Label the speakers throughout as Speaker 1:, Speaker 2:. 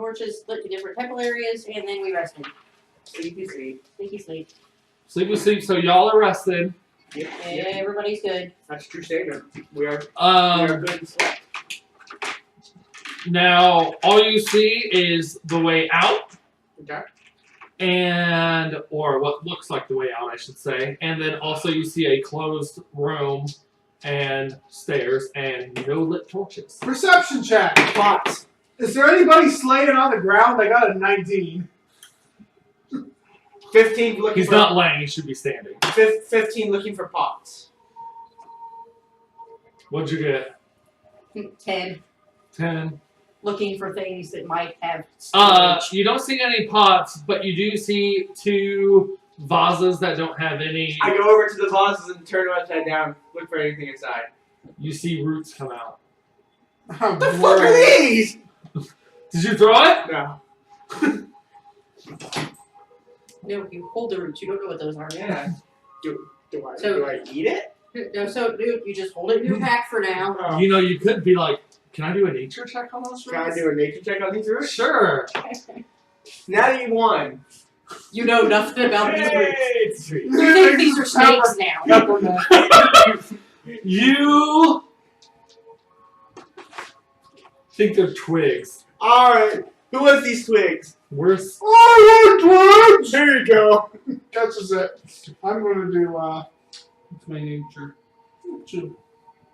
Speaker 1: torches lit to different temple areas, and then we rested.
Speaker 2: Sleepy sleep.
Speaker 1: Sleepy sleep.
Speaker 3: Sleep with sleep. So y'all are rested.
Speaker 2: Yep.
Speaker 1: Everybody's good.
Speaker 2: That's a true statement. We are good and slept.
Speaker 3: Now all you see is the way out.
Speaker 2: Okay.
Speaker 3: Or what looks like the way out, I should say. And then also you see a closed room and stairs and no lit torches.
Speaker 4: Perception check.
Speaker 2: Pots.
Speaker 4: Is there anybody slaying on the ground? I got a 19.
Speaker 2: 15 looking
Speaker 3: He's
Speaker 2: for...
Speaker 3: not laying, he should be standing.
Speaker 2: 15 looking for pots.
Speaker 3: What'd you get?
Speaker 1: 10.
Speaker 3: 10.
Speaker 1: Looking for things that might have storage.
Speaker 3: You don't see any pots, but you do see 2 vases that don't have any.
Speaker 2: I go over to the vases and turn them upside down. Look for anything inside.
Speaker 3: You see roots come out.
Speaker 2: What the fuck are these?
Speaker 3: Did you throw it?
Speaker 2: No.
Speaker 1: No, you hold the roots. You don't know what those are.
Speaker 2: Yeah. Do I eat it?
Speaker 1: No, so dude, you just hold it in your pack for now.
Speaker 2: Oh.
Speaker 3: You know, you could be like, can I do a nature check on those roots?
Speaker 2: Can I do a nature check on these roots?
Speaker 3: Sure.
Speaker 2: Now that you won.
Speaker 1: You know nothing about these roots.
Speaker 3: It's
Speaker 1: You think these are snakes now.
Speaker 3: You think they're twigs.
Speaker 2: Alright. Who was these twigs?
Speaker 3: Where's
Speaker 4: I want twigs!
Speaker 2: There you go.
Speaker 4: Catches it. I'm going to do, what's my nature?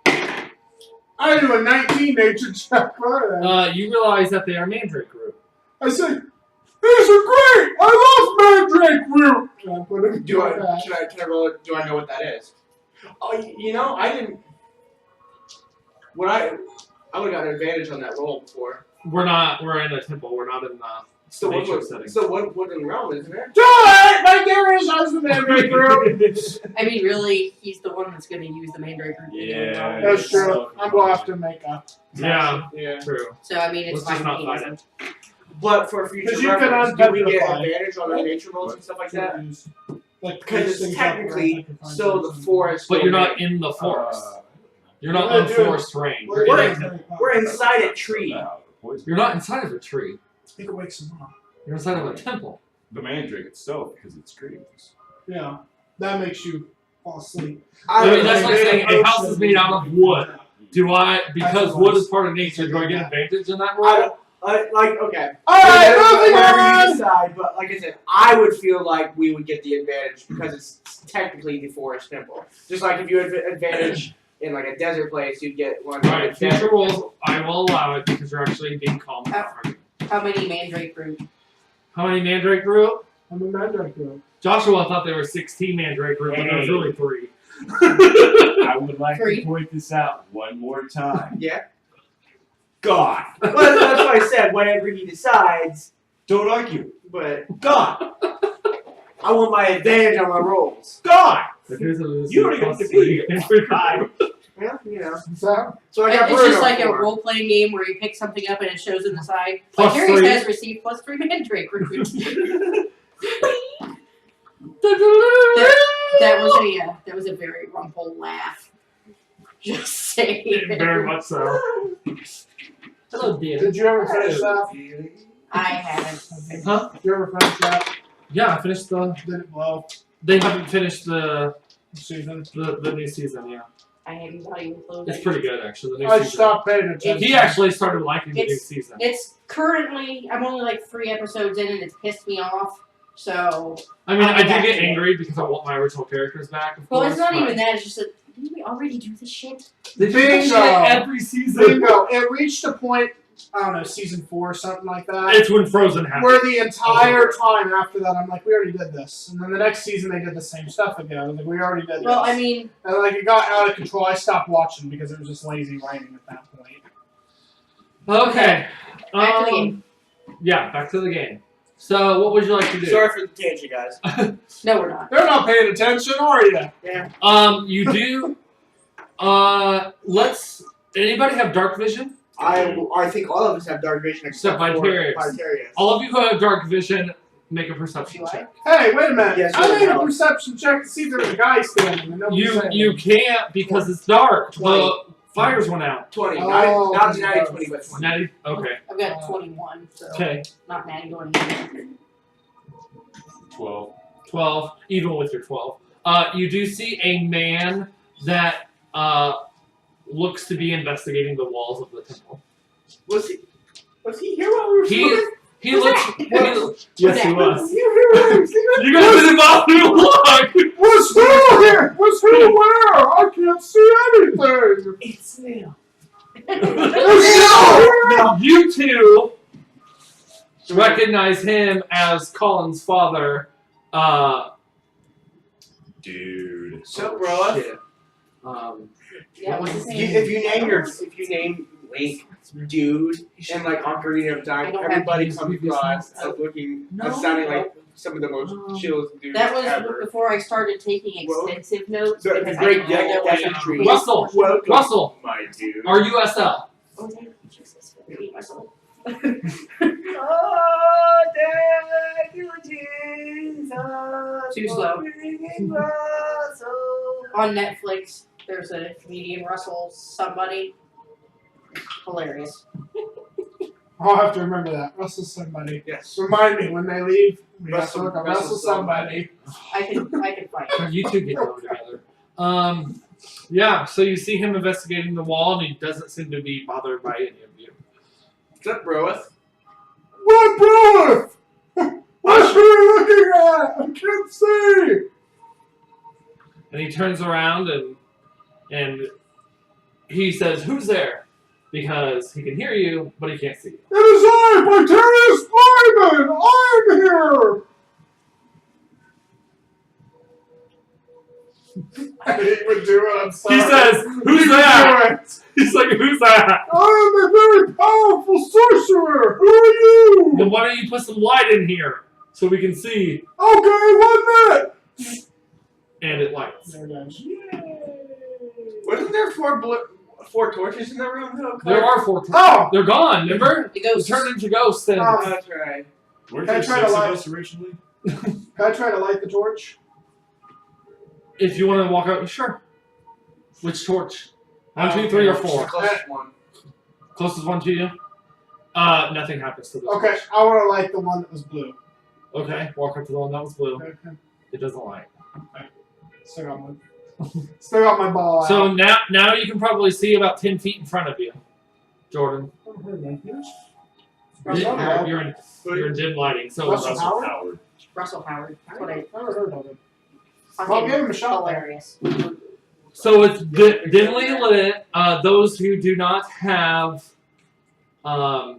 Speaker 4: I do a 19 nature check.
Speaker 3: you realize that they are mandrake root.
Speaker 4: I say, these are great! I love mandrake root! Can I put them
Speaker 2: Can I roll it? Do I know what that is? Oh, you know, I didn't. When I would have got an advantage on that roll before.
Speaker 3: We're in a temple. We're not in
Speaker 2: So
Speaker 3: nature setting.
Speaker 2: So what Woodland realm, isn't there?
Speaker 4: Do it! Right there is us, the mandrake root!
Speaker 1: I mean, really, he's the one that's going to use the mandrake root.
Speaker 5: Yeah.
Speaker 4: That's true. I'm going to have to make a...
Speaker 3: Yeah,
Speaker 2: Yeah.
Speaker 3: true.
Speaker 1: So, I mean, it's
Speaker 3: Let's just
Speaker 1: fine.
Speaker 3: not
Speaker 1: he
Speaker 3: fight
Speaker 1: doesn't.
Speaker 2: But for future
Speaker 4: 'Cause you can
Speaker 2: reference, do we get
Speaker 4: unpetrify.
Speaker 2: advantage on our nature rolls and stuff like that?
Speaker 4: Like,
Speaker 2: Because it's technically still the forest.
Speaker 3: But you're not
Speaker 2: domain.
Speaker 3: in the forest. You're not
Speaker 4: Yeah,
Speaker 3: on
Speaker 4: dude.
Speaker 3: forest range.
Speaker 4: We're
Speaker 2: We're inside a tree.
Speaker 3: You're not inside of a tree.
Speaker 4: You can wake some up.
Speaker 3: You're inside of a temple.
Speaker 5: The mandrake itself, because it's dreams.
Speaker 4: Yeah. That makes you fall asleep.
Speaker 3: I mean, that's like saying a house is made out of wood. Because wood is part of nature, do I get advantage in that roll?
Speaker 2: Okay.
Speaker 4: Alright, moving
Speaker 2: Whatever you
Speaker 4: on!
Speaker 2: decide, but like I said, I would feel like we would get the advantage because it's technically the forest temple. Just like if you had advantage in like a desert place, you'd get one.
Speaker 3: Alright, future rolls, I will allow it because you're actually being calm.
Speaker 1: How many mandrake root?
Speaker 3: How many mandrake root?
Speaker 4: I'm a mandrake root.
Speaker 3: Joshua thought there were 16 mandrake root, but there was really 3.
Speaker 5: I would like
Speaker 1: Three.
Speaker 5: to point this out one more time.
Speaker 2: Yeah.
Speaker 5: God.
Speaker 2: Well, that's why I said whatever he decides.
Speaker 5: Don't argue.
Speaker 2: But
Speaker 5: God.
Speaker 2: I want my advantage on my rolls.
Speaker 5: God.
Speaker 3: You
Speaker 5: You don't even have to be here. God.
Speaker 2: Yeah, you know.
Speaker 4: So,
Speaker 2: So I got
Speaker 1: It's
Speaker 2: Bruno
Speaker 1: just like a
Speaker 2: for him.
Speaker 1: role-playing game where you pick something up and it shows in the side.
Speaker 3: Plus
Speaker 1: Like, Harry
Speaker 3: 3.
Speaker 1: has received +3 mandrake root. That was a very rumple laugh. Just saying.
Speaker 3: Very much so. Hello, dear.
Speaker 4: did you ever finish that?
Speaker 1: I haven't.
Speaker 3: Huh?
Speaker 4: Did you ever finish that?
Speaker 3: Yeah, I finished the.
Speaker 4: Did it blow?
Speaker 3: They haven't finished the
Speaker 4: Season?
Speaker 3: new season, yeah.
Speaker 1: I haven't not even closed
Speaker 3: It's
Speaker 1: it.
Speaker 3: pretty good, actually. The new
Speaker 4: I
Speaker 3: season.
Speaker 4: stopped paying attention.
Speaker 3: He actually started liking the new
Speaker 1: It's-
Speaker 3: season.
Speaker 1: It's currently, I'm only like 3 episodes in and it's pissed me off. So,
Speaker 3: I mean,
Speaker 1: I'll
Speaker 3: I
Speaker 1: be
Speaker 3: do
Speaker 1: back
Speaker 3: get
Speaker 1: to it.
Speaker 3: angry because I want my original characters back. Of
Speaker 1: well,
Speaker 3: course,
Speaker 1: it's not
Speaker 3: but
Speaker 1: even that. It's just that, didn't we already do this shit?
Speaker 3: They do this shit
Speaker 4: Bingo.
Speaker 3: every season.
Speaker 4: Bingo. It reached a point, I don't know, season 4 or something like that.
Speaker 3: It's when Frozen happened.
Speaker 4: Where the entire time after that, I'm like, we already did this. And then the next season, they did the same stuff again. I was like, we already did
Speaker 1: Well,
Speaker 4: this.
Speaker 1: I mean,
Speaker 4: And like, it got out of control. I stopped watching because it was just lazy writing at that point.
Speaker 3: Okay.
Speaker 1: back to the game.
Speaker 3: Yeah, back to the game. So, what would you like to do?
Speaker 2: Sorry for the tangent, guys.
Speaker 1: No, we're not.
Speaker 4: They're not paying attention, are you?
Speaker 2: Yeah.
Speaker 3: You do. Anybody have dark vision?
Speaker 2: I think all of us have dark vision except for
Speaker 3: Vitarius.
Speaker 2: Vitarius.
Speaker 3: All of you who have dark vision, make a perception
Speaker 1: Do I?
Speaker 3: check.
Speaker 4: Hey, wait a minute.
Speaker 2: Yes,
Speaker 4: I made a
Speaker 2: no.
Speaker 4: perception check to see if there was a guy standing. And nobody said
Speaker 3: You
Speaker 4: anything.
Speaker 3: can't because it's dark. The Fires went out.
Speaker 2: 20.
Speaker 4: Oh,
Speaker 2: not natty
Speaker 4: no.
Speaker 2: 20, but 20.
Speaker 3: Natty? Okay.
Speaker 1: I've got 21, so
Speaker 3: Okay.
Speaker 1: not natty 20.
Speaker 5: 12.
Speaker 3: 12, even with your 12. You do see a man that looks to be investigating the walls of the temple.
Speaker 2: Was he here while we were swimming?
Speaker 3: He looks. Yes, he was.
Speaker 2: You
Speaker 3: You guys didn't bother to look!
Speaker 4: What's here? What's here where? I can't see anything.
Speaker 2: It's Snail.
Speaker 3: No. You two recognize him as Colin's father.
Speaker 5: Dude.
Speaker 2: So, bro,
Speaker 3: Shit.
Speaker 1: Yeah, what's his name?
Speaker 2: if you name Link, dude, and like Ocarina of
Speaker 1: I
Speaker 2: Time,
Speaker 1: don't have
Speaker 2: everybody
Speaker 3: these
Speaker 2: comes
Speaker 3: previous
Speaker 2: across
Speaker 3: ones.
Speaker 2: as looking,
Speaker 1: No,
Speaker 2: as sounding
Speaker 1: no.
Speaker 2: like some of the most chillest dudes
Speaker 1: That was
Speaker 2: ever.
Speaker 1: before I started taking
Speaker 2: Well,
Speaker 1: extensive notes
Speaker 2: the
Speaker 1: because
Speaker 2: great
Speaker 1: I didn't know there was
Speaker 2: Dexterity.
Speaker 1: a
Speaker 3: Russell!
Speaker 2: Welcome.
Speaker 3: Russell,
Speaker 5: My dude.
Speaker 3: are you SL?
Speaker 1: Oh, thank you, Jesus. Repeat myself.
Speaker 2: Oh, thank you, Jesus.
Speaker 1: Too slow.
Speaker 2: Russell.
Speaker 1: On Netflix, there's a comedian, Russell somebody. Hilarious.
Speaker 4: I'll have to remember that. Russell somebody.
Speaker 2: Yes.
Speaker 4: Remind me when they leave. We have to
Speaker 2: Russell-
Speaker 4: look up
Speaker 2: Russell
Speaker 4: Russell somebody.
Speaker 1: I can find
Speaker 3: You two get them together. Yeah, so you see him investigating the wall, and he doesn't seem to be bothered by any of you.
Speaker 2: What's up, Broeth?
Speaker 4: What breath? What are you looking at? I can't see.
Speaker 3: And he turns around and he says, "Who's there?" Because he can hear you, but he can't see you.
Speaker 4: It is I, Vitarius Lyman. I'm here. I didn't even do it. I'm sorry.
Speaker 3: He says, "Who's that?" He's like, "Who's that?"
Speaker 4: I am a very powerful sorcerer. Who are you?
Speaker 3: Then why don't you put some light in here so we can see?
Speaker 4: Okay, 1 minute.
Speaker 3: And it lights.
Speaker 4: There it goes.
Speaker 2: Wasn't there four torches in the room, though?
Speaker 3: There are 4
Speaker 4: Oh!
Speaker 3: They're gone. Remember?
Speaker 1: it. It
Speaker 3: They
Speaker 1: goes.
Speaker 3: turned into ghosts. And
Speaker 4: Oh.
Speaker 2: That's right.
Speaker 5: Weren't
Speaker 4: Can I
Speaker 5: there
Speaker 4: try
Speaker 5: 6
Speaker 4: to
Speaker 5: of
Speaker 4: light-
Speaker 5: us originally?
Speaker 4: Can I try to light the torch?
Speaker 3: if you want to walk out, sure. Which torch? 1, 2, 3, or 4?
Speaker 2: Closest one.
Speaker 3: Closest one to you? Nothing happens to this.
Speaker 4: Okay, I want to light the one that was blue.
Speaker 3: Okay, walk up to the one that was blue.
Speaker 4: Okay.
Speaker 3: It doesn't light.
Speaker 4: Still got one. Still got my ball out.
Speaker 3: So now you can probably see about 10 feet in front of you, Jordan.
Speaker 4: Russell Howard.
Speaker 3: You're in dim lighting. So
Speaker 4: Russell Howard?
Speaker 5: Howard.
Speaker 1: Russell Howard. That's what I
Speaker 4: Never heard of him.
Speaker 1: fucking
Speaker 4: I'll give him a shot.
Speaker 1: hilarious.
Speaker 3: So it's dimly lit. Those who do not have
Speaker 5: Dark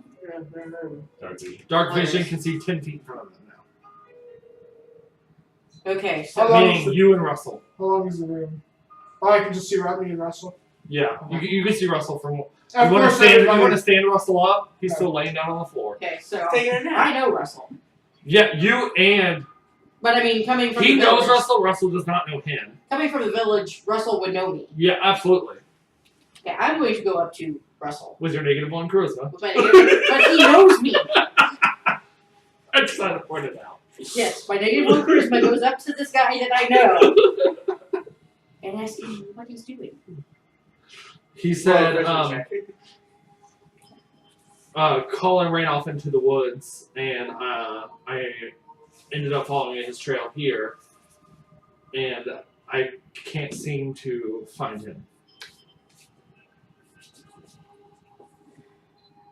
Speaker 5: vision.
Speaker 3: dark vision can see 10 feet in front of them now.
Speaker 1: Okay,
Speaker 4: How
Speaker 1: so
Speaker 4: long is
Speaker 3: Meaning
Speaker 4: the-
Speaker 3: you and Russell.
Speaker 4: How long is the room? Oh, I can just see me and Russell.
Speaker 3: Yeah, you can see Russell from.
Speaker 4: Of
Speaker 3: You want to
Speaker 4: course,
Speaker 3: stand? You
Speaker 4: everybody-
Speaker 3: want to stand Russell up? He's
Speaker 4: No.
Speaker 3: still laying down on the floor.
Speaker 1: okay, so
Speaker 2: Taking a nap.
Speaker 1: I know Russell,
Speaker 3: Yeah, you and
Speaker 1: but I mean, coming from
Speaker 3: he
Speaker 1: the
Speaker 3: knows
Speaker 1: village,
Speaker 3: Russell. Russell does not know him.
Speaker 1: coming from the village, Russell would know me.
Speaker 3: Yeah, absolutely.
Speaker 1: Okay, I'm going to go up to Russell
Speaker 3: With your -1 charisma,
Speaker 1: with my negative, but he knows me.
Speaker 3: I just had to point it out.
Speaker 1: Yes, my negative charisma goes up to this guy that I know and asks him what he's doing.
Speaker 3: He said,
Speaker 2: Well, check.
Speaker 3: Colin ran off into the woods, and I ended up following his trail here, and I can't seem to find him.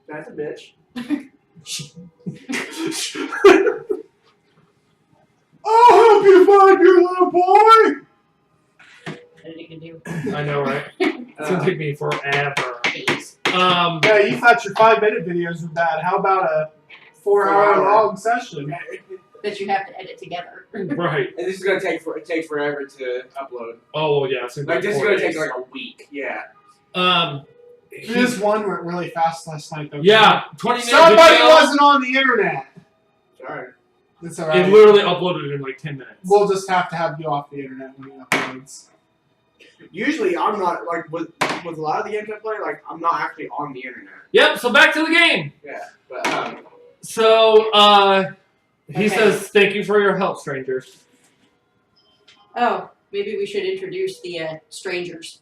Speaker 2: That's a bitch.
Speaker 4: I'll help you find your little boy.
Speaker 1: What he can do.
Speaker 3: I know, right? It's gonna take me forever.
Speaker 4: Yeah, you thought your 5-minute videos were bad. How about a 4-hour long session?
Speaker 1: That you have to edit together.
Speaker 3: Right.
Speaker 2: And this is gonna take forever to upload.
Speaker 3: Oh well, yeah. It's gonna
Speaker 2: Like
Speaker 3: be
Speaker 2: this is
Speaker 3: 4
Speaker 2: gonna
Speaker 3: days.
Speaker 2: take like a week. Yeah.
Speaker 4: This one went really fast last night, though.
Speaker 3: Yeah, 20-minute
Speaker 4: Somebody
Speaker 3: video.
Speaker 4: wasn't on the internet.
Speaker 2: Sorry.
Speaker 4: It's
Speaker 3: It
Speaker 4: alright.
Speaker 3: literally uploaded in like 10 minutes.
Speaker 4: We'll just have to have you off the internet when he uploads.
Speaker 2: Usually I'm not like with a lot of the games I play. Like I'm not actually on the internet.
Speaker 3: Yep. So back to the game.
Speaker 2: Yeah. But
Speaker 3: So he
Speaker 1: Okay.
Speaker 3: says, "Thank you for your help, strangers."
Speaker 1: Oh, maybe we should introduce the strangers.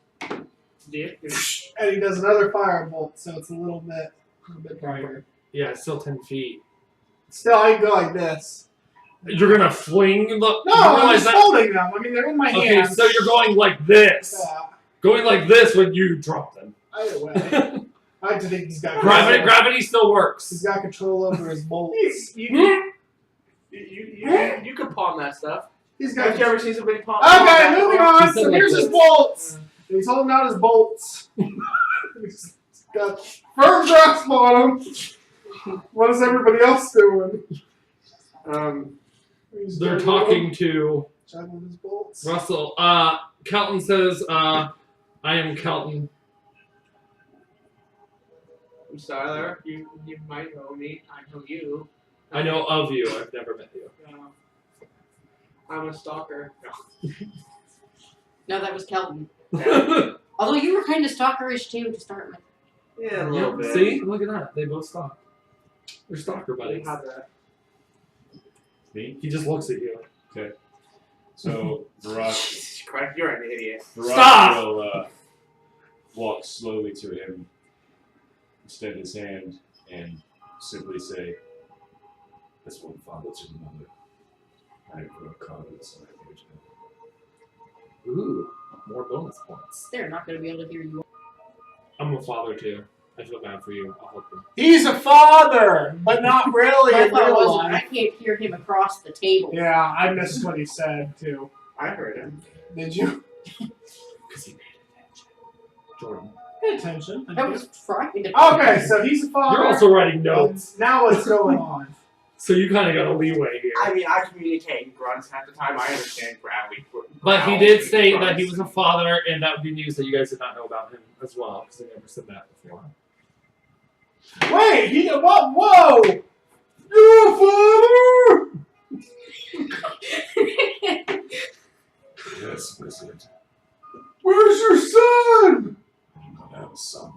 Speaker 4: And he does another firebolt, so it's a little bit brighter.
Speaker 3: Yeah, it's still 10 feet.
Speaker 4: Still, I can go like this.
Speaker 3: You're gonna fling the.
Speaker 4: No,
Speaker 3: you
Speaker 4: I'm
Speaker 3: realize
Speaker 4: just
Speaker 3: that-
Speaker 4: holding them. I mean, they're in my
Speaker 3: Okay,
Speaker 4: hands.
Speaker 3: so you're going like this.
Speaker 4: Yeah.
Speaker 3: Going like this when you drop them.
Speaker 4: Either way. I like to think he's got
Speaker 3: Gravity still
Speaker 4: He's
Speaker 3: works.
Speaker 4: got control over his bolts.
Speaker 2: You can palm that stuff.
Speaker 4: He's
Speaker 2: Have
Speaker 4: got.
Speaker 2: you ever seen somebody palm?
Speaker 4: Okay, moving on.
Speaker 3: He said
Speaker 4: So
Speaker 3: like
Speaker 4: here's his
Speaker 3: this.
Speaker 4: bolts. He's holding out his bolts. He's got firm grasp on him. What is everybody else doing? He's
Speaker 3: They're
Speaker 4: juggling
Speaker 3: talking to
Speaker 4: juggling his bolts.
Speaker 3: Russell. Kelton says, I am Kelton.
Speaker 2: I'm Tyler. You might know me. I know you.
Speaker 3: I know of you. I've never met you.
Speaker 2: I'm a stalker.
Speaker 1: No, that was Kelton.
Speaker 2: Yeah,
Speaker 1: Although you were kind of stalkerish too to start with.
Speaker 2: yeah a little bit.
Speaker 3: See? Look at that. They both stalk. They're stalker buddies.
Speaker 2: Have that.
Speaker 5: Me?
Speaker 3: He just looks at you.
Speaker 5: So Varrock,
Speaker 2: Jesus Christ, you're an idiot.
Speaker 3: Stop!
Speaker 5: will walk slowly to him, extend his hand, and simply say, "That's one father to another. I grow caught in this language."
Speaker 3: Ooh, more bonus points.
Speaker 1: They're not going to be able to hear you.
Speaker 3: I'm a father too. I feel bad for you. I'll help you.
Speaker 4: He's a father, but not really
Speaker 1: I
Speaker 4: in
Speaker 1: thought it
Speaker 4: real
Speaker 1: wasn't. I
Speaker 4: life.
Speaker 1: can't hear him across the table.
Speaker 4: Yeah, I missed what he said too.
Speaker 2: I heard him.
Speaker 4: Did you?
Speaker 3: Because he paid attention. Jordan.
Speaker 4: Pay attention.
Speaker 1: I was trying to.
Speaker 4: Okay, so he's a father.
Speaker 3: You're also writing notes.
Speaker 4: Now what's going on?
Speaker 3: So you kind of got a leeway here.
Speaker 2: I mean, I communicate in grunts half the time. I understand gravity.
Speaker 3: But he did say that he was a father, and that would be news that you guys did not know about him as well, because I never said that before.
Speaker 4: Wait, he what? Whoa! You're a father!
Speaker 5: Yes, wizard.
Speaker 4: Where's your son?
Speaker 5: I do not have a son.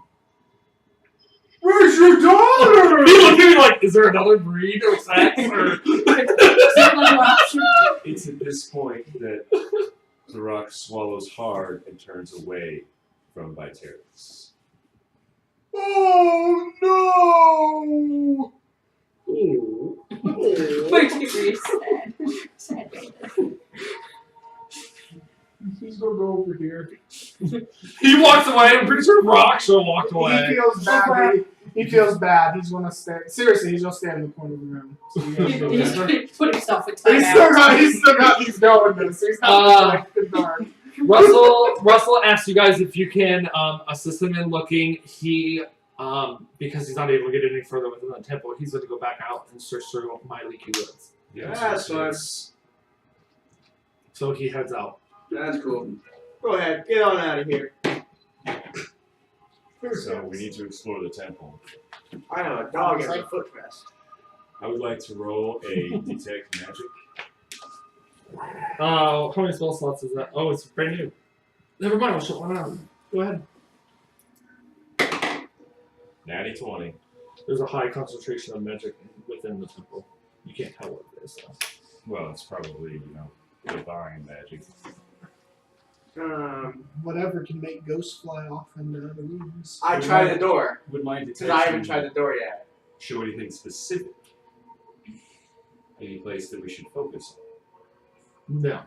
Speaker 4: Where's your daughter?
Speaker 3: He looked at me like, is there another breed or sex? Or...
Speaker 5: It's at this point that the rock swallows hard and turns away from Vitarius.
Speaker 4: Oh no!
Speaker 3: Ooh.
Speaker 1: Wait, you really sad.
Speaker 4: He's gonna go over here.
Speaker 3: He walks away. I'm pretty sure Rockshaw walked
Speaker 4: He
Speaker 3: away.
Speaker 4: feels bad. He feels bad. He's gonna stay. Seriously, he's gonna stand in the corner of the room. So you gotta go
Speaker 1: He's
Speaker 4: there.
Speaker 1: put himself in
Speaker 4: He's still got these going though, so he's not like the dark.
Speaker 3: Russell asked you guys if you can assist him in looking. He, because he's not able to get any further within the temple, he's going to go back out and search through Mielikki Woods.
Speaker 2: That's fine.
Speaker 3: So he heads out.
Speaker 2: That's cool. Go ahead. Get on out of here.
Speaker 5: So we need to explore the temple.
Speaker 2: I know a dog has a foot rest.
Speaker 5: I would like to roll a detect magic.
Speaker 3: How many spell slots is that? Oh, it's brand new. Never mind, I'll shut one out. Go ahead.
Speaker 5: Natty 20.
Speaker 3: There's a high concentration of magic within the temple. You can't tell what it is, though.
Speaker 5: Well, it's probably, divine magic.
Speaker 4: Whatever can make ghosts fly off into other rooms.
Speaker 2: I tried the door.
Speaker 5: Would my
Speaker 2: Because
Speaker 5: detection
Speaker 2: I haven't tried the door yet.
Speaker 5: show anything specific? Any place that we should focus
Speaker 3: No.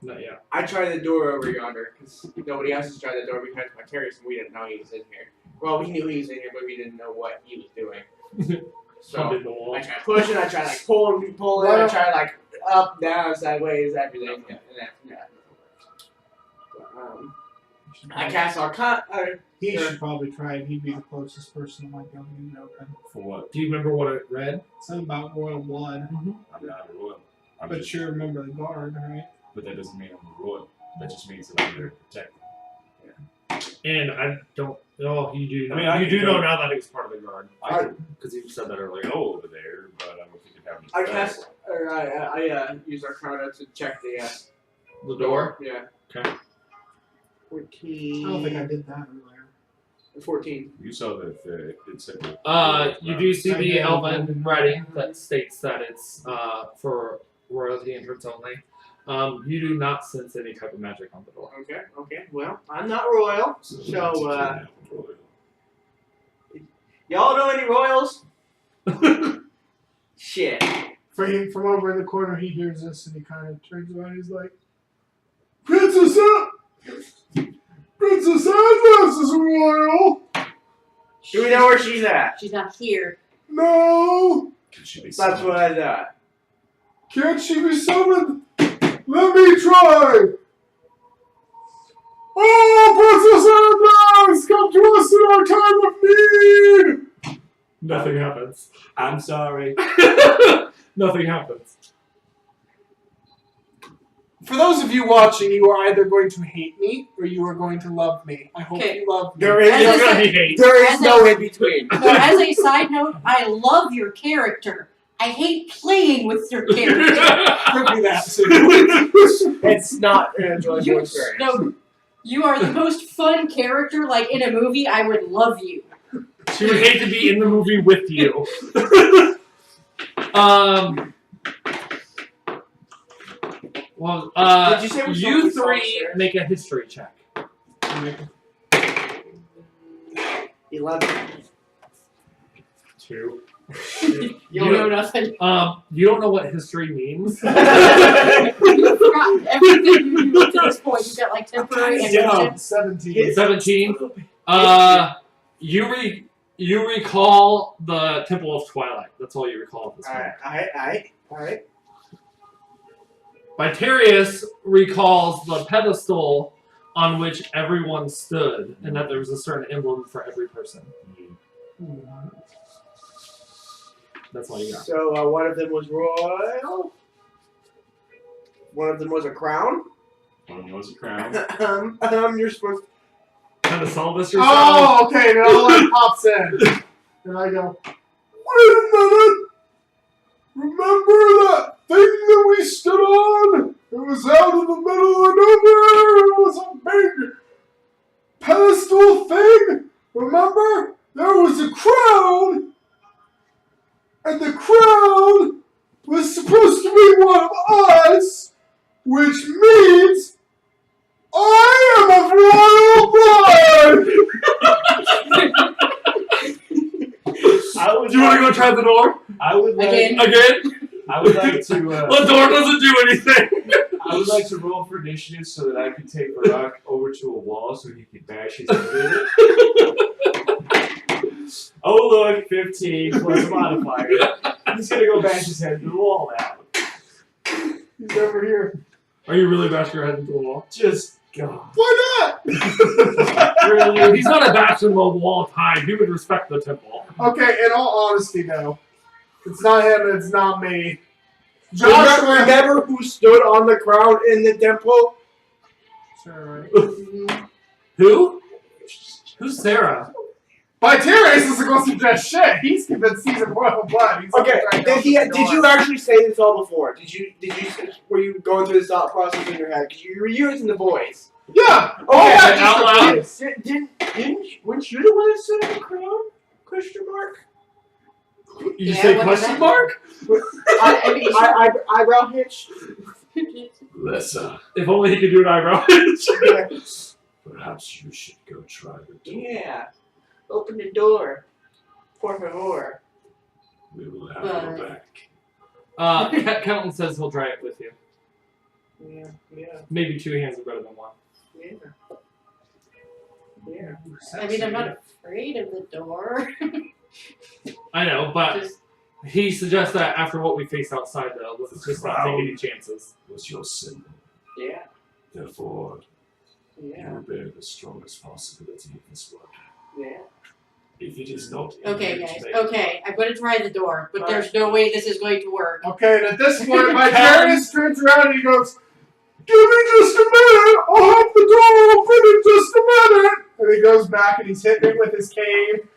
Speaker 3: Not yet.
Speaker 2: I tried the door over yonder because nobody else has tried the door because my terrorist and we didn't know he was in here. Well, we knew he was in here, but we didn't know what he was doing.
Speaker 3: Pump
Speaker 2: So
Speaker 3: in the wall.
Speaker 2: I tried pushing, I tried pull it, I tried up, down, sideways, everything. Yeah, but, I cast Arcana.
Speaker 4: He should probably try it. He'd be the closest person that might be able to get it open.
Speaker 5: for what?
Speaker 3: Do you remember what it read?
Speaker 4: Something about royal blood.
Speaker 5: I'm not a royal.
Speaker 4: But you remember the guard, right?
Speaker 5: But that doesn't mean I'm a royal. That just means that I'm there to protect them.
Speaker 3: And I don't. Oh, you do.
Speaker 5: I mean, I
Speaker 3: you
Speaker 5: can
Speaker 3: do
Speaker 5: go-
Speaker 3: know now that he was part of the guard
Speaker 5: I could
Speaker 3: because you said that earlier.
Speaker 5: go over there, but I don't think it have any
Speaker 2: I
Speaker 5: spells.
Speaker 2: cast, or I use Arcana to check the
Speaker 3: The door.
Speaker 2: Yeah.
Speaker 3: Okay.
Speaker 2: 14.
Speaker 4: I don't think I did that earlier.
Speaker 2: 14.
Speaker 5: You saw that it said.
Speaker 3: You do see the elven writing that states that it's for royalty entrance only. You do not sense any type of magic on the door.
Speaker 2: Okay. Well, I'm not royal, so y'all know any royals? Shit.
Speaker 4: From over in the corner, he hears this and he kind of turns around. He's like, Princess Adlez is royal.
Speaker 2: Do we know where she's at?
Speaker 1: She's not here.
Speaker 4: No.
Speaker 5: Can she be
Speaker 2: That's what I thought.
Speaker 4: Can't she be summoned? Let me try. Oh, Princess Adlez, come to us in our time of need.
Speaker 3: Nothing happens.
Speaker 5: I'm sorry.
Speaker 3: Nothing happens.
Speaker 4: For those of you watching, you are either going to hate me or you are going to love me. I hope
Speaker 1: Okay.
Speaker 4: you love me.
Speaker 2: There is,
Speaker 1: As I
Speaker 3: It's gonna
Speaker 1: said-
Speaker 3: be hate.
Speaker 2: there is
Speaker 1: As
Speaker 2: no
Speaker 1: a-
Speaker 2: in between.
Speaker 1: So as a side note, I love your character. I hate playing with your character.
Speaker 4: Could be that too.
Speaker 2: It's not an enjoyable
Speaker 1: You,
Speaker 2: experience.
Speaker 1: no, you are the most fun character. Like in a movie, I would love you.
Speaker 3: She would hate to be in the movie with you. Well,
Speaker 2: Did you say we saw
Speaker 3: you
Speaker 2: the
Speaker 3: three
Speaker 2: upstairs?
Speaker 3: make a history check.
Speaker 2: 11.
Speaker 3: 2.
Speaker 1: You know nothing.
Speaker 3: You don't know what history means.
Speaker 1: You've forgotten everything you knew up to this point. You've got like temporary and
Speaker 4: Yeah, 17.
Speaker 3: 17. You recall the Temple of Twilight. That's all you recall at this point.
Speaker 2: Alright.
Speaker 3: Vitarius recalls the pedestal on which everyone stood, and that there was a certain emblem for every person. That's all you got.
Speaker 2: So, one of them was royal. One of them was a crown.
Speaker 5: One was a crown.
Speaker 2: You're supposed to.
Speaker 3: Kind of solve this yourself.
Speaker 4: Oh, okay. Then all that pops in. And I go, wait a minute. Remember that thing that we stood on? It was out in the middle of nowhere. It was a big pedestal thing. Remember? There was a crown. And the crown was supposed to be one of us, which means I am of royal blood!
Speaker 3: Do you want to go try the door?
Speaker 5: I would like,
Speaker 1: Again?
Speaker 3: Again?
Speaker 5: I would like to.
Speaker 3: The door doesn't do anything.
Speaker 5: I would like to roll for initiative so that I can take Barack over to a wall so he can bash his head in it. Oh look, 15 plus a modifier. He's gonna go bash his head into the wall now.
Speaker 4: He's over here.
Speaker 3: Are you really bashing your head into the wall?
Speaker 5: Just God.
Speaker 4: Why not?
Speaker 3: Really? He's not a bash in the wall type. He would respect the temple.
Speaker 4: Okay, in all honesty, though, it's not him, it's not me.
Speaker 2: Remember who stood on the crown in the temple?
Speaker 4: Sure,
Speaker 3: Who? Who's Sarah?
Speaker 4: Vitarius is supposed to just shit. He's convinced he's a royal blood. He's
Speaker 2: Okay,
Speaker 4: trying to
Speaker 2: did you actually say this all before? Were you going through this thought process in your head? Because you were using the voice.
Speaker 4: Yeah!
Speaker 2: Oh,
Speaker 3: yeah,
Speaker 2: just
Speaker 3: out loud?
Speaker 2: Weren't you the one that stood on the crown? Question mark?
Speaker 3: You
Speaker 1: Yeah,
Speaker 3: say
Speaker 1: what
Speaker 3: question
Speaker 1: is that?
Speaker 3: mark?
Speaker 2: Eyebrow hitch?
Speaker 5: Lessa,
Speaker 3: If only he could do an eyebrow hitch.
Speaker 2: Yeah.
Speaker 5: perhaps you should go try the door.
Speaker 2: Yeah. Open the door. Por favor.
Speaker 5: We will have you back.
Speaker 3: Kelton says he'll try it with you.
Speaker 2: Yeah.
Speaker 3: Maybe 2 hands are better than 1.
Speaker 2: Yeah.
Speaker 1: I mean, I'm not afraid of the door.
Speaker 3: I know, but
Speaker 1: Just,
Speaker 3: he suggests that after what we faced outside, though, let's just not take any chances.
Speaker 5: Was your symbol.
Speaker 2: Yeah.
Speaker 5: Therefore,
Speaker 2: Yeah.
Speaker 5: you bear the strongest possibility of this work.
Speaker 2: Yeah.
Speaker 5: If it is not
Speaker 1: okay,
Speaker 5: in you
Speaker 1: guys.
Speaker 5: to make-
Speaker 1: Okay, I'm going to try the door, but there's no way this is going to work.
Speaker 4: Okay, and at this point, Vitarius turns around and he goes, give me just a minute! I'll have the door open in just a minute! And he goes back and he's hitting it with his cane.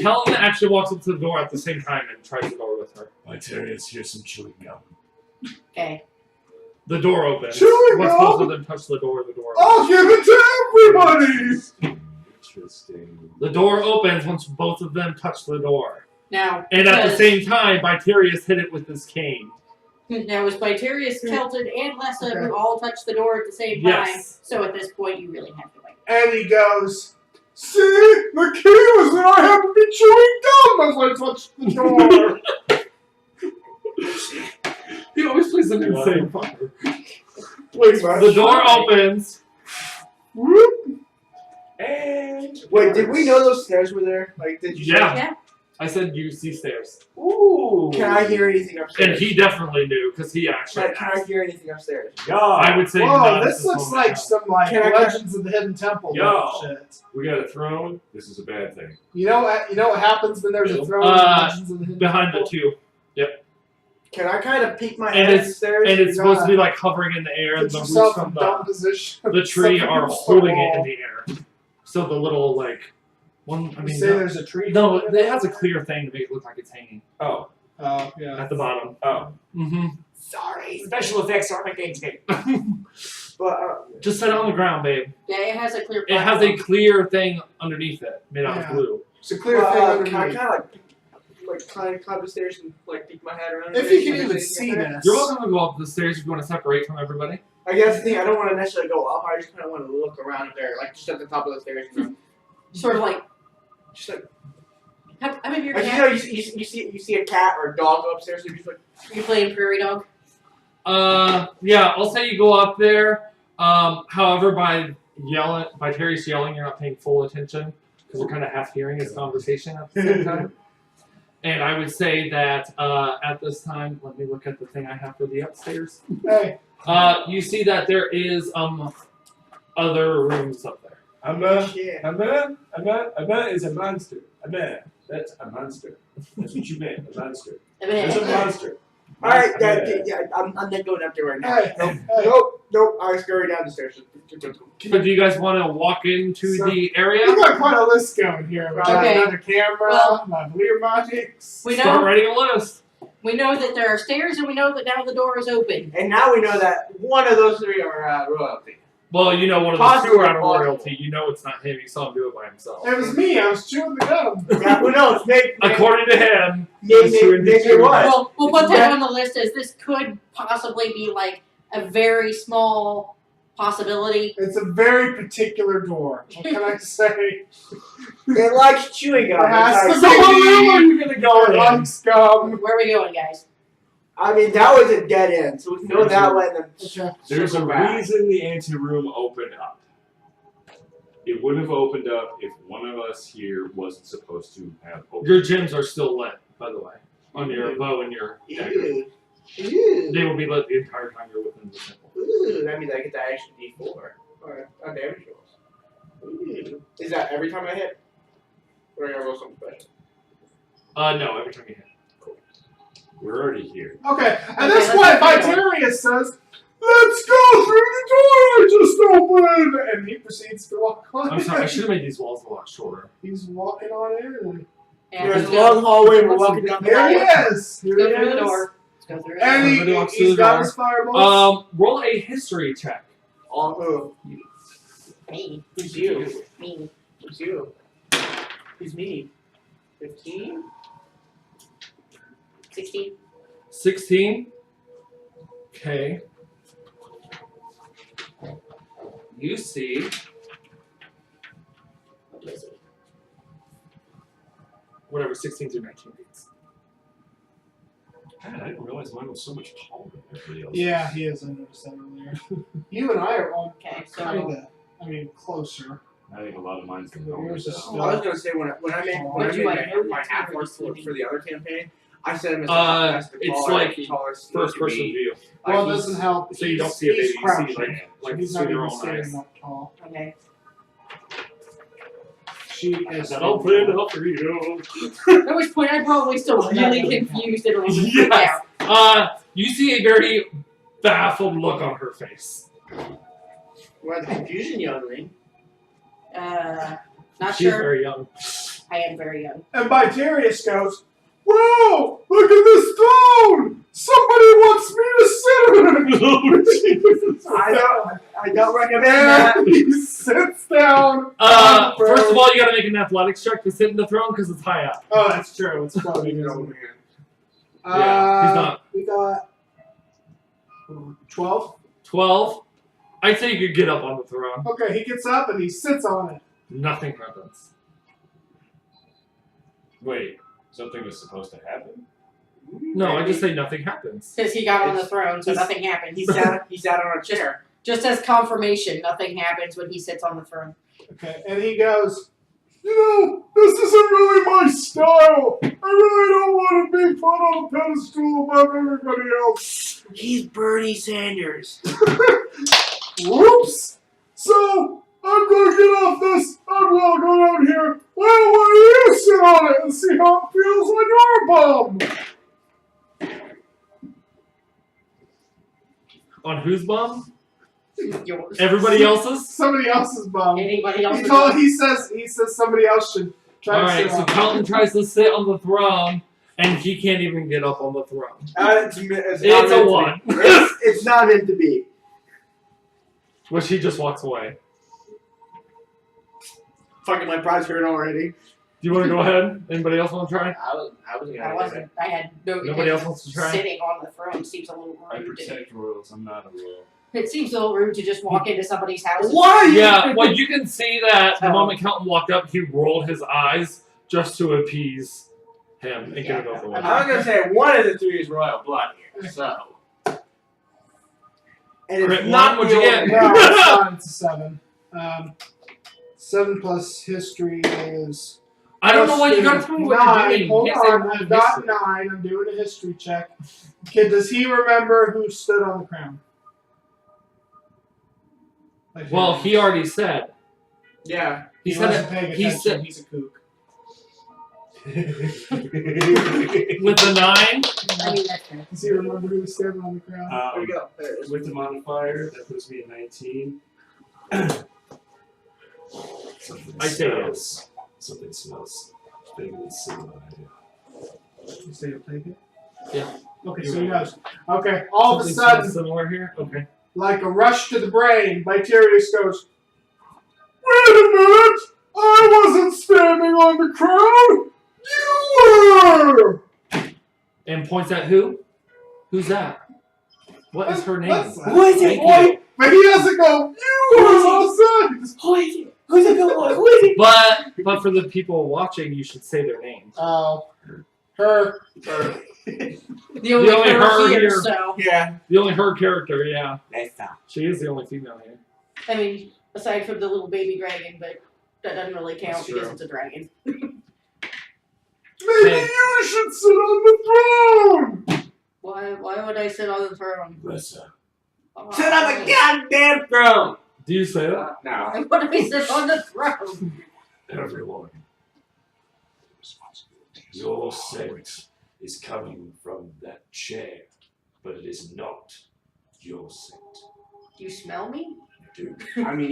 Speaker 3: Kelton actually walks up to the door at the same time and tries the door with her.
Speaker 5: Vitarius, here's some chewing gum.
Speaker 1: Okay.
Speaker 3: The door opens.
Speaker 4: Chewing
Speaker 3: Once
Speaker 4: gum?
Speaker 3: both of them touch the door opens.
Speaker 4: I'll give it to everybody!
Speaker 5: Interesting.
Speaker 3: The door opens once both of them touch the door.
Speaker 1: Now,
Speaker 3: And at the
Speaker 1: because-
Speaker 3: same time, Vitarius hit it with his cane.
Speaker 1: Now, was Vitarius, Kelton, and Lessa who all touched the door at the same time?
Speaker 3: Yes.
Speaker 1: So at this point, you really have to wait.
Speaker 4: And he goes, see, the key was that I had to be chewing gum as I touched the door.
Speaker 3: He always plays an insane fucker.
Speaker 4: Wait,
Speaker 3: The door opens.
Speaker 4: Whoop.
Speaker 5: And
Speaker 2: Wait, did we know those stairs were there? Like, did you?
Speaker 3: Yeah.
Speaker 1: Yeah.
Speaker 3: I said you see stairs.
Speaker 5: Ooh.
Speaker 2: Can I hear anything upstairs?
Speaker 3: And he definitely knew, because he actually
Speaker 2: Can I hear anything upstairs?
Speaker 5: Yeah.
Speaker 3: I would say
Speaker 4: Whoa,
Speaker 3: not
Speaker 4: this
Speaker 3: at
Speaker 4: looks
Speaker 3: moment.
Speaker 4: like some like
Speaker 2: Can I-
Speaker 4: Legends of the Hidden Temple
Speaker 5: Yo.
Speaker 4: shit.
Speaker 5: We got a throne. This is a bad thing.
Speaker 4: You know what happens when there's a throne in Legends of the Hidden
Speaker 3: Behind
Speaker 4: Temple?
Speaker 3: the two.
Speaker 2: Can I kind of peek my
Speaker 3: And
Speaker 2: head
Speaker 3: it's-
Speaker 2: upstairs?
Speaker 3: And it's supposed to be like hovering in the air, and
Speaker 4: Get
Speaker 3: the roots
Speaker 4: yourself
Speaker 3: from
Speaker 4: in dumb position.
Speaker 3: the tree
Speaker 4: Something
Speaker 3: are
Speaker 4: goes
Speaker 3: holding it in
Speaker 4: wrong.
Speaker 3: the air. So the little, like, one, I
Speaker 4: You
Speaker 3: mean,
Speaker 4: say
Speaker 3: no,
Speaker 4: there's a tree.
Speaker 3: no, it has a clear thing to make it look like it's hanging
Speaker 5: Oh.
Speaker 4: Oh, yeah.
Speaker 3: at the bottom.
Speaker 5: Oh.
Speaker 3: Mm-hmm.
Speaker 2: Sorry.
Speaker 5: Special effects aren't my game today.
Speaker 2: But,
Speaker 3: Just set it on the ground, babe.
Speaker 1: Yeah, it has a clear
Speaker 3: It has a clear thing underneath it, made out of
Speaker 4: Yeah.
Speaker 3: glue.
Speaker 4: It's a clear thing
Speaker 2: can I
Speaker 4: underneath.
Speaker 2: kind of climb the stairs and like peek my head around?
Speaker 4: If you can even see this.
Speaker 3: You're welcome to go up the stairs if you want to separate from everybody.
Speaker 2: I guess the thing, I don't want to necessarily go up. I just kind of want to look around up there, like just at the top of the stairs. You know?
Speaker 1: Sort of like,
Speaker 2: Just like,
Speaker 1: how many of your
Speaker 2: like, you
Speaker 1: cat?
Speaker 2: know, you see a cat or a dog go upstairs, and you're just like,
Speaker 1: You playing prairie dog?
Speaker 3: Yeah, I'll say you go up there. However, by Terry's yelling, you're not paying full attention because you're kind of half hearing his conversation at the same time. And I would say that at this time, let me look at the thing I have for the upstairs.
Speaker 4: Hey,
Speaker 3: You see that there is other rooms up there.
Speaker 5: A man
Speaker 2: yeah.
Speaker 5: is a monster. A man. That's a monster. That's what you meant. A monster. That's a
Speaker 1: Okay.
Speaker 5: monster.
Speaker 2: All right,
Speaker 5: A man.
Speaker 2: I'm not going up there right now.
Speaker 4: hey,
Speaker 2: Nope,
Speaker 4: hey.
Speaker 2: nope. I scurry down the stairs.
Speaker 3: So do you guys want to walk into
Speaker 4: So-
Speaker 3: the area?
Speaker 4: We got quite a list going here. We got
Speaker 1: Okay.
Speaker 4: another camera,
Speaker 1: Well-
Speaker 4: my Lear Magics.
Speaker 1: We
Speaker 3: Start
Speaker 1: know
Speaker 3: writing a list.
Speaker 1: that there are stairs, and we know that now the door is open.
Speaker 2: And now we know that one of those three are royalty.
Speaker 3: Well, you know one of the
Speaker 2: Possible,
Speaker 3: two out of
Speaker 2: possible.
Speaker 3: royalty. You know it's not him. You saw him do it by himself.
Speaker 4: It was me, I was chewing the gum.
Speaker 2: Yeah, who knows? Maybe
Speaker 3: According to him,
Speaker 2: maybe it was.
Speaker 1: We'll put that on the list as this could possibly be like a very small possibility.
Speaker 4: It's a very particular door. What can I say?
Speaker 2: It likes chewing gum.
Speaker 4: Perhaps
Speaker 2: It's
Speaker 3: so
Speaker 2: like-
Speaker 3: what room are you gonna go
Speaker 4: It
Speaker 3: in?
Speaker 4: likes gum.
Speaker 1: Where are we going, guys?
Speaker 2: I mean, that was a dead end, so we can go that way and then
Speaker 4: Okay.
Speaker 5: There's a
Speaker 2: circle back.
Speaker 5: reason the anteroom opened up. It wouldn't have opened up if one of us here wasn't supposed to have opened.
Speaker 3: Your gems are still lit, by the way, on your bow and your dagger.
Speaker 2: Ew. Ew.
Speaker 3: They will be lit the entire time you're within the temple.
Speaker 2: Ooh, that means I get that extra D4. Or a damage rolls. Ooh. Is that every time I hit? Or I gotta roll something special?
Speaker 3: No, every time you hit.
Speaker 5: We're already here.
Speaker 4: Okay, and
Speaker 1: Okay,
Speaker 4: this
Speaker 1: let's
Speaker 4: point,
Speaker 1: go.
Speaker 4: Vitarius says, "Let's go through the door I just opened!" And he proceeds to walk on
Speaker 3: I'm sorry, I
Speaker 4: in.
Speaker 3: should have made these walls a lot shorter.
Speaker 4: He's walking on in.
Speaker 1: And
Speaker 2: There's
Speaker 1: let's
Speaker 2: a long
Speaker 1: go.
Speaker 2: hallway, we're walking down the
Speaker 4: Here he
Speaker 2: hallway.
Speaker 4: is! Here
Speaker 1: Let's
Speaker 4: he
Speaker 1: go through the
Speaker 4: is.
Speaker 1: door. Let's go through the
Speaker 4: And
Speaker 1: door.
Speaker 3: Somebody walks through
Speaker 4: he's
Speaker 3: the
Speaker 4: got
Speaker 3: door.
Speaker 4: his fireballs.
Speaker 3: Roll a history check.
Speaker 2: On who?
Speaker 1: Me.
Speaker 2: Who's you?
Speaker 1: Me.
Speaker 2: Who's you? Who's me? 15?
Speaker 1: 16.
Speaker 3: 16. Okay. You see whatever 16 through 19 means.
Speaker 5: God, I didn't realize mine was so much taller than everybody else.
Speaker 4: Yeah, he is. I noticed that earlier. You and I are all
Speaker 1: Okay, so
Speaker 4: kinda, closer.
Speaker 5: I think a lot of mine's been
Speaker 4: Yours is
Speaker 2: I
Speaker 4: still-
Speaker 2: was gonna say when I made
Speaker 1: Would you like
Speaker 2: my half orc for the other campaign, I said him as the
Speaker 3: It's
Speaker 2: taller-
Speaker 3: like
Speaker 2: tallest
Speaker 3: First
Speaker 2: he could
Speaker 3: person
Speaker 2: be.
Speaker 3: view.
Speaker 2: Like,
Speaker 4: Well, it
Speaker 2: he's-
Speaker 4: doesn't help.
Speaker 3: So you don't see a baby,
Speaker 4: He's
Speaker 3: you see
Speaker 4: crouching.
Speaker 3: like
Speaker 4: He's
Speaker 3: through
Speaker 4: not
Speaker 3: your
Speaker 4: even
Speaker 3: own
Speaker 4: standing
Speaker 3: eyes.
Speaker 4: up tall.
Speaker 1: okay.
Speaker 4: She is.
Speaker 5: That all planned out for you.
Speaker 1: At which point I'm probably still really confused and a little bit freaked
Speaker 3: Yes.
Speaker 1: out.
Speaker 3: You see a very baffled look on her face.
Speaker 2: Where's the confusion, youngling?
Speaker 1: Not
Speaker 3: She's
Speaker 1: sure.
Speaker 3: very young.
Speaker 1: I am very young.
Speaker 4: And Vitarius goes, "Whoa! Look at this throne! Somebody wants me to sit on it!"
Speaker 2: I don't recommend
Speaker 4: And
Speaker 2: that.
Speaker 4: he sits down.
Speaker 3: First of all, you gotta make an athletics check to sit in the throne because it's high up.
Speaker 4: Oh, that's true. It's floating.
Speaker 2: Oh,
Speaker 4: isn't it?
Speaker 2: man.
Speaker 3: Yeah, he's not.
Speaker 4: We got 12.
Speaker 3: 12. I'd say you could get up on the throne.
Speaker 4: Okay, he gets up and he sits on it.
Speaker 3: Nothing happens.
Speaker 5: Wait, something was supposed to happen?
Speaker 3: No, I just say nothing happens.
Speaker 1: Says he got on the throne, so nothing happens.
Speaker 2: He sat on a chair.
Speaker 1: Just as confirmation, nothing happens when he sits on the throne.
Speaker 4: Okay, and he goes, you know, this isn't really my style. I really don't want to be put on a pedestal above everybody else.
Speaker 2: He's Bernie Sanders.
Speaker 4: Whoops. So, I'm going to get off this. I'm going to go down here. Well, why don't you sit on it and see how it feels on your bum?
Speaker 3: On whose bum?
Speaker 1: Yours.
Speaker 3: Everybody else's?
Speaker 4: Somebody else's bum.
Speaker 1: Anybody else?
Speaker 4: He says somebody else should try to
Speaker 3: Alright,
Speaker 4: sit
Speaker 3: so
Speaker 4: on it.
Speaker 3: Kelton tries to sit on the throne, and he can't even get up on the throne.
Speaker 2: It's
Speaker 3: It's a 1.
Speaker 2: It's not meant to be.
Speaker 3: Which he just walks away.
Speaker 2: Fucking my pride's hurt already.
Speaker 3: Do you want to go ahead? Anybody else want to try?
Speaker 1: I wasn't. I had no.
Speaker 3: Nobody else wants to try?
Speaker 1: Sitting on the throne seems a little
Speaker 5: I
Speaker 1: rude.
Speaker 5: protect royals. I'm not a royal.
Speaker 1: It seems a little rude to just walk into somebody's house.
Speaker 2: Why?
Speaker 3: Yeah, well, you can see that the
Speaker 1: Oh.
Speaker 3: moment Kelton walked up, he rolled his eyes just to appease him and get it over with.
Speaker 2: I was gonna say one of the three is royal blood here, so. And
Speaker 3: Crit
Speaker 2: it's not
Speaker 3: one, what'd you get?
Speaker 4: No, it's not. It's a 7. 7 plus history is.
Speaker 3: I don't know why you gotta tell me what
Speaker 4: 9.
Speaker 3: you're doing.
Speaker 4: Hold
Speaker 3: You can't say
Speaker 4: on,
Speaker 3: roll
Speaker 4: I've got
Speaker 3: history.
Speaker 4: 9. I'm doing a history check. Okay, does he remember who stood on the crown?
Speaker 3: Well, he already said.
Speaker 2: Yeah.
Speaker 3: He
Speaker 4: He
Speaker 3: said
Speaker 4: wasn't
Speaker 3: it.
Speaker 4: paying
Speaker 3: He
Speaker 4: attention.
Speaker 3: said
Speaker 4: He's a kook.
Speaker 3: with the 9.
Speaker 1: I mean, that's fair.
Speaker 4: Does he remember who was standing on the crown?
Speaker 2: There we go. There it is.
Speaker 5: With the modifier, that puts me at 19. Something
Speaker 3: I say
Speaker 5: smells. Something smells vaguely similar.
Speaker 4: You say you'll take it?
Speaker 3: Yeah.
Speaker 4: Okay, so he knows. Okay, all of a
Speaker 3: Something
Speaker 4: sudden,
Speaker 3: similar here. Okay.
Speaker 4: like a rush to the brain, Vitarius goes, wait a minute! I wasn't standing on the crown! You were!
Speaker 3: And points at who? Who's that? What is her name?
Speaker 2: Who is it,
Speaker 3: Thank
Speaker 2: boy?
Speaker 3: you.
Speaker 4: But he doesn't go, you were all of a sudden! He just,
Speaker 2: Who is it? Who's it, boy? Who is it?
Speaker 3: But for the people watching, you should say their names.
Speaker 4: oh, her.
Speaker 1: The only
Speaker 3: only
Speaker 1: her
Speaker 3: her
Speaker 1: here,
Speaker 3: here.
Speaker 1: so
Speaker 2: Yeah.
Speaker 3: The only her character, yeah.
Speaker 2: Next time.
Speaker 3: She is the only female here.
Speaker 1: I mean, aside from the little baby dragon, but that doesn't really count
Speaker 3: That's
Speaker 1: because
Speaker 3: true.
Speaker 1: it's a dragon.
Speaker 4: Maybe
Speaker 3: Hey.
Speaker 4: you should sit on the throne!
Speaker 1: Why would I sit on the throne?
Speaker 5: Lesser.
Speaker 2: Sit on the goddamn throne!
Speaker 3: Do you say that?
Speaker 2: No.
Speaker 1: Why would I sit on the throne?
Speaker 5: Everyone. Your scent is coming from that chair, but it is not your scent.
Speaker 1: Do you smell me?
Speaker 5: You
Speaker 2: I mean,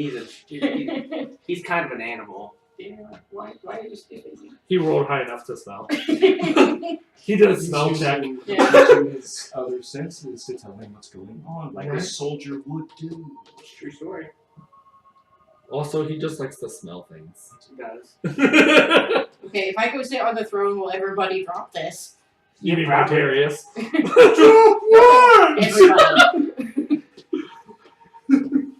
Speaker 2: he's kind of an animal.
Speaker 1: Yeah. Why are you stupid?
Speaker 3: He rolled high enough to smell.
Speaker 1: Yeah.
Speaker 3: He did a
Speaker 5: He's
Speaker 3: smell check.
Speaker 5: using his other senses to tell him what's going on, like a
Speaker 3: Right.
Speaker 5: soldier would do.
Speaker 2: True story.
Speaker 3: Also, he just likes to smell things.
Speaker 2: He does.
Speaker 1: Okay, if I go sit on the throne, will everybody drop this?
Speaker 3: You mean
Speaker 2: Probably.
Speaker 3: Vicarious?
Speaker 4: Drop one!
Speaker 1: Everybody.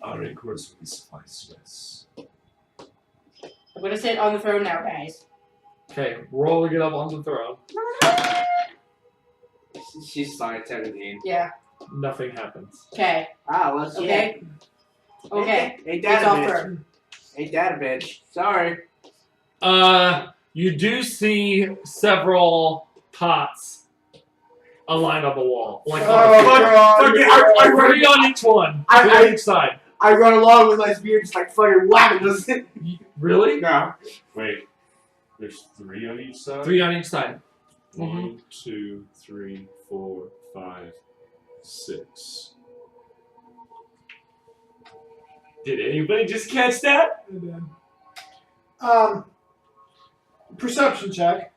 Speaker 5: Our anchors will suffice us.
Speaker 1: I'm gonna sit on the throne now, guys.
Speaker 3: Okay, roll to get up on the throne.
Speaker 2: She's fine, 17.
Speaker 1: Yeah.
Speaker 3: Nothing happens.
Speaker 1: Okay.
Speaker 2: Ah, well, yeah.
Speaker 1: Okay. Okay.
Speaker 2: Ain't
Speaker 1: It's
Speaker 2: that a
Speaker 1: all
Speaker 2: bitch?
Speaker 1: throne.
Speaker 2: Ain't that a bitch? Sorry.
Speaker 3: You do see several pots aligned on the wall. Like
Speaker 2: Fuck it, I run-
Speaker 3: 3 on each one.
Speaker 2: I-
Speaker 3: 2
Speaker 2: I-
Speaker 3: on each side.
Speaker 2: I run along with my spear, just like fucking whacking this.
Speaker 3: Really?
Speaker 2: No.
Speaker 5: Wait, there's 3 on each side?
Speaker 3: 3 on each side.
Speaker 5: 1, 2, 3, 4, 5, 6. Did anybody just catch that?
Speaker 4: And then, perception check.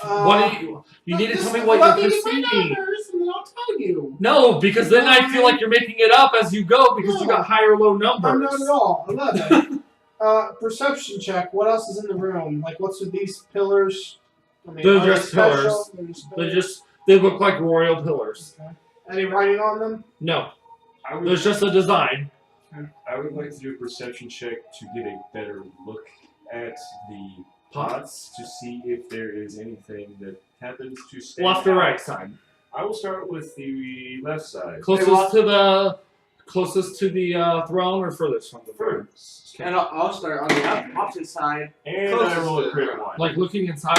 Speaker 3: What do you need to tell me what you're perceiving.
Speaker 4: And I'll tell you.
Speaker 3: No, because then I feel like you're making it up as you go because you got high or low numbers.
Speaker 4: I'm not at all. 11. Perception check. What else is in the room? Like, what's with these pillars? I mean,
Speaker 3: They're
Speaker 4: are they
Speaker 3: just
Speaker 4: special?
Speaker 3: pillars.
Speaker 4: They're just
Speaker 3: They
Speaker 4: pillars.
Speaker 3: just they look like royal pillars.
Speaker 4: Okay. Any writing on them?
Speaker 3: No.
Speaker 5: I would,
Speaker 3: There's just a design.
Speaker 5: I would like to do a perception check to get a better look at the pots to see if there is anything that happens to stand
Speaker 3: Left or
Speaker 5: out.
Speaker 3: right side?
Speaker 5: I will start with the left side.
Speaker 3: Closest to the throne or furthest from the throne?
Speaker 5: First.
Speaker 2: And I'll start on the opposite side.
Speaker 5: And
Speaker 2: Closest
Speaker 5: I roll
Speaker 2: to
Speaker 5: a
Speaker 2: the
Speaker 5: crit
Speaker 2: throne.
Speaker 5: one.
Speaker 3: Like looking inside?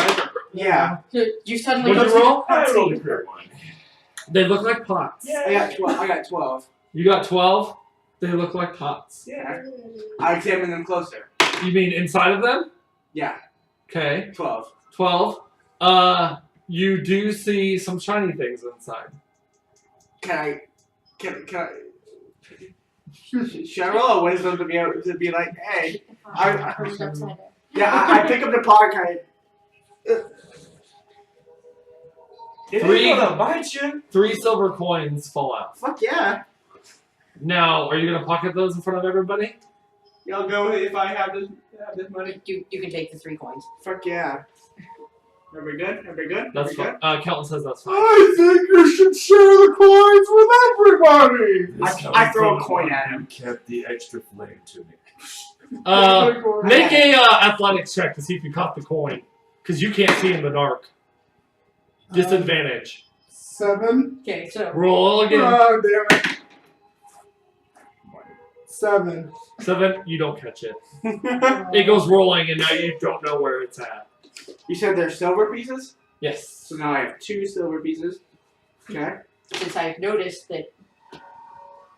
Speaker 2: Yeah.
Speaker 1: You suddenly
Speaker 3: What did you roll?
Speaker 5: I rolled a crit one.
Speaker 3: They look like pots.
Speaker 5: Yeah.
Speaker 2: I got 12.
Speaker 3: You got 12? They look like pots.
Speaker 5: Yeah.
Speaker 2: I examine them closer.
Speaker 3: You mean inside of them?
Speaker 2: Yeah,
Speaker 3: Okay.
Speaker 2: 12.
Speaker 3: 12. You do see some shiny things inside.
Speaker 2: Can I? Should I roll a wisdom to be able to be like, hey? I pick up the pot and kind of.
Speaker 5: It
Speaker 3: Three.
Speaker 5: ain't gonna bite you.
Speaker 3: 3 silver coins fall out.
Speaker 2: Fuck yeah!
Speaker 3: Now, are you going to pocket those in front of everybody?
Speaker 2: Y'all go if I have this money.
Speaker 1: You can take the 3 coins.
Speaker 2: Fuck yeah! Everybody good? Everybody good?
Speaker 3: That's
Speaker 2: Everybody
Speaker 3: fine. Kelton says that's fine.
Speaker 4: I think you should share the coins with everybody.
Speaker 2: I throw a coin at him.
Speaker 5: You kept the extra flame to me.
Speaker 3: Make a athletics check to see if you caught the coin. Because you can't see in the dark. Disadvantage.
Speaker 4: 7.
Speaker 1: Okay, so
Speaker 3: Roll again.
Speaker 4: Oh, damn it. 7.
Speaker 3: 7, you don't catch it. It goes rolling and now you don't know where it's at.
Speaker 2: You said they're silver pieces?
Speaker 3: Yes.
Speaker 2: So now I have 2 silver pieces. Okay.
Speaker 1: since I've noticed that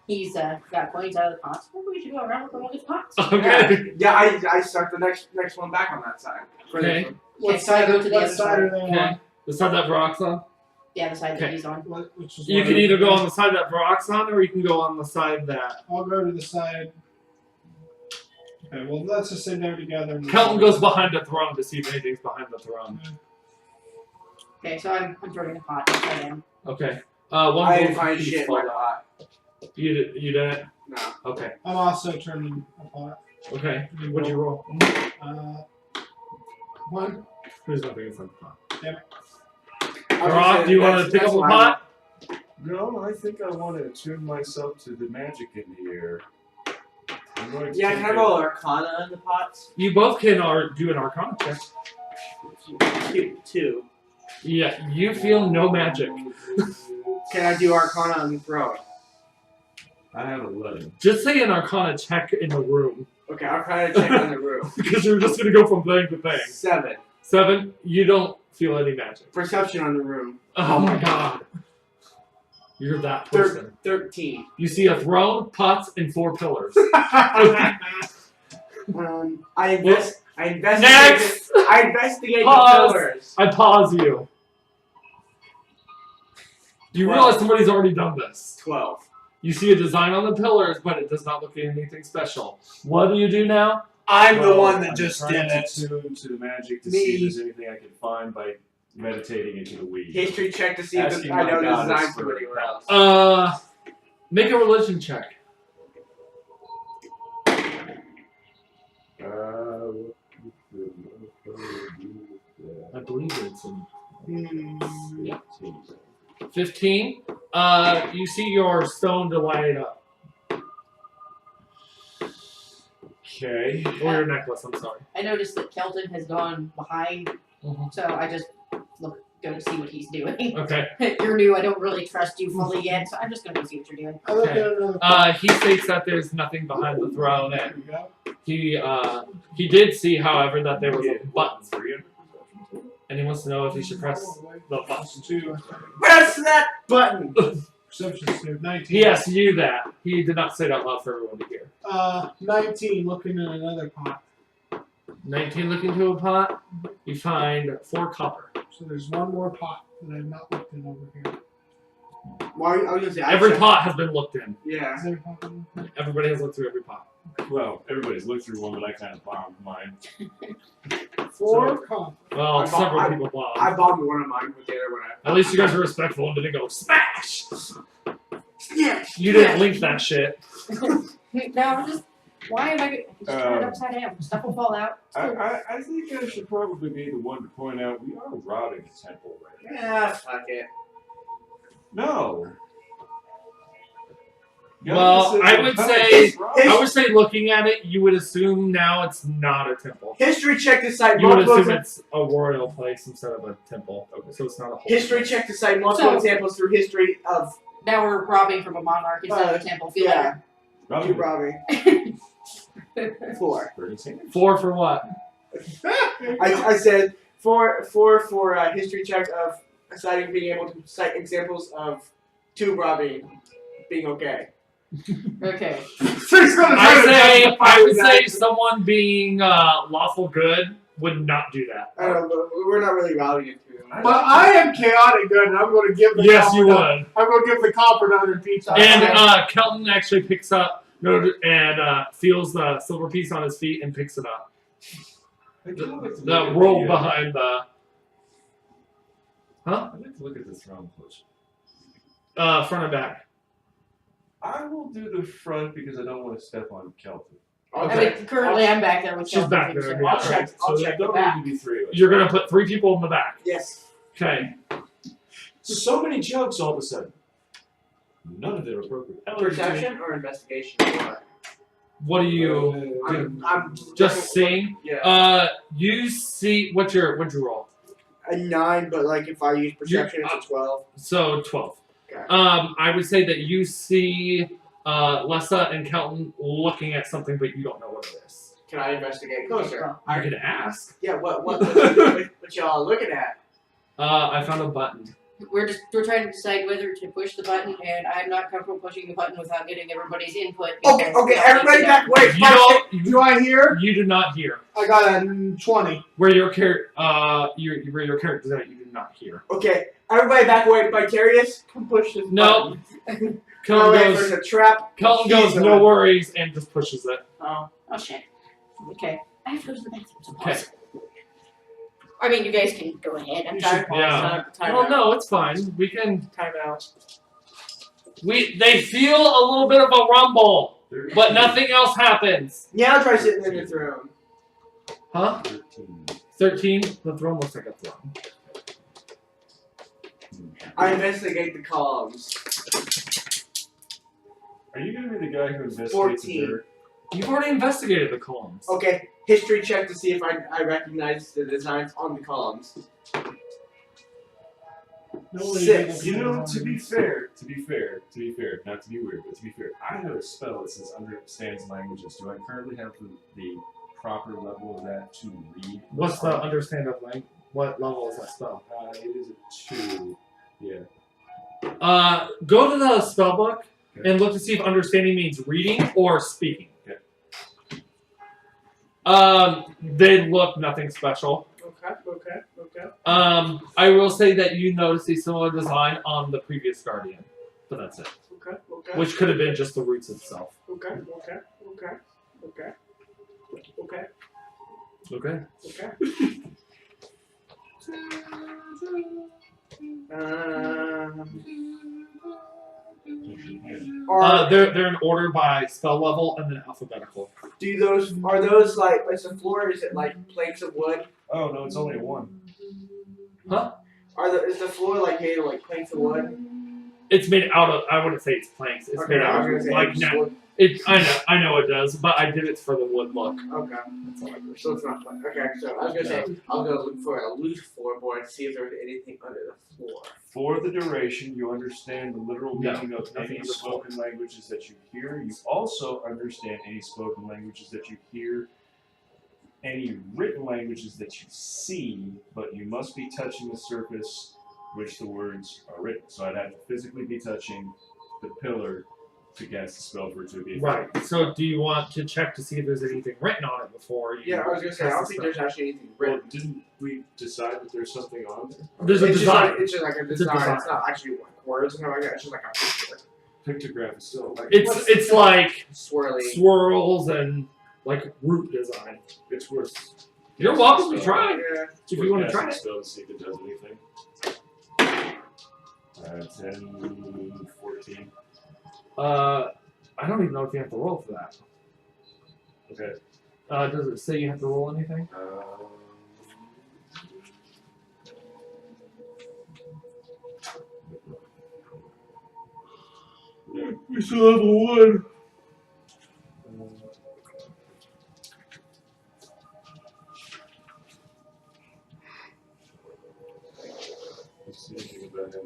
Speaker 1: he's got coins out of the pots, maybe we should go around with one of his pots.
Speaker 3: Okay.
Speaker 2: Yeah, I start the next one back on that side. For
Speaker 3: Okay.
Speaker 2: this one.
Speaker 1: Okay, so I go to the
Speaker 4: what
Speaker 1: other
Speaker 4: side are
Speaker 1: side.
Speaker 4: they on?
Speaker 3: Okay. The side that Varrock's on?
Speaker 1: Yeah, the side
Speaker 3: Okay.
Speaker 1: that he's on.
Speaker 4: Which is
Speaker 3: You
Speaker 4: what
Speaker 3: can
Speaker 4: I-
Speaker 3: either go on the side that Varrock's on, or you can go on the side that...
Speaker 4: I'll go to the side. Okay, well, let's just sit there together.
Speaker 3: Kelton goes behind the throne to see if anything's behind the throne.
Speaker 1: Okay, so I'm throwing the pot upside down.
Speaker 3: Okay. One
Speaker 2: I
Speaker 3: gold
Speaker 2: didn't find
Speaker 3: piece
Speaker 2: shit in
Speaker 3: fall
Speaker 2: my
Speaker 3: out.
Speaker 2: pot.
Speaker 3: You didn't?
Speaker 2: No.
Speaker 3: Okay.
Speaker 4: I'm also turning a pot.
Speaker 3: Okay. What'd you roll?
Speaker 4: 1.
Speaker 3: There's nothing inside the pot.
Speaker 2: I was
Speaker 3: Varrock,
Speaker 2: saying
Speaker 3: do you want to
Speaker 2: that's-
Speaker 3: pick up
Speaker 2: that's
Speaker 3: a
Speaker 2: why
Speaker 3: pot?
Speaker 5: No, I think I want to attune myself to the magic in the air. I'm going to
Speaker 2: Yeah,
Speaker 5: take
Speaker 2: can I roll Arcana in the pots?
Speaker 3: You both can do an Arcana check.
Speaker 2: 2.
Speaker 3: Yeah, you feel no magic.
Speaker 2: Can I do Arcana on the throne?
Speaker 5: I have 11.
Speaker 3: Just say an Arcana check in the room.
Speaker 2: Okay, Arcana check on the room.
Speaker 3: Because you're just going to go from thing to thing.
Speaker 2: 7.
Speaker 3: 7, you don't feel any magic.
Speaker 2: Perception on the room.
Speaker 3: Oh my god. You're that person.
Speaker 2: 13.
Speaker 3: You see a throne, pots, and 4 pillars.
Speaker 2: I investigate.
Speaker 3: Next!
Speaker 2: I investigate
Speaker 3: Pause.
Speaker 2: the pillars.
Speaker 3: I pause you. You realize somebody's already done this.
Speaker 2: 12.
Speaker 3: You see a design on the pillars, but it does not look like anything special. What do you do now?
Speaker 2: I'm the
Speaker 5: Well,
Speaker 2: one that
Speaker 5: I'm
Speaker 2: just
Speaker 5: trying
Speaker 2: did
Speaker 5: to
Speaker 2: it.
Speaker 5: tune to the magic to
Speaker 2: Me.
Speaker 5: see if there's anything I can find by meditating into the weed.
Speaker 2: History check to see if
Speaker 5: Asking
Speaker 2: I know
Speaker 5: my
Speaker 2: the
Speaker 5: goddess
Speaker 2: design
Speaker 5: for
Speaker 2: from anywhere else.
Speaker 3: Make a religion check. I believe it's in 15. You see your stone to light it up.
Speaker 5: Okay.
Speaker 3: Or your necklace, I'm sorry.
Speaker 1: I noticed that Kelton has gone behind,
Speaker 3: Mhm.
Speaker 1: so I just go to see what he's doing.
Speaker 3: Okay.
Speaker 1: You're new, I don't really trust you fully yet, so I'm just gonna go see what you're doing.
Speaker 4: I look
Speaker 3: Okay.
Speaker 4: at another pot.
Speaker 3: He states that there's nothing behind the throne,
Speaker 4: There
Speaker 3: and
Speaker 4: we go.
Speaker 3: he did see, however, that there was a button,
Speaker 5: 3
Speaker 3: and he wants to know if he should press the button.
Speaker 4: Plus 2.
Speaker 2: Press that button!
Speaker 4: Perception save 19.
Speaker 3: He asked you that. He did not say it out loud for everyone to hear.
Speaker 4: 19. Looking at another pot.
Speaker 3: 19 looking to a pot. You find 4 copper.
Speaker 4: So there's one more pot that I've not looked in over here.
Speaker 2: Why? I was gonna say
Speaker 3: Every
Speaker 2: checked-
Speaker 3: pot has been looked in.
Speaker 2: Yeah.
Speaker 4: Is there a pot in there?
Speaker 3: Everybody has looked through every pot.
Speaker 5: Well, everybody's looked through one, but I kind of bombed mine.
Speaker 4: 4 copper.
Speaker 3: Well,
Speaker 2: I
Speaker 3: several
Speaker 2: bought-
Speaker 3: people bombed.
Speaker 2: I bombed one of mine with the other one.
Speaker 3: At least you guys were respectful and didn't go smash.
Speaker 2: Yes.
Speaker 3: You didn't link that shit.
Speaker 1: No, just why am I just turn it
Speaker 5: Um,
Speaker 1: upside down? Stuff will fall out. It's cool.
Speaker 5: I think I should probably be the one to point out we are robbing a temple right now.
Speaker 2: Yeah, fuck it.
Speaker 5: No.
Speaker 3: Well, I would
Speaker 5: Nice.
Speaker 3: say looking at it, you would assume now it's not a temple.
Speaker 2: History check to cite
Speaker 3: You would
Speaker 2: multiple.
Speaker 3: assume it's a royal place instead of a temple. Okay, so it's not a whole
Speaker 2: History check to cite multiple
Speaker 1: So-
Speaker 2: examples through history of
Speaker 1: Now we're robbing from a monarch instead of a temple. Feel
Speaker 2: yeah,
Speaker 5: Robin
Speaker 2: you
Speaker 5: Hood.
Speaker 2: robbing. 4.
Speaker 5: Burning Sanders.
Speaker 3: 4 for what?
Speaker 2: I said four for history check of citing being able to cite examples of 2 robbing being okay.
Speaker 1: Okay.
Speaker 3: I would say someone being lawful good would not do that.
Speaker 2: I don't know, but we're not really robbing it through.
Speaker 4: But I am chaotic good, and I'm going to give the
Speaker 3: Yes, you would.
Speaker 4: I'm going to give the copper another pizza.
Speaker 3: And Kelton actually picks up and feels the silver piece on his feet and picks it up. The roll behind the. Huh?
Speaker 5: I'd like to look at the throne closer.
Speaker 3: Front and back.
Speaker 5: I will do the front because I don't want to step on Kelton.
Speaker 1: I mean, currently I'm back there with
Speaker 3: She's back
Speaker 1: Kelvin,
Speaker 3: there,
Speaker 1: so
Speaker 3: yeah.
Speaker 1: I'll check. I'll
Speaker 5: So
Speaker 1: check
Speaker 5: there
Speaker 1: the
Speaker 5: don't
Speaker 1: back.
Speaker 5: need to be 3 of us.
Speaker 3: You're gonna put 3 people in the back.
Speaker 2: Yes.
Speaker 3: Okay.
Speaker 5: So many jokes all of a sudden. None of them are appropriate.
Speaker 2: Perception or investigation? Or what?
Speaker 3: What do you
Speaker 2: I'm
Speaker 3: just seeing?
Speaker 2: Yeah.
Speaker 3: You see what'd you roll?
Speaker 2: A 9, but like if I use perception, it's a 12.
Speaker 3: So 12.
Speaker 2: Okay.
Speaker 3: I would say that you see Lessa and Kelton looking at something, but you don't know what it is.
Speaker 2: Can I investigate closer?
Speaker 3: I could ask.
Speaker 2: Yeah. What y'all looking at?
Speaker 3: I found a button.
Speaker 1: We're trying to decide whether to push the button, and I'm not comfortable pushing the button without getting everybody's input.
Speaker 2: Okay.
Speaker 1: because we all
Speaker 2: Everybody
Speaker 1: need to
Speaker 2: back.
Speaker 1: know.
Speaker 2: Wait.
Speaker 3: You don't.
Speaker 4: Do I hear?
Speaker 3: You do not hear.
Speaker 4: I got a 20.
Speaker 3: Where your character's at, you do not hear.
Speaker 2: Okay. Everybody back away. Vicarious. Come push this
Speaker 3: No.
Speaker 2: button.
Speaker 3: Kelton
Speaker 2: There's
Speaker 3: goes.
Speaker 2: a trap.
Speaker 3: Kelton goes.
Speaker 2: He's
Speaker 3: No
Speaker 2: on.
Speaker 3: worries, and just pushes it.
Speaker 1: Oh shit. Okay. I have to go to the bathroom. So
Speaker 3: Okay.
Speaker 1: I mean, you guys can go ahead. I'm
Speaker 2: You
Speaker 1: tired.
Speaker 2: should
Speaker 3: Yeah.
Speaker 2: Time
Speaker 3: Oh
Speaker 2: out.
Speaker 3: no, it's fine. We can.
Speaker 2: Time out.
Speaker 3: They feel a little bit of a rumble, but nothing else happens.
Speaker 2: Now try sitting in the throne.
Speaker 3: Huh?
Speaker 5: 13.
Speaker 3: 13. The throne looks like a throne.
Speaker 2: I investigate the columns.
Speaker 5: Are you going to be the guy who investigates
Speaker 2: 14.
Speaker 5: the dirt?
Speaker 3: You've already investigated the columns.
Speaker 2: Okay. History check to see if I recognize the designs on the columns. Six.
Speaker 5: You know, to be fair, not to be weird, but to be fair, I have a spell that says understands languages. Do I currently have the proper level of that to read?
Speaker 3: What's the understand of language? What level is that spell?
Speaker 5: It is a 2. Yeah.
Speaker 3: Go to the spell book and look to see if understanding means reading or speaking. They look nothing special.
Speaker 2: Okay.
Speaker 3: I will say that you noticed a similar design on the previous Guardian, but that's it.
Speaker 2: Okay.
Speaker 3: Which could have been just the roots itself.
Speaker 2: Okay.
Speaker 3: Okay. They're in order by spell level and then alphabetical.
Speaker 2: Are those like, is the floor, is it like planks of wood?
Speaker 5: Oh, no, it's only a 1.
Speaker 3: Huh?
Speaker 2: Is the floor like made of like planks of wood?
Speaker 3: It's made out of. I wouldn't say it's planks. It's made out of like
Speaker 2: wood.
Speaker 3: I know it does, but I did it for the wood look.
Speaker 2: Okay. So it's not plank. Okay, so I was gonna say I'll go look for a loose floorboard and see if there's anything under the floor.
Speaker 5: For the duration, you understand the literal
Speaker 3: No,
Speaker 5: meaning of
Speaker 3: nothing
Speaker 5: any
Speaker 3: under
Speaker 5: spoken languages that you hear. You also understand any spoken languages that you hear, any written languages that you see, but you must be touching the surface which the words are written. So I'd have to physically be touching the pillar to cast the spell for it to be
Speaker 3: Right. So do you want to check to see if there's anything written on it before you?
Speaker 2: Yeah, I was gonna say I don't think there's actually anything
Speaker 5: Well,
Speaker 2: written.
Speaker 5: didn't we decide that there's something on there?
Speaker 3: There's a
Speaker 2: It's just
Speaker 3: design.
Speaker 2: like it's just like a
Speaker 3: It's a
Speaker 2: design.
Speaker 3: design.
Speaker 2: It's not actually like words or something like that. It's just like a picture.
Speaker 5: Pictograph is still like
Speaker 3: It's like
Speaker 2: Swirly.
Speaker 3: swirls and like root design.
Speaker 5: it's worth.
Speaker 3: You're welcome to try
Speaker 2: Yeah.
Speaker 3: if you want to try it.
Speaker 5: Spell to see if it does anything. 10, 14.
Speaker 3: I don't even know if you have to roll for that.
Speaker 5: Okay.
Speaker 3: Does it say you have to roll anything?
Speaker 4: You should level 1.
Speaker 5: Let's see anything about him.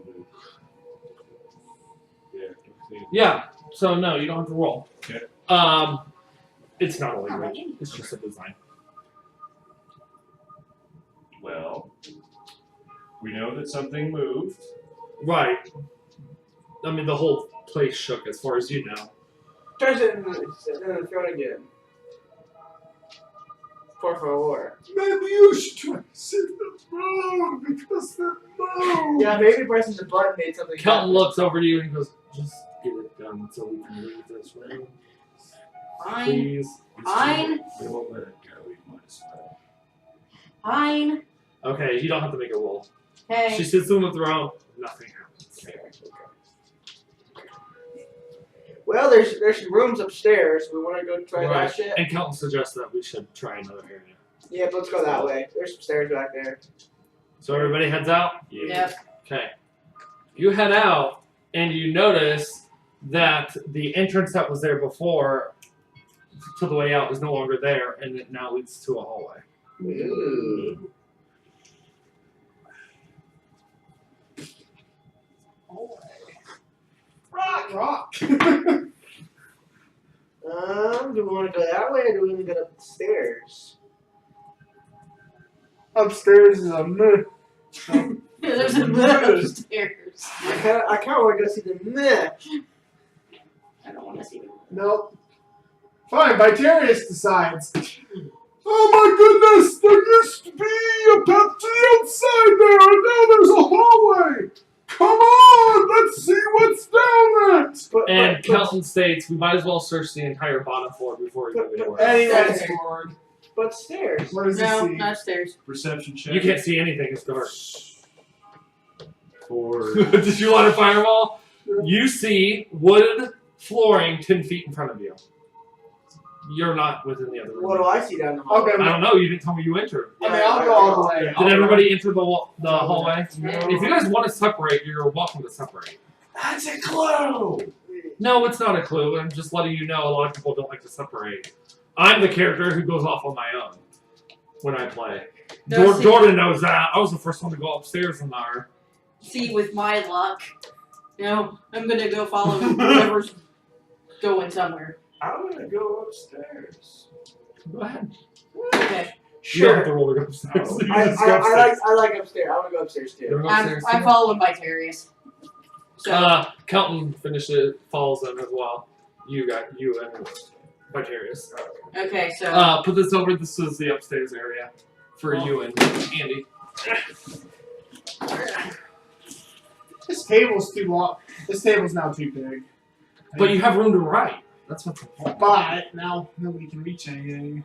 Speaker 5: Yeah, don't see.
Speaker 3: Yeah. So no, you don't have to roll.
Speaker 5: Okay.
Speaker 3: It's not a legal.
Speaker 1: Alright.
Speaker 3: It's just a design.
Speaker 5: Well, we know that something moved.
Speaker 3: Right. I mean, the whole place shook, as far as you know.
Speaker 2: Tries it in the throne again. Por favor.
Speaker 4: Maybe you should try to sit the throne because the moved.
Speaker 2: Yeah, maybe pressing the button made something
Speaker 3: Kelton
Speaker 2: happen.
Speaker 3: looks over to you and he goes, "Just get it done so we can leave this room,
Speaker 1: Fine.
Speaker 3: please."
Speaker 1: Fine.
Speaker 5: We won't let it go. We might as well.
Speaker 1: Fine.
Speaker 3: Okay, you don't have to make a roll.
Speaker 1: Okay.
Speaker 3: She sits on the throne. Nothing happens.
Speaker 5: Okay.
Speaker 2: Well, there's some rooms upstairs. We want to go try that shit.
Speaker 3: And Kelton suggests that we should try another area.
Speaker 2: Yeah, but let's go that way. There's some stairs back there.
Speaker 3: So everybody heads out.
Speaker 1: Yep.
Speaker 3: Okay. You head out, and you notice that the entrance that was there before to the way out is no longer there, and it now leads to a hallway.
Speaker 2: Ooh.
Speaker 4: Rock.
Speaker 2: Do we want to go that way or do we want to go upstairs?
Speaker 4: Upstairs is a myth.
Speaker 1: There's a bed upstairs.
Speaker 2: I kind of want to go see the meh.
Speaker 1: I don't want to see it.
Speaker 4: Nope. Fine, Vitarius decides. Oh my goodness, there used to be a path to the outside there, and now there's a hallway. Come on, let's see what's down it.
Speaker 3: And Kelton states, we might as well search the entire bottom floor before we move anywhere.
Speaker 4: Anyways, Lord.
Speaker 2: But stairs.
Speaker 4: What does
Speaker 1: No,
Speaker 4: he see?
Speaker 1: not upstairs.
Speaker 5: Perception check.
Speaker 3: You can't see anything, it's dark.
Speaker 5: For
Speaker 3: Did you want a fireball? You see wood flooring 10 feet in front of you. You're not within the other room.
Speaker 2: What do I see down the hallway?
Speaker 4: Okay,
Speaker 3: I don't know, you didn't tell me you entered.
Speaker 4: I mean, I'll go all the way.
Speaker 3: Did everybody enter the hallway?
Speaker 4: No.
Speaker 3: If you guys want to separate, you're welcome to separate.
Speaker 5: that's a clue.
Speaker 3: No, it's not a clue. I'm just letting you know a lot of people don't like to separate. I'm the character who goes off on my own when I play.
Speaker 1: No, see-
Speaker 3: Jordan knows that. I was the first one to go upstairs in there.
Speaker 1: See, with my luck, I'm gonna go follow whoever's going somewhere.
Speaker 5: I'm gonna go upstairs.
Speaker 3: Go ahead.
Speaker 1: Okay.
Speaker 3: You don't have
Speaker 2: Sure.
Speaker 3: to roll to go upstairs.
Speaker 5: Oh.
Speaker 3: You can just go
Speaker 2: I
Speaker 3: upstairs.
Speaker 2: like upstairs. I want to go upstairs
Speaker 3: You
Speaker 2: too.
Speaker 3: wanna go
Speaker 1: I'm
Speaker 3: upstairs too?
Speaker 1: following by Terrius. So
Speaker 3: Kelton follows them as well. You and Vitarius.
Speaker 1: okay, so
Speaker 3: Put this over. This is the upstairs area for you and Andy.
Speaker 4: This table's too long. This table's now too big.
Speaker 3: But you have room to write. That's what's important.
Speaker 4: But now nobody can reach anything.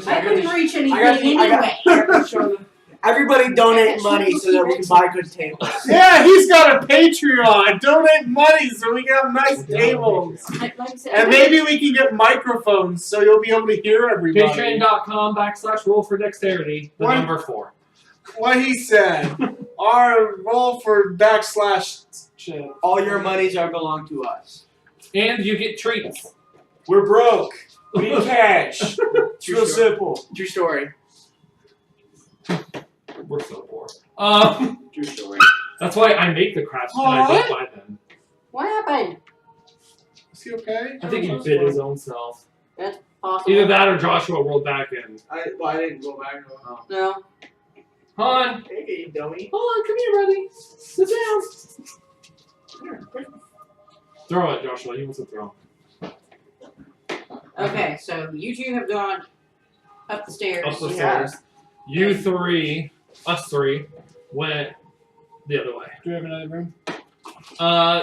Speaker 1: I couldn't reach anything
Speaker 2: I got to show them. Everybody donate money so that we can buy good tables.
Speaker 4: Yeah, he's got a Patreon. Donate money so we can have nice tables.
Speaker 1: Like I said,
Speaker 4: And maybe we can get microphones so you'll be able to hear everybody.
Speaker 3: Patreon.com/roll for dexterity. The
Speaker 4: What?
Speaker 3: number 4.
Speaker 4: What he said. Our roll for / shit.
Speaker 2: All your monies are belong to us.
Speaker 3: And you get treats.
Speaker 5: We're broke. We need cash. It's real simple.
Speaker 2: True story.
Speaker 3: We're so poor.
Speaker 2: True story.
Speaker 3: That's why I make the crafts and I don't buy them.
Speaker 1: what happened?
Speaker 4: Is he okay?
Speaker 3: I think he bit his own self.
Speaker 1: Possible.
Speaker 3: Either that or Joshua rolled back in.
Speaker 2: I didn't go back.
Speaker 1: No.
Speaker 3: Han,
Speaker 2: Hey, you dummy.
Speaker 3: hold on, come here, buddy. Sit down. Throw it, Joshua. He wants to throw.
Speaker 1: Okay, so you two have gone up the stairs.
Speaker 3: Up the
Speaker 2: Yeah.
Speaker 3: stairs. You three, us three, went the other way.
Speaker 4: Do we have another room?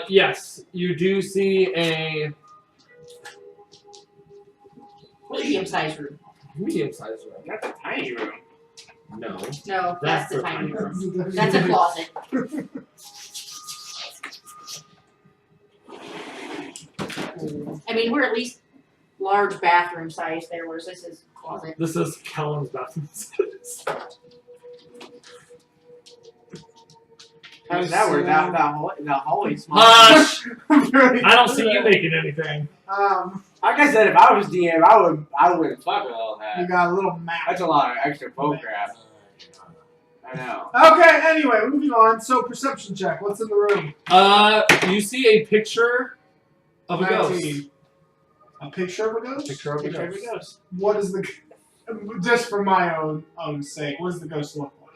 Speaker 3: Yes, you do see a
Speaker 1: Medium-sized room.
Speaker 3: medium-sized room.
Speaker 2: That's a tiny room.
Speaker 3: No.
Speaker 1: No, that's the
Speaker 3: the
Speaker 1: tiny
Speaker 3: tiny
Speaker 1: room. That's a closet. I mean, we're at least large bathroom size there, whereas this is closet.
Speaker 3: This is Kellen's bathroom.
Speaker 2: How does that work? That hallway's small.
Speaker 3: Hush!
Speaker 4: Really
Speaker 3: I don't see
Speaker 4: good
Speaker 3: you
Speaker 4: at
Speaker 3: making anything.
Speaker 2: Like I said, if I was DM, I wouldn't fuck with all
Speaker 4: You
Speaker 2: that.
Speaker 4: got a little map.
Speaker 2: That's a lot of extra phone crap. I know.
Speaker 4: Okay, anyway, moving on. So, perception check. What's in the room?
Speaker 3: You see a picture of a ghost.
Speaker 4: 19. A picture of a ghost?
Speaker 3: Picture of a
Speaker 2: Picture of a
Speaker 3: ghost.
Speaker 2: ghost.
Speaker 4: What is the... Just for my own sake, what does the ghost look like?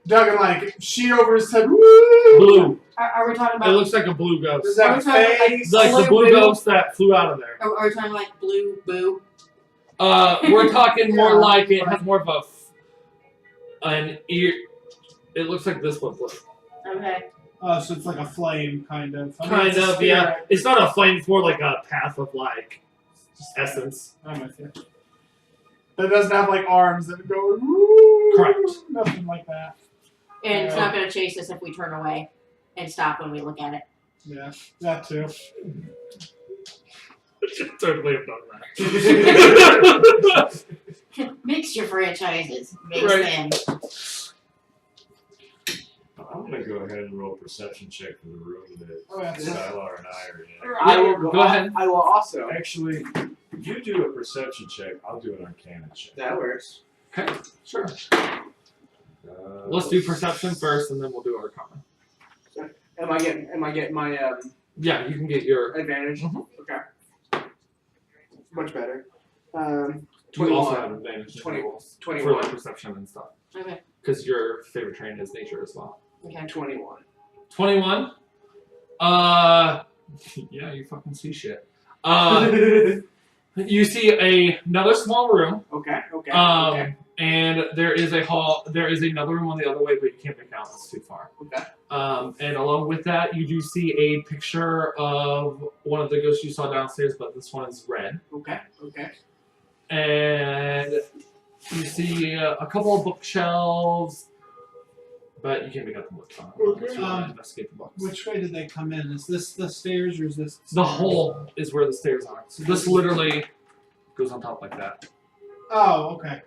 Speaker 4: Duggan, like, sheet over his head. Woo!
Speaker 3: Blue.
Speaker 1: Are we talking
Speaker 3: It
Speaker 1: about?
Speaker 3: looks like a blue
Speaker 4: Does
Speaker 3: ghost.
Speaker 4: that
Speaker 1: Are we talking about, like,
Speaker 4: face?
Speaker 3: Like the blue
Speaker 1: blue?
Speaker 3: ghost that flew out of there.
Speaker 1: Are we talking like blue boo?
Speaker 3: We're talking more
Speaker 4: Yeah.
Speaker 3: like it has more of an ear. It looks like this one.
Speaker 1: Okay.
Speaker 4: Oh, so it's like a flame, kind of. I mean,
Speaker 3: Kind
Speaker 4: it's a
Speaker 3: of, yeah.
Speaker 4: spirit.
Speaker 3: It's not a flame, it's more like a path of like essence.
Speaker 4: I'm with you. But it doesn't have like arms that go. Woo!
Speaker 3: Correct.
Speaker 4: Nothing like that.
Speaker 1: And it's
Speaker 4: Yeah.
Speaker 1: not gonna chase us if we turn away and stop when we look at it.
Speaker 4: Yeah, that too.
Speaker 3: Should totally have done that.
Speaker 1: Mix your franchises. Mix
Speaker 3: Right.
Speaker 1: them.
Speaker 5: I'm gonna go ahead and roll a perception check for the room that
Speaker 4: Oh, yeah.
Speaker 5: Skylar and I are in.
Speaker 2: I will
Speaker 3: Go ahead.
Speaker 2: I will also.
Speaker 5: Actually, you do a perception check. I'll do an Arcana check.
Speaker 2: That works.
Speaker 3: Okay, sure.
Speaker 5: Uh,
Speaker 3: Let's do perception first, and then we'll do Arcana.
Speaker 2: Am I getting my
Speaker 3: Yeah, you can get your.
Speaker 2: advantage?
Speaker 3: Mhm.
Speaker 2: Okay. Much better.
Speaker 3: You also have
Speaker 2: 21.
Speaker 3: advantage in
Speaker 2: 20
Speaker 3: rolls for
Speaker 2: 21.
Speaker 3: like perception and stuff,
Speaker 1: Okay.
Speaker 3: because your favorite terrain is nature as well.
Speaker 1: Okay.
Speaker 2: 21.
Speaker 3: 21. Yeah, you fucking see shit. You see another small room.
Speaker 2: Okay. Okay.
Speaker 3: Okay. And there is a hall. There is another room on the other way, but you can't make out. It's too far.
Speaker 2: Okay.
Speaker 3: And along with that, you do see a picture of one of the ghosts you saw downstairs, but this one is red.
Speaker 2: Okay. Okay.
Speaker 3: And you see a couple of bookshelves, but you can't make out the books on it. Unless you want to investigate the books.
Speaker 4: Which way did they come in? Is this the stairs or is this
Speaker 3: The hole is where the stairs are. So this literally goes on top like that.
Speaker 4: Oh, okay.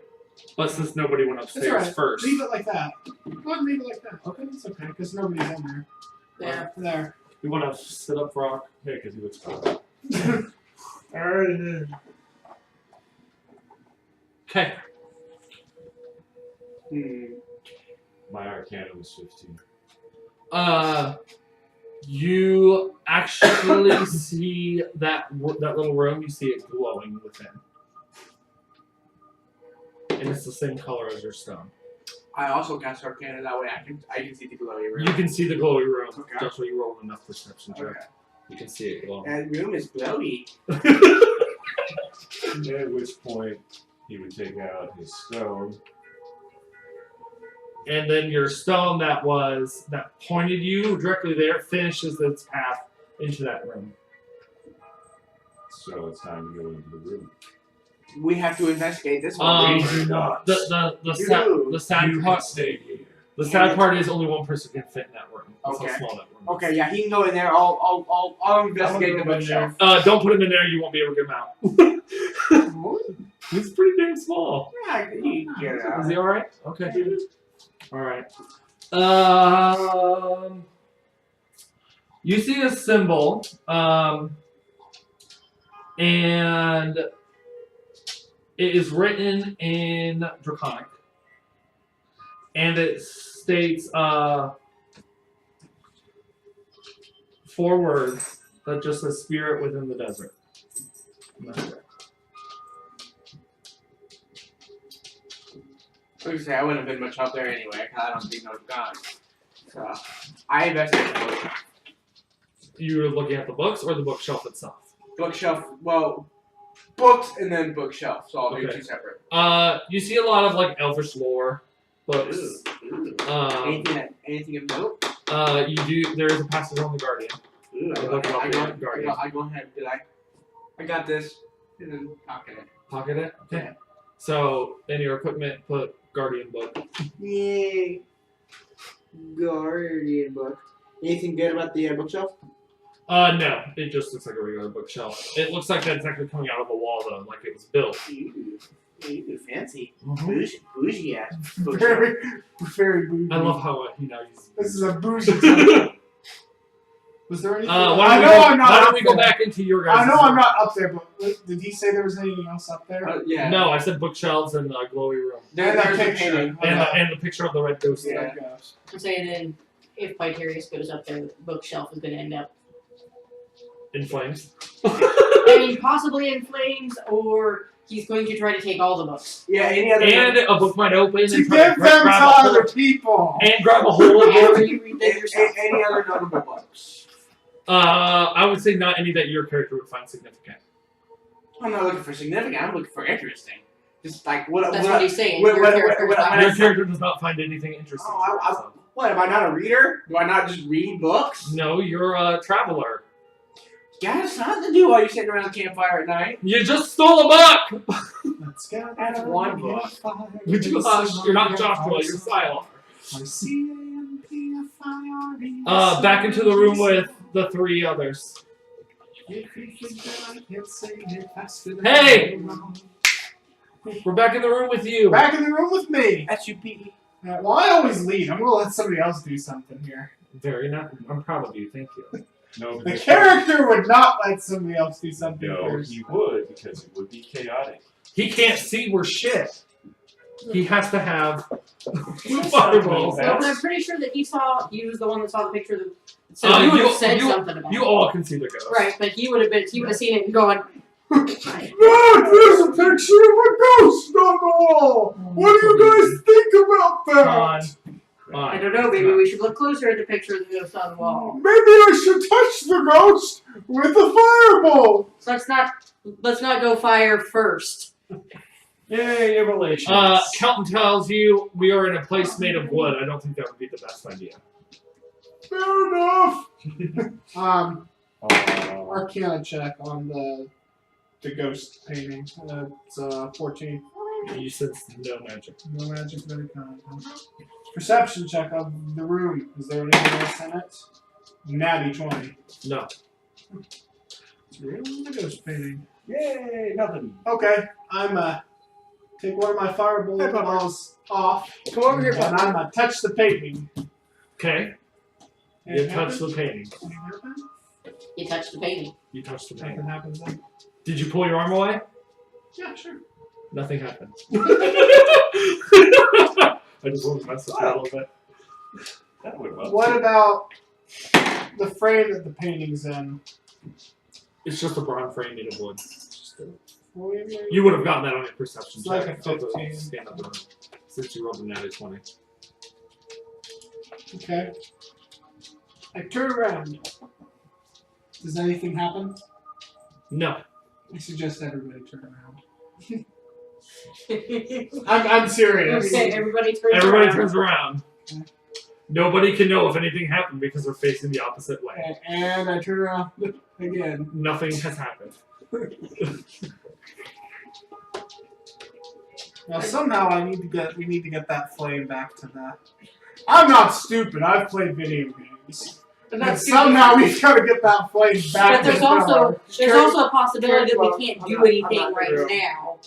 Speaker 3: But since nobody went upstairs
Speaker 4: It's alright.
Speaker 3: first.
Speaker 4: Leave it like that. Go ahead and leave it like that. Okay, it's okay, because nobody's in there.
Speaker 1: There.
Speaker 4: There.
Speaker 3: You want to sit up, Rock?
Speaker 5: Yeah, because he looks cool.
Speaker 4: Alright then.
Speaker 3: Okay.
Speaker 5: My Arcana was 15.
Speaker 3: You actually see that little room. You see it glowing within, and it's the same color as your stone.
Speaker 2: I also cast Arcana that way. I can see the glowy room.
Speaker 3: You can see the glowy room.
Speaker 2: Okay.
Speaker 3: That's why you rolled enough perception check.
Speaker 2: Okay.
Speaker 3: You can see it glowing.
Speaker 2: That room is glowy.
Speaker 5: At which point, he would take out his stone.
Speaker 3: And then your stone that pointed you directly there finishes its path into that room.
Speaker 5: So it's time to go into the room.
Speaker 2: We have to investigate this one.
Speaker 5: We do not.
Speaker 3: The sad part.
Speaker 5: Stay here.
Speaker 3: The sad part is only one person can fit in that room. That's
Speaker 2: Okay.
Speaker 3: how small that room is.
Speaker 2: Okay, yeah, he can go in there. I'll investigate the
Speaker 4: I'm gonna go in
Speaker 2: bookshelf.
Speaker 3: Don't put him in there. You won't be able to get him out. He's pretty damn small.
Speaker 2: Yeah, he can get it out.
Speaker 3: Is he all right? Okay. All right. You see a symbol, and it is written in Draconic, and it states 4 words that just says "spirit within the desert." And that's it.
Speaker 2: I was gonna say I wouldn't have been much help there anyway, 'cause I don't think no gun. So I investigated the bookshelf.
Speaker 3: You're looking at the books or the bookshelf itself?
Speaker 2: Bookshelf, well, books and then bookshelf. So I'll do
Speaker 3: Okay.
Speaker 2: 2 separate.
Speaker 3: You see a lot of like elvish lore books.
Speaker 2: Ooh.
Speaker 3: Um,
Speaker 2: Anything of note?
Speaker 3: you do. There is a passage on the Guardian.
Speaker 2: Ooh,
Speaker 3: I look up
Speaker 2: I
Speaker 3: the Guardian.
Speaker 2: go ahead. I got this. And then pocket it.
Speaker 3: Pocket it. Okay. So in your equipment, put Guardian book.
Speaker 2: Yay. Guardian book. Anything good about the bookshelf?
Speaker 3: No, it just looks like a regular bookshelf. It looks like that's actually coming out of the wall though, like it was built.
Speaker 2: Ooh. You fancy.
Speaker 3: Mhm.
Speaker 2: Bougie ass. bookshelf.
Speaker 4: Very bougie.
Speaker 3: I love how he now uses.
Speaker 4: This is a bougie temple. Was there anything?
Speaker 3: Why
Speaker 4: I
Speaker 3: don't
Speaker 4: know
Speaker 3: we go,
Speaker 4: I'm not
Speaker 3: why
Speaker 4: up
Speaker 3: don't we go
Speaker 4: there.
Speaker 3: back into your guys'
Speaker 4: I know I'm
Speaker 3: room?
Speaker 4: not up there, but did he say there was anything else up there?
Speaker 2: Yeah.
Speaker 3: No, I said bookshelves and the glowy room.
Speaker 2: There's a painting.
Speaker 3: And the picture of the red ghost.
Speaker 2: Yeah.
Speaker 1: I'm saying then if Vitarius goes up there, the bookshelf is going to end up,
Speaker 3: In flames.
Speaker 1: I mean, possibly in flames, or he's going to try to take all the books.
Speaker 2: Yeah, any other.
Speaker 3: And a book might open
Speaker 4: To
Speaker 3: and
Speaker 4: give
Speaker 3: try
Speaker 4: them
Speaker 3: to
Speaker 4: to
Speaker 3: grab a hole.
Speaker 4: other people.
Speaker 3: And grab a hole in
Speaker 1: After
Speaker 3: it.
Speaker 1: you read them yourself.
Speaker 2: Any other notable books?
Speaker 3: I would say not any that your character would find significant.
Speaker 2: I'm not looking for significant. I'm looking for interesting. Just like what?
Speaker 1: That's
Speaker 2: what,
Speaker 1: what he's saying.
Speaker 2: what-
Speaker 1: Your
Speaker 2: what-
Speaker 1: character's
Speaker 2: what-
Speaker 1: not-
Speaker 2: what-
Speaker 3: Your character does not find anything interesting.
Speaker 2: Oh,
Speaker 3: to himself.
Speaker 2: What? Am I not a reader? Do I not just read books?
Speaker 3: No, you're a traveler.
Speaker 2: You got something to do while you're sitting around the campfire at night.
Speaker 3: You just stole a book!
Speaker 4: Let's go.
Speaker 2: That's one book.
Speaker 3: You're not Joshua, you're Sylar. Back into the room with the three others. Hey! We're back in the room with you.
Speaker 4: Back in the room with me.
Speaker 2: S-U-P-E.
Speaker 4: Well, I always lead. I'm gonna let somebody else do something here.
Speaker 3: Very nice. I'm proud of you. Thank you.
Speaker 5: No, but
Speaker 4: The character would not let somebody else do something
Speaker 5: No,
Speaker 4: first.
Speaker 5: he would because it would be chaotic.
Speaker 3: He can't see we're shit. He has to have fireballs.
Speaker 1: Well, I'm pretty sure that he was the one that saw the picture. So
Speaker 3: Uh,
Speaker 1: he would
Speaker 3: you-
Speaker 1: have said
Speaker 3: you-
Speaker 1: something about
Speaker 3: You
Speaker 1: it.
Speaker 3: all can see the ghost.
Speaker 1: Right, but he would have seen it and going,
Speaker 4: Look, there's a picture of a ghost on the wall. What do you guys think about that?
Speaker 1: I don't know, maybe we should look closer at the picture of the ghost on the wall.
Speaker 4: Maybe I should touch the ghost with a fireball.
Speaker 1: So let's not go fire first.
Speaker 5: Yay, relations.
Speaker 3: Kelton tells you we are in a place made of wood. I don't think that would be the best idea.
Speaker 4: Fair enough.
Speaker 5: Aw.
Speaker 4: Arcana check on the ghost painting. It's 14.
Speaker 3: You sense no magic.
Speaker 4: No magic of any kind. Perception check of the room. Is there anything else in it? Natty 20.
Speaker 3: No.
Speaker 4: It's really the ghost painting.
Speaker 5: Yay, nothing.
Speaker 4: Okay, I'm take one of my fireballs off,
Speaker 2: Come over here,
Speaker 4: and
Speaker 2: bud.
Speaker 4: I'm gonna touch the painting.
Speaker 3: Okay. You
Speaker 4: Anything
Speaker 3: touch the
Speaker 4: happens?
Speaker 3: painting.
Speaker 4: Anything happens?
Speaker 1: You touch the painting.
Speaker 3: You touch the painting.
Speaker 4: Nothing happens then?
Speaker 3: Did you pull your arm away?
Speaker 4: Yeah, sure.
Speaker 3: Nothing happened. I just want to mess with you a little bit.
Speaker 5: That went well.
Speaker 4: What about the frame that the painting's in?
Speaker 3: It's just a bronze frame made of wood.
Speaker 4: Well,
Speaker 3: You would have gotten that on your perception
Speaker 4: It's
Speaker 3: check.
Speaker 4: like a 15.
Speaker 3: Stand up the room. Since you rolled a natty 20.
Speaker 4: Okay. I turn around. Does anything happen?
Speaker 3: No.
Speaker 4: I suggest everybody turn around. I'm serious.
Speaker 1: Okay, everybody turns
Speaker 3: Everybody
Speaker 1: around.
Speaker 3: turns around. Nobody can know if anything happened because they're facing the opposite way.
Speaker 4: And I turn around again.
Speaker 3: Nothing has happened.
Speaker 4: Now somehow we need to get that flame back to the. I'm not stupid. I've played video games. But somehow we've got to get that flame back.
Speaker 1: But there's
Speaker 4: to
Speaker 1: also a possibility that
Speaker 2: Well,
Speaker 1: we can't
Speaker 2: I'm
Speaker 1: do
Speaker 2: not-
Speaker 1: anything
Speaker 2: I'm not
Speaker 1: right
Speaker 2: real.
Speaker 1: now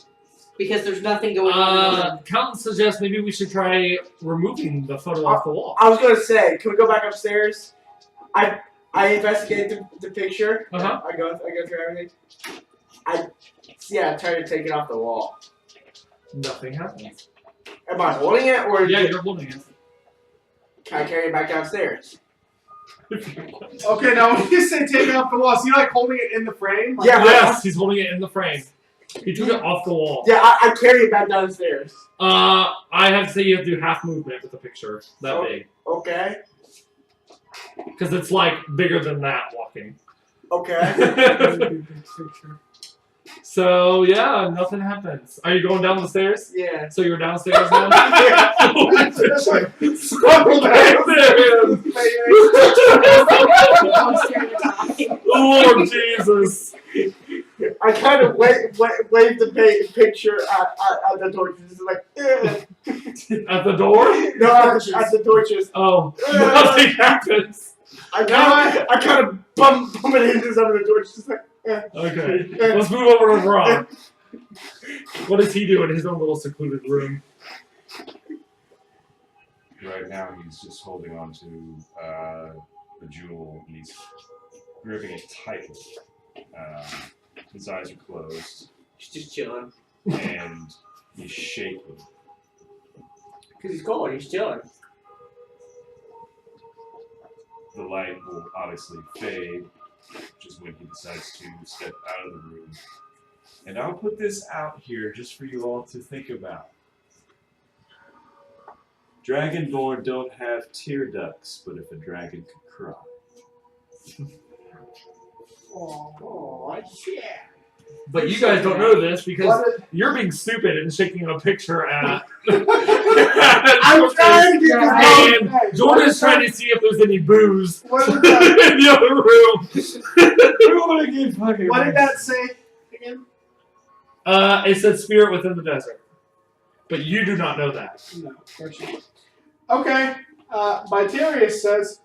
Speaker 1: because there's nothing going on.
Speaker 3: Kelton suggests maybe we should try removing the photo off the wall.
Speaker 2: I was gonna say, can we go back upstairs? I investigate the picture.
Speaker 3: Uh-huh.
Speaker 2: I go through everything. I try to take it off the wall.
Speaker 3: Nothing happens.
Speaker 2: Am I holding it, or
Speaker 3: Yeah, you're holding it.
Speaker 2: can I carry it back downstairs?
Speaker 4: Okay, now when you say take it off the wall, so you like holding it in the frame?
Speaker 2: Yeah.
Speaker 3: Yes, he's holding it in the frame. He took it off the wall.
Speaker 2: Yeah, I carry it back downstairs.
Speaker 3: I have to say you have to do half movement with the picture that big.
Speaker 2: Okay.
Speaker 3: Because it's like bigger than that walking.
Speaker 2: Okay.
Speaker 3: So yeah, nothing happens. Are you going down the stairs?
Speaker 2: Yeah.
Speaker 3: So you're downstairs now?
Speaker 4: It's like, scroll down.
Speaker 3: Lord Jesus.
Speaker 2: I kind of wave the picture at the torches. It's like,
Speaker 3: At the door?
Speaker 2: no, at the torches.
Speaker 3: Oh, nothing happens.
Speaker 2: I kind of bump it into some of the torches. It's like,
Speaker 3: Okay, let's move over to Ron. What does he do in his own little secluded room?
Speaker 5: Right now, he's just holding on to the jewel. He's gripping it tightly. His eyes are closed,
Speaker 2: He's just chilling.
Speaker 5: and he's shaking.
Speaker 2: Because he's cold, he's chilling.
Speaker 5: The light will obviously fade, which is when he decides to step out of the room. And I'll put this out here just for you all to think about. Dragonborn don't have tear ducts, but if a dragon could cry.
Speaker 2: Oh, yeah.
Speaker 3: But you guys don't know this because
Speaker 4: What is-
Speaker 3: you're being stupid and shaking a picture at.
Speaker 4: I'm trying to get
Speaker 3: And
Speaker 4: the
Speaker 3: Jordan's trying to see if there's any booze
Speaker 4: What
Speaker 3: in
Speaker 4: did that,
Speaker 3: the other room.
Speaker 4: what did that say again?
Speaker 3: It said spirit within the desert. But you do not know that.
Speaker 4: No, of course not. Okay. Vitarius says,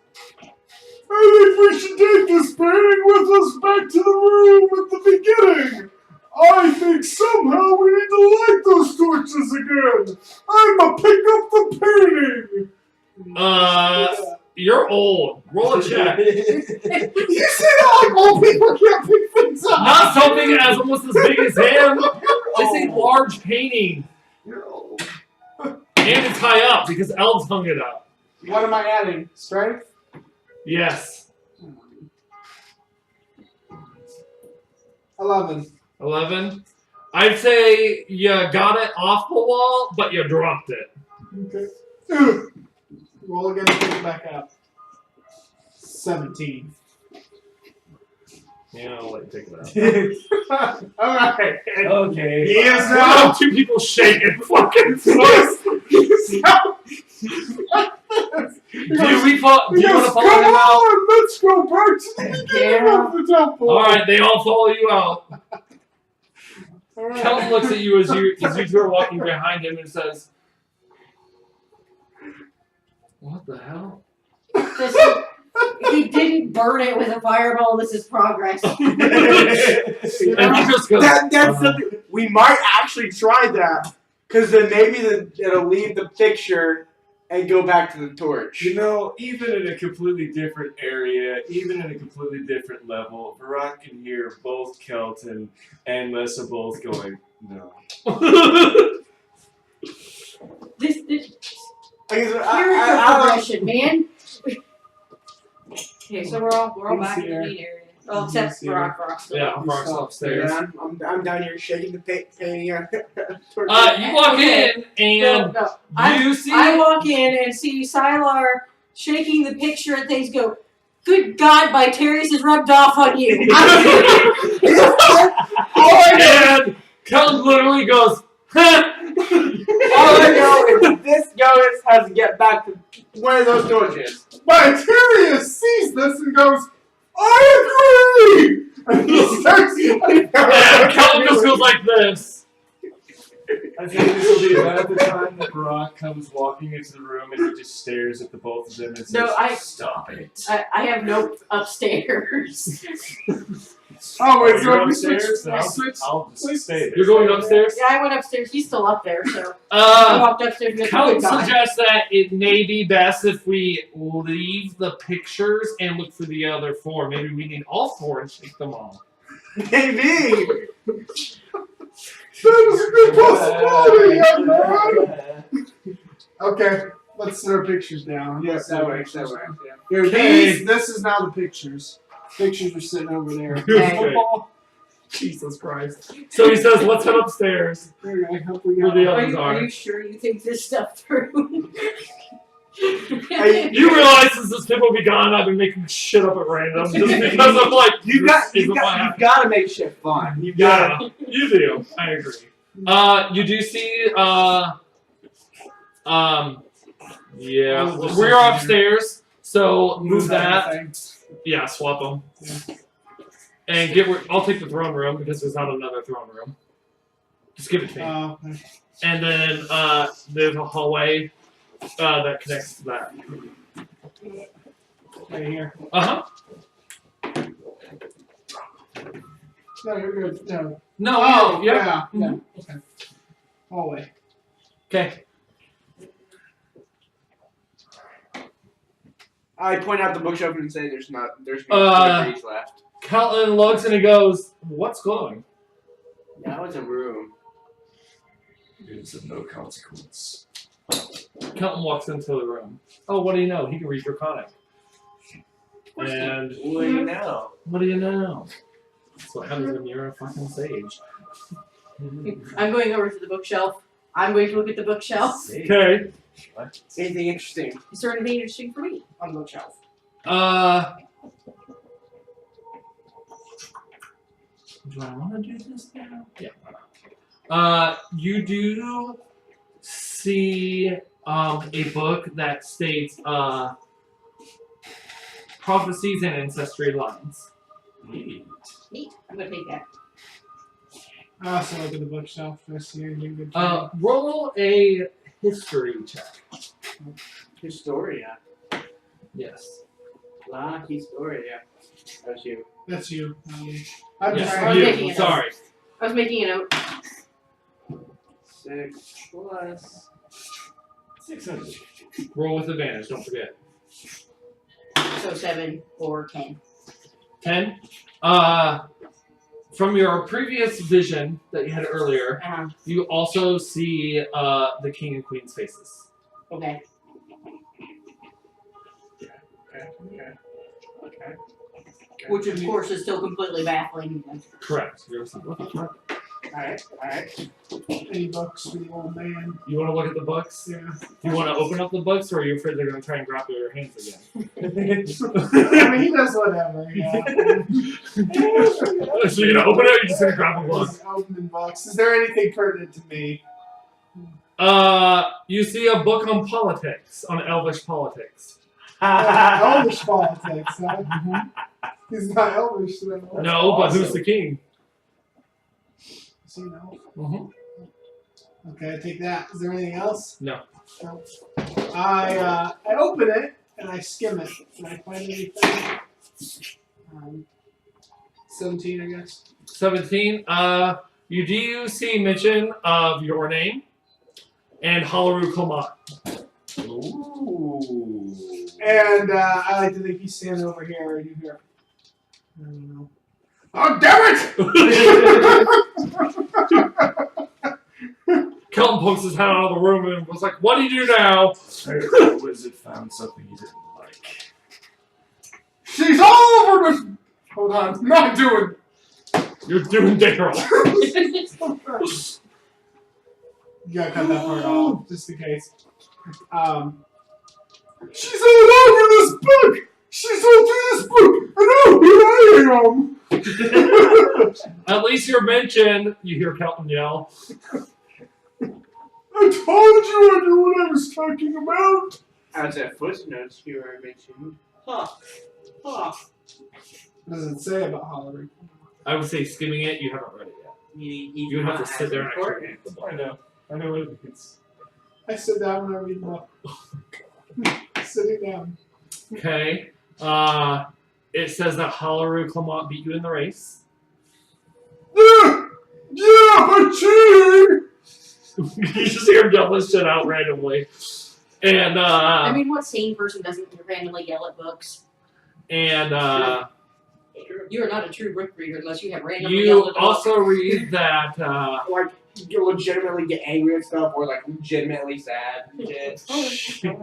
Speaker 4: I think we should take this painting with us back to the room at the beginning. I think somehow we need to light those torches again. I'ma pick up the painting.
Speaker 3: You're old. Roll a check.
Speaker 4: You say that like old people can't pick things up.
Speaker 3: Not something as almost as big as him. It's a large painting.
Speaker 4: You're old.
Speaker 3: And it's high up because elves hung it up.
Speaker 4: What am I adding? Strength?
Speaker 3: Yes.
Speaker 4: 11.
Speaker 3: 11. I'd say you got it off the wall, but you dropped it.
Speaker 4: Okay. Roll again and pick it back up. 17.
Speaker 3: Yeah, I'll let you take it out.
Speaker 4: Alright.
Speaker 5: Okay.
Speaker 4: He is
Speaker 3: Wow,
Speaker 4: now.
Speaker 3: two people shaking fucking
Speaker 4: He is now.
Speaker 3: Do we follow? Do you want to follow
Speaker 4: Come
Speaker 3: him out?
Speaker 4: on, let's go back to the beginning of the temple.
Speaker 3: All right, they all follow you out.
Speaker 4: Alright.
Speaker 3: Kelton looks at you as you two are walking behind him and says, "What the hell?"
Speaker 1: He didn't burn it with a fireball. This is progress.
Speaker 3: And he just goes,
Speaker 2: That's something. We might actually try that. Because then maybe it'll leave the picture and go back to the torch.
Speaker 5: You know, even in a completely different area, even in a completely different level, Barak can hear both Kelton and Lessa both going, no.
Speaker 1: This
Speaker 2: I guess
Speaker 1: character
Speaker 2: I
Speaker 1: progression, man. Okay, so we're all
Speaker 4: He's
Speaker 1: back in
Speaker 4: here.
Speaker 1: the main area. Well, except
Speaker 4: He's here.
Speaker 1: Rock still.
Speaker 3: Yeah, Brock's upstairs.
Speaker 2: Yeah, I'm down here shaking the painting.
Speaker 3: You walk in and
Speaker 1: No,
Speaker 3: you see.
Speaker 1: I walk in and see Sylar shaking the picture and things go, good God, Vitarius has rubbed off on you.
Speaker 3: And Kelton literally goes,
Speaker 2: All I know is this Ghost has to get back to one of those torches.
Speaker 4: Vitarius sees this and goes, I agree! And he starts
Speaker 3: and Kelton just goes like this.
Speaker 5: I think this will be about the time that Barak comes walking into the room and he just stares at the both of them and says,
Speaker 1: No,
Speaker 5: stop it.
Speaker 1: I have no upstairs.
Speaker 4: Oh, wait,
Speaker 5: You're
Speaker 4: so we
Speaker 5: upstairs?
Speaker 4: switch.
Speaker 5: Then
Speaker 4: We switch.
Speaker 5: I'll just stay there.
Speaker 3: You're going upstairs?
Speaker 1: Yeah, I went upstairs. He's still up there, so I walked upstairs and
Speaker 3: Kelton
Speaker 1: good God.
Speaker 3: suggests that it may be best if we leave the pictures and look for the other four. Maybe we need all four and shake them all.
Speaker 2: Maybe.
Speaker 4: That is a good possibility, young man! Okay, let's set our pictures down.
Speaker 2: Yes, that works. That works. Yeah.
Speaker 4: Here,
Speaker 3: Okay.
Speaker 4: this is now the pictures. Pictures are sitting over there.
Speaker 3: Okay. Jesus Christ. So he says, let's head upstairs.
Speaker 4: There, I hope we
Speaker 3: Where
Speaker 4: got
Speaker 3: the
Speaker 1: Are
Speaker 3: others
Speaker 1: you,
Speaker 3: are.
Speaker 1: are you sure you think this stuff through?
Speaker 2: Hey,
Speaker 3: You realize since this tip will be gone, I've been making shit up at random just because I'm like,
Speaker 2: you
Speaker 3: this isn't what
Speaker 2: got
Speaker 3: happened.
Speaker 2: to make shit fun. You
Speaker 3: Yeah,
Speaker 2: got
Speaker 3: you do. I agree. You do see, yeah, we're upstairs, so move that. Yeah, swap them. And I'll take the throne room because there's not another throne room. Just give it to me. And then there's a hallway that connects to that.
Speaker 4: Right here.
Speaker 3: Uh huh.
Speaker 4: No, you're good. No.
Speaker 3: No.
Speaker 4: Oh,
Speaker 3: yeah.
Speaker 4: yeah. Okay. Hallway.
Speaker 3: Okay.
Speaker 2: I point out the bookshelf and say there's no reads left.
Speaker 3: Kelton looks and he goes, "What's glowing?"
Speaker 2: That was a room.
Speaker 5: It's of no consequence.
Speaker 3: Kelton walks into the room. Oh, what do you know? He can read Draconic. And
Speaker 2: What do you know?
Speaker 3: what do you know? That's what happens when you're a fucking sage.
Speaker 1: I'm going over to the bookshelf. I'm going to look at the bookshelf.
Speaker 3: Okay.
Speaker 2: Anything interesting
Speaker 1: Is there anything interesting for me on the bookshelf?
Speaker 3: Do I want to do this now? Yeah, why not? You do see a book that states prophecies and ancestry lines.
Speaker 5: Neat.
Speaker 1: Neat. I'm going to take that.
Speaker 4: I also look at the bookshelf. I see anything good.
Speaker 3: Roll a history check.
Speaker 2: Historia.
Speaker 3: Yes.
Speaker 2: La Historia. That's you.
Speaker 4: That's you. Not me. I'm
Speaker 3: Yes,
Speaker 4: just
Speaker 1: I was making
Speaker 3: you.
Speaker 1: it
Speaker 3: Sorry.
Speaker 1: I was making a note.
Speaker 2: 6 plus
Speaker 5: 600.
Speaker 3: Roll with advantage. Don't forget.
Speaker 1: So 7 or 10.
Speaker 3: 10. From your previous vision that you had earlier, you also see the king and queen's faces.
Speaker 1: Okay.
Speaker 2: Okay.
Speaker 1: Which of course is still completely baffling.
Speaker 3: Correct. You're just like, what the fuck?
Speaker 2: Alright.
Speaker 4: any books for the old man.
Speaker 3: You want to look at the books?
Speaker 4: Yeah.
Speaker 3: Do you want to open up the books, or are you afraid they're going to try and grapple your hands again?
Speaker 4: I mean, he does whatever. Yeah.
Speaker 3: So you're going to open it, or you're just going to grab a book?
Speaker 4: Just opening books. Is there anything pertinent to me?
Speaker 3: You see a book on politics, on Elvish politics.
Speaker 4: Elvish politics, huh? He's not Elvish, so that's
Speaker 3: No, but
Speaker 4: awesome.
Speaker 3: who's the king?
Speaker 4: So, you know.
Speaker 3: Mm-hmm.
Speaker 4: Okay, I take that. Is there anything else?
Speaker 3: No.
Speaker 4: No. I open it and I skim it. Can I find anything? 17, I guess.
Speaker 3: 17. You do see mention of your name and Halaru Komat.
Speaker 5: Ooh.
Speaker 4: And I like to think he's standing over here or you here. I don't know. Oh, damn it!
Speaker 3: Kelton pokes his head out of the room and was like, "What do you do now?"
Speaker 5: The wizard found something he didn't like.
Speaker 4: She's all over this. Hold on, not doing.
Speaker 3: You're doing Daryl.
Speaker 4: You gotta cut that part off, just in case. She's all over this book. She's all through this book, and oh, here I am.
Speaker 3: At least you're mentioned. You hear Kelton yell.
Speaker 4: I told you I knew what I was talking about.
Speaker 2: As a footnote, you were mentioned. Huh.
Speaker 4: What does it say about Holiday?
Speaker 3: I would say skimming it. You haven't read it yet. You would have to sit there and actually read the book.
Speaker 5: I know what it means.
Speaker 4: I sit down when I read the book. Sitting down.
Speaker 3: Okay. It says that Halaru Clement beat you in the race.
Speaker 4: Yeah, but cheating.
Speaker 3: You just hear him yell this shit out randomly. And
Speaker 1: I mean, what sane person doesn't randomly yell at books?
Speaker 3: and
Speaker 1: You are not a true book reader unless you have randomly
Speaker 3: you
Speaker 1: yelled at a book.
Speaker 3: also read that
Speaker 2: Like, you legitimately get angry at stuff or, like, legitimately sad and shit.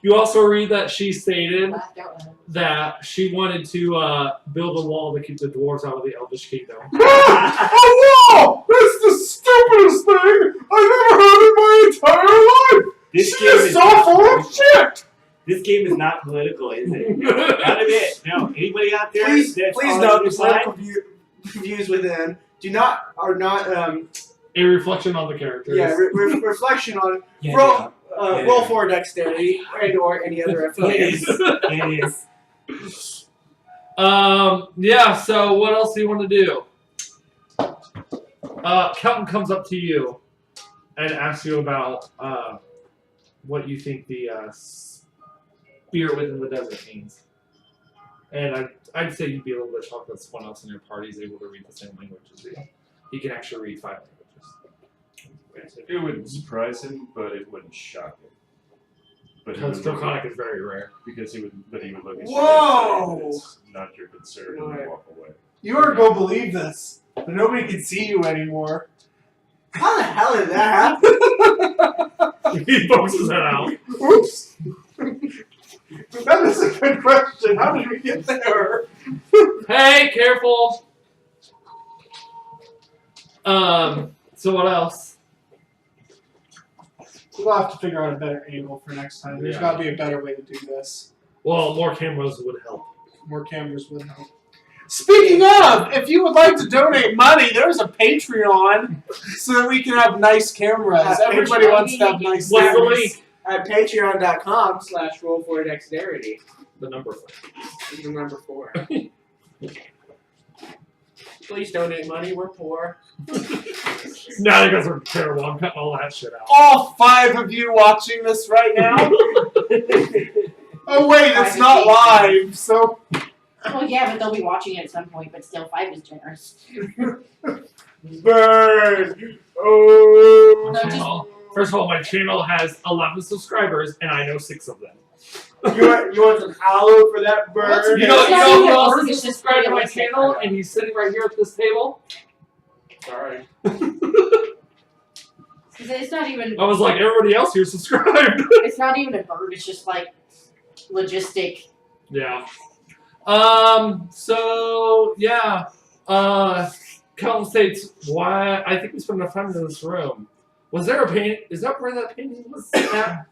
Speaker 3: you also read that she stated
Speaker 1: Laughed out loud.
Speaker 3: that she wanted to build a wall to keep the dwarves out of the Elvish Kingdom.
Speaker 4: A wall! That's the stupidest thing I've ever heard in my entire life!
Speaker 6: This
Speaker 4: She
Speaker 6: game
Speaker 4: is
Speaker 6: is
Speaker 4: so
Speaker 6: not
Speaker 4: full of
Speaker 6: political.
Speaker 4: shit!
Speaker 6: This game is not political, is it? Not a bit. No. Anybody out there?
Speaker 2: Please
Speaker 6: that's
Speaker 2: note
Speaker 6: on
Speaker 2: the
Speaker 6: this side?
Speaker 2: political views within are not
Speaker 3: A reflection on the characters.
Speaker 2: reflection on
Speaker 6: Yeah,
Speaker 2: roll
Speaker 6: yeah.
Speaker 2: roll for dexterity and or any other affiliates.
Speaker 6: It is.
Speaker 3: Yeah, so what else do you want to do? Kelton comes up to you and asks you about what you think the spirit within the desert means. And I'd say you'd be a little bit shocked that someone else in your party is able to read the same language as you. He can actually read 5 languages.
Speaker 5: It would surprise him, but it wouldn't shock him. But he
Speaker 3: Because
Speaker 5: would look
Speaker 3: Draconic
Speaker 5: at-
Speaker 3: is very rare.
Speaker 5: because he would look at you and
Speaker 4: Whoa!
Speaker 5: say, "It's not your concern," and
Speaker 2: Right.
Speaker 5: walk away.
Speaker 4: You are going to believe this, but nobody can see you anymore.
Speaker 2: How the hell did that happen?
Speaker 3: He pokes his head out.
Speaker 4: Oops. That is a good question. How did we get there?
Speaker 3: Hey, careful! So what else?
Speaker 4: We'll have to figure out a better angle for next time. There's
Speaker 3: Yeah.
Speaker 4: got to be a better way to do this.
Speaker 3: Well, more cameras would help.
Speaker 4: More cameras would help. Speaking of, if you would like to donate money, there's a Patreon so that we can have nice cameras. Everybody wants to have nice
Speaker 3: What's the
Speaker 4: cameras.
Speaker 3: link?
Speaker 2: At patreon.com/roll4dexterity.
Speaker 3: The number 4.
Speaker 2: This is the number 4. Please donate money. We're poor.
Speaker 3: Now you guys are terrible. I'm cutting all that shit out.
Speaker 4: All 5 of you watching this right now. Oh wait, it's not live, so
Speaker 1: Well, yeah, but they'll be watching it at some point, but still, 5 is generous.
Speaker 2: Burn! Oh!
Speaker 1: No, just-
Speaker 3: First of all, my channel has 11 subscribers, and I know 6 of them.
Speaker 2: You want some aloe for that burn?
Speaker 3: You know
Speaker 1: It's not
Speaker 3: who
Speaker 1: even
Speaker 3: else
Speaker 1: work,
Speaker 3: is
Speaker 1: it's just
Speaker 3: subscribed to my
Speaker 1: realistic.
Speaker 3: channel, and he's sitting right here at this table?
Speaker 2: Sorry.
Speaker 1: It's not even.
Speaker 3: I was like, everybody else here subscribed.
Speaker 1: It's not even a bird. It's just like logistic.
Speaker 3: Yeah. So, yeah. Kelton states, why, I think we spent enough time in this room. Was there a paint? Is that where that painting was at?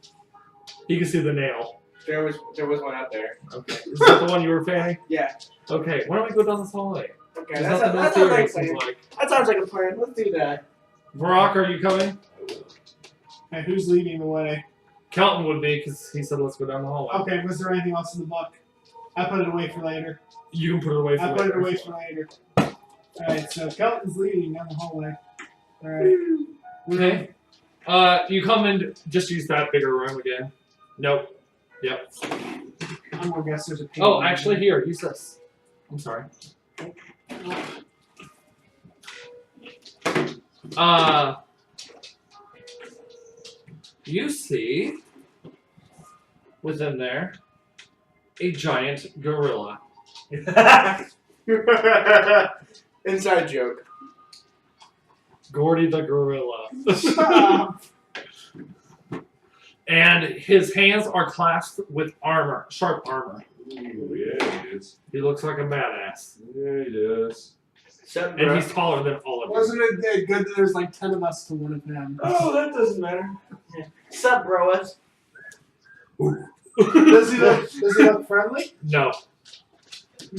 Speaker 3: You can see the nail.
Speaker 2: There was one out there.
Speaker 3: Okay. Is that the one you were painting?
Speaker 2: Yeah.
Speaker 3: Okay. Why don't we go down this hallway?
Speaker 2: Okay,
Speaker 3: There's
Speaker 2: that
Speaker 3: nothing else
Speaker 2: sounds
Speaker 3: here,
Speaker 2: like
Speaker 3: it seems like.
Speaker 2: that sounds like a plan. Let's do that.
Speaker 3: Varrock, are you coming?
Speaker 4: hey, who's leading the way?
Speaker 3: Kelton would be, because he said let's go down the hallway.
Speaker 4: Okay, was there anything else in the book? I put it away for later.
Speaker 3: You can put it away for
Speaker 4: I put it
Speaker 3: later.
Speaker 4: away for later. Alright, so Kelton's leading down the hallway. Alright.
Speaker 3: Okay. You come and just use that bigger room again. Nope. Yep.
Speaker 4: I'm gonna guess there's a painting.
Speaker 3: Oh, actually, here, use this. I'm sorry. You see within there a giant gorilla.
Speaker 2: Inside joke.
Speaker 3: Gordy the gorilla.
Speaker 4: Shut up.
Speaker 3: And his hands are clasped with armor, sharp armor.
Speaker 5: Ooh, yeah, he is.
Speaker 3: He looks like a badass.
Speaker 5: Yeah, he does.
Speaker 2: Except
Speaker 3: And he's taller than all of you.
Speaker 4: Wasn't it good that there's like 10 of us to one of them?
Speaker 2: oh, that doesn't matter. Sup, broas?
Speaker 4: Does he look friendly?
Speaker 3: No.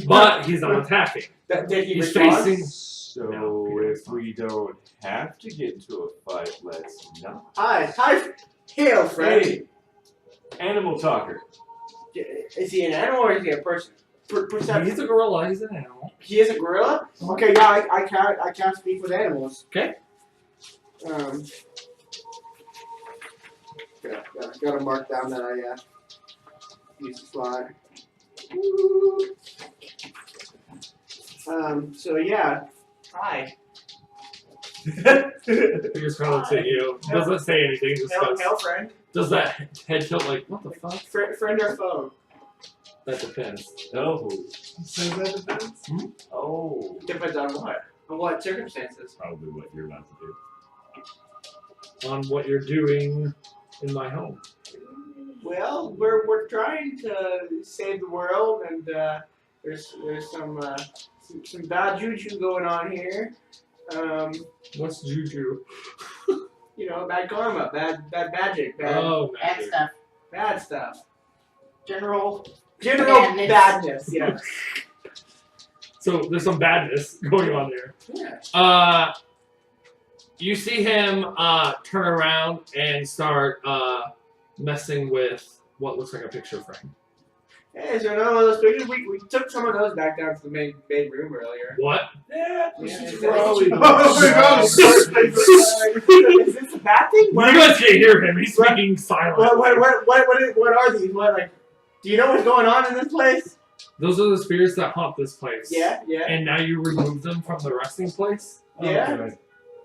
Speaker 3: But he's not attacking.
Speaker 2: Did he
Speaker 3: He's
Speaker 2: respond?
Speaker 3: facing.
Speaker 5: So
Speaker 3: No,
Speaker 5: if we don't have to get into a fight, let's not.
Speaker 2: Hi, hail, friend.
Speaker 5: Hey, animal talker.
Speaker 2: Is he an animal or is he a person? Perception.
Speaker 3: He's a gorilla, he's an animal.
Speaker 2: He is a gorilla. Okay, yeah, I can't speak with animals.
Speaker 3: Okay.
Speaker 2: Gotta mark down that I use the slide. So yeah. Hi.
Speaker 3: He just kind of looks at you. Doesn't say anything, just goes,
Speaker 2: Hail, friend.
Speaker 3: does that head tilt like, what the fuck?
Speaker 2: Friend or foe?
Speaker 3: That depends.
Speaker 5: Oh,
Speaker 4: Says that depends.
Speaker 5: oh.
Speaker 2: Depends on what. On what circumstances.
Speaker 5: Probably what you're about to do.
Speaker 3: On what you're doing in my home.
Speaker 2: Well, we're trying to save the world, and there's some bad juju going on here.
Speaker 3: What's juju?
Speaker 2: You know, bad karma, bad magic,
Speaker 3: Oh,
Speaker 1: Bad
Speaker 3: magic.
Speaker 1: stuff.
Speaker 2: bad stuff.
Speaker 1: General.
Speaker 2: General
Speaker 1: Badness.
Speaker 2: badness, yeah.
Speaker 3: So there's some badness going on there.
Speaker 2: Yeah.
Speaker 3: You see him turn around and start messing with what looks like a picture frame.
Speaker 2: Hey, is there none of those pictures? We took some of those back down to the main room earlier.
Speaker 3: What?
Speaker 2: Yeah,
Speaker 5: is
Speaker 2: probably.
Speaker 4: Oh
Speaker 2: Is this a bad thing?
Speaker 3: You guys can't hear him. He's speaking silently.
Speaker 2: What are these? What, like, do you know what's going on in this place?
Speaker 3: Those are the spirits that haunt this place.
Speaker 2: Yeah, yeah.
Speaker 3: And now you remove them from the resting place.
Speaker 2: Yeah?
Speaker 5: Okay.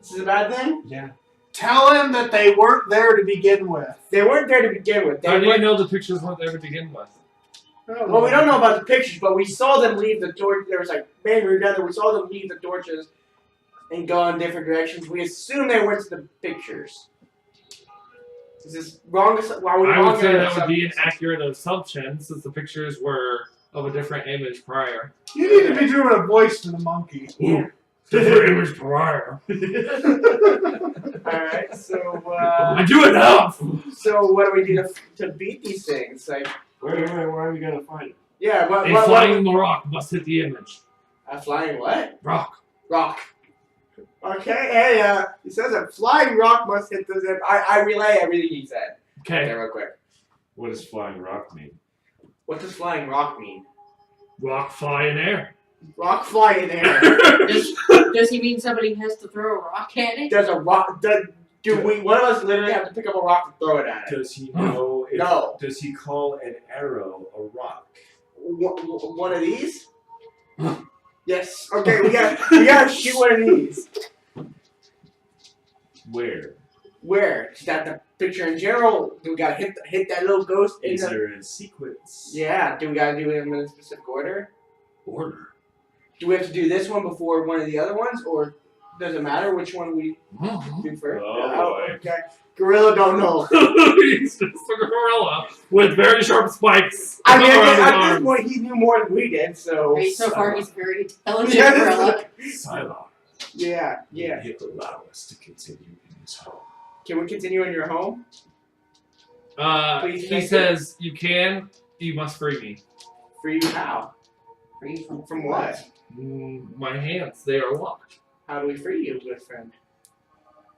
Speaker 2: This is a bad thing?
Speaker 5: Yeah.
Speaker 4: Tell him that they weren't there to begin with.
Speaker 2: They weren't there to begin with. They
Speaker 3: How do you
Speaker 2: weren't-
Speaker 3: know the pictures weren't there to begin with?
Speaker 2: Well, we don't know about the pictures, but we saw them leave the torch. There was like, man, we were down there. We saw them leave the torches and go in different directions. We assume they went to the pictures. Is this wrong? Why are we
Speaker 3: I
Speaker 2: wrong
Speaker 3: would say
Speaker 2: in
Speaker 3: that would be an
Speaker 2: assumptions?
Speaker 3: accurate assumption since the pictures were of a different image prior.
Speaker 4: You need to be doing a voice for the monkey.
Speaker 2: Yeah.
Speaker 3: Different image prior.
Speaker 2: Alright, so,
Speaker 3: I do enough!
Speaker 2: so what do we do to beat these things? Like,
Speaker 5: Where are we gonna find it?
Speaker 2: yeah,
Speaker 3: A flying rock must hit the image.
Speaker 2: a flying what?
Speaker 3: Rock.
Speaker 2: Rock. Okay, hey, he says a flying rock must hit the zip. I relay everything he said.
Speaker 3: Okay.
Speaker 2: real quick.
Speaker 5: What does flying rock mean?
Speaker 2: What does flying rock mean?
Speaker 3: Rock fly in air.
Speaker 2: Rock fly in air.
Speaker 1: Does he mean somebody has to throw a rock at it?
Speaker 2: Does a rock? Do we? One of us literally have to pick up a rock and throw it at it?
Speaker 5: Does he know if,
Speaker 2: No.
Speaker 5: Does he call an arrow a rock?
Speaker 2: One of these? Yes. Okay, we gotta shoot one of these.
Speaker 5: Where?
Speaker 2: Where? Is that the picture in general? Do we gotta hit that little ghost in
Speaker 5: Is
Speaker 2: the?
Speaker 5: there a sequence?
Speaker 2: Yeah. Do we gotta do it in a specific order?
Speaker 5: Order.
Speaker 2: Do we have to do this one before one of the other ones, or does it matter which one we do first?
Speaker 5: Oh, boy.
Speaker 2: Okay. Gorilla don't know.
Speaker 3: He's just a gorilla with very sharp spikes.
Speaker 2: I mean,
Speaker 3: around his
Speaker 2: at this
Speaker 3: arms.
Speaker 2: point, he knew more than we did, so.
Speaker 1: Right, so far he's a very intelligent
Speaker 2: Yeah.
Speaker 1: gorilla.
Speaker 5: Silo.
Speaker 2: Yeah, yeah.
Speaker 5: He'll allow us to continue in his home.
Speaker 2: Can we continue in your home? Please
Speaker 3: He
Speaker 2: make
Speaker 3: says, you can, you must free me.
Speaker 2: Free you how?
Speaker 1: Free
Speaker 2: From what?
Speaker 3: My hands, they are locked.
Speaker 2: How do we free you, good friend?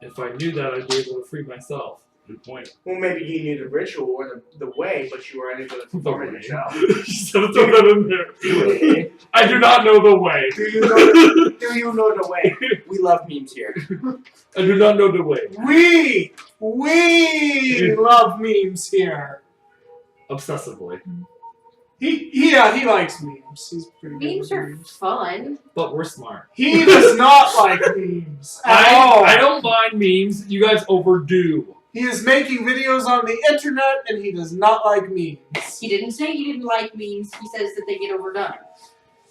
Speaker 3: If I knew that, I'd be able to free myself.
Speaker 5: Good point.
Speaker 2: Well, maybe you knew the ritual or the way, but you were unable to perform it yourself.
Speaker 3: Should have thrown that in there. I do not know the way.
Speaker 2: Do you know the way? We love memes here.
Speaker 3: I do not know the way.
Speaker 4: We love memes here.
Speaker 3: Obsessively.
Speaker 4: He likes memes. He's pretty good
Speaker 1: Memes
Speaker 4: with
Speaker 1: are
Speaker 4: memes.
Speaker 1: fun.
Speaker 3: But we're smart.
Speaker 4: He does not like memes at all.
Speaker 3: I don't mind memes. You guys overdo.
Speaker 4: He is making videos on the internet and he does not like memes.
Speaker 1: He didn't say he didn't like memes. He says that they get overdone.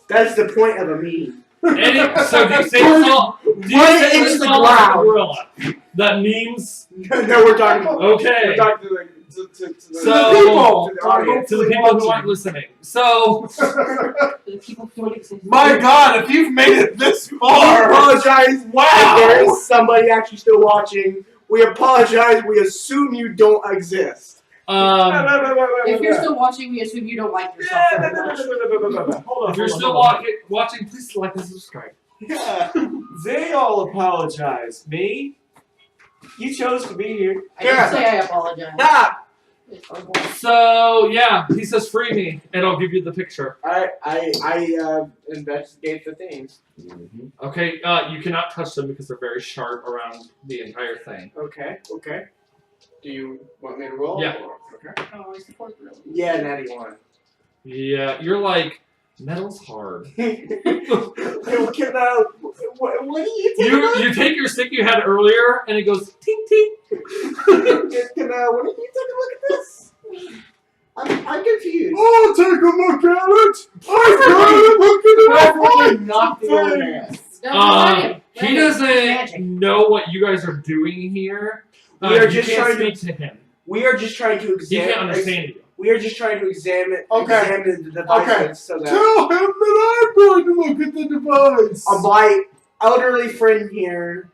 Speaker 2: That's the point of a meme.
Speaker 3: So do you say this all? Do you
Speaker 2: Right
Speaker 3: say
Speaker 2: into
Speaker 3: this
Speaker 2: the
Speaker 3: all like a
Speaker 2: ground.
Speaker 3: gorilla? That memes?
Speaker 2: No, we're talking about.
Speaker 3: Okay.
Speaker 2: We're talking to the
Speaker 3: So-
Speaker 2: people. To the
Speaker 3: To
Speaker 2: audience.
Speaker 3: the people who aren't listening. So,
Speaker 1: The people who don't exist.
Speaker 4: My God, if you've made it this
Speaker 2: We
Speaker 4: far,
Speaker 2: apologize.
Speaker 4: Wow.
Speaker 2: If there is somebody actually still watching. We apologize. We assume you don't exist.
Speaker 1: If you're still watching, we assume you don't like yourself very much.
Speaker 5: Hold on.
Speaker 3: if you're still watching, please like and subscribe.
Speaker 2: Yeah.
Speaker 6: They all apologize. Me? You chose to be here.
Speaker 1: I didn't say I apologize.
Speaker 2: Stop.
Speaker 3: So, yeah, he says free me, and I'll give you the picture.
Speaker 2: I investigate the things.
Speaker 3: Okay, you cannot touch them because they're very sharp around the entire thing.
Speaker 2: Okay. Okay. Do you want me to roll?
Speaker 3: Yeah.
Speaker 2: Or- Okay.
Speaker 1: Oh, it's the fourth row.
Speaker 2: Yeah, natty one.
Speaker 3: Yeah, you're like, metal's hard.
Speaker 2: Can, what are you taking?
Speaker 3: You take your stick you had earlier, and it goes ting ting.
Speaker 2: Can, what are you taking a look at this? I'm confused.
Speaker 4: oh, take a look at it. I've got it. Look at it.
Speaker 2: Knock the old man.
Speaker 1: No, let him.
Speaker 3: He
Speaker 1: Let him.
Speaker 3: doesn't
Speaker 1: Magic.
Speaker 3: know what you guys are doing here.
Speaker 2: We are
Speaker 3: You
Speaker 2: just
Speaker 3: can't
Speaker 2: trying
Speaker 3: speak to him.
Speaker 2: We are just trying to
Speaker 3: He
Speaker 2: examine.
Speaker 3: can't understand you.
Speaker 2: We are just trying to examine the devices
Speaker 4: Okay.
Speaker 2: so that
Speaker 4: Tell him that I'm going to look at the device.
Speaker 2: my elderly friend here,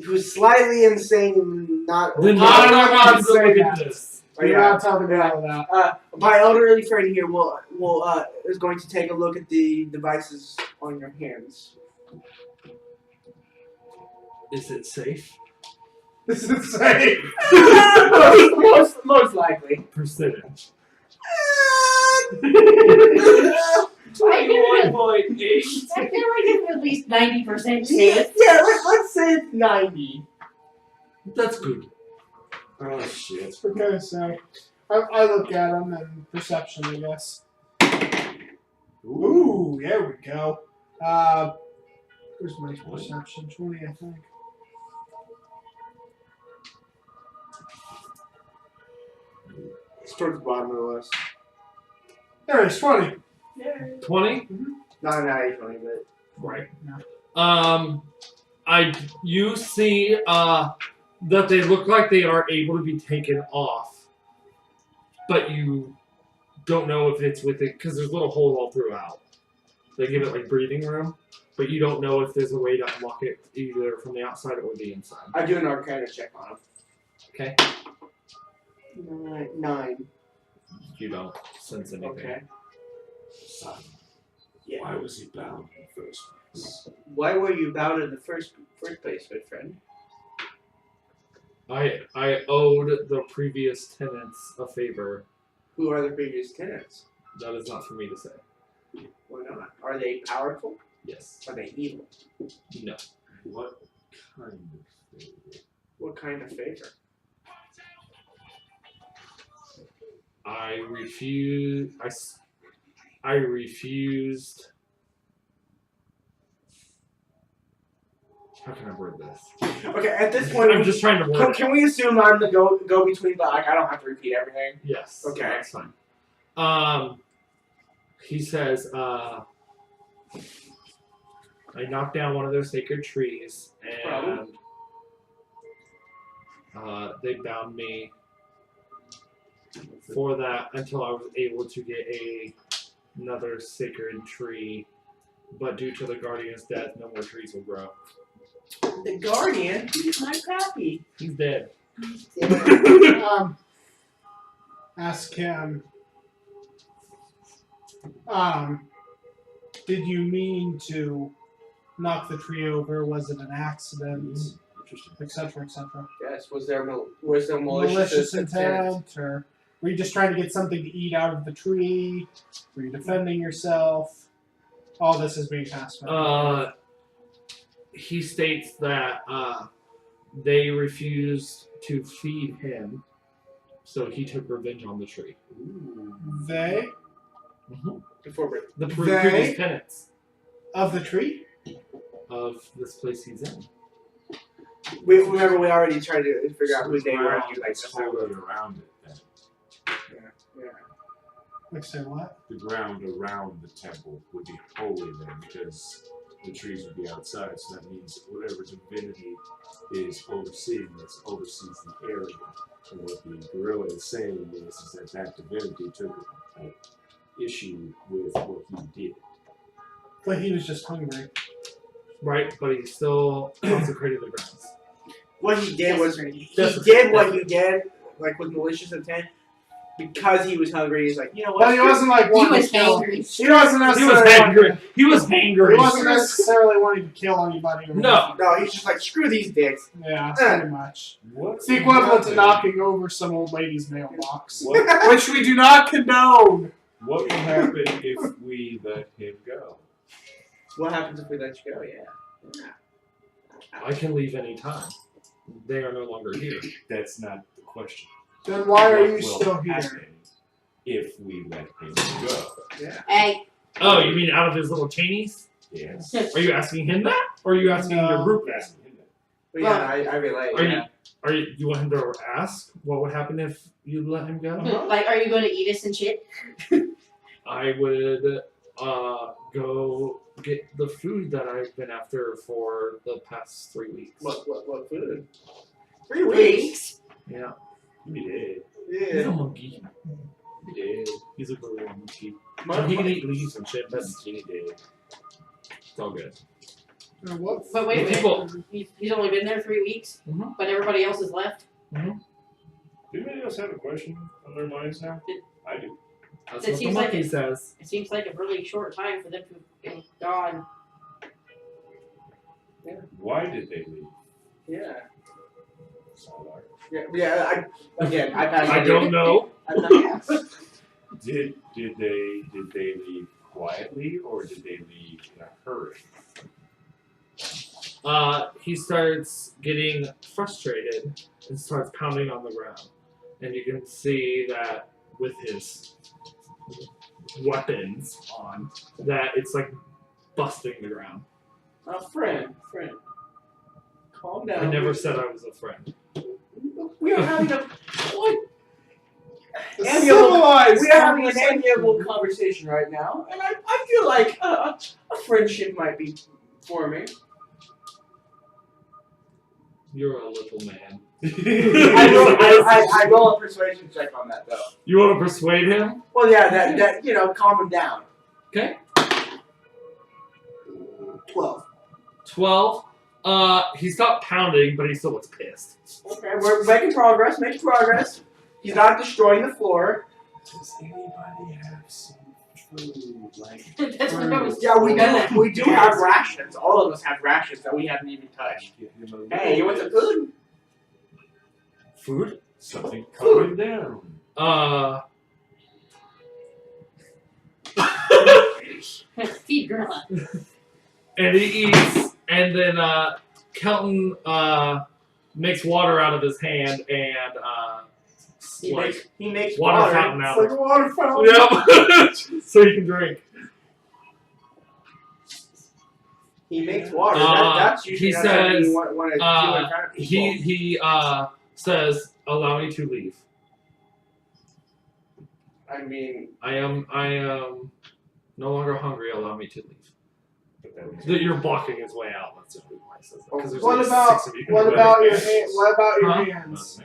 Speaker 2: who's slightly insane and not.
Speaker 3: Then
Speaker 4: I
Speaker 3: why
Speaker 4: don't
Speaker 3: do I
Speaker 4: know
Speaker 3: want
Speaker 4: how
Speaker 3: you
Speaker 4: to
Speaker 3: to
Speaker 4: say
Speaker 3: look
Speaker 4: that.
Speaker 3: at this?
Speaker 4: You're not talking about that.
Speaker 2: My elderly friend here is going to take a look at the devices on your hands.
Speaker 3: Is it safe?
Speaker 4: This is safe.
Speaker 2: most likely.
Speaker 3: Percentage.
Speaker 1: I give it
Speaker 3: 21.8.
Speaker 1: I feel like it's at least 90%
Speaker 2: Yeah,
Speaker 1: safe.
Speaker 2: let's say it's 90.
Speaker 3: That's good.
Speaker 5: Oh shit.
Speaker 4: Okay, so I look at him and perception, I guess. Ooh, there we go. Where's my perception? 20, I think.
Speaker 2: It's towards the bottom of the list.
Speaker 4: There it is, 20.
Speaker 3: 20?
Speaker 2: Not 20, but
Speaker 3: Right.
Speaker 4: No.
Speaker 3: You see that they look like they are able to be taken off, but you don't know if it's with it because there's little holes all throughout. They give it like breathing room, but you don't know if there's a way to unlock it either from the outside or the inside.
Speaker 2: I do an Arcana check on him.
Speaker 3: Okay.
Speaker 2: 9.
Speaker 3: You don't sense anything.
Speaker 2: Okay.
Speaker 5: Son,
Speaker 2: Yeah.
Speaker 5: why was he bound in the first place?
Speaker 2: Why were you bound in the first place, good friend?
Speaker 3: I owed the previous tenants a favor.
Speaker 2: Who are the previous tenants?
Speaker 3: That is not for me to say.
Speaker 2: Why not? Are they powerful?
Speaker 3: Yes.
Speaker 2: Are they evil?
Speaker 3: No.
Speaker 5: What kind of favor?
Speaker 2: What kind of favor?
Speaker 3: I refused. How can I word this?
Speaker 2: Okay, at this point,
Speaker 3: I'm just trying to word it.
Speaker 2: can we assume I'm the go between, but like, I don't have to repeat everything?
Speaker 3: Yes.
Speaker 2: Okay.
Speaker 3: That's fine. He says, I knocked down one of their sacred trees, and they bound me for that until I was able to get another sacred tree. But due to the guardian's death, no more trees will grow.
Speaker 2: The Guardian? He's my pappy.
Speaker 3: He's dead.
Speaker 4: Ask him. Did you mean to knock the tree over? Was it an accident?
Speaker 5: Interesting.
Speaker 4: Etc. Etc.
Speaker 2: Yes, was there malicious
Speaker 4: Malicious
Speaker 2: intent?
Speaker 4: intent, or were you just trying to get something to eat out of the tree? Were you defending yourself? All this is being asked.
Speaker 3: He states that they refused to feed him, so he took revenge on the tree.
Speaker 4: They
Speaker 3: The
Speaker 4: They?
Speaker 3: previous tenants
Speaker 4: of the tree?
Speaker 3: of this place he's in.
Speaker 2: We already tried to figure out who they were.
Speaker 5: You like hollowed around it then.
Speaker 2: Yeah.
Speaker 4: Like say what?
Speaker 5: The ground around the temple would be holy then because the trees would be outside, so that means whatever divinity is overseeing this oversees the area. And what the gorilla is saying is that divinity took an issue with what he did.
Speaker 4: But he was just hungry.
Speaker 3: Right, but he still consecrated the grounds.
Speaker 2: What he did was he
Speaker 3: Yes.
Speaker 2: did what he did, like with malicious intent, because he was hungry. He's like, you know what?
Speaker 4: But he wasn't like
Speaker 1: He
Speaker 4: wanting
Speaker 1: was
Speaker 4: to kill.
Speaker 1: angry.
Speaker 4: He wasn't
Speaker 3: He was
Speaker 4: necessarily.
Speaker 3: hangry. He was hangry.
Speaker 4: He wasn't necessarily wanting to kill anybody. Or
Speaker 3: No.
Speaker 2: No, he's just like, screw these dicks.
Speaker 4: Yeah, pretty much.
Speaker 5: What
Speaker 4: It's the equivalent to
Speaker 5: happened-
Speaker 4: knocking over some old lady's mailbox,
Speaker 5: What,
Speaker 4: which we do not condone.
Speaker 5: what will happen if we let him go?
Speaker 2: What happens if we let you go? Yeah.
Speaker 3: I can leave any time. They are no longer here.
Speaker 5: That's not the question.
Speaker 4: Then why are
Speaker 5: What
Speaker 4: you
Speaker 5: will
Speaker 4: still here?
Speaker 5: happen if we let him go?
Speaker 2: Yeah.
Speaker 1: Hey,
Speaker 3: Oh, you mean out of his little chainies?
Speaker 5: Yes.
Speaker 3: Are you asking him that, or are you asking
Speaker 4: No.
Speaker 3: your group that?
Speaker 5: Asking him that.
Speaker 2: But yeah, I relate.
Speaker 3: Are
Speaker 2: Yeah.
Speaker 3: you want him to ask what would happen if you let him go?
Speaker 1: like, are you going to eat us and shit?
Speaker 3: I would go get the food that I've been after for the past 3 weeks.
Speaker 2: What food? 3 weeks.
Speaker 3: Yeah.
Speaker 5: He did.
Speaker 3: He's
Speaker 2: Yeah.
Speaker 3: a monkey.
Speaker 5: He did.
Speaker 3: He's a gorilla monkey. And he can eat leaves and shit, but
Speaker 5: He did.
Speaker 3: it's all good.
Speaker 4: What?
Speaker 1: But wait a
Speaker 3: People-
Speaker 1: minute. He's only been there 3 weeks,
Speaker 3: Mhm.
Speaker 1: but everybody else has left.
Speaker 5: Do anybody else have a question on their minds now? I do.
Speaker 3: That's
Speaker 1: It
Speaker 3: what the
Speaker 1: seems like
Speaker 3: monkey
Speaker 1: it-
Speaker 3: says.
Speaker 1: It seems like a really short time for them to be gone.
Speaker 5: Why did they leave?
Speaker 2: Yeah.
Speaker 5: Salar?
Speaker 2: Yeah. I passed.
Speaker 3: I don't know.
Speaker 5: Did they leave quietly or did they leave in a hurry?
Speaker 3: He starts getting frustrated and starts pounding on the ground. And you can see that with his weapons on, that it's like busting the ground.
Speaker 2: Friend. Calm down.
Speaker 3: I never said I was a friend.
Speaker 2: We are having a what?
Speaker 4: Civilized
Speaker 2: We are having an
Speaker 4: conversation.
Speaker 2: amiable conversation right now, and I feel like a friendship might be forming.
Speaker 3: You're a little man.
Speaker 2: I roll a persuasion check on that though.
Speaker 3: You want to persuade him?
Speaker 2: Well, yeah, that calm him down.
Speaker 3: Okay.
Speaker 2: 12.
Speaker 3: 12. He stopped pounding, but he still looks pissed.
Speaker 2: Okay, we're making progress. He's not destroying the floor.
Speaker 5: Does anybody have some food? Like,
Speaker 1: That's what I was.
Speaker 2: Yeah, we do have rations. All of us have rations that we haven't even touched.
Speaker 5: give him a
Speaker 2: Hey, you want some food?
Speaker 3: Food?
Speaker 5: Something coming down.
Speaker 1: Feed Gorilla.
Speaker 3: And he eats, and then Kelton makes water out of his hand and
Speaker 2: He makes
Speaker 3: water
Speaker 2: water.
Speaker 3: fountain
Speaker 4: It's
Speaker 3: out.
Speaker 4: like a water fountain.
Speaker 3: Yep. So you can drink.
Speaker 2: He makes water. That's usually
Speaker 3: he
Speaker 2: not something
Speaker 3: says,
Speaker 2: you want to do in front of people.
Speaker 3: He says, "Allow me to leave.
Speaker 2: I mean,
Speaker 3: I am no longer hungry. Allow me to leave."
Speaker 5: But that was
Speaker 3: You're blocking his way out. That's the reason why he says that. 'Cause there's
Speaker 4: What
Speaker 3: like
Speaker 4: about
Speaker 3: 6 of you.
Speaker 4: what about your hand? What about your
Speaker 3: Huh?
Speaker 4: hands?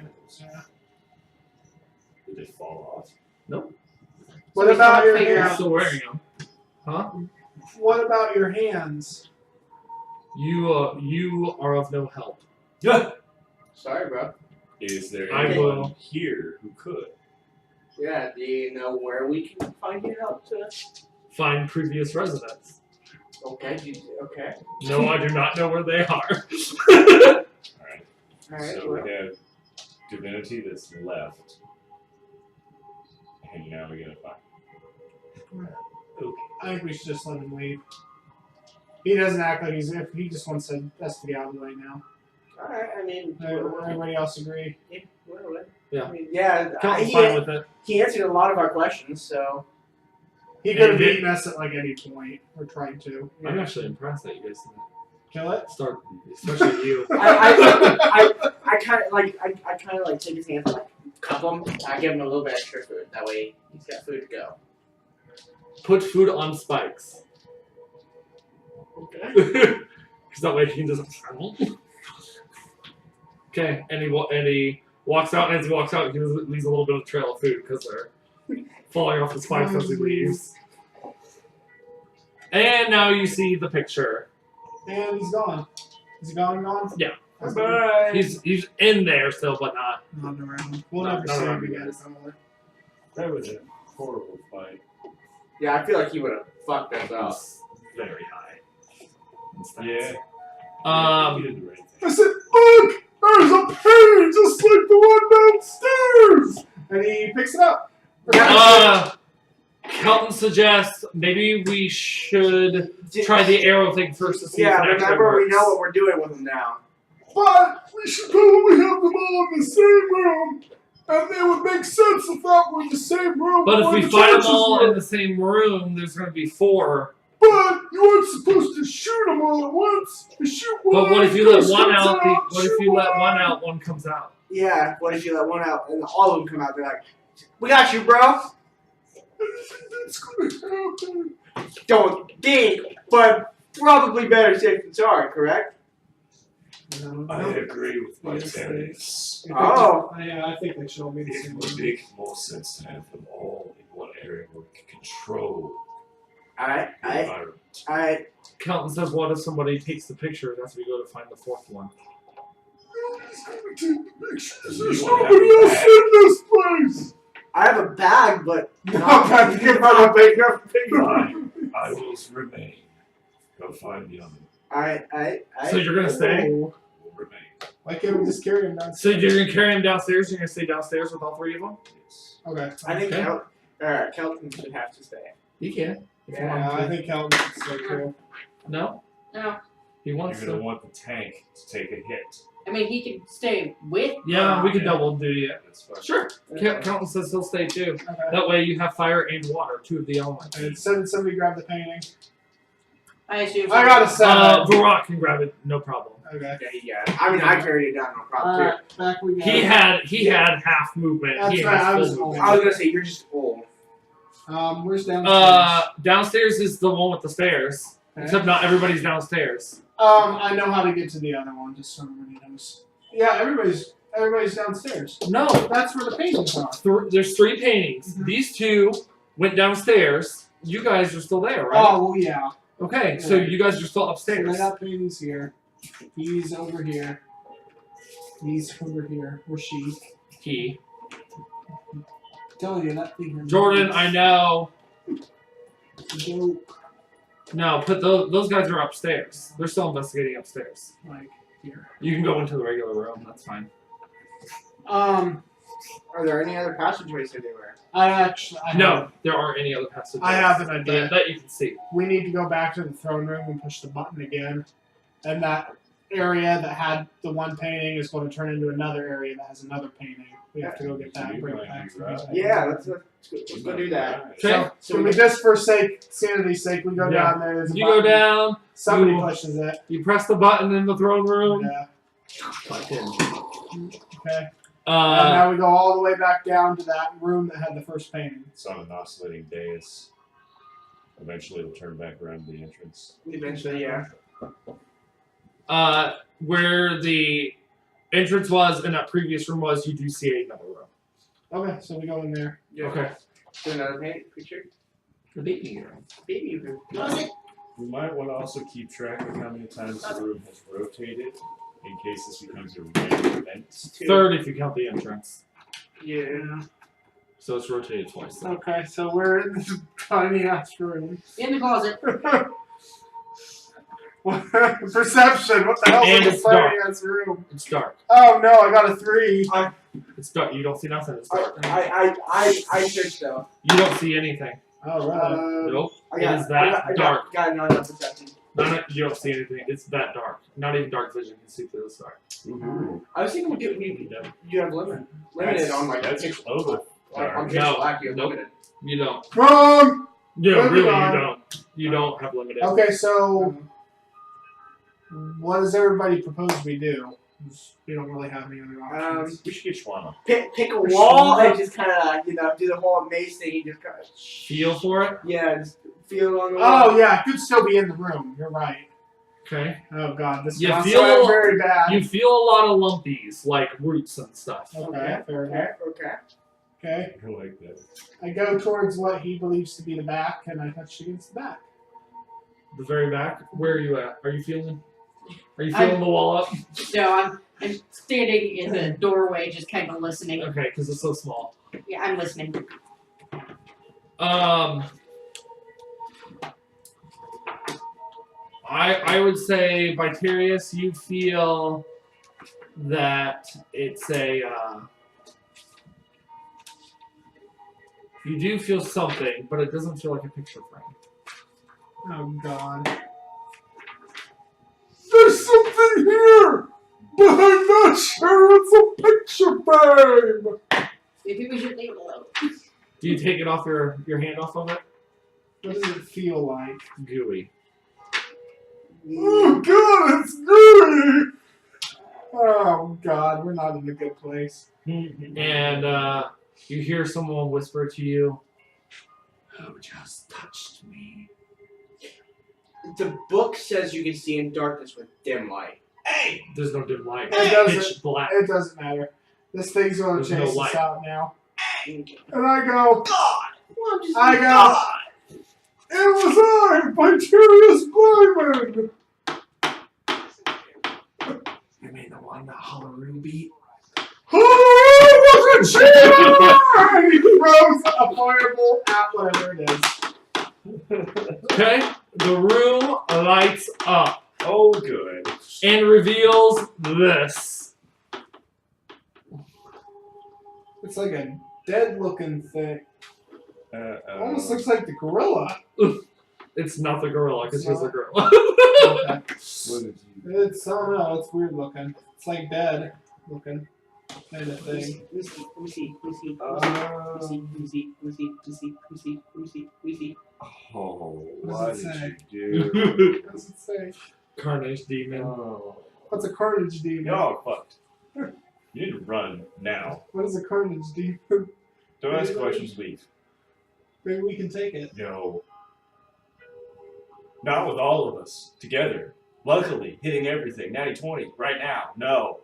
Speaker 5: Did they fall off?
Speaker 4: What
Speaker 1: So
Speaker 4: about your
Speaker 1: figure
Speaker 3: You're
Speaker 4: hands?
Speaker 3: still wearing them? Huh?
Speaker 4: What about your hands?
Speaker 3: You are of no help.
Speaker 5: Yeah.
Speaker 2: sorry, bro.
Speaker 5: Is there
Speaker 3: I
Speaker 5: anyone
Speaker 3: will-
Speaker 5: here who could?
Speaker 2: Yeah, do you know where we can find you help to?
Speaker 3: Find previous residents.
Speaker 2: Okay, okay.
Speaker 3: No, I do not know where they are.
Speaker 5: Alright.
Speaker 2: Alright,
Speaker 5: So
Speaker 2: well.
Speaker 5: we have divinity that's left. And now we gotta find.
Speaker 4: I think we should just let him leave. He doesn't act like he's if he just wants us to get out of the way now.
Speaker 2: Alright, I mean,
Speaker 4: Everybody else agree?
Speaker 3: Yeah.
Speaker 2: I mean, yeah,
Speaker 3: Kelton's fine with it.
Speaker 2: he answered a lot of our questions, so.
Speaker 4: He could have
Speaker 3: Yeah, he-
Speaker 4: beaten us at like any point or tried to.
Speaker 3: I'm actually impressed that you guys
Speaker 4: Kill it.
Speaker 3: start, especially you.
Speaker 2: I kind of like take his hands, like cup him. I give him a little bit extra food. That way he's got food to go.
Speaker 3: Put food on spikes.
Speaker 2: Okay.
Speaker 3: Because that way he can just. Okay, and he walks out, and as he walks out, he leaves a little bit of trail of food because they're falling off the spikes as he leaves. And now you see the picture.
Speaker 4: And he's gone. Is he gone?
Speaker 3: Yeah.
Speaker 4: That's
Speaker 2: Bye.
Speaker 3: He's in there still, but not.
Speaker 4: not around. We'll
Speaker 3: Not
Speaker 4: never see him
Speaker 3: around
Speaker 4: again.
Speaker 3: guys.
Speaker 4: Probably.
Speaker 5: That was a horrible fight.
Speaker 2: Yeah, I feel like he would have fucked us up.
Speaker 3: It's very high.
Speaker 5: Yeah.
Speaker 3: Um.
Speaker 5: He didn't do anything.
Speaker 4: I said, look! There's a page just like the one downstairs! And he picks it up.
Speaker 3: Kelton suggests maybe we should try the arrow thing first to see
Speaker 2: Yeah,
Speaker 3: if it actually
Speaker 2: remember we
Speaker 3: works.
Speaker 2: know what we're doing with him now.
Speaker 4: But we should probably have them all in the same room. And it would make sense if that were the same room.
Speaker 3: But if
Speaker 4: where
Speaker 3: we
Speaker 4: the
Speaker 3: fight them
Speaker 4: churches
Speaker 3: all
Speaker 4: were.
Speaker 3: in the same room, there's going to be 4.
Speaker 4: But you weren't supposed to shoot them all at once. You shoot one.
Speaker 3: But what if you let
Speaker 4: first
Speaker 3: one
Speaker 4: comes
Speaker 3: out? What if
Speaker 4: shoot
Speaker 3: you let
Speaker 4: one
Speaker 3: one out, one comes out?
Speaker 2: Yeah, what if you let one out and all of them come out? They're like, "We got you, bro."
Speaker 4: That's gonna happen.
Speaker 2: Don't think, but probably better safe than sorry. Correct?
Speaker 5: I agree with my parents.
Speaker 2: Oh.
Speaker 4: Yeah, I think they should all be the
Speaker 5: It
Speaker 4: same
Speaker 5: would
Speaker 4: room.
Speaker 5: make more sense to have them all in one area where we can control
Speaker 2: Alright,
Speaker 5: the
Speaker 2: alright,
Speaker 5: environment.
Speaker 2: alright.
Speaker 3: Kelton says, what if somebody takes the pictures as we go to find the 4th one?
Speaker 4: Nobody's gonna take the pictures.
Speaker 5: You
Speaker 4: There's
Speaker 5: wanna
Speaker 4: nobody
Speaker 5: have a
Speaker 4: else
Speaker 5: bag?
Speaker 4: in this place.
Speaker 2: I have a bag, but
Speaker 4: Not that big of a
Speaker 2: big enough.
Speaker 5: Fine. I will remain. Go find the other.
Speaker 2: Alright,
Speaker 3: So you're going to stay?
Speaker 5: Will remain.
Speaker 4: Why can't we just carry him
Speaker 3: So
Speaker 4: downstairs?
Speaker 3: you're going to carry him downstairs? You're going to stay downstairs with all 3 of them?
Speaker 5: Yes.
Speaker 4: Okay.
Speaker 2: I think
Speaker 3: Okay.
Speaker 2: Kelton should have to stay.
Speaker 3: He can. If he
Speaker 2: Yeah,
Speaker 3: wants
Speaker 4: I
Speaker 3: to.
Speaker 4: think Calvin should stay too.
Speaker 3: No?
Speaker 1: No.
Speaker 3: He wants
Speaker 5: You're gonna
Speaker 3: to.
Speaker 5: want the tank to take a hit.
Speaker 1: I mean, he could stay with.
Speaker 3: Yeah, we could
Speaker 5: Yeah.
Speaker 3: double duty it.
Speaker 5: That's fine.
Speaker 3: Sure. Kelton says he'll stay too.
Speaker 4: Okay.
Speaker 3: That way you have fire and water, 2 of the elements.
Speaker 4: And somebody grab the painting.
Speaker 1: I assume.
Speaker 4: I got a 7.
Speaker 3: Varrock can grab it, no problem.
Speaker 4: Okay.
Speaker 2: Yeah, he got it. I mean, I carried it down, no problem, too.
Speaker 4: Back we go.
Speaker 3: He had half movement.
Speaker 4: That's
Speaker 3: He
Speaker 4: right, I
Speaker 3: has
Speaker 4: was
Speaker 3: full
Speaker 4: old.
Speaker 3: movement.
Speaker 2: I was gonna say, you're just old.
Speaker 4: Where's downstairs?
Speaker 3: Downstairs is the one with the stairs.
Speaker 4: Okay.
Speaker 3: Except not everybody's downstairs.
Speaker 4: I know how to get to the other one, just so everybody knows. Yeah, everybody's downstairs.
Speaker 3: No,
Speaker 4: That's where the paintings are.
Speaker 3: there's 3 paintings.
Speaker 4: Mhm.
Speaker 3: These 2 went downstairs. You guys are still there, right?
Speaker 4: Oh, well, yeah.
Speaker 3: Okay, so you guys are still
Speaker 4: So
Speaker 3: upstairs.
Speaker 4: they got paintings here. He's over here. He's over here. Or she.
Speaker 3: He.
Speaker 4: Tell you that thing.
Speaker 3: Jordan, I know.
Speaker 4: Dope.
Speaker 3: No, put those guys are upstairs. They're still investigating upstairs.
Speaker 4: Like here.
Speaker 3: You can go into the regular room. That's fine.
Speaker 2: Are there any other passageways anywhere?
Speaker 4: I
Speaker 3: No, there aren't any other passages.
Speaker 4: I have an idea.
Speaker 3: that you can see.
Speaker 4: We need to go back to the throne room and push the button again. And that area that had the one painting is going to turn into another area that has another painting. We have to go get that and bring it back.
Speaker 2: Yeah, let's go do that.
Speaker 3: Okay.
Speaker 2: So
Speaker 4: Can we just for sanity's sake, we go
Speaker 3: Yeah.
Speaker 4: down there. There's a
Speaker 3: You go
Speaker 4: button.
Speaker 3: down.
Speaker 4: Somebody
Speaker 3: you-
Speaker 4: pushes it.
Speaker 3: You press the button in the throne room.
Speaker 4: Yeah. Okay. And
Speaker 3: Uh,
Speaker 4: now we go all the way back down to that room that had the first painting.
Speaker 5: It's on an oscillating dais. Eventually, it'll turn back around to the entrance.
Speaker 2: Eventually, yeah.
Speaker 3: where the entrance was and that previous room was, you do see another room.
Speaker 4: Okay, so we go in there.
Speaker 2: Yeah.
Speaker 3: Okay.
Speaker 2: Do another picture.
Speaker 3: The baby room.
Speaker 2: Baby room.
Speaker 5: We might want to also keep track of how many times the room has rotated, in case this becomes a random event.
Speaker 3: 3rd if you count the entrance.
Speaker 2: Yeah.
Speaker 3: So it's rotated twice. Then.
Speaker 4: Okay, so we're in this tiny ass room.
Speaker 1: In the closet.
Speaker 4: Perception. What the hell
Speaker 3: And
Speaker 4: is
Speaker 3: it's
Speaker 4: this tiny ass room?
Speaker 3: It's dark.
Speaker 4: Oh no, I got a 3.
Speaker 3: It's dark. You don't see nothing. It's dark.
Speaker 2: I searched though.
Speaker 3: You don't see anything.
Speaker 4: Oh right.
Speaker 3: Nope.
Speaker 2: I
Speaker 3: It
Speaker 2: got,
Speaker 3: is that dark.
Speaker 2: Got not enough perception.
Speaker 3: You don't see anything. It's that dark. Not even dark vision can see through this dark.
Speaker 5: Ooh,
Speaker 2: I was thinking you have limited on like
Speaker 5: that's
Speaker 2: pitch,
Speaker 5: over.
Speaker 2: like on pitch
Speaker 3: No,
Speaker 2: black. You have
Speaker 3: nope.
Speaker 2: limited.
Speaker 3: You don't.
Speaker 4: Wrong.
Speaker 3: No,
Speaker 4: Moving
Speaker 3: really,
Speaker 4: on.
Speaker 3: you don't. You don't have limited.
Speaker 4: Okay, so what does everybody propose we do? 'Cause we don't really have any other options.
Speaker 5: We should get Schwana.
Speaker 2: Pick a wall and just kind of do the whole maze thing. You just kind of
Speaker 3: Feel for it.
Speaker 2: just feel on the wall.
Speaker 4: Oh yeah, it could still be in the room. You're right.
Speaker 3: Okay.
Speaker 4: Oh god, this
Speaker 3: You
Speaker 4: sounds
Speaker 3: feel-
Speaker 4: very bad.
Speaker 3: You feel a lot of lumpies, like roots and stuff.
Speaker 4: Okay, fair enough.
Speaker 2: Okay.
Speaker 4: Okay,
Speaker 5: I like that.
Speaker 4: I go towards what he believes to be the back, and I touch against the back.
Speaker 3: The very back. Where are you at? Are you feeling? Are you feeling the wall up?
Speaker 1: No, I'm standing in the doorway, just kind of listening.
Speaker 3: Okay, because it's so small.
Speaker 1: Yeah, I'm listening.
Speaker 3: I would say Vitarius, you feel that it's a you do feel something, but it doesn't feel like a picture frame.
Speaker 4: Oh god.
Speaker 7: There's something here, but I'm not sure it's a picture frame.
Speaker 1: Maybe we should leave it alone.
Speaker 3: Do you take it off your hand off of it?
Speaker 4: What does it feel like?
Speaker 3: Gooey.
Speaker 7: Oh God, it's gooey.
Speaker 4: Oh god, we're not in a good place.
Speaker 3: And you hear someone whisper to you, "Who just touched me?"
Speaker 2: The book says you can see in darkness with dim light.
Speaker 3: Hey! There's no dim light.
Speaker 4: It doesn't-
Speaker 3: Pitch black.
Speaker 4: It doesn't matter. This thing's gonna
Speaker 3: There's no
Speaker 4: chase us
Speaker 3: light.
Speaker 4: out now.
Speaker 2: Okay.
Speaker 4: And I go,
Speaker 2: Well, I'm just
Speaker 4: I go,
Speaker 7: It was I, Vitarius Blyman.
Speaker 3: You mean the one that Hollowroo beat?
Speaker 7: Oh, was a cheater!
Speaker 4: he throws a fireball at whatever it is.
Speaker 3: Okay, the room lights up
Speaker 5: Oh, good.
Speaker 3: and reveals this.
Speaker 4: It's like a dead looking thing. Almost looks like the gorilla.
Speaker 3: It's not the gorilla, because he's a gorilla.
Speaker 4: Okay.
Speaker 5: What did you...
Speaker 4: It's, I don't know, it's weird looking. It's like dead looking kind of thing.
Speaker 5: Oh,
Speaker 4: What
Speaker 5: what
Speaker 4: does it
Speaker 5: did you do?
Speaker 4: What does it say?
Speaker 3: Carnage demon.
Speaker 5: Oh.
Speaker 4: What's a carnage demon?
Speaker 5: Y'all are fucked. You need to run now.
Speaker 4: What is a carnage demon?
Speaker 5: Don't ask questions, leave.
Speaker 4: Maybe we can take it.
Speaker 5: No. Not with all of us. Together. Luckily, hitting everything. 90-20. Right now. No.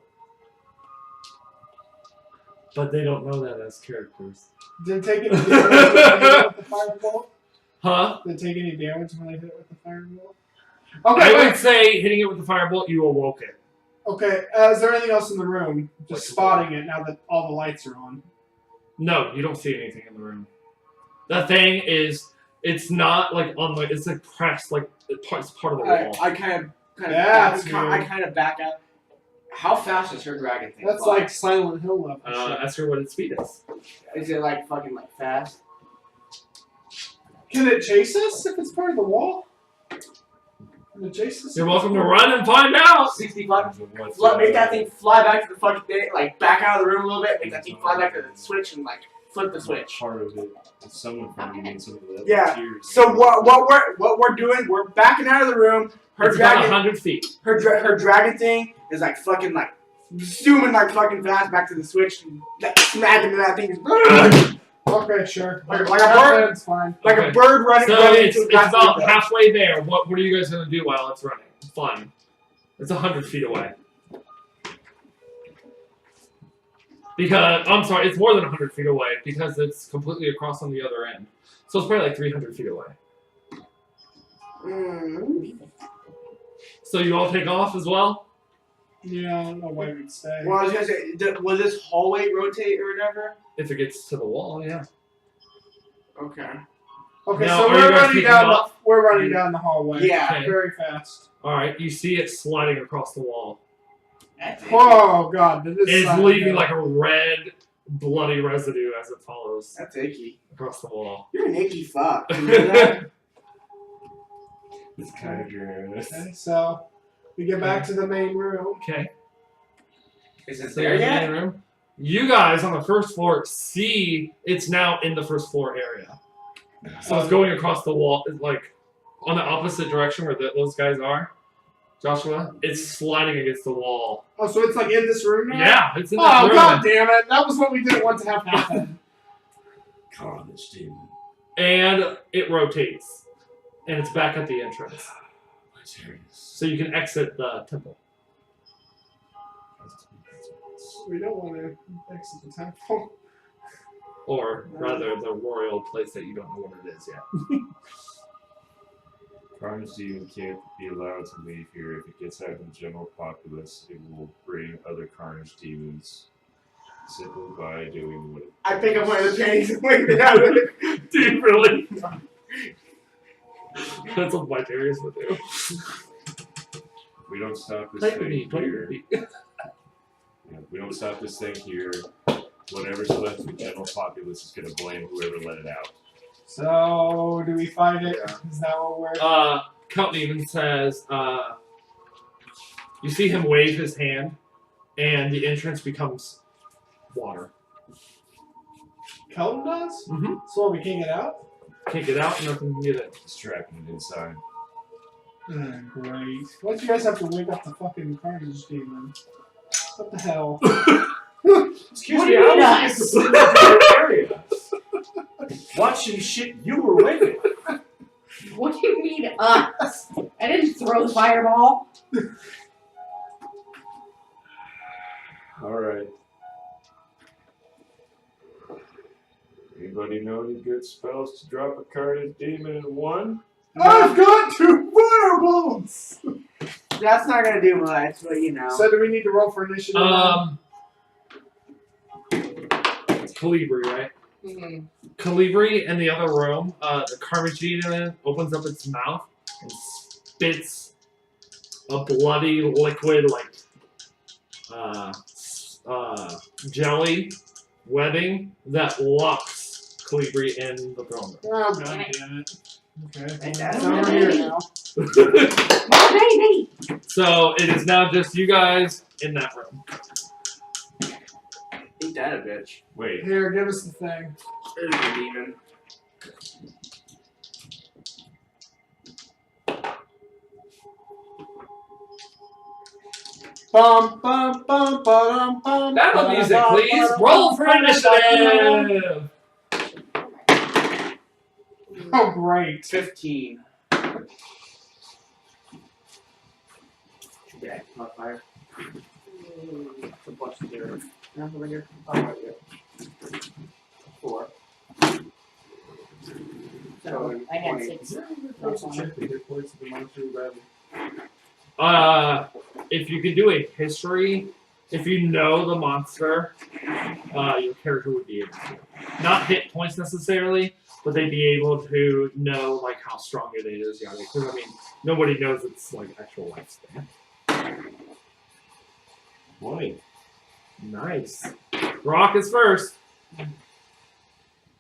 Speaker 3: But they don't know that as characters.
Speaker 4: Did it take any damage when I hit it with the fireball?
Speaker 3: Huh?
Speaker 4: Did it take any damage when I hit it with the fireball?
Speaker 3: I
Speaker 4: Okay,
Speaker 3: would
Speaker 4: wait.
Speaker 3: say hitting it with the firebolt, you awoke it.
Speaker 4: Okay, is there anything else in the room? Just spotting it now that all the lights are on.
Speaker 3: No, you don't see anything in the room. The thing is, it's not like on the. It's like pressed, like it's part of the wall.
Speaker 2: I kind of
Speaker 4: That's
Speaker 2: back out. How fast is her dragon thing?
Speaker 4: That's
Speaker 2: fly?
Speaker 4: like Silent Hill level shit.
Speaker 3: Ask her what its speed is.
Speaker 2: Is it like fucking like fast?
Speaker 4: Can it chase us if it's part of the wall? Can it chase us?
Speaker 3: You're welcome to run and find out.
Speaker 2: 65.
Speaker 5: What's
Speaker 2: Make that thing fly back to the fucking thing, like back out of the room a little bit. Make that thing fly back to the switch and like flip the switch.
Speaker 5: Part of it. Someone from me and some of the other
Speaker 2: Yeah.
Speaker 5: tiers.
Speaker 2: So what we're doing? We're backing out of the room. Her
Speaker 3: It's about
Speaker 2: dragon,
Speaker 3: 100 feet.
Speaker 2: her dragon thing is like fucking like zooming like fucking fast back to the switch and like, smack into that thing.
Speaker 4: Okay, sure.
Speaker 2: Like a bird?
Speaker 4: That's fine.
Speaker 2: Like
Speaker 3: Okay.
Speaker 2: a bird running.
Speaker 3: So
Speaker 2: running
Speaker 3: it's
Speaker 2: into a glass
Speaker 3: about
Speaker 2: window.
Speaker 3: halfway there. What are you guys gonna do while it's running? Fun. It's 100 feet away. Because I'm sorry, it's more than 100 feet away because it's completely across on the other end. So it's probably like 300 feet away. So you all take off as well?
Speaker 4: Yeah, I don't know why we'd stay.
Speaker 2: Well, I was gonna say, will this hallway rotate or whatever?
Speaker 3: If it gets to the wall, yeah.
Speaker 2: Okay.
Speaker 4: Okay,
Speaker 3: Now,
Speaker 4: so
Speaker 3: are you
Speaker 4: we're
Speaker 3: guys
Speaker 4: running
Speaker 3: taking
Speaker 4: down.
Speaker 3: off?
Speaker 4: We're running down the hallway.
Speaker 2: Yeah.
Speaker 3: Okay.
Speaker 4: Very fast.
Speaker 3: Alright, you see it sliding across the wall.
Speaker 2: That's it.
Speaker 4: Oh god, did this?
Speaker 3: It's
Speaker 4: Silent
Speaker 3: leaving
Speaker 4: Hill.
Speaker 3: like a red, bloody residue as it follows
Speaker 2: That's icky.
Speaker 3: across the wall.
Speaker 2: You're an icky fuck. You know that?
Speaker 5: It's kind of gross.
Speaker 4: Okay, so we get back to the main room.
Speaker 3: Okay.
Speaker 2: Is it
Speaker 3: So
Speaker 2: there
Speaker 3: you're in the
Speaker 2: yet?
Speaker 3: main room. You guys on the first floor see it's now in the first floor area. So it's going across the wall, like on the opposite direction where those guys are. Joshua, it's sliding against the wall.
Speaker 4: Oh, so it's like in this room now?
Speaker 3: Yeah, it's in the
Speaker 4: Oh
Speaker 3: room.
Speaker 4: god damn it! That was what we didn't want to have happen.
Speaker 5: Carnage demon.
Speaker 3: And it rotates. And it's back at the entrance. So you can exit the temple.
Speaker 4: We don't want to exit the temple.
Speaker 3: Or rather, the royal place that you don't know what it is yet.
Speaker 5: Carnage demon can't be allowed to leave here. If it gets out of the general populace, it will bring other carnage demons simply by doing what it
Speaker 2: I pick up one of the pennies and wave it out.
Speaker 3: Dude, really? That's what Vitarius would do.
Speaker 5: We don't stop this
Speaker 3: Play with
Speaker 5: thing
Speaker 3: me, play
Speaker 5: here.
Speaker 3: with me.
Speaker 5: Yeah, we don't stop this thing here. Whatever's left of the general populace is going to blame whoever let it out.
Speaker 4: So, do we fight it? Is that what we're...
Speaker 3: Count even says, you see him wave his hand, and the entrance becomes water.
Speaker 4: Kelton does?
Speaker 3: Mm-hmm.
Speaker 4: So we can't get out?
Speaker 3: Can't get out, nothing can get in.
Speaker 5: Just trapping it inside.
Speaker 4: Great. Why'd you guys have to wake up the fucking carnage demon? What the hell?
Speaker 5: Excuse
Speaker 1: What
Speaker 5: me,
Speaker 1: do you mean
Speaker 5: I was
Speaker 1: us?
Speaker 5: in the area. Watching shit you were waving.
Speaker 1: What do you mean us? I didn't throw the fireball.
Speaker 5: Alright. Anybody know any good spells to drop a carnage demon in one?
Speaker 4: I've got 2 firebolts!
Speaker 2: That's not gonna do much, but you know.
Speaker 4: So do we need to roll for initiative?
Speaker 3: Calibri, right? Calibri in the other room, the Carnage demon opens up its mouth and spits a bloody liquid, like, jelly webbing that locks Calibri in the throne room.
Speaker 4: Oh, god damn it. Okay.
Speaker 2: That's
Speaker 4: So we're here now.
Speaker 1: My baby.
Speaker 3: So it is now just you guys in that room.
Speaker 2: Ain't that a bitch?
Speaker 5: Wait,
Speaker 4: Here, give us the thing.
Speaker 2: There's a demon. Bum, bum, bum, ba-dum, bum,
Speaker 3: Battle music,
Speaker 2: ba-dum,
Speaker 3: please.
Speaker 2: ba-dum,
Speaker 3: Roll for
Speaker 2: ba-dum,
Speaker 3: initiative.
Speaker 4: Oh, great.
Speaker 2: 15. Yeah, modifier. It's a plus 0. No, over here. Oh, right here. 4.
Speaker 1: So I had
Speaker 2: 20.
Speaker 1: 6.
Speaker 3: If you could do a history, if you know the monster, your character would be able to. Not hit points necessarily, but they'd be able to know like how strong it is. Yeah, because I mean, nobody knows its like actual lifespan.
Speaker 5: 20.
Speaker 3: Nice. Rock is first.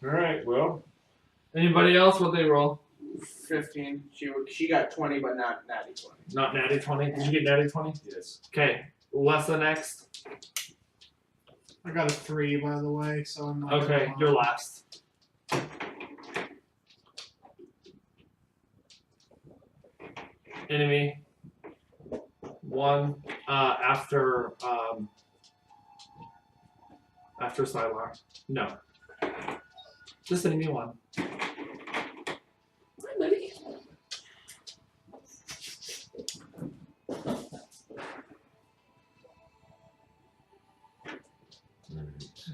Speaker 5: Alright, well.
Speaker 3: Anybody else? What they roll?
Speaker 2: 15. She got 20, but not natty 20.
Speaker 3: Not natty 20. Did you get natty 20?
Speaker 5: Yes.
Speaker 3: Okay. Lessa next.
Speaker 4: I got a 3, by the way, so I'm not.
Speaker 3: Okay, you're last. Enemy. 1 after Sylar. No. Just enemy 1.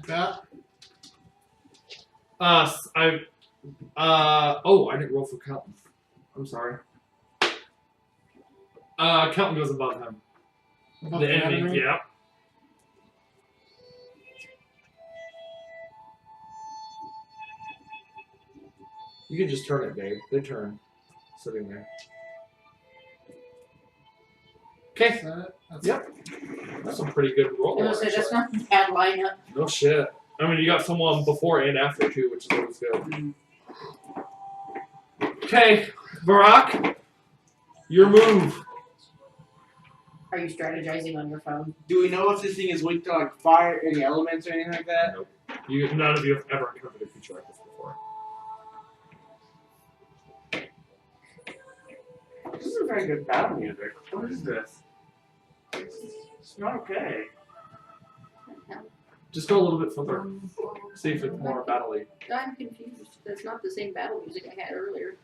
Speaker 4: That.
Speaker 3: I didn't roll for Kelton. I'm sorry. Kelton goes above him.
Speaker 4: Above
Speaker 3: The
Speaker 4: the
Speaker 3: enemy,
Speaker 4: enemy?
Speaker 3: yeah. You can just turn it, babe. They turn. Sitting there. Okay.
Speaker 4: That's
Speaker 3: Yep. That's a pretty good roll.
Speaker 1: I was gonna say, that's
Speaker 3: actually.
Speaker 1: not a bad lineup.
Speaker 3: No shit. I mean, you got someone before and after too, which is always good. Okay, Barack, your move.
Speaker 1: Are you strategizing on your phone?
Speaker 2: Do we know if this thing is weak to like fire, any elements or anything like that?
Speaker 3: Nope. None of you have ever encountered a creature like this before.
Speaker 2: This is a very good battle music. What is this? It's not okay.
Speaker 3: Just go a little bit further. See if it's more battle-y.
Speaker 1: I'm confused. That's not the same battle music I had earlier.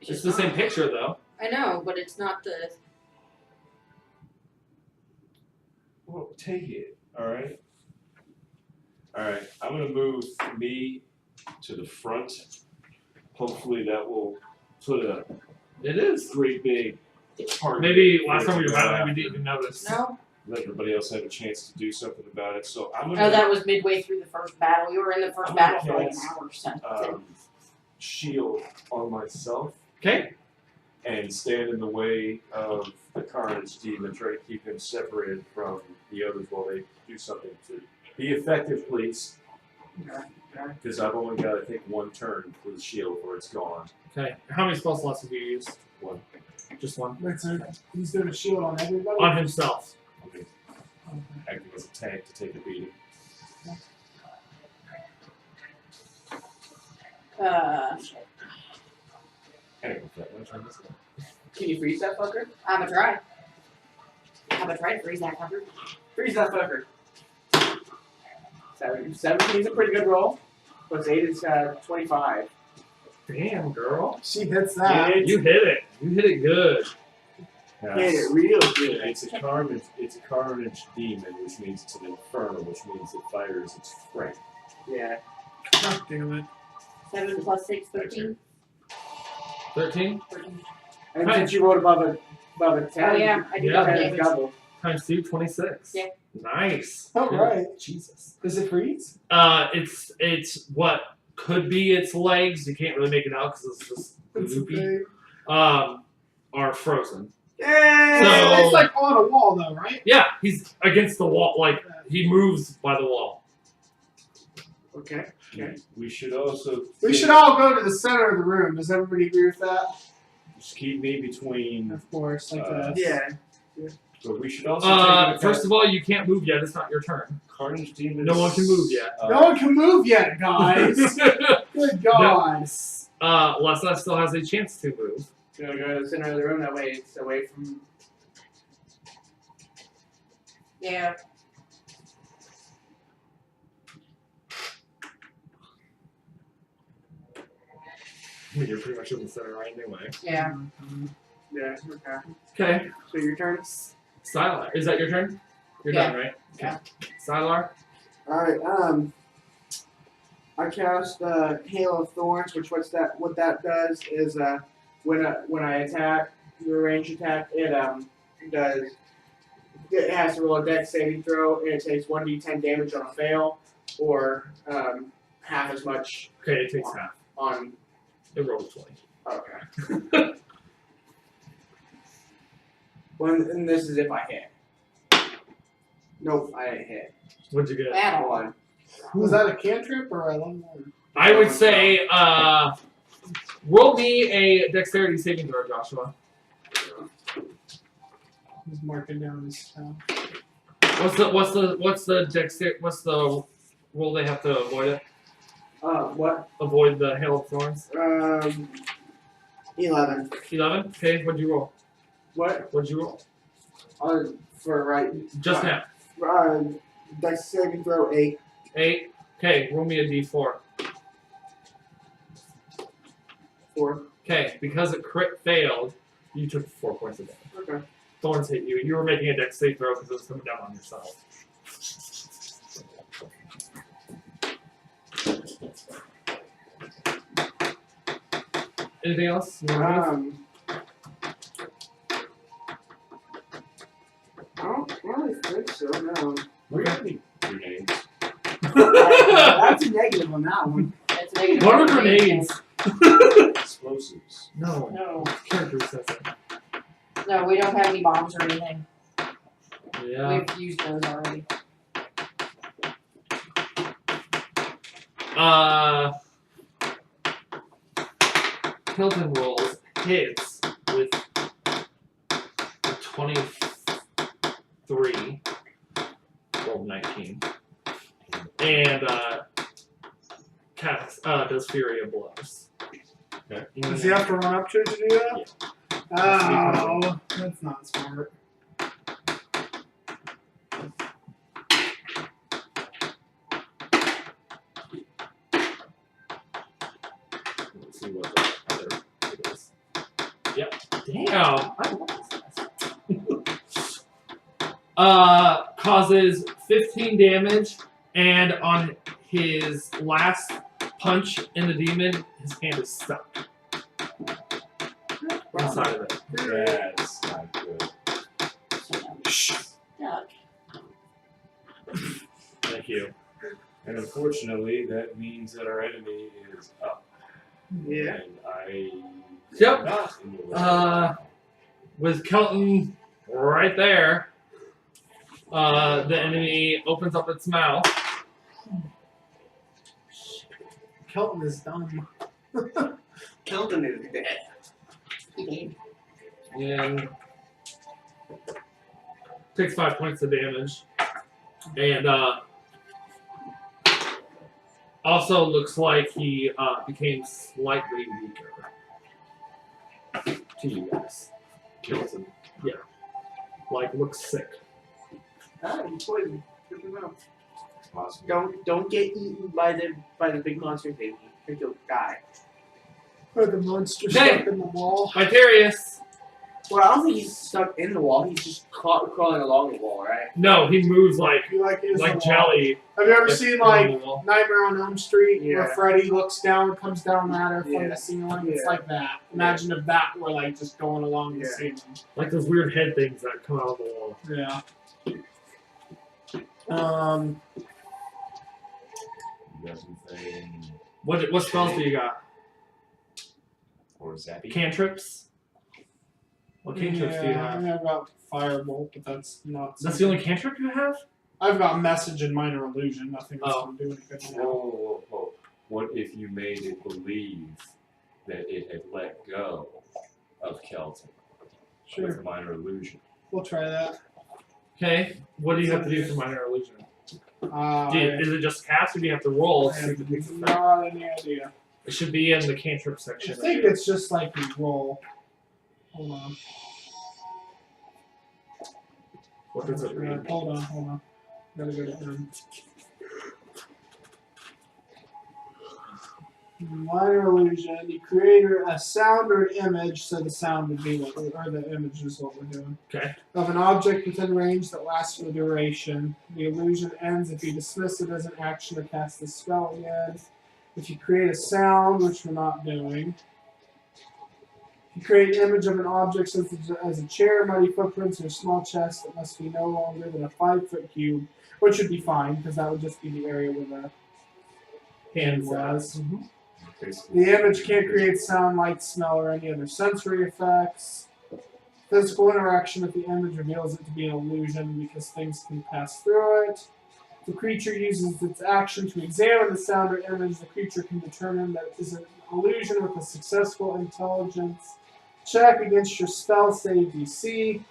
Speaker 3: It's the same picture though.
Speaker 1: I know, but it's not the.
Speaker 5: Well, take it. Alright? Alright, I'm gonna move me to the front. Hopefully that will put a
Speaker 3: It is.
Speaker 5: great big target.
Speaker 3: Maybe last
Speaker 5: for it
Speaker 3: time we
Speaker 5: to
Speaker 3: were
Speaker 5: go
Speaker 3: battling, we
Speaker 5: after.
Speaker 3: didn't even notice.
Speaker 1: No?
Speaker 5: Let everybody else have a chance to do something about it. So I'm
Speaker 1: Oh,
Speaker 5: gonna
Speaker 1: that was midway through the first battle. We were in the first
Speaker 5: I'm
Speaker 1: battle
Speaker 5: gonna
Speaker 1: for like an
Speaker 5: cast,
Speaker 1: hour or something.
Speaker 5: shield on myself
Speaker 3: Okay.
Speaker 5: and stand in the way of the Carnage team and try to keep him separated from the others while they do something to be effective, please. Because I've only got, I think, one turn for the shield where it's gone.
Speaker 3: Okay. How many spell slots have you used?
Speaker 5: One.
Speaker 3: Just one.
Speaker 4: Wait, so he's doing a shield on everybody?
Speaker 3: On himself.
Speaker 5: Okay. Acting as a tank to take a beating.
Speaker 1: Shit.
Speaker 5: Anyway, that one turn this one.
Speaker 2: Can you freeze that fucker?
Speaker 1: I'ma try. I'ma try to freeze that fucker.
Speaker 2: Freeze that fucker. 17 is a pretty good roll. Plus 8 is 25.
Speaker 3: Damn, girl.
Speaker 4: She hits that.
Speaker 2: Yeah.
Speaker 3: You hit it. You hit it good.
Speaker 5: Now,
Speaker 2: Hit it real good.
Speaker 5: it's a carnage. It's a carnage demon, which means it's an infernal, which means it fires its strength.
Speaker 2: Yeah.
Speaker 4: God damn it.
Speaker 1: 7 plus 6, 13.
Speaker 3: 13
Speaker 2: And since you rolled above a 10,
Speaker 1: Oh yeah, I did
Speaker 3: Yeah.
Speaker 1: that.
Speaker 2: 10 is double.
Speaker 3: times 2, 26.
Speaker 1: Yeah.
Speaker 3: Nice.
Speaker 4: All
Speaker 3: Good.
Speaker 4: right.
Speaker 3: Jesus.
Speaker 4: Does it freeze?
Speaker 3: It's what could be its legs. You can't really make it out because it's just
Speaker 4: It's
Speaker 3: loopy.
Speaker 4: big.
Speaker 3: Are frozen.
Speaker 2: Yay!
Speaker 3: So-
Speaker 4: It's like on a wall, though, right?
Speaker 3: Yeah, he's against the wall. Like he moves by the wall.
Speaker 2: Okay. Okay.
Speaker 5: We should also.
Speaker 4: We
Speaker 5: think-
Speaker 4: should all go to the center of the room. Does everybody agree with that?
Speaker 5: Just keep me between.
Speaker 4: Of course, like this.
Speaker 2: Yeah.
Speaker 5: But we should also. take
Speaker 3: First of all, you can't move yet. It's not your turn.
Speaker 5: Carnage demons.
Speaker 3: No one can move yet.
Speaker 4: No one can move yet, guys. Good God.
Speaker 3: Lessa still has a chance to move.
Speaker 2: Gonna go to the center of the room. That way it's away from.
Speaker 1: Yeah.
Speaker 3: I mean, you're pretty much in the center right anyway.
Speaker 1: Yeah.
Speaker 2: Yeah. Okay.
Speaker 3: Okay.
Speaker 2: So your turn.
Speaker 3: Sylar. Is that your turn? You're
Speaker 1: Yeah.
Speaker 3: done, right?
Speaker 1: Yeah.
Speaker 3: Sylar?
Speaker 2: Alright, I cast Hail of Thorns, which what that does is when I attack, your range attack, it has to roll a dex saving throw and it takes 1d10 damage on a fail, or half as much
Speaker 3: Okay, it takes half.
Speaker 2: on
Speaker 3: It rolled 20.
Speaker 2: okay. And this is if I hit. Nope, I didn't hit.
Speaker 3: What'd you get?
Speaker 1: Battle.
Speaker 2: One.
Speaker 4: Was that a cantrip or a long one?
Speaker 3: I would say, roll me a dexterity saving throw, Joshua.
Speaker 4: He's marking down his town.
Speaker 3: What's the roll they have to avoid it?
Speaker 2: What?
Speaker 3: Avoid the hail of thorns.
Speaker 2: 11.
Speaker 3: 11. Okay, what'd you roll?
Speaker 2: What?
Speaker 3: What'd you roll?
Speaker 2: For right.
Speaker 3: Just now.
Speaker 2: Dex saving throw 8.
Speaker 3: 8. Okay, roll me a d4.
Speaker 2: 4.
Speaker 3: Okay, because it crit failed, you took 4 points of damage.
Speaker 2: Okay.
Speaker 3: Thorns hit you. You were making a dex save throw because it was coming down on yourself. Anything else? You wanna move?
Speaker 2: I don't really think so, no.
Speaker 5: We got any grenades?
Speaker 2: That's a negative on that one.
Speaker 1: That's negative.
Speaker 3: What are grenades?
Speaker 5: Explosives.
Speaker 3: No.
Speaker 1: No.
Speaker 3: Character says it.
Speaker 1: No, we don't have any bombs or anything.
Speaker 3: Yeah.
Speaker 1: We've used those already.
Speaker 3: Hilton rolls hits with a 23. Rolled 19. And does Fury of Blows.
Speaker 5: Okay.
Speaker 4: Does he have to run up to it to do that? Oh, that's not smart.
Speaker 3: Let's see what the other it is. Yep. Damn. I love this. Causes 15 damage, and on his last punch in the demon, his hand is stuck inside of it.
Speaker 5: That's not good.
Speaker 1: Stuck.
Speaker 3: Thank you.
Speaker 5: And unfortunately, that means that our enemy is up.
Speaker 2: Yeah.
Speaker 5: And I.
Speaker 3: Yep.
Speaker 5: Not in the way.
Speaker 3: With Kelton right there, the enemy opens up its mouth.
Speaker 4: Kelton is dumb.
Speaker 2: Kelton is dead.
Speaker 3: And takes 5 points of damage, and also looks like he became slightly weaker to you guys. Kilton, yeah, like looks sick.
Speaker 2: He's poisoned. Good to know.
Speaker 5: Possible.
Speaker 2: Don't get eaten by the big monster baby. You'll die.
Speaker 4: Or the monster
Speaker 3: Hey!
Speaker 4: stuck in the wall.
Speaker 3: Vitarius,
Speaker 2: Well, I don't think he's stuck in the wall. He's just crawling along the wall, right?
Speaker 3: no, he moves like
Speaker 4: He is the wall.
Speaker 3: jelly.
Speaker 4: Have you ever seen like
Speaker 3: on the wall.
Speaker 4: Nightmare on Elm Street
Speaker 2: Yeah.
Speaker 4: where Freddy looks down, comes down the ladder from
Speaker 2: Yeah.
Speaker 4: the ceiling? It's
Speaker 2: Yeah.
Speaker 4: like that. Imagine if that were like just going along the
Speaker 2: Yeah.
Speaker 4: ceiling.
Speaker 3: Like those weird head things that come out of the wall.
Speaker 4: Yeah.
Speaker 5: You got something.
Speaker 3: What spells do you got?
Speaker 5: Or Zappy?
Speaker 3: Cantrips? What cantrips do you
Speaker 4: I
Speaker 3: have?
Speaker 4: mean, I've got Firebolt, but that's not.
Speaker 3: That's the only cantrip you have?
Speaker 4: I've got Message and Minor Illusion. Nothing else
Speaker 3: Oh.
Speaker 4: can do any good
Speaker 5: Whoa,
Speaker 4: now.
Speaker 5: whoa, whoa, whoa. What if you made it believe that it had let go of Kelton with
Speaker 4: Sure,
Speaker 5: a minor illusion?
Speaker 4: we'll try that.
Speaker 3: Okay. What do you have to do for minor illusion?
Speaker 4: I
Speaker 3: Is it just cast, or do you have to roll?
Speaker 4: I
Speaker 3: to see
Speaker 4: have
Speaker 3: if it takes effect?
Speaker 4: not any idea.
Speaker 3: It should be in the cantrip
Speaker 4: I
Speaker 3: section.
Speaker 4: think it's just like you roll. Hold on.
Speaker 3: What does it read?
Speaker 4: Hold on. Gotta go down. Minor illusion. You create a sound or an image, so the sound would be what, or the image is what we're doing.
Speaker 3: Okay.
Speaker 4: Of an object within range that lasts for the duration. The illusion ends if you dismiss it as an action to cast the spell again. If you create a sound, which we're not doing. If you create an image of an object such as a chair, muddy footprints, or a small chest that must be no longer than a 5-foot cube, which would be fine, because that would just be the area where the hand was.
Speaker 5: Basically.
Speaker 4: The image can't create sound, light, smell, or any other sensory effects. Physical interaction with the image reveals it to be an illusion because things can pass through it. If the creature uses its action to examine the sound or image, the creature can determine that it is an illusion with a successful intelligence check against your spell save DC.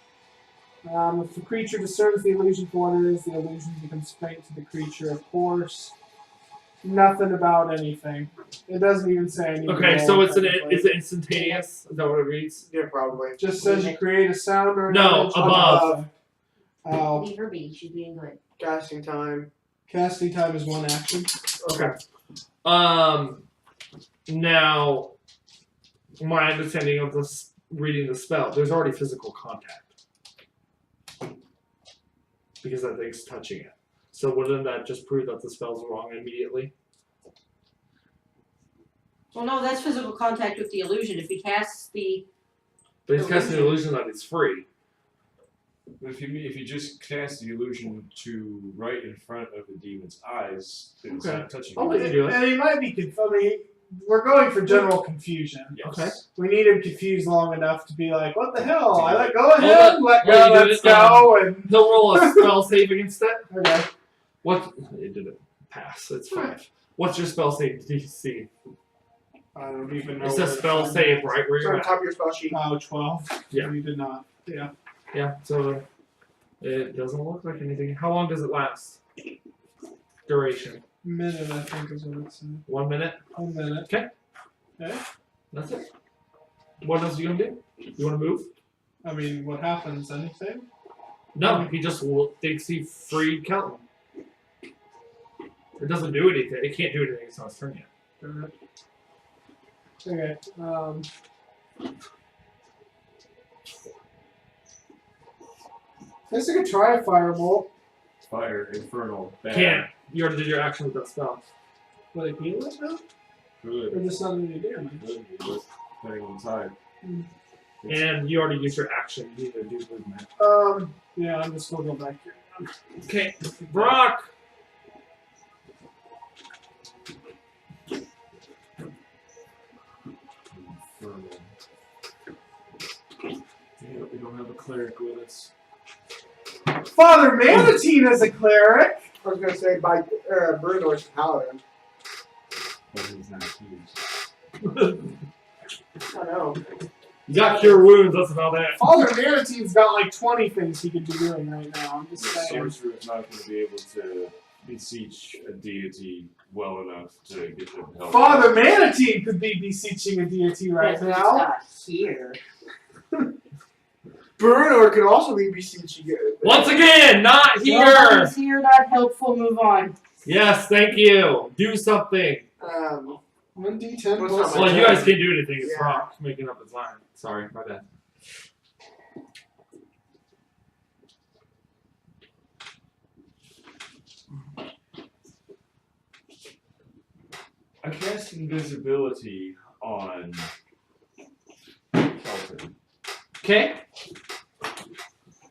Speaker 4: If the creature discerns the illusion for what it is, the illusion becomes faint to the creature, of course. Nothing about anything. It doesn't even say anything.
Speaker 3: Okay, so is it instantaneous? Is that what it reads?
Speaker 2: Yeah, probably.
Speaker 4: It just says you create a sound or an
Speaker 3: No,
Speaker 4: image
Speaker 3: above.
Speaker 4: Oh,
Speaker 1: Leave her be. She's being good.
Speaker 2: Casting time.
Speaker 4: casting time is one action.
Speaker 3: Okay. Now, my understanding of this reading the spell, there's already physical contact because that thing's touching it. So wouldn't that just prove that the spell's wrong immediately?
Speaker 1: Well, no, that's physical contact with the illusion. If he casts the
Speaker 3: But he's casting the illusion that it's free.
Speaker 5: But if you just cast the illusion to right in front of the demon's eyes, then it's
Speaker 3: Okay.
Speaker 5: not touching
Speaker 3: Oh,
Speaker 5: him.
Speaker 3: we can do it.
Speaker 4: And he might be confused. We're going for general confusion.
Speaker 5: Yes.
Speaker 3: Okay.
Speaker 4: We need him confused long enough to be like, what the hell? I let go of
Speaker 3: Well,
Speaker 4: him, let
Speaker 3: well,
Speaker 4: go,
Speaker 3: you do
Speaker 4: let's
Speaker 3: it,
Speaker 4: go, and
Speaker 3: He'll roll a spell save against it.
Speaker 4: okay.
Speaker 3: What? It didn't pass. It's 5. What's your spell save DC?
Speaker 4: I don't even know.
Speaker 3: It
Speaker 4: where
Speaker 3: says spell
Speaker 4: it's
Speaker 3: save right where
Speaker 2: It's
Speaker 3: you're
Speaker 2: on
Speaker 3: at.
Speaker 2: top of your spell sheet.
Speaker 4: Oh, 12.
Speaker 3: Yeah.
Speaker 4: You did not. Yeah.
Speaker 3: Yeah, so it doesn't look like anything. How long does it last? Duration.
Speaker 4: Minute, I think is what it said.
Speaker 3: 1 minute?
Speaker 4: 1 minute.
Speaker 3: Okay.
Speaker 4: Okay.
Speaker 3: That's it. What else are you gonna do? You wanna move?
Speaker 4: I mean, what happens? Anything?
Speaker 3: No, he just thinks he freed Kelton. It doesn't do anything. It can't do anything. It's not his turn yet.
Speaker 4: Okay. I guess I could try a firebolt.
Speaker 5: Fire, infernal, bad.
Speaker 3: Can't. You already did your action with that spell.
Speaker 4: Will it heal it now?
Speaker 5: Good.
Speaker 4: Or just not any damage?
Speaker 5: Good. Depending on the time.
Speaker 4: Mm.
Speaker 3: And you already used your action. You need to do movement.
Speaker 4: Yeah, I'm just gonna go back here.
Speaker 3: Okay. Brock!
Speaker 5: Infernal. Yeah, we don't have a cleric with us.
Speaker 4: Father Manatine is a cleric!
Speaker 2: I was gonna say by Bruno is paladin.
Speaker 5: But he's not huge.
Speaker 2: I know.
Speaker 3: You got cure wounds, that's about it.
Speaker 4: Father Manatine's got like 20 things he could be doing right now. I'm
Speaker 5: The
Speaker 4: just saying.
Speaker 5: sorcerer is not going to be able to beseech a deity well enough to get them help.
Speaker 4: Father Manatine could be beseeching a deity right
Speaker 1: But he's
Speaker 4: now.
Speaker 1: not here.
Speaker 2: Bruno could also be beseeching it.
Speaker 3: Once again, not here!
Speaker 1: Nobody's here, not helpful, move on.
Speaker 3: Yes, thank you. Do something.
Speaker 4: 1d10
Speaker 2: What's
Speaker 4: plus.
Speaker 2: up,
Speaker 3: Well,
Speaker 2: my
Speaker 3: you guys can't do anything. It's
Speaker 2: Yeah.
Speaker 3: Brock making up his line. Sorry, my bad.
Speaker 5: I cast invisibility on Kelton.
Speaker 3: Okay.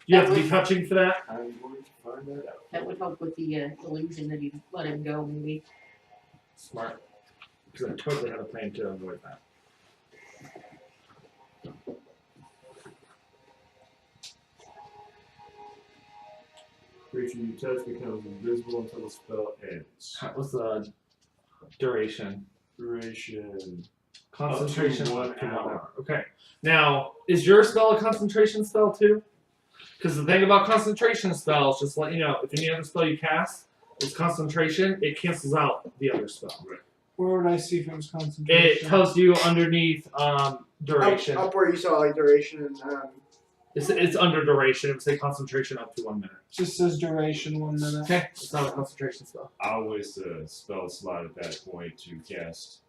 Speaker 3: You have to be touching for that.
Speaker 5: I'm going to find that out.
Speaker 1: That would help with the illusion that you let him go, maybe.
Speaker 3: Smart. Because I totally had a plan to avoid that.
Speaker 5: Creature you touch becomes invisible until the spell ends.
Speaker 3: What's the duration?
Speaker 5: Duration.
Speaker 3: Concentration.
Speaker 5: Up to 1 hour.
Speaker 3: Okay. Now, is your spell a concentration spell too? Because the thing about concentration spells, just to let you know, if any other spell you cast is concentration, it cancels out the other spell.
Speaker 5: Right.
Speaker 4: Where would I see if it was
Speaker 3: It
Speaker 4: concentration?
Speaker 3: tells you underneath duration.
Speaker 2: Up where you saw like duration and
Speaker 3: It's under duration. It would say concentration up to 1 minute.
Speaker 4: Just says duration 1 minute.
Speaker 3: Okay, it's not a concentration spell.
Speaker 5: I'll waste a spell slot at that point to cast,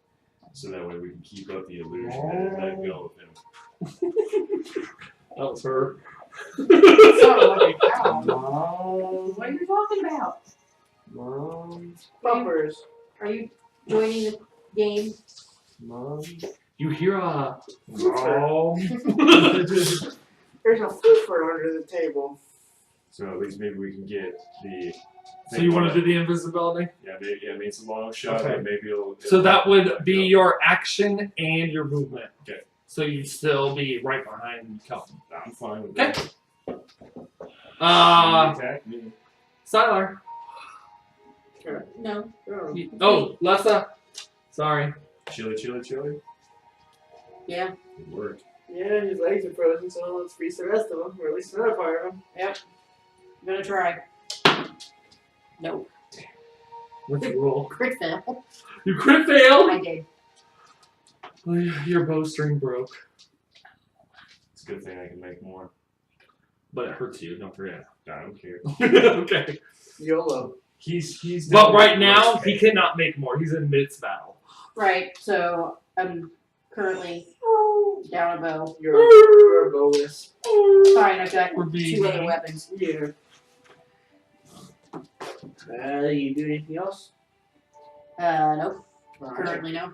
Speaker 5: so that way we can keep up the illusion and let go of him.
Speaker 3: That was her.
Speaker 1: Sounded like a cow.
Speaker 2: Mom.
Speaker 1: What are you talking about?
Speaker 2: Mom. Bumpers.
Speaker 1: Are you joining the game?
Speaker 2: Mom.
Speaker 3: You hear a no.
Speaker 2: There's a floofer under the table.
Speaker 5: So at least maybe we can get the.
Speaker 3: So you want to do the invisibility?
Speaker 5: Yeah, maybe. I mean, it's a long shot,
Speaker 3: Okay.
Speaker 5: but maybe it'll.
Speaker 3: So that would be your action and your movement.
Speaker 5: Okay.
Speaker 3: So you'd still be right behind Kelton.
Speaker 5: I'm fine with
Speaker 3: Okay.
Speaker 5: that. Attack me.
Speaker 3: Sylar.
Speaker 1: No.
Speaker 3: Oh, Lessa. Sorry.
Speaker 5: Chili.
Speaker 1: Yeah.
Speaker 5: It worked.
Speaker 2: Yeah, his legs are frozen, so let's freeze the rest of them, or at least another part of them.
Speaker 1: Yep. I'm gonna try. No.
Speaker 3: What's your roll?
Speaker 1: Crit fail.
Speaker 3: You crit failed.
Speaker 1: I did.
Speaker 3: Your bowstring broke,
Speaker 5: It's a good thing I can make more.
Speaker 3: but it hurts you. Don't forget.
Speaker 5: I don't care.
Speaker 3: Okay.
Speaker 2: YOLO.
Speaker 5: He's.
Speaker 3: But
Speaker 5: done
Speaker 3: right
Speaker 5: the
Speaker 3: now
Speaker 5: worst
Speaker 3: he
Speaker 5: thing.
Speaker 3: cannot make more. He's in midst battle.
Speaker 1: Right. So I'm currently down a bow.
Speaker 2: You're a bonus.
Speaker 1: Fine. I've got
Speaker 3: We're being
Speaker 1: 2 other
Speaker 3: mean.
Speaker 1: weapons.
Speaker 2: Yeah. You do anything else?
Speaker 1: Nope.
Speaker 2: Alright.
Speaker 1: Currently no.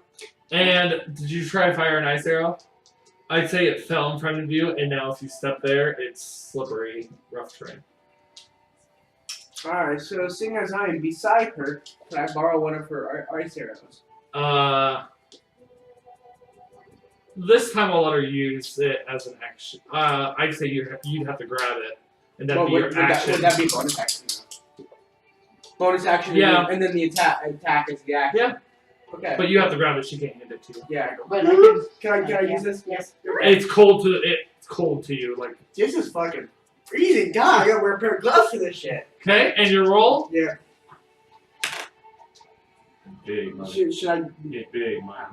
Speaker 3: And did you try fire an ice arrow? I'd say it fell in front of you, and now if you step there, it's slippery, rough terrain.
Speaker 2: Alright, so seeing as I am beside her, can I borrow one of her ice arrows?
Speaker 3: This time I'll let her use it as an action. I'd say you'd have to grab it, and that'd be your action.
Speaker 2: Would that be bonus action? Bonus action,
Speaker 3: Yeah.
Speaker 2: and then the attack is the action.
Speaker 3: Yeah.
Speaker 2: Okay.
Speaker 3: But you have to grab it. She can't hand it to you.
Speaker 2: Yeah, I go.
Speaker 1: But I
Speaker 2: Can I
Speaker 1: yeah.
Speaker 2: use this?
Speaker 1: Yes.
Speaker 3: It's cold to you. Like
Speaker 2: This is fucking freezing. God, I gotta wear a pair of gloves for this shit.
Speaker 3: okay, and your roll.
Speaker 2: Yeah.
Speaker 5: Big money.
Speaker 2: Should I?
Speaker 5: Get big, man.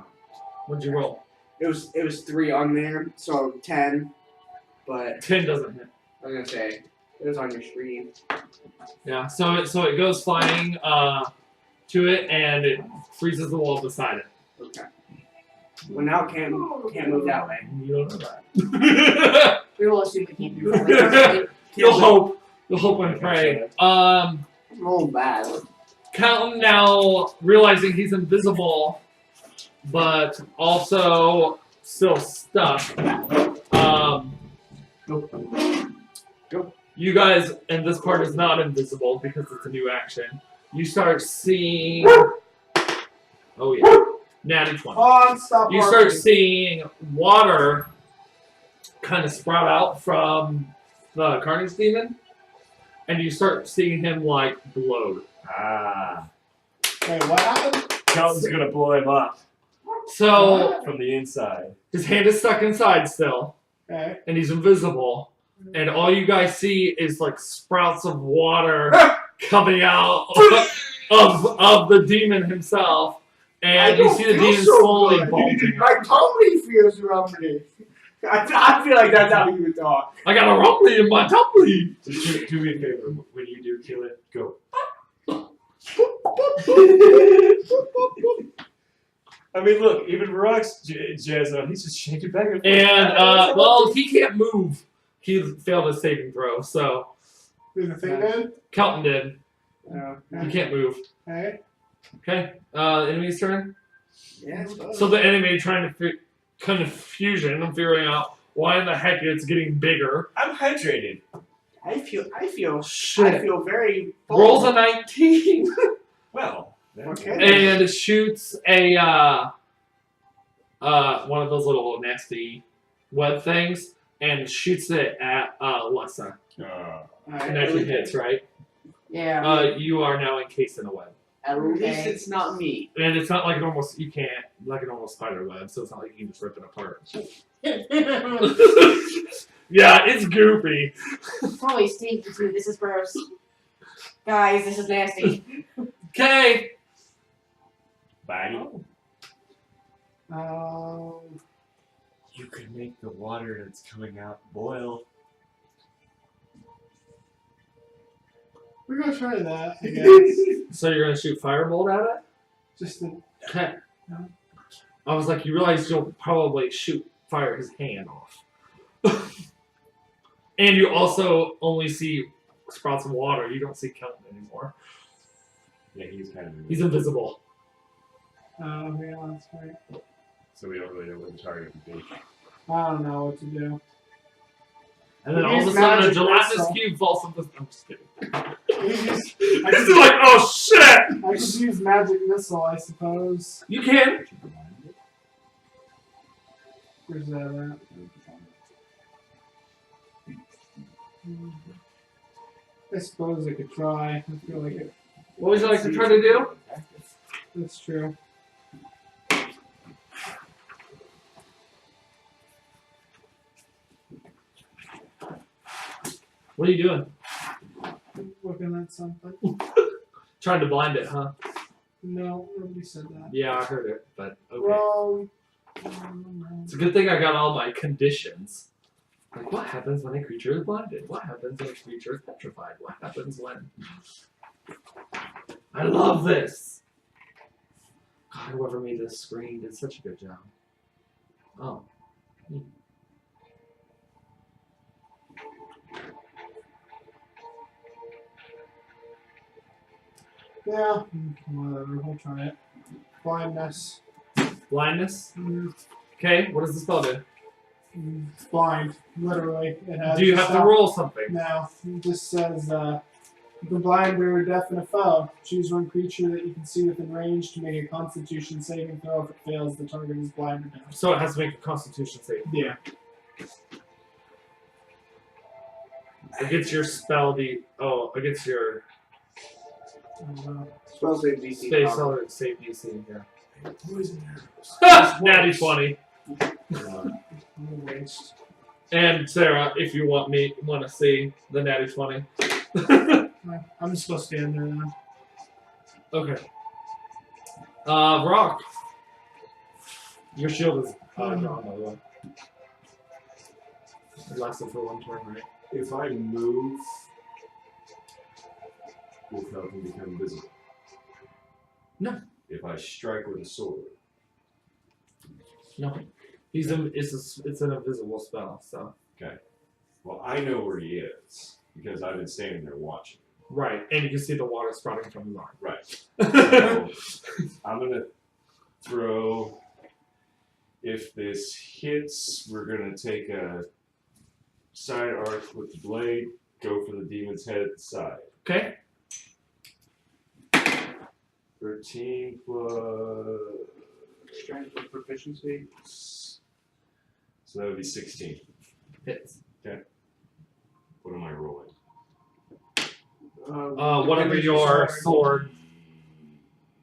Speaker 3: What'd you roll?
Speaker 2: It was 3 on there, so 10. But
Speaker 3: 10 doesn't hit.
Speaker 2: I was gonna say it was on your screen.
Speaker 3: Yeah. So it goes flying to it, and it freezes the wall beside it.
Speaker 2: Okay. Well, now it can't move that way.
Speaker 3: You don't know that.
Speaker 1: we will assume it can't be right.
Speaker 3: You'll hope. You'll hope and pray.
Speaker 2: Oh, bad.
Speaker 3: Count now, realizing he's invisible, but also still stuck. You guys, and this part is not invisible because it's a new action. You start seeing. Oh yeah, natty 20.
Speaker 2: Oh, stop.
Speaker 3: You start seeing water kind of sprout out from the Carnage Demon, and you start seeing him like blow.
Speaker 5: Ah.
Speaker 4: Wait, what happened?
Speaker 5: Kelton's gonna blow him up
Speaker 3: So
Speaker 5: from the inside.
Speaker 3: his hand is stuck inside still,
Speaker 4: Okay.
Speaker 3: and he's invisible, and all you guys see is like sprouts of water coming out of the demon himself, and you see the demon slowly bulging.
Speaker 2: My tummy feels rumbly. I feel like that's how you would talk.
Speaker 3: I got a rumbly in my tummy.
Speaker 5: Just do me a favor. When you do kill it, go. I mean, look, even Rock's jazz on. He's just shaking back and forth.
Speaker 3: And well, he can't move. He failed his saving throw, so
Speaker 4: Did the thing did?
Speaker 3: Kelton did.
Speaker 2: No.
Speaker 3: He can't move.
Speaker 4: Okay.
Speaker 3: Okay. Enemy's turn.
Speaker 2: Yeah, I suppose.
Speaker 3: So the enemy trying to confusion and figuring out why in the heck it's getting bigger.
Speaker 5: I'm hydrated.
Speaker 2: I feel
Speaker 3: Shit.
Speaker 2: very full.
Speaker 3: Rolls a 19
Speaker 5: Well,
Speaker 2: Okay.
Speaker 3: and shoots a one of those little nasty web things and shoots it at Lessa. And actually hits, right?
Speaker 1: Yeah.
Speaker 3: You are now encased in a web.
Speaker 2: At least
Speaker 1: Okay.
Speaker 2: it's not me.
Speaker 3: And it's not like a normal spider web, so it's not like you can just rip it apart. Yeah, it's goopy.
Speaker 1: Probably stinky too. This is gross. Guys, this is nasty.
Speaker 3: Okay.
Speaker 6: Body. You could make the water that's coming out boil.
Speaker 4: We're gonna try that, I guess.
Speaker 3: So you're gonna shoot firebolt at it?
Speaker 4: Just to,
Speaker 3: Okay. I was like, you realize you'll probably fire his hand off. And you also only see sprouts of water. You don't see Kelton anymore.
Speaker 6: Yeah, he's kind of.
Speaker 3: He's invisible.
Speaker 4: oh yeah, that's right.
Speaker 6: So we don't really know what the target would be.
Speaker 4: I don't know what to do.
Speaker 3: And then all of a
Speaker 4: Use
Speaker 3: sudden, a
Speaker 4: magic
Speaker 3: gelatinous
Speaker 4: missile.
Speaker 3: cube falls from the. I'm just kidding.
Speaker 4: I
Speaker 3: This is like, oh shit!
Speaker 4: I could use magic missile, I suppose.
Speaker 3: You can.
Speaker 4: Where's that at? I suppose I could try. I feel like it.
Speaker 3: What would you like to try to do?
Speaker 4: That's true.
Speaker 3: What are you doing?
Speaker 4: Looking at something.
Speaker 3: Trying to blind it, huh?
Speaker 4: No, nobody said that.
Speaker 3: Yeah, I heard it, but okay.
Speaker 4: Well,
Speaker 3: It's a good thing I got all my conditions. Like, what happens when a creature is blinded? What happens when a creature is petrified? What happens when... I love this! God, whoever made this screen did such a good job. Oh.
Speaker 4: yeah, whatever. We'll try it. Blindness.
Speaker 3: Blindness?
Speaker 4: Mm,
Speaker 3: Okay, what does the spell do?
Speaker 4: It's blind, literally. It has
Speaker 3: Do you have to roll something?
Speaker 4: No, it just says, you can blind or deafen a foe. Choose one creature that you can see within range to make a Constitution saving throw. If it fails, the target is blind or deaf.
Speaker 3: So it has to make a Constitution save.
Speaker 4: Yeah.
Speaker 3: Against your spell, against your
Speaker 2: Spell save DC.
Speaker 3: space color save DC, yeah.
Speaker 5: Poison arrows.
Speaker 3: Natty 20.
Speaker 4: Waste.
Speaker 3: And Sarah, if you want to see the natty 20.
Speaker 4: I'm just supposed to stand there now.
Speaker 3: Okay. Rock. Your shield is drawn, by the way. It lasted for one turn, right?
Speaker 5: If I move, will Falcon become visible?
Speaker 3: No.
Speaker 5: If I strike with a sword,
Speaker 3: No. It's an invisible spell, so.
Speaker 5: well, I know where he is because I've been standing there watching.
Speaker 3: Right, and you can see the water sprouting from his arm.
Speaker 5: Right. So I'm gonna throw. If this hits, we're gonna take a side arc with the blade. Go for the demon's head at the side.
Speaker 3: Okay.
Speaker 5: 13 plus.
Speaker 2: Strength with proficiency.
Speaker 5: So that would be 16.
Speaker 3: Hits.
Speaker 5: What am I rolling?
Speaker 3: Whatever your sword.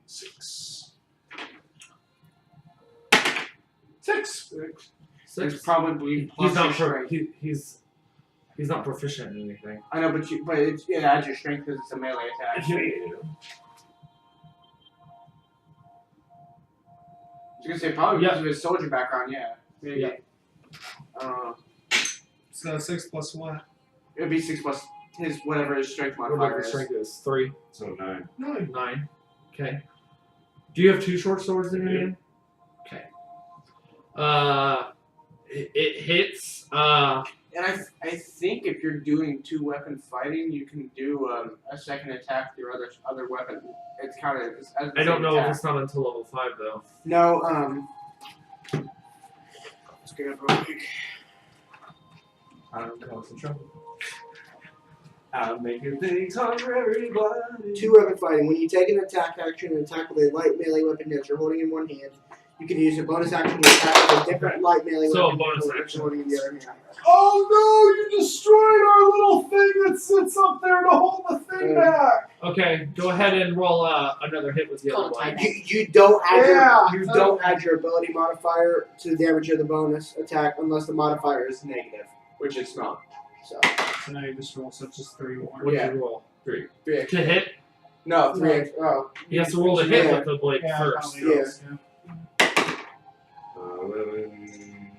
Speaker 5: 6.
Speaker 2: 6.
Speaker 3: Six.
Speaker 2: It's probably plus
Speaker 3: He's not
Speaker 2: your strength.
Speaker 3: he's not proficient in anything.
Speaker 2: I know, but it adds your strength because it's a melee attack. I was gonna say probably because of his soldier background, yeah. Maybe.
Speaker 3: Yeah.
Speaker 4: So 6 plus what?
Speaker 2: It'd be 6 plus his whatever his strength
Speaker 3: Whatever
Speaker 2: modifier
Speaker 3: his
Speaker 2: is.
Speaker 3: strength is. 3.
Speaker 5: So 9.
Speaker 3: 9. Okay. Do you have 2 short swords in your
Speaker 5: Yeah.
Speaker 3: hand? Okay. It hits.
Speaker 2: And I think if you're doing 2-weapon fighting, you can do a second attack with your other weapon. It's counted as the
Speaker 3: I don't
Speaker 2: same
Speaker 3: know
Speaker 2: attack.
Speaker 3: if it's not until level 5 though.
Speaker 2: No, let's get up real quick.
Speaker 3: I'm causing trouble.
Speaker 5: I'm making things hard for everybody.
Speaker 2: 2-weapon fighting. When you take an attack action and attack with a light melee weapon that you're holding in one hand, you can use a bonus action to attack with a different light melee
Speaker 3: So a
Speaker 2: weapon
Speaker 3: bonus
Speaker 2: that you're
Speaker 3: action.
Speaker 2: holding in the other hand.
Speaker 7: Oh no, you destroyed our little thing that sits up there to hold the thing back.
Speaker 3: Okay, go ahead and roll another hit with the other
Speaker 1: Call
Speaker 3: one.
Speaker 1: it
Speaker 2: You don't add
Speaker 7: Yeah.
Speaker 2: you don't add your ability modifier to the damage of the bonus attack unless the modifier is negative, which it's not. So
Speaker 4: So now you just roll such as 3 more.
Speaker 3: What did
Speaker 2: Yeah.
Speaker 3: you roll?
Speaker 5: 3.
Speaker 3: To hit?
Speaker 2: No, 3 oh.
Speaker 3: He has to roll the hit
Speaker 2: Yeah.
Speaker 3: with the blade
Speaker 4: Yeah,
Speaker 3: first.
Speaker 4: probably is, yeah.
Speaker 5: 11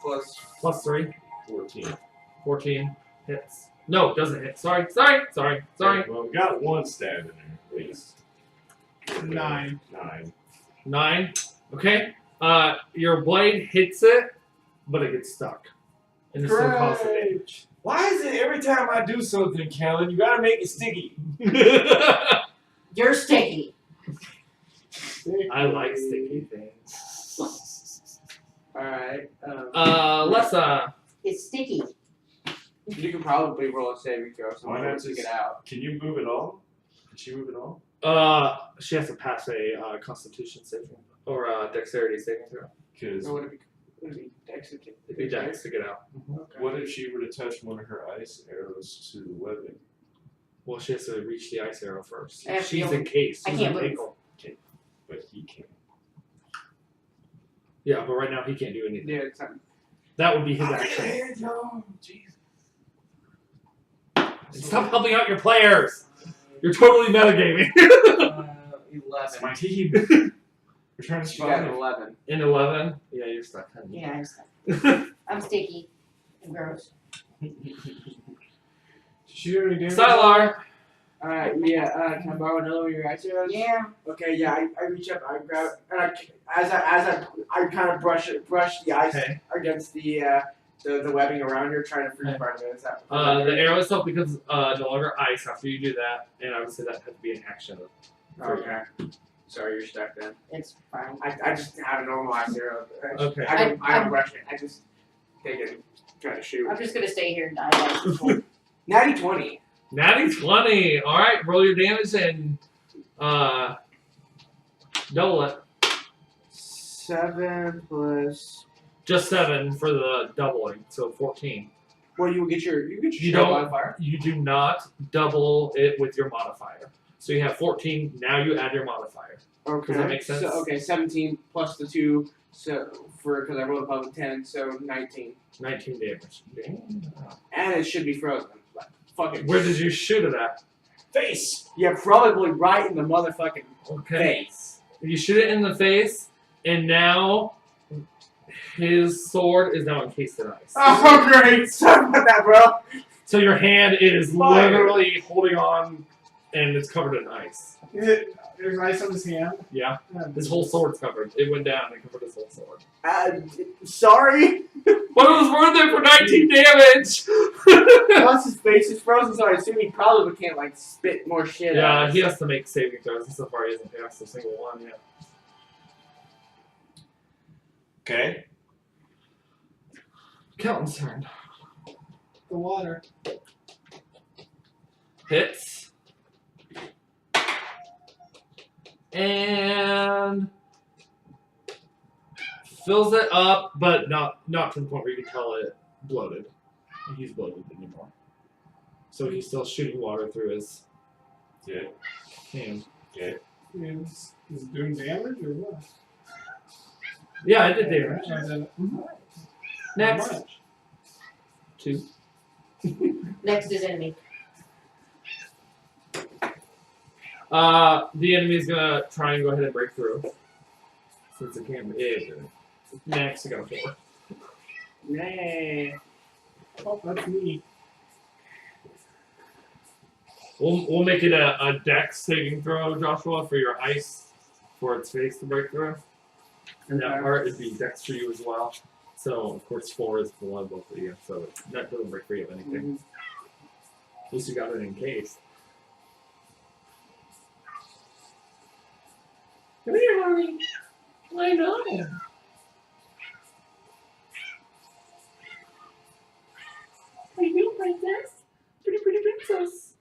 Speaker 2: Plus.
Speaker 3: Plus 3.
Speaker 5: 14.
Speaker 3: 14 hits. No, doesn't hit. Sorry.
Speaker 5: Okay, well, we got one stab in there, at least.
Speaker 4: 9.
Speaker 5: 9.
Speaker 3: 9. Okay. Your blade hits it, but it gets stuck. And it still causes damage.
Speaker 5: Why is it every time I do something, Kellen, you gotta make it sticky?
Speaker 1: You're sticky.
Speaker 3: I like sticky things.
Speaker 2: Alright.
Speaker 3: Let's
Speaker 1: It's sticky.
Speaker 2: You can probably roll a saving throw so
Speaker 5: Why
Speaker 2: we
Speaker 5: not
Speaker 2: can
Speaker 5: just
Speaker 2: get out.
Speaker 5: Can you move at all? Can she move at all?
Speaker 3: she has to pass a Constitution saving or Dexterity saving throw.
Speaker 5: Because
Speaker 2: Or would it be Dex?
Speaker 3: It'd be Dex to get out.
Speaker 2: Okay.
Speaker 5: what if she were to touch one of her ice arrows to the webbing?
Speaker 3: Well, she has to reach the ice arrow first.
Speaker 1: I have to
Speaker 3: She's
Speaker 1: go-
Speaker 3: encased.
Speaker 1: I
Speaker 3: She's
Speaker 1: can't
Speaker 3: an
Speaker 1: move.
Speaker 3: ankle.
Speaker 5: But he can't.
Speaker 3: Yeah, but right now he can't do anything.
Speaker 2: Yeah, it's not.
Speaker 3: That would be his action.
Speaker 5: No, jeez.
Speaker 3: Stop helping out your players. You're totally metagaming.
Speaker 2: 11.
Speaker 5: My team. We're trying to
Speaker 2: She got an
Speaker 5: spot
Speaker 2: 11.
Speaker 3: In 11, yeah, you're stuck. Honey.
Speaker 1: Yeah, I'm stuck. I'm sticky and gross.
Speaker 5: She already did.
Speaker 3: Sylar.
Speaker 2: Alright, yeah, can I borrow another of your ice arrows?
Speaker 1: Yeah.
Speaker 2: Okay, yeah, I reach up, I grab it, and I kind of brush the ice
Speaker 3: Okay.
Speaker 2: against the webbing around here, trying to freeze part of it. Is that?
Speaker 3: The arrow itself becomes no longer ice after you do that, and I would say that has to be an action.
Speaker 2: Okay. Sorry, you're stuck then.
Speaker 1: It's fine.
Speaker 2: I just have a normal ice arrow.
Speaker 3: Okay.
Speaker 2: I don't brush it. I just take it and try to shoot.
Speaker 1: I'm just gonna stay here and die like before.
Speaker 2: Natty 20.
Speaker 3: Natty 20. All right, roll your damage and double it.
Speaker 2: 7 plus.
Speaker 3: Just 7 for the doubling, so 14.
Speaker 2: Well, you get your
Speaker 3: You
Speaker 2: shell
Speaker 3: don't-
Speaker 2: modifier.
Speaker 3: You do not double it with your modifier. So you have 14. Now you add your modifier.
Speaker 2: Okay.
Speaker 3: Does that make sense?
Speaker 2: So, okay, 17 plus the 2. So because I rolled above 10, so 19.
Speaker 3: 19 damage.
Speaker 2: And it should be frozen. Like, fucking.
Speaker 3: Where did you shoot it at?
Speaker 5: Face!
Speaker 2: Yeah, probably right in the motherfucking
Speaker 3: Okay.
Speaker 2: face.
Speaker 3: You shoot it in the face, and now his sword is now encased in ice.
Speaker 2: Oh, great! Sorry about that, bro.
Speaker 3: So your hand is
Speaker 2: Fire.
Speaker 3: literally holding on, and it's covered in ice.
Speaker 4: There's ice on his hand.
Speaker 3: Yeah, his whole sword's covered. It went down and covered his whole sword.
Speaker 2: Sorry.
Speaker 3: But it was worth it for 19 damage!
Speaker 2: Plus his face is frozen, so I assume he probably can't like spit more shit out.
Speaker 3: Yeah, he has to make saving throws, and so far he hasn't passed a single one yet.
Speaker 5: Okay.
Speaker 3: Kelton's turn.
Speaker 4: The water.
Speaker 3: Hits. And fills it up, but not to the point where you can tell it bloated. He's bloated anymore. So he's still shooting water through his
Speaker 5: Yeah.
Speaker 3: hand.
Speaker 5: Okay.
Speaker 4: Is it doing damage or what?
Speaker 3: Yeah, I did damage.
Speaker 4: How
Speaker 3: Next.
Speaker 4: much?
Speaker 3: 2.
Speaker 1: Next is enemy.
Speaker 3: The enemy's gonna try and go ahead and break through. Since it can't be. Next, I got a 4.
Speaker 2: Nay.
Speaker 4: Oh, that's me.
Speaker 3: We'll make it a dex saving throw, Joshua, for your ice for its face to break through. And that part would be dex for you as well. So of course 4 is below both of you, so that doesn't break free of anything. At least you got it in case. Come here, mommy. I know. Are you a princess? Pretty princess.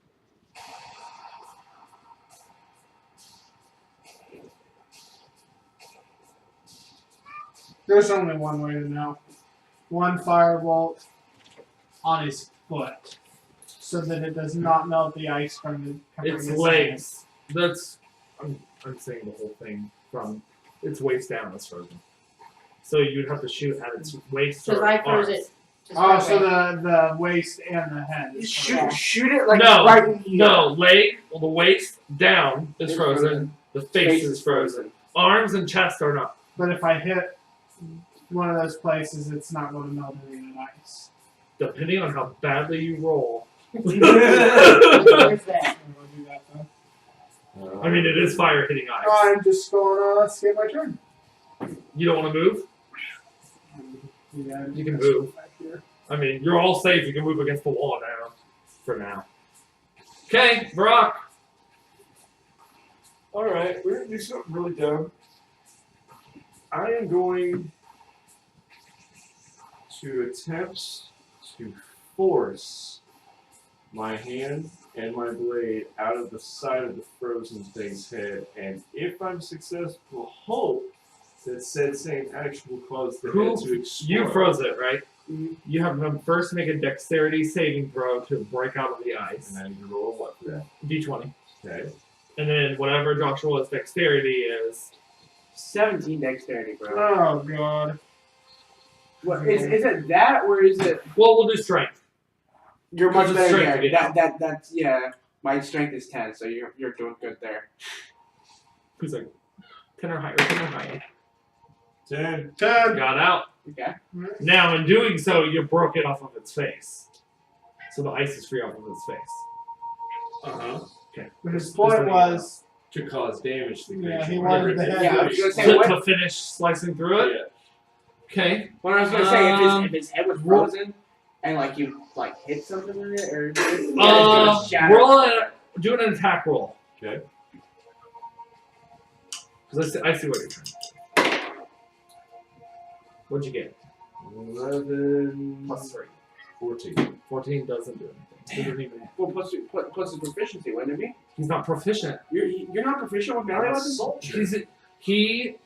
Speaker 4: There's only one way to know. One firebolt on his foot, so that it does not melt the ice from the. covering
Speaker 3: Its
Speaker 4: his
Speaker 3: legs. That's I'm saying the whole thing from its waist down is frozen. So you'd have to shoot at its waist
Speaker 1: So if
Speaker 3: or
Speaker 1: I froze
Speaker 3: arms.
Speaker 1: it
Speaker 4: Oh, so the waist and the head. Is
Speaker 2: Shoot it like
Speaker 3: No,
Speaker 2: right in here.
Speaker 3: No, leg, well, the waist down is frozen. The face is frozen. Arms and chest are not.
Speaker 4: But if I hit one of those places, it's not going to melt any of the ice.
Speaker 3: Depending on how badly you roll.
Speaker 1: Where's that?
Speaker 4: I'm going to do that then.
Speaker 3: I mean, it is fire hitting ice.
Speaker 4: I'm just going to skip my turn.
Speaker 3: You don't want to move?
Speaker 4: Yeah,
Speaker 3: You can move.
Speaker 4: back here.
Speaker 3: I mean, you're all safe. You can move against the wall now. For now. Okay, Brock.
Speaker 5: Alright, we're gonna do something really dumb. I am going to attempt to force my hand and my blade out of the side of the frozen thing's head, and if I'm successful, hope that said same action will cause the head to explode.
Speaker 3: You froze it, right? You have them first make a dexterity saving throw to break out of the ice.
Speaker 5: And then you roll what for that?
Speaker 3: D20.
Speaker 5: Okay.
Speaker 3: And then whatever Joshua's dexterity is.
Speaker 2: 17 dexterity, bro.
Speaker 4: Oh, God.
Speaker 2: What, is it that or is it?
Speaker 3: Well, we'll do strength.
Speaker 2: You're much
Speaker 3: It's
Speaker 2: better
Speaker 3: strength
Speaker 2: there.
Speaker 3: again.
Speaker 2: That's yeah. My strength is 10, so you're doing good there.
Speaker 3: Who's like 10 or higher? 10 or higher.
Speaker 5: 10.
Speaker 3: Got out.
Speaker 2: Okay.
Speaker 3: Now, in doing so, you broke it off of its face. So the ice is free off of its face.
Speaker 5: Uh-huh.
Speaker 3: Okay.
Speaker 4: But his point was,
Speaker 5: To cause damage to the
Speaker 4: Yeah,
Speaker 5: creature.
Speaker 4: he wanted the head.
Speaker 2: Yeah, I was gonna say what?
Speaker 3: To finish slicing through it?
Speaker 5: Yeah.
Speaker 3: Okay.
Speaker 2: What I was gonna say, if his head was frozen and like you like hit something with it, or
Speaker 3: Do an attack roll.
Speaker 5: Okay.
Speaker 3: Because I see what you're trying. What'd you get?
Speaker 5: 11
Speaker 3: Plus 3.
Speaker 5: 14.
Speaker 3: 14 doesn't do anything. Doesn't even.
Speaker 2: well, plus his proficiency, wouldn't it be?
Speaker 3: He's not proficient.
Speaker 2: You're not proficient with melee weapons.
Speaker 3: He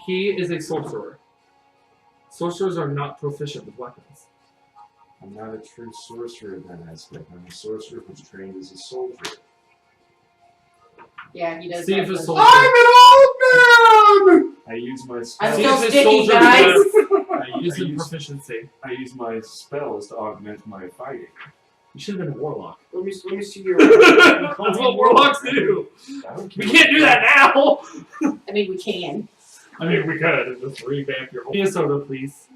Speaker 3: is a sorcerer. Sorcerers are not proficient with weapons.
Speaker 5: I'm not a true sorcerer in that aspect. I'm a sorcerer who's trained as a soldier.
Speaker 1: Yeah, he does.
Speaker 3: See
Speaker 1: that
Speaker 3: if his
Speaker 1: for-
Speaker 3: soldier.
Speaker 7: I'm an old man!
Speaker 5: I use my
Speaker 1: I'm
Speaker 5: spell.
Speaker 3: See
Speaker 1: still
Speaker 3: if his
Speaker 1: sticky,
Speaker 3: soldier
Speaker 1: guys.
Speaker 3: has using proficiency.
Speaker 5: I use my spells to augment my fighting.
Speaker 3: You should have been a warlock.
Speaker 2: Let me see your.
Speaker 3: That's what warlocks do.
Speaker 5: I don't
Speaker 3: We
Speaker 5: care.
Speaker 3: can't do that now.
Speaker 1: I mean, we can.
Speaker 3: I mean, we could just revamp your whole. Give me a soda, please.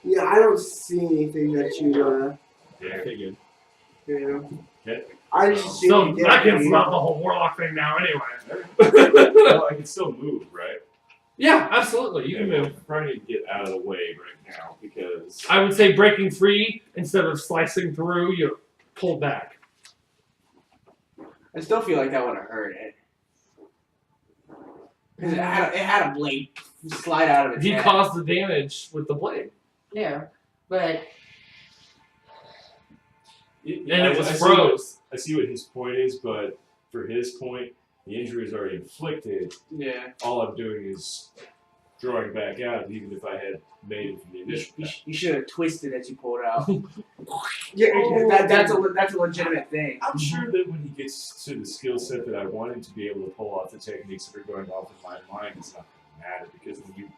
Speaker 2: Yeah, I don't see anything that you.
Speaker 3: Yeah, I figured.
Speaker 2: You know.
Speaker 5: Okay.
Speaker 2: I just see.
Speaker 3: So
Speaker 2: you
Speaker 3: that
Speaker 2: get
Speaker 3: can stop the whole warlock thing now, anyway.
Speaker 5: Well, I can still move, right?
Speaker 3: Yeah, absolutely. You can move.
Speaker 5: I'm trying to get out of the way right now because
Speaker 3: I would say breaking free instead of slicing through. You pull back.
Speaker 2: I still feel like that would have hurt it. Because it had a blade slide out of its
Speaker 3: He
Speaker 2: head.
Speaker 3: caused the damage with the blade,
Speaker 1: Yeah, but
Speaker 3: and it was
Speaker 5: I
Speaker 3: froze.
Speaker 5: I see what his point is, but for his point, the injury is already inflicted.
Speaker 2: Yeah.
Speaker 5: All I'm doing is drawing back out, even if I had made it from the initial.
Speaker 2: You should have twisted as you pulled out. Yeah, that's a legitimate thing.
Speaker 5: I'm sure that when he gets to the skill set that I want him to be able to pull off the techniques that are going off in my mind, it's not going to matter because when you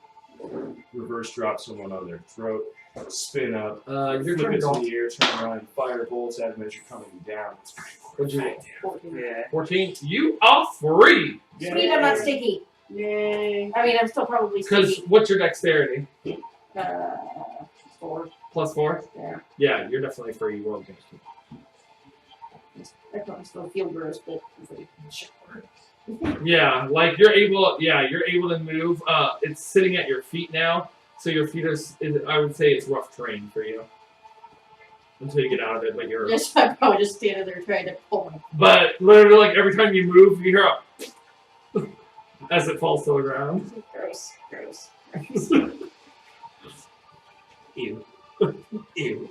Speaker 5: reverse drop someone on their throat, spin up,
Speaker 3: Your
Speaker 5: flip
Speaker 3: turn,
Speaker 5: it to
Speaker 3: Dolph.
Speaker 5: the air, turn around, and fire bolts at him as you're coming down. It's
Speaker 3: What'd you roll?
Speaker 2: Yeah.
Speaker 3: 14. You are free.
Speaker 1: sweet, I'm not sticky.
Speaker 2: Yay.
Speaker 1: I mean, I'm still probably
Speaker 3: Because
Speaker 1: sticky.
Speaker 3: what's your dexterity?
Speaker 1: 4.
Speaker 3: Plus 4?
Speaker 1: Yeah.
Speaker 3: Yeah, you're definitely free. You rolled against me.
Speaker 1: I probably still feel gross, but sure.
Speaker 3: Yeah, like you're able to move. It's sitting at your feet now, so your feet is I would say it's rough terrain for you. Until you get out of it, but you're
Speaker 1: Yes, I'm probably just standing there trying to pull my.
Speaker 3: but literally like every time you move you hear a as it falls to the ground.
Speaker 1: Gross, gross.
Speaker 3: Ew. Ew.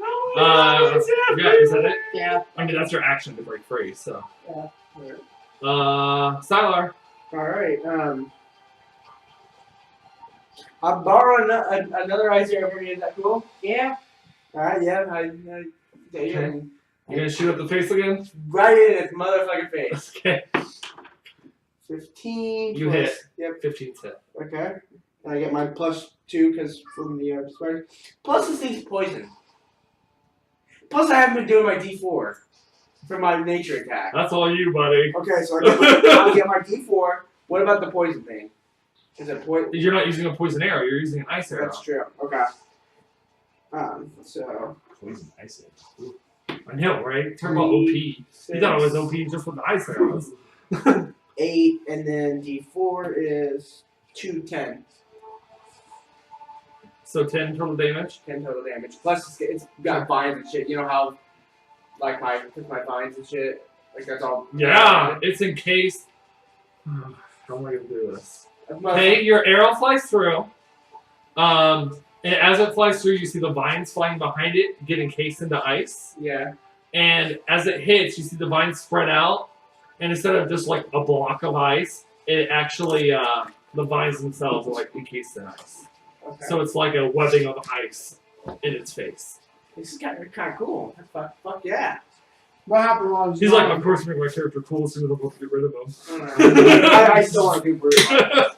Speaker 5: Oh,
Speaker 3: Yeah, is that it?
Speaker 1: Yeah.
Speaker 3: I mean that's your action to break free, so.
Speaker 1: Yeah.
Speaker 3: Sylar.
Speaker 2: Alright, I'm borrowing another ice arrow from you, is that cool?
Speaker 1: Yeah.
Speaker 2: Alright, yeah,
Speaker 3: Okay. You gonna shoot up the face again?
Speaker 2: right in its motherfucking face.
Speaker 3: Okay.
Speaker 2: 15.
Speaker 3: You
Speaker 2: plus,
Speaker 3: hit.
Speaker 2: Yep.
Speaker 3: 15 hit.
Speaker 2: Okay. And I get my +2 because from the spider. Plus this thing's poison. Plus I haven't been doing my D4 for my nature attack.
Speaker 3: That's all you, buddy.
Speaker 2: Okay, so I get my D4. What about the poison thing? Is it poison?
Speaker 3: You're not using a poison arrow. You're using an ice arrow.
Speaker 2: That's true. Okay. So.
Speaker 5: Poison ice.
Speaker 3: I know, right? Talk about OP. You thought it was OP just with the ice arrows.
Speaker 2: 8, and then D4 is 2, 10.
Speaker 3: So 10 total damage.
Speaker 2: 10 total damage. Plus, it's got vines and shit. You know how, like, my vines and shit? Like, that's all.
Speaker 3: Yeah, it's encased. How am I going to do this?
Speaker 2: Well,
Speaker 3: Okay, your arrow flies through. And as it flies through, you see the vines flying behind it get encased into ice.
Speaker 2: Yeah.
Speaker 3: And as it hits, you see the vines spread out. And instead of just like a block of ice, it actually, the vines themselves are like encased in ice.
Speaker 2: Okay.
Speaker 3: So it's like a webbing of ice in its face.
Speaker 2: This is kind of cool. Fuck yeah.
Speaker 4: What happened while I was
Speaker 3: He's
Speaker 4: gone?
Speaker 3: like, of course, make my character cool as soon as I'm able to get rid of him.
Speaker 2: I still want to do Bruce. He's a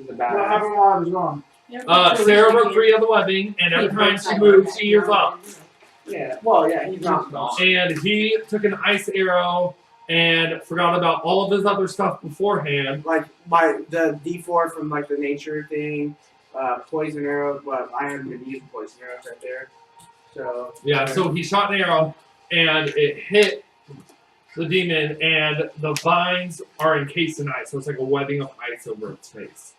Speaker 4: What
Speaker 2: badass.
Speaker 4: happened while I was gone?
Speaker 3: Sarah broke free of the webbing, and every time she moves, she heals up.
Speaker 2: Yeah. Well, yeah, he's not gone.
Speaker 3: And he took an ice arrow and forgot about all of his other stuff beforehand.
Speaker 2: Like the D4 from like the nature thing, poison arrow. But I haven't been using poison arrows right there. So
Speaker 3: Yeah, so he shot an arrow, and it hit the demon, and the vines are encased in ice, so it's like a webbing of ice over its face.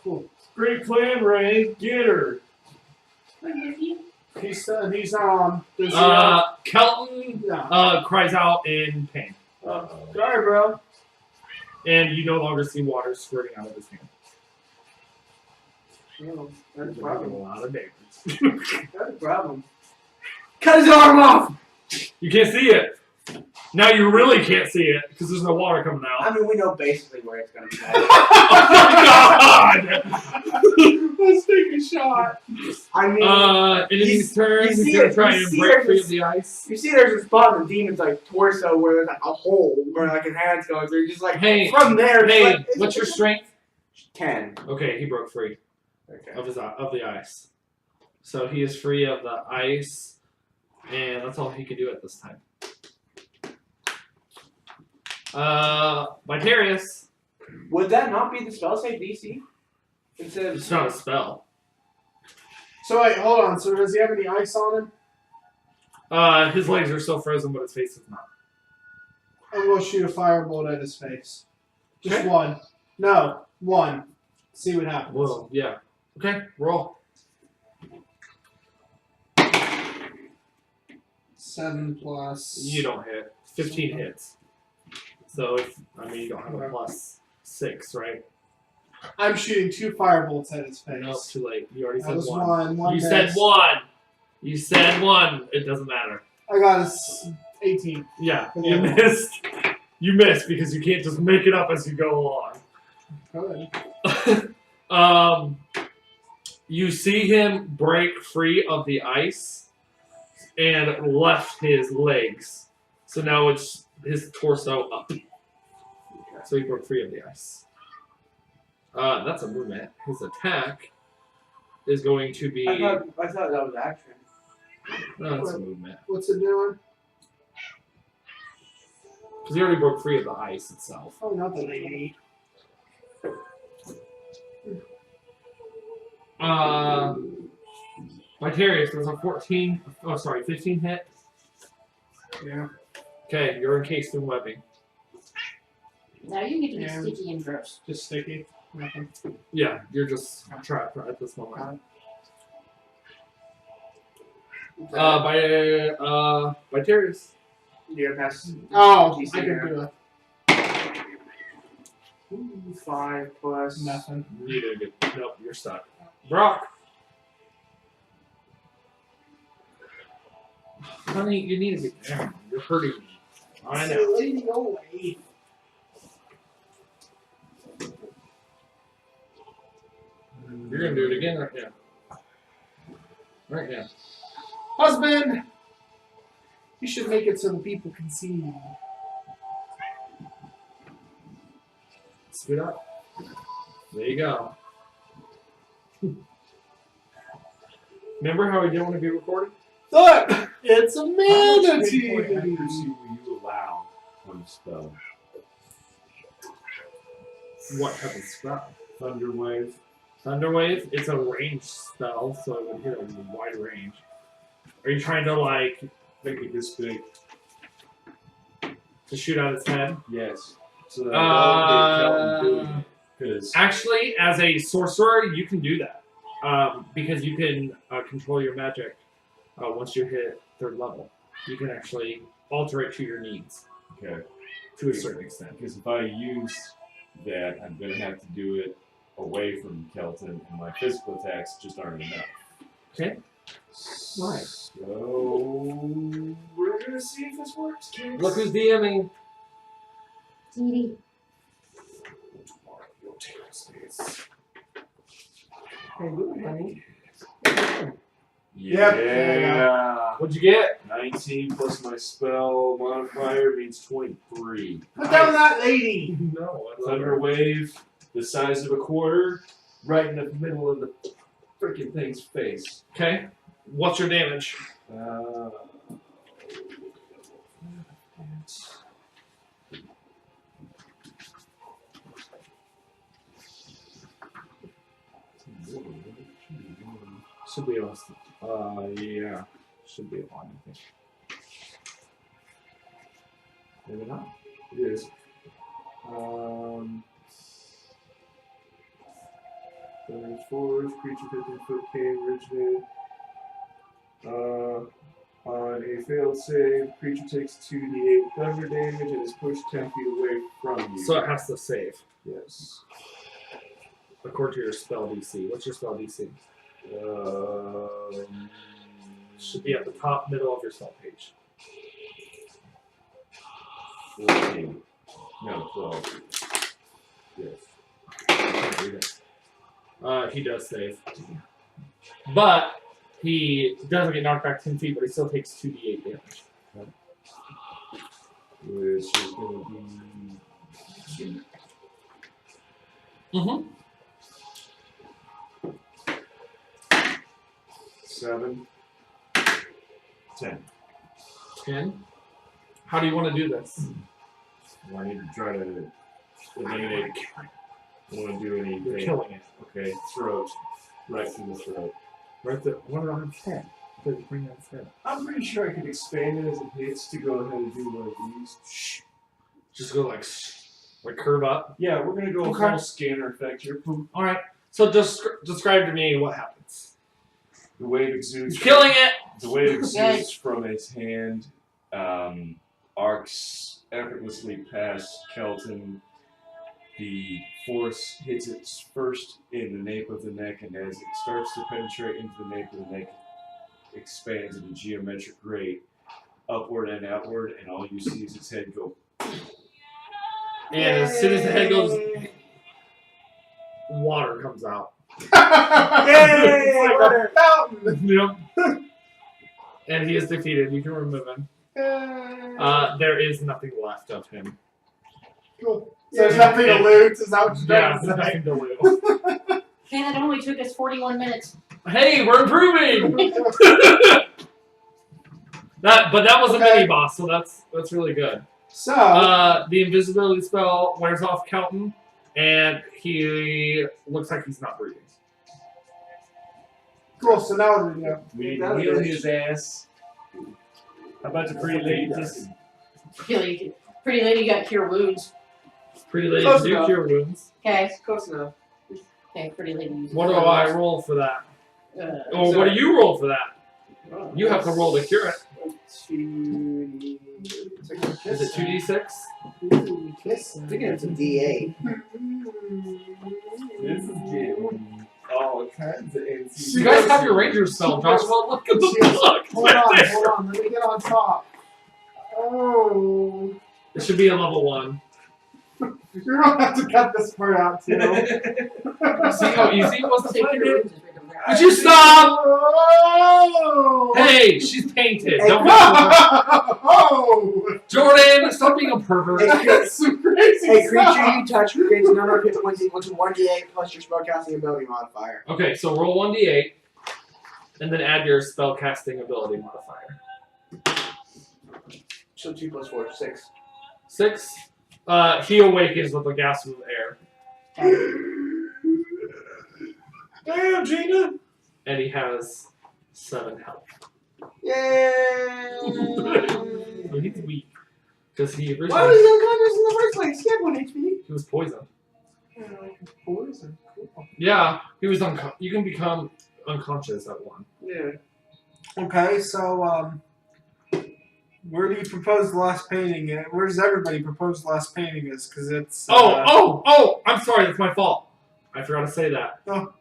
Speaker 4: Cool.
Speaker 5: Great plan, Ray. Get her.
Speaker 4: He's on. Does he,
Speaker 3: Kelton
Speaker 4: yeah.
Speaker 3: cries out in pain,
Speaker 2: sorry, bro.
Speaker 3: and you no longer see water squirting out of his hand.
Speaker 2: No, that's a
Speaker 3: Doing a
Speaker 2: problem.
Speaker 3: lot of damage.
Speaker 2: That's a problem. Cut his arm off.
Speaker 3: You can't see it. Now you really can't see it because there's no water coming out.
Speaker 2: I mean, we know basically where it's gonna be.
Speaker 3: Oh my god!
Speaker 4: Let's take a shot.
Speaker 2: I mean,
Speaker 3: Enemy's turn.
Speaker 2: you
Speaker 3: He's
Speaker 2: see
Speaker 3: gonna
Speaker 2: it-
Speaker 3: try
Speaker 2: you
Speaker 3: and
Speaker 2: see
Speaker 3: break
Speaker 2: there's
Speaker 3: free
Speaker 2: this-
Speaker 3: of the ice.
Speaker 2: you see, there's a spot in the demon's like torso where there's like a hole where like his hand's going through. Just like
Speaker 3: Hey,
Speaker 2: from there. it's
Speaker 3: Hey,
Speaker 2: like,
Speaker 3: what's your strength?
Speaker 2: 10.
Speaker 3: Okay, he broke free
Speaker 2: Okay.
Speaker 3: of the ice. So he is free of the ice, and that's all he can do at this time. Vitarius.
Speaker 2: Would that not be the spell save DC? Instead of
Speaker 3: It's not a spell.
Speaker 4: So wait, hold on. So does he have any ice on him?
Speaker 3: His legs are still frozen, but his face is not.
Speaker 4: I'm gonna shoot a firebolt at his face. Just
Speaker 2: Okay.
Speaker 4: one. No, one. See what happens.
Speaker 3: Whoa, yeah. Okay, roll.
Speaker 4: 7 plus.
Speaker 3: You don't hit. 15 hits. So, you don't have a +6, right?
Speaker 4: I'm shooting 2 firebolts at his face.
Speaker 3: Nope, too late. You already
Speaker 4: That
Speaker 3: said
Speaker 4: was
Speaker 3: one.
Speaker 4: one.
Speaker 3: You
Speaker 4: missed.
Speaker 3: said one. You said one. It doesn't matter.
Speaker 4: I got a 18.
Speaker 3: Yeah,
Speaker 4: Yeah.
Speaker 3: you missed. You missed because you can't just make it up as you go along.
Speaker 4: Good.
Speaker 3: You see him break free of the ice and left his legs. So now it's his torso up. So he broke free of the ice. That's a movement. His attack is going to be.
Speaker 2: I thought that was action.
Speaker 3: No, that's a movement.
Speaker 4: What's it doing?
Speaker 3: Because he already broke free of the ice itself.
Speaker 4: Oh, not the lady.
Speaker 3: Vitarius, there's a 15 hit.
Speaker 4: Yeah.
Speaker 3: Okay, you're encased in webbing.
Speaker 1: Now you get to be
Speaker 4: Yeah.
Speaker 1: sticky and gross.
Speaker 4: Just sticky. Nothing.
Speaker 3: Yeah, you're just trapped at this moment. Vitarius.
Speaker 2: Yeah, pass.
Speaker 4: Oh,
Speaker 2: DC
Speaker 4: I can
Speaker 2: there.
Speaker 4: do it.
Speaker 2: 5 plus.
Speaker 4: Nothing.
Speaker 3: You did good. Nope, you're stuck. Brock. Honey, you need to get down. You're hurting me. I know.
Speaker 4: Lady, go away.
Speaker 3: You're gonna do it again right now. Right now.
Speaker 4: Husband! You should make it so the people can see you.
Speaker 3: Scoot up. There you go. Remember how we didn't want to be recorded?
Speaker 4: Look, it's a
Speaker 5: How much
Speaker 4: manatee.
Speaker 5: hit point accuracy will you allow on a spell?
Speaker 3: What type of spell?
Speaker 5: Thunder Wave.
Speaker 3: Thunderwave? It's a ranged spell, so it would hit a wide range. Are you trying to, like,
Speaker 5: Make it this big.
Speaker 3: to shoot out its head?
Speaker 5: Yes. So that Kelton doing it. Because
Speaker 3: Actually, as a sorcerer, you can do that. Because you can control your magic once you hit 3rd level. You can actually alter it to your needs
Speaker 5: okay.
Speaker 3: to a certain extent.
Speaker 5: Because if I use that, I'm gonna have to do it away from Kelton, and my physical attacks just aren't enough.
Speaker 3: Okay. Right.
Speaker 5: So we're gonna see if this works, kids.
Speaker 3: Look who's DMing.
Speaker 1: Dee
Speaker 5: Tomorrow you'll take a space.
Speaker 2: Hey, look, honey.
Speaker 5: Yeah.
Speaker 3: What'd you get?
Speaker 5: 19 plus my spell modifier means 23.
Speaker 2: Put down that lady.
Speaker 3: No.
Speaker 5: Thunder wave, the size of a quarter, right in the middle of the freaking thing's face.
Speaker 3: Okay. What's your damage? Should be able to. Yeah. Should be able, I think. Maybe not.
Speaker 5: It is. Damage force, creature 15-foot came originated. On a failed save, creature takes 2d8 thunder damage and is pushed 10 feet away from you.
Speaker 3: So it has to save,
Speaker 5: yes.
Speaker 3: according to your spell DC. What's your spell DC? Should be at the top middle of your spell page.
Speaker 5: 14. No, 12. Yes.
Speaker 3: He does save. But he doesn't get knocked back 10 feet, but he still takes 2d8 damage.
Speaker 5: Which is going to be
Speaker 3: Mm-hmm.
Speaker 5: 7, 10.
Speaker 3: 10. How do you want to do this?
Speaker 5: Well, I need to try to eliminate. I don't want to do anything.
Speaker 3: You're killing it.
Speaker 5: Okay, throat. Right through the throat.
Speaker 3: Right there. What about his head? Bring that head.
Speaker 5: I'm pretty sure I could expand it as it hits to go ahead and do one of these.
Speaker 3: Just go like curve up.
Speaker 5: Yeah, we're going to go
Speaker 3: Okay.
Speaker 5: full scanner effect here. Boom.
Speaker 3: All right. So just describe to me what happens.
Speaker 5: The wave exudes.
Speaker 3: He's killing it.
Speaker 5: The wave exudes
Speaker 1: Nice.
Speaker 5: from his hand, arcs effortlessly past Kelton. The force hits it first in the nape of the neck, and as it starts to penetrate into the nape of the neck, it expands at a geometric rate, upward and outward, and all you see is its head go.
Speaker 3: And as soon as the head goes, water comes out.
Speaker 2: Yay! What a fountain.
Speaker 3: Yep. And he is defeated. You can remove him. There is nothing left of him.
Speaker 4: Cool. So there's nothing to loot. Is that what you're
Speaker 3: Yeah,
Speaker 4: trying
Speaker 3: there's
Speaker 4: to say?
Speaker 3: nothing to lose.
Speaker 1: And it only took us 41 minutes.
Speaker 3: Hey, we're improving. But that was a mini boss, so that's really good.
Speaker 4: So,
Speaker 3: The invisibility spell wears off Kelton, and he looks like he's not breathing.
Speaker 4: cool. So now what do we do?
Speaker 5: We need to heal his ass. How about the pretty lady just.
Speaker 1: Pretty lady got cure wounds.
Speaker 3: Pretty lady
Speaker 2: Close
Speaker 3: do
Speaker 2: enough.
Speaker 3: cure wounds.
Speaker 1: Okay.
Speaker 2: Close enough.
Speaker 1: Okay, pretty lady uses
Speaker 3: What do
Speaker 1: cure
Speaker 3: I
Speaker 1: wounds.
Speaker 3: roll for that?
Speaker 1: Uh,
Speaker 3: Or what do you roll for that? You have to roll to cure it. Is it 2d6?
Speaker 2: Kiss. I'm thinking it's a D8.
Speaker 5: This is getting all kinds of NC.
Speaker 3: You guys have your ranger spell, Joshua. Look at the book.
Speaker 4: Hold on. Let me get on top. Oh.
Speaker 3: It should be a level 1.
Speaker 4: You're going to have to cut this part out, too.
Speaker 3: See how easy it was to
Speaker 1: Say
Speaker 3: find
Speaker 1: cure
Speaker 3: it?
Speaker 1: wounds is right over there.
Speaker 3: Would you stop?
Speaker 4: Oh.
Speaker 3: Hey, she's painted.
Speaker 2: Hey,
Speaker 3: Don't mess with her.
Speaker 4: Oh. No!
Speaker 3: Jordan, stop being a pervert.
Speaker 4: That's some crazy
Speaker 2: A
Speaker 4: stuff.
Speaker 2: creature you touch gains a number of hit points equal to 1d8 plus your spellcasting ability modifier.
Speaker 3: Okay, so roll 1d8, and then add your spellcasting ability modifier.
Speaker 2: So 2 plus 4, 6.
Speaker 3: 6. He awakens with a gasp of air,
Speaker 5: Damn, Gina!
Speaker 3: and he has 7 health.
Speaker 2: Yay!
Speaker 3: So he's weak because he
Speaker 2: Why
Speaker 3: originally
Speaker 2: was he unconscious in the first place? He had 1 HP.
Speaker 3: he was poisoned.
Speaker 4: Poison. Cool.
Speaker 3: Yeah, he was you can become unconscious at 1.
Speaker 2: Yeah.
Speaker 4: Okay, so where do you propose the last painting? Where does everybody propose the last painting is? Because it's
Speaker 3: Oh! I'm sorry, that's my fault. I forgot to say that.
Speaker 4: Oh.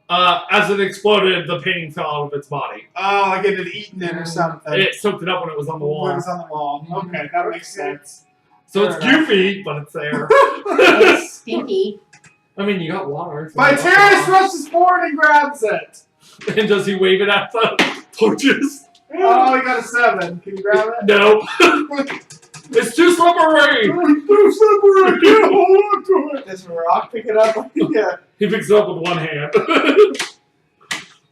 Speaker 3: As it exploded, the painting fell out of its body.
Speaker 4: like it had eaten it or something.
Speaker 3: It soaked it up when it was on the
Speaker 4: When it
Speaker 3: wall.
Speaker 4: was on the wall. Okay, that makes sense.
Speaker 3: So it's
Speaker 4: Fair enough.
Speaker 3: goofy, but it's there.
Speaker 1: It's stinky.
Speaker 3: I mean, you got water.
Speaker 4: Viterus rushes forward and grabs it.
Speaker 3: And does he wave it at the torches?
Speaker 4: Oh, he got a 7. Can you grab it?
Speaker 3: No. It's too slippery!
Speaker 7: Too slippery, I can't hold on to it.
Speaker 2: Does Rock pick it up? Yeah.
Speaker 3: He picks it up with one hand.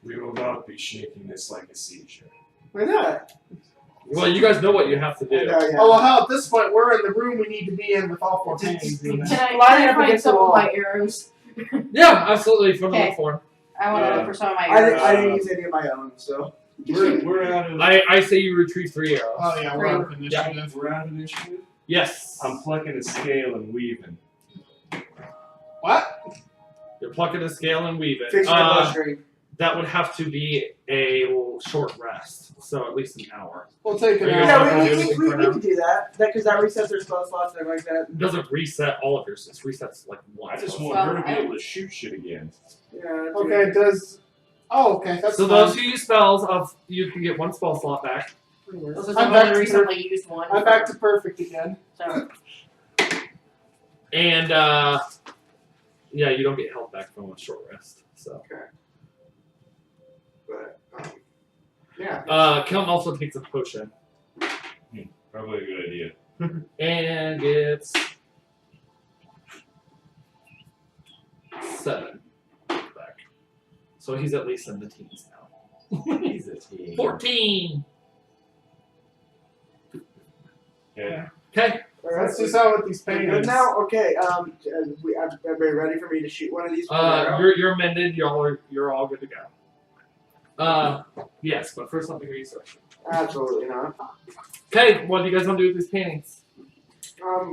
Speaker 5: We will not be shaking this like a seizure.
Speaker 2: Why not?
Speaker 3: Well, you guys know what you have to do.
Speaker 2: Yeah.
Speaker 4: Oh, well, hell, at this point, we're in the room we need to be in with all 4 paintings.
Speaker 1: Can
Speaker 4: in it.
Speaker 1: I,
Speaker 2: Line
Speaker 1: can I
Speaker 2: up
Speaker 1: find
Speaker 2: against the
Speaker 1: some of
Speaker 2: wall.
Speaker 1: my arrows?
Speaker 3: Yeah, absolutely. From the
Speaker 1: Okay.
Speaker 3: form.
Speaker 1: I want to look for some of my
Speaker 2: I
Speaker 1: arrows.
Speaker 2: didn't use any of my own, so.
Speaker 5: We're out of
Speaker 3: I say you retrieve 3 arrows.
Speaker 4: Oh, yeah, we're out of initiative.
Speaker 5: we're out of initiative.
Speaker 3: Yes.
Speaker 5: I'm plucking a scale and weaving.
Speaker 4: What?
Speaker 3: You're plucking a scale and weave it.
Speaker 2: Fix your bloodstream.
Speaker 3: That would have to be a short rest. So at least an hour.
Speaker 4: We'll take it
Speaker 3: Are you
Speaker 4: out.
Speaker 3: guys not
Speaker 2: Yeah,
Speaker 3: gonna do
Speaker 2: we
Speaker 3: anything for now?
Speaker 2: can do that. Because that resets their spell slots and everything like that.
Speaker 3: It doesn't reset all of yours. It resets like one.
Speaker 5: I just
Speaker 3: spell
Speaker 5: want
Speaker 1: Well,
Speaker 5: her to be
Speaker 1: I-
Speaker 5: able to shoot shit again.
Speaker 2: Yeah.
Speaker 4: Okay, does... Oh, okay, that's
Speaker 3: So
Speaker 4: fine.
Speaker 3: those who use spells, you can get 1 spell slot back.
Speaker 1: This is
Speaker 4: I'm
Speaker 1: the
Speaker 4: back
Speaker 1: one
Speaker 4: to
Speaker 1: recently used one.
Speaker 4: I'm back to perfect again.
Speaker 1: So,
Speaker 3: And yeah, you don't get health back from a short rest. So
Speaker 2: But, yeah.
Speaker 3: Kelton also takes a potion
Speaker 5: Probably a good idea.
Speaker 3: and gets 7 back. So he's at least in the teens now.
Speaker 5: He's a teen.
Speaker 3: 14.
Speaker 5: Okay.
Speaker 3: Okay.
Speaker 4: Let's do something with these
Speaker 2: We're
Speaker 4: paintings.
Speaker 2: good now? Okay, everybody ready for me to shoot one of these?
Speaker 3: You're amended. You're all good to go. Yes, but first let me research.
Speaker 2: Absolutely not.
Speaker 3: Okay, what do you guys want to do with these paintings?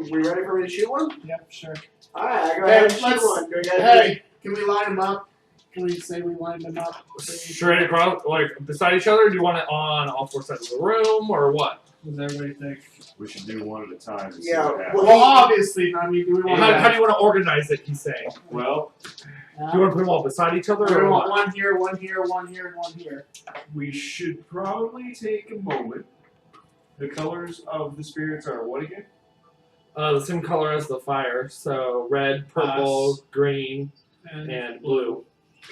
Speaker 2: We ready for me to shoot one?
Speaker 4: Yep, sure.
Speaker 2: Alright, go ahead and shoot
Speaker 4: let's-
Speaker 2: one. Go ahead.
Speaker 4: Hey, can we line them up? Can we say we lined them up?
Speaker 3: Straight across, like beside each other? Do you want it on all 4 sides of the room, or what?
Speaker 4: What does everybody think?
Speaker 5: We should do one at a time. And see
Speaker 2: Yeah,
Speaker 5: what happens.
Speaker 4: Well, obviously, I mean, do we want
Speaker 3: How do you want to organize it? He's saying.
Speaker 5: Well,
Speaker 3: Do you want to put them all beside each other,
Speaker 4: Do we
Speaker 3: or
Speaker 4: want
Speaker 3: what?
Speaker 4: one here, one here, one here, and one here?
Speaker 5: we should probably take a moment. The colors of the spirits are what again?
Speaker 3: The same color as the fire, so red, purple,
Speaker 4: Us.
Speaker 3: green, and blue.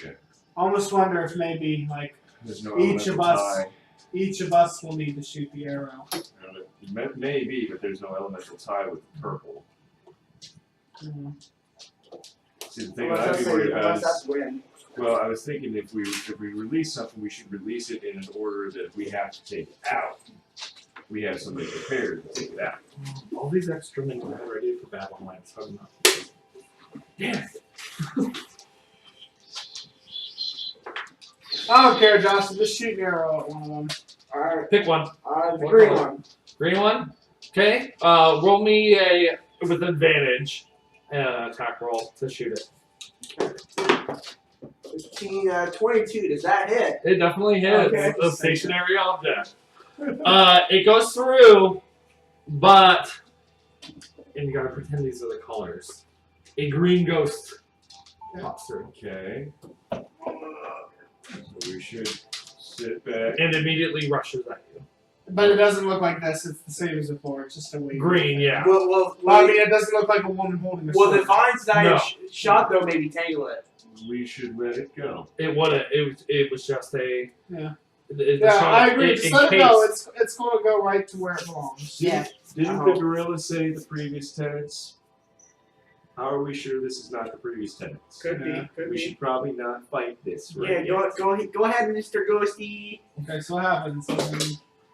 Speaker 4: I almost wonder if maybe, like,
Speaker 5: There's no
Speaker 4: Each of
Speaker 5: elemental
Speaker 4: us.
Speaker 5: tie.
Speaker 4: each of us will need to shoot the arrow.
Speaker 5: Maybe, but there's no elemental tie with purple.
Speaker 4: Mm.
Speaker 5: See, the thing
Speaker 2: Unless
Speaker 5: that I'd
Speaker 2: that's
Speaker 5: be worried
Speaker 2: unless
Speaker 5: about is,
Speaker 2: that's win.
Speaker 5: well, I was thinking if we release something, we should release it in an order that if we have to take it out, we have something prepared to take it out.
Speaker 3: All these extra men are ready for battle lines. So I'm not. Damn it.
Speaker 4: I don't care, Josh. Just shoot an arrow at one of them.
Speaker 2: Alright,
Speaker 3: Pick one.
Speaker 2: the
Speaker 3: What
Speaker 2: green
Speaker 3: color?
Speaker 2: one.
Speaker 3: Green one. Okay. Roll me a with advantage attack roll to shoot it.
Speaker 2: 22, does that hit?
Speaker 3: It definitely hits.
Speaker 2: Okay.
Speaker 3: It's a stationary object. It goes through, but and you gotta pretend these are the colors. A green ghost pops through
Speaker 5: Okay. So we should sit back.
Speaker 3: and immediately rushes at you.
Speaker 4: But it doesn't look like this. It's the same as before. It's just a wave.
Speaker 3: Green, yeah.
Speaker 2: Well,
Speaker 4: Well, I mean, it doesn't look like a woman holding a
Speaker 2: well,
Speaker 4: sword.
Speaker 2: the vines that I
Speaker 3: No.
Speaker 2: shot though maybe tangle it.
Speaker 5: We should let it go.
Speaker 3: It wouldn't. It was just a.
Speaker 4: Yeah. I agree.
Speaker 3: In
Speaker 4: Just let it go.
Speaker 3: case.
Speaker 4: It's going to go right to where it belongs.
Speaker 1: Yeah.
Speaker 5: Didn't the gorilla say the previous tenants? How are we sure this is not the previous tenants?
Speaker 2: Could
Speaker 4: Yeah.
Speaker 2: be. Could
Speaker 5: We
Speaker 2: be.
Speaker 5: should probably not fight this.
Speaker 2: Yeah,
Speaker 5: Right
Speaker 2: go ahead, Mr. Ghosty.
Speaker 4: Okay, so what happens?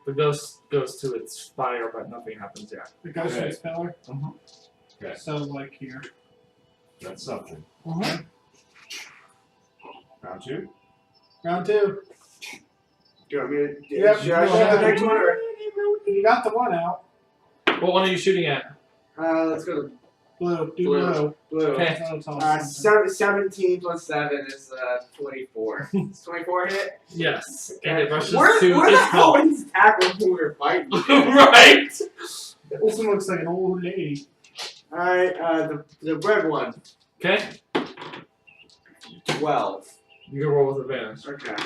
Speaker 3: The ghost goes to its fire, but nothing happens yet.
Speaker 4: It goes to
Speaker 5: Okay.
Speaker 4: its pillar.
Speaker 5: Okay.
Speaker 4: So, like here.
Speaker 5: That's something.
Speaker 4: Uh-huh.
Speaker 5: Round 2?
Speaker 4: Round 2.
Speaker 2: Do you want me to?
Speaker 4: Yep,
Speaker 2: Should I
Speaker 4: go
Speaker 2: shoot
Speaker 4: ahead.
Speaker 2: the next one or?
Speaker 4: You got the one out.
Speaker 3: What one are you shooting at?
Speaker 2: Let's go to
Speaker 4: Blue. Do
Speaker 2: Blue.
Speaker 4: blue.
Speaker 2: blue.
Speaker 3: Okay.
Speaker 4: That's all.
Speaker 2: 17 plus 7 is 24. Is 24 hit?
Speaker 3: Yes. And it rushes
Speaker 2: Where
Speaker 3: to
Speaker 2: the
Speaker 3: its
Speaker 2: hell is these tackles when we were fighting?
Speaker 3: Right!
Speaker 4: Also looks like an old lady.
Speaker 2: Alright, the red one.
Speaker 3: Okay.
Speaker 2: 12.
Speaker 3: You can roll with advantage.
Speaker 2: Okay.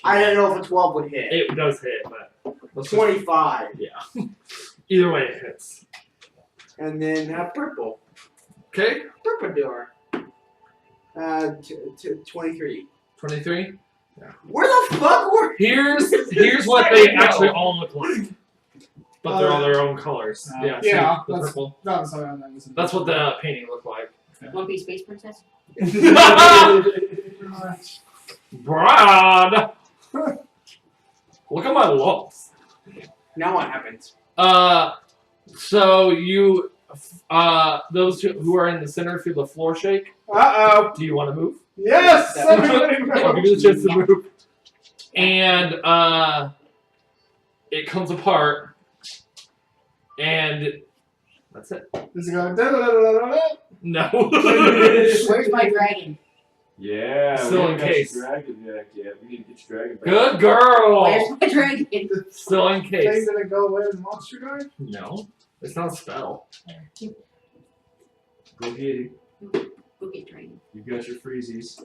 Speaker 2: I didn't know if a 12 would hit.
Speaker 3: It does hit, but let's just-
Speaker 2: 25.
Speaker 3: either way it hits.
Speaker 2: And then purple.
Speaker 3: Okay.
Speaker 2: Purple door. 23.
Speaker 3: 23.
Speaker 2: Where the fuck were
Speaker 3: Here's what they actually all look like. But they're all their own colors. Yeah. see,
Speaker 4: yeah,
Speaker 3: the
Speaker 4: that's-
Speaker 3: purple.
Speaker 4: No, sorry, that was
Speaker 3: That's what the painting looked like.
Speaker 1: One Piece Space Princess?
Speaker 3: Brad! Look at my looks.
Speaker 2: Now what happens?
Speaker 3: So you, those who are in the center feel the floor shake.
Speaker 4: Uh-oh.
Speaker 3: Do you want to move?
Speaker 4: Yes! Everybody
Speaker 3: I'll give
Speaker 4: move.
Speaker 3: you the chance to move. And, it comes apart. And that's it.
Speaker 4: Is it going da-da-da-da-da-da?
Speaker 3: No.
Speaker 1: Where's my dragon?
Speaker 5: Yeah,
Speaker 3: Still
Speaker 5: we
Speaker 3: in
Speaker 5: haven't got
Speaker 3: case.
Speaker 5: your dragon back yet. We need to get your dragon back.
Speaker 3: Good girl.
Speaker 1: Where's my dragon?
Speaker 3: Still in
Speaker 4: Thing
Speaker 3: case.
Speaker 4: gonna go away in Monster Guy?
Speaker 3: No, it's not a spell.
Speaker 5: Go get it.
Speaker 1: Go get dragon.
Speaker 5: You got your freezies.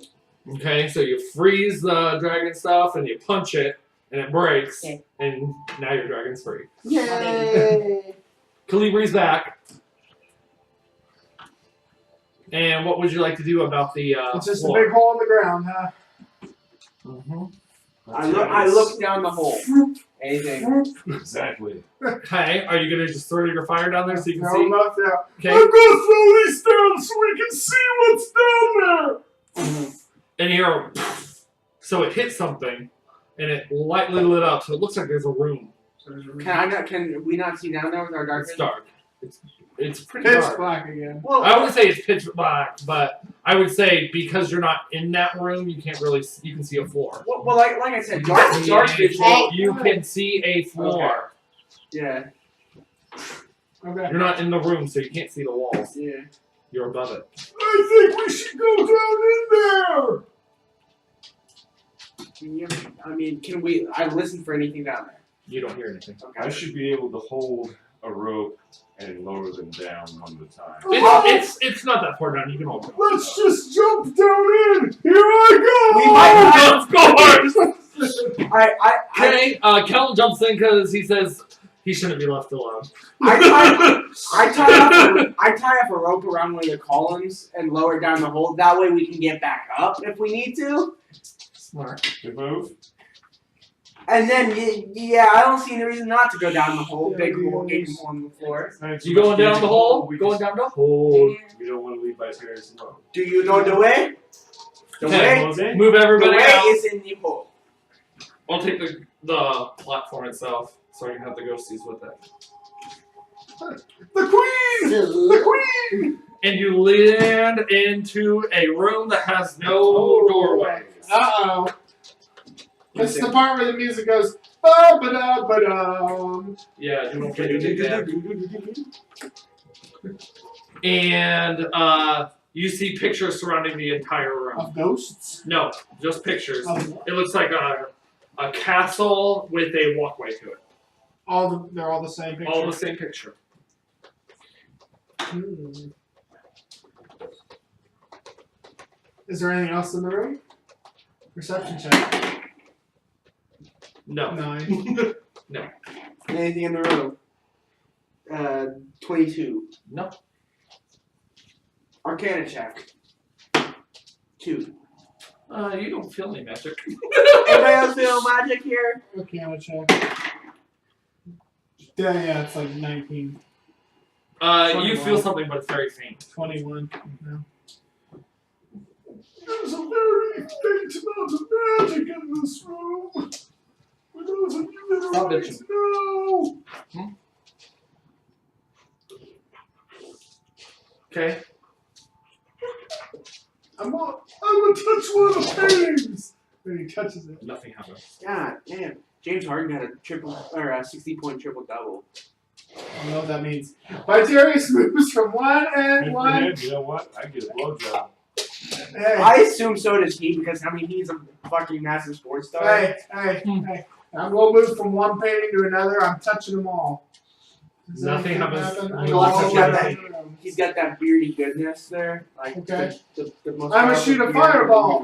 Speaker 3: Okay, so you freeze the dragon stuff and you punch it and it breaks,
Speaker 1: Okay.
Speaker 3: and now your dragon's free.
Speaker 2: Yay!
Speaker 3: Calibri's back. And what would you like to do about the
Speaker 4: It's just
Speaker 3: floor?
Speaker 4: a big hole in the ground, huh?
Speaker 2: I look down the hole. Anything.
Speaker 5: Exactly.
Speaker 3: Okay, are you gonna just throw your fire down there so you can
Speaker 4: No,
Speaker 3: see?
Speaker 4: left out.
Speaker 3: Okay,
Speaker 7: I'm gonna throw these down so we can see what's down there.
Speaker 3: and you're so it hit something, and it lightly lit up, so it looks like there's a room.
Speaker 2: Can we not see down there with our dark
Speaker 3: It's
Speaker 2: vision?
Speaker 3: dark. It's pretty
Speaker 4: Pitch
Speaker 3: dark.
Speaker 4: black again.
Speaker 2: Well,
Speaker 3: I wouldn't say it's pitch black, but I would say because you're not in that room, you can't really. You can see a floor.
Speaker 2: well, like I said,
Speaker 3: You
Speaker 2: dark
Speaker 3: can see
Speaker 2: dark
Speaker 3: a
Speaker 2: vision.
Speaker 3: floor. You can see a floor.
Speaker 2: Yeah,
Speaker 4: Okay.
Speaker 3: You're not in the room, so you can't see the walls.
Speaker 2: yeah.
Speaker 3: You're above it.
Speaker 7: I think we should go down in there.
Speaker 2: I mean, can we? I listened for anything down there.
Speaker 3: You don't hear anything.
Speaker 5: I should be able to hold a rope and lower them down one at a time.
Speaker 3: It's not that far down. You can hold it.
Speaker 7: Let's just jump down in. Here I go.
Speaker 2: We might
Speaker 3: Of course.
Speaker 2: I
Speaker 3: Okay. Kelton jumps in because he says he shouldn't be left alone.
Speaker 2: I tie up a rope around one of the columns and lower it down the hole. That way we can get back up if we need to.
Speaker 3: Smart.
Speaker 5: Good move.
Speaker 2: And then, yeah, I don't see any reason not to go down the hole. Big hole, gaping hole on the floor.
Speaker 5: Thanks
Speaker 3: You
Speaker 5: so much,
Speaker 3: going down
Speaker 5: David.
Speaker 3: the hole?
Speaker 5: We
Speaker 3: Going
Speaker 5: just-
Speaker 3: down the hole.
Speaker 5: We don't want to leave by parents alone.
Speaker 2: Do you know the way? The
Speaker 3: Okay.
Speaker 2: way,
Speaker 3: Move
Speaker 2: the
Speaker 3: everybody
Speaker 2: way
Speaker 3: out.
Speaker 2: is in the hole.
Speaker 3: I'll take the platform itself, so I can have the ghosties with it.
Speaker 7: The queen. The queen.
Speaker 3: And you land into a room that has no doorways.
Speaker 4: Uh-oh. It's the part where the music goes, ba-ba-da-ba-dum.
Speaker 3: Yeah, you won't get anything there. And you see pictures surrounding the entire room.
Speaker 4: Of ghosts?
Speaker 3: No, just pictures.
Speaker 4: Of
Speaker 3: It looks like a castle with a walkway to it.
Speaker 4: they're all the same picture.
Speaker 3: All the same picture.
Speaker 4: Is there anything else in the room? Perception check.
Speaker 3: No.
Speaker 4: 9.
Speaker 2: Anything in the room? 22.
Speaker 3: No.
Speaker 2: Arcana check. 2.
Speaker 3: You don't feel any magic.
Speaker 2: Anybody else feel magic here?
Speaker 4: Arcana check. Yeah, it's like 19.
Speaker 3: You feel something, but it's very faint.
Speaker 4: 21. No.
Speaker 7: There's a very faint amount of magic in this room. For those of you that
Speaker 3: Stop
Speaker 7: already
Speaker 3: bitching.
Speaker 7: know.
Speaker 3: Okay.
Speaker 7: I'm gonna touch one of the paintings.
Speaker 4: When he touches it.
Speaker 3: Nothing happens.
Speaker 2: God damn. James Harden had a 60-point triple double.
Speaker 4: I don't know what that means. Vitarius moves from one
Speaker 5: Good
Speaker 4: and
Speaker 5: for
Speaker 4: one.
Speaker 5: him, you know what? I get a blowjob.
Speaker 4: Hey,
Speaker 2: I assume so does he because he's a fucking massive sports star.
Speaker 4: hey. I'm going to move from one painting to another. I'm touching them all. Does
Speaker 3: Nothing
Speaker 4: anything
Speaker 3: happens.
Speaker 4: happen?
Speaker 3: You
Speaker 4: I
Speaker 3: touch
Speaker 4: go
Speaker 3: everything.
Speaker 2: He's got that beardy goodness there. Like
Speaker 4: Okay.
Speaker 2: the most
Speaker 4: I'm going to shoot a fireball.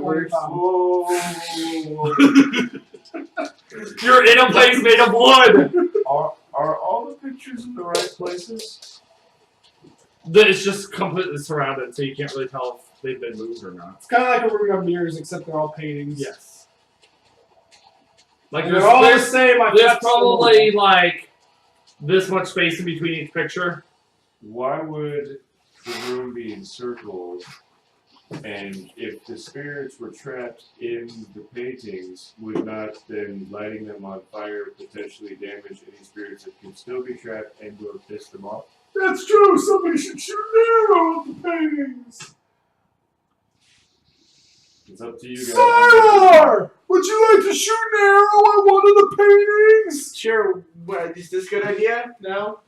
Speaker 3: You're in a place made of wood.
Speaker 5: Are all the pictures in the right places?
Speaker 3: It's just completely surrounded, so you can't really tell if they've been moved or not.
Speaker 4: It's kind of like a room of mirrors, except they're all paintings.
Speaker 3: Yes. Like
Speaker 4: And they're all the
Speaker 3: there's
Speaker 4: same.
Speaker 3: there's probably like this much space in between each picture.
Speaker 5: Why would the room be encircled? And if the spirits were trapped in the paintings, would not then lighting them on fire potentially damage any spirits that can still be trapped and or piss them off?
Speaker 7: That's true. Somebody should shoot an arrow at the paintings.
Speaker 5: It's up to you guys.
Speaker 7: Sylar! Would you like to shoot an arrow at one of the paintings?
Speaker 2: Sure. What, is this a good idea? No?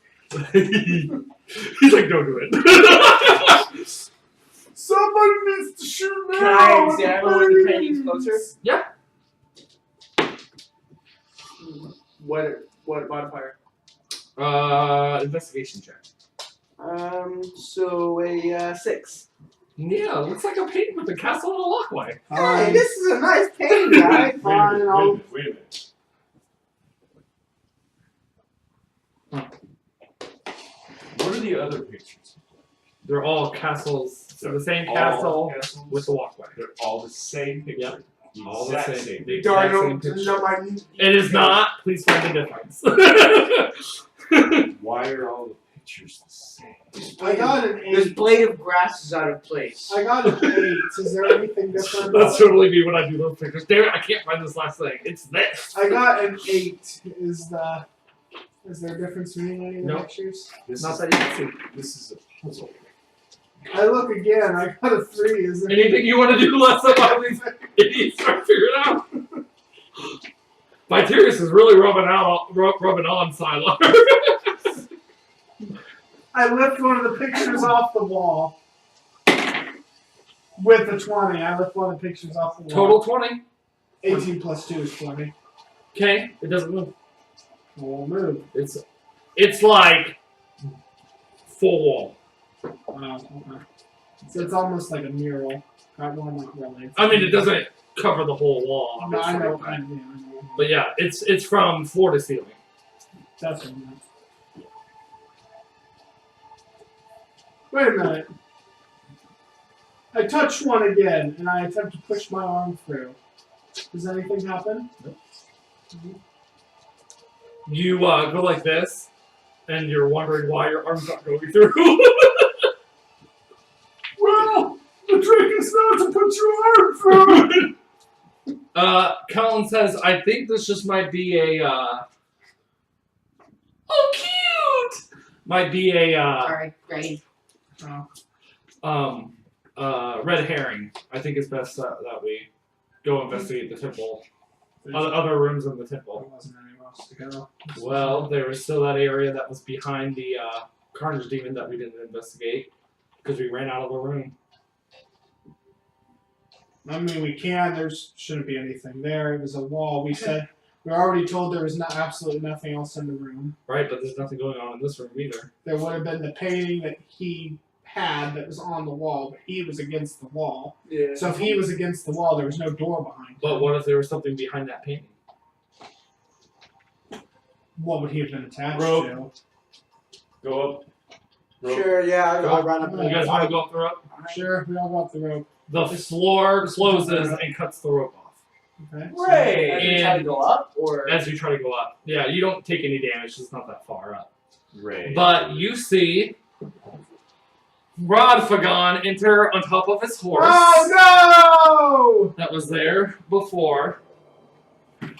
Speaker 3: He's like, don't do it.
Speaker 7: Somebody needs to shoot an
Speaker 2: Can
Speaker 7: arrow
Speaker 2: I
Speaker 7: at
Speaker 2: examine
Speaker 7: the
Speaker 2: one of the
Speaker 7: paintings.
Speaker 2: paintings closer?
Speaker 3: Yeah.
Speaker 2: What modifier?
Speaker 3: Investigation check.
Speaker 2: So a 6.
Speaker 3: Yeah, looks like a painting with a castle and a walkway.
Speaker 2: Hey, this is a nice painting, guy.
Speaker 5: Wait a
Speaker 2: Fine
Speaker 5: minute,
Speaker 2: and all.
Speaker 5: wait a minute. What are the other pictures?
Speaker 3: They're all castles. So the same
Speaker 5: All
Speaker 3: castle
Speaker 5: castles?
Speaker 3: with the walkway.
Speaker 5: They're all the same picture. The
Speaker 3: All the
Speaker 5: exact
Speaker 3: same. The
Speaker 5: picture.
Speaker 3: exact
Speaker 2: Darn,
Speaker 3: same
Speaker 2: no,
Speaker 3: picture.
Speaker 2: no, my-
Speaker 3: It is not. Please find the difference.
Speaker 5: Why are all the pictures the same?
Speaker 4: I got an
Speaker 2: This
Speaker 4: 8.
Speaker 2: blade of grass is out of place.
Speaker 4: I got an 8. Is there anything different?
Speaker 3: That's totally me when I do those pictures. Damn it, I can't find this last thing. It's this.
Speaker 4: I got an 8. Is there a difference between any of the
Speaker 3: No.
Speaker 4: pictures?
Speaker 5: This
Speaker 3: Not
Speaker 5: is,
Speaker 3: that you can see.
Speaker 5: this is a puzzle.
Speaker 4: I look again. I got a 3. Is there
Speaker 3: Anything you want to do less about these idiots trying to figure it out? Vitarius is really rubbing on Sylar.
Speaker 4: I lift one of the pictures off the wall. With the 20, I lift one of the pictures off the wall.
Speaker 3: Total 20.
Speaker 4: 18 plus 2 is 20.
Speaker 3: Okay, it doesn't move.
Speaker 4: We'll move.
Speaker 3: It's like full wall.
Speaker 4: Okay. So it's almost like a mural. Well, not really.
Speaker 3: I mean, it doesn't cover the whole wall,
Speaker 4: No, I
Speaker 3: obviously,
Speaker 4: know.
Speaker 3: but-
Speaker 4: I know.
Speaker 3: But yeah, it's from floor to ceiling.
Speaker 4: That's what I meant. Wait a minute. I touch one again, and I attempt to push my arm through. Does anything happen?
Speaker 3: You go like this, and you're wondering why your arm's not going through.
Speaker 7: Well, the trick is not to put your arm through.
Speaker 3: Colin says, I think this just might be a, oh, cute! Might be a,
Speaker 1: Sorry, Grady.
Speaker 3: red herring. I think it's best that we go investigate the temple. Other rooms in the temple.
Speaker 4: There wasn't anywhere else to go.
Speaker 3: Well, there was still that area that was behind the, Carnage Demon that we didn't investigate, because we ran out of the room.
Speaker 4: I mean, we can. There shouldn't be anything there. It was a wall. We said we were already told there was absolutely nothing else in the room.
Speaker 3: Right, but there's nothing going on in this room either.
Speaker 4: There would have been the painting that he had that was on the wall, but he was against the wall.
Speaker 2: Yeah.
Speaker 4: So if he was against the wall, there was no door behind him.
Speaker 3: But what if there was something behind that painting?
Speaker 4: What would he have been attached
Speaker 5: Rope.
Speaker 4: to?
Speaker 5: Go up. Rope.
Speaker 2: Sure, yeah, I'll run up
Speaker 3: You guys want to go up the rope?
Speaker 4: Sure, we all got the rope.
Speaker 3: the floor closes and cuts the rope off.
Speaker 4: Okay.
Speaker 2: Right. As we try to
Speaker 3: And-
Speaker 2: go up, or
Speaker 3: As you try to go up. Yeah, you don't take any damage, it's not that far up.
Speaker 5: Ray.
Speaker 3: But you see Rodfagon enter on top of his horse
Speaker 4: Oh
Speaker 3: that was there before.
Speaker 4: no!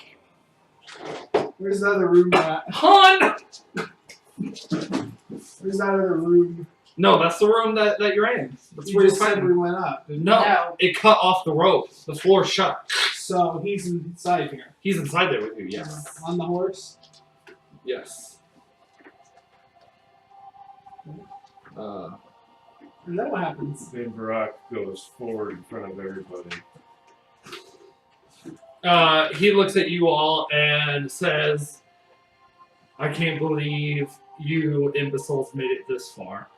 Speaker 4: Where's the other room at?
Speaker 3: Han!
Speaker 4: Where's that other room?
Speaker 3: No, that's the room that you're in. That's
Speaker 4: You
Speaker 3: where you're
Speaker 4: just said
Speaker 3: fighting.
Speaker 4: we went up.
Speaker 3: No, it cut off the rope. The floor shut.
Speaker 4: So he's inside here.
Speaker 3: He's inside there with you, yes.
Speaker 4: On the horse.
Speaker 3: Yes.
Speaker 4: Is that what happens?
Speaker 5: Then Barack goes forward in front of everybody.
Speaker 3: He looks at you all and says, I can't believe you imbeciles made it this far.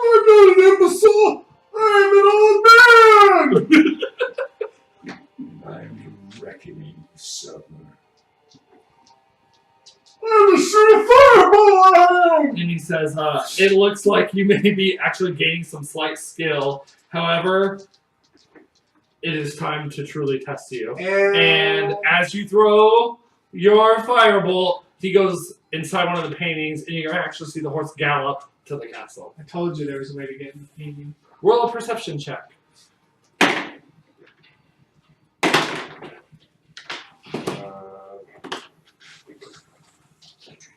Speaker 7: I'm not an imbecile! I'm an old man!
Speaker 5: I'm reckoning summer.
Speaker 7: I'm a sure fireball I am!
Speaker 3: And he says, it looks like you may be actually gaining some slight skill. However, it is time to truly test you. And as you throw your firebolt, he goes inside one of the paintings, and you can actually see the horse gallop to the castle.
Speaker 4: I told you there was a way to get in the painting.
Speaker 3: Roll a perception check.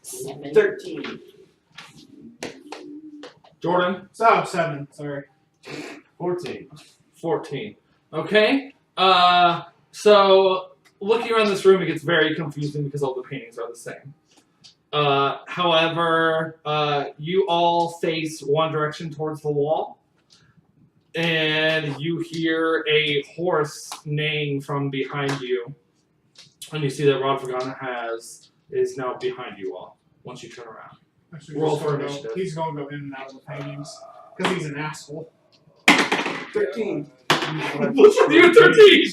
Speaker 2: 13.
Speaker 3: Jordan?
Speaker 4: So 7. Sorry.
Speaker 5: 14.
Speaker 3: 14. Okay. So looking around this room, it gets very confusing because all the paintings are the same. However, you all face one direction towards the wall, and you hear a horse neighing from behind you, and you see that Rodfagana is now behind you all. Once you turn around,
Speaker 4: Actually,
Speaker 3: Roll
Speaker 4: he's
Speaker 3: for
Speaker 4: gonna go-
Speaker 3: initiative.
Speaker 4: He's going to go in and out of the paintings because he's an asshole.
Speaker 2: 13.
Speaker 3: you 13.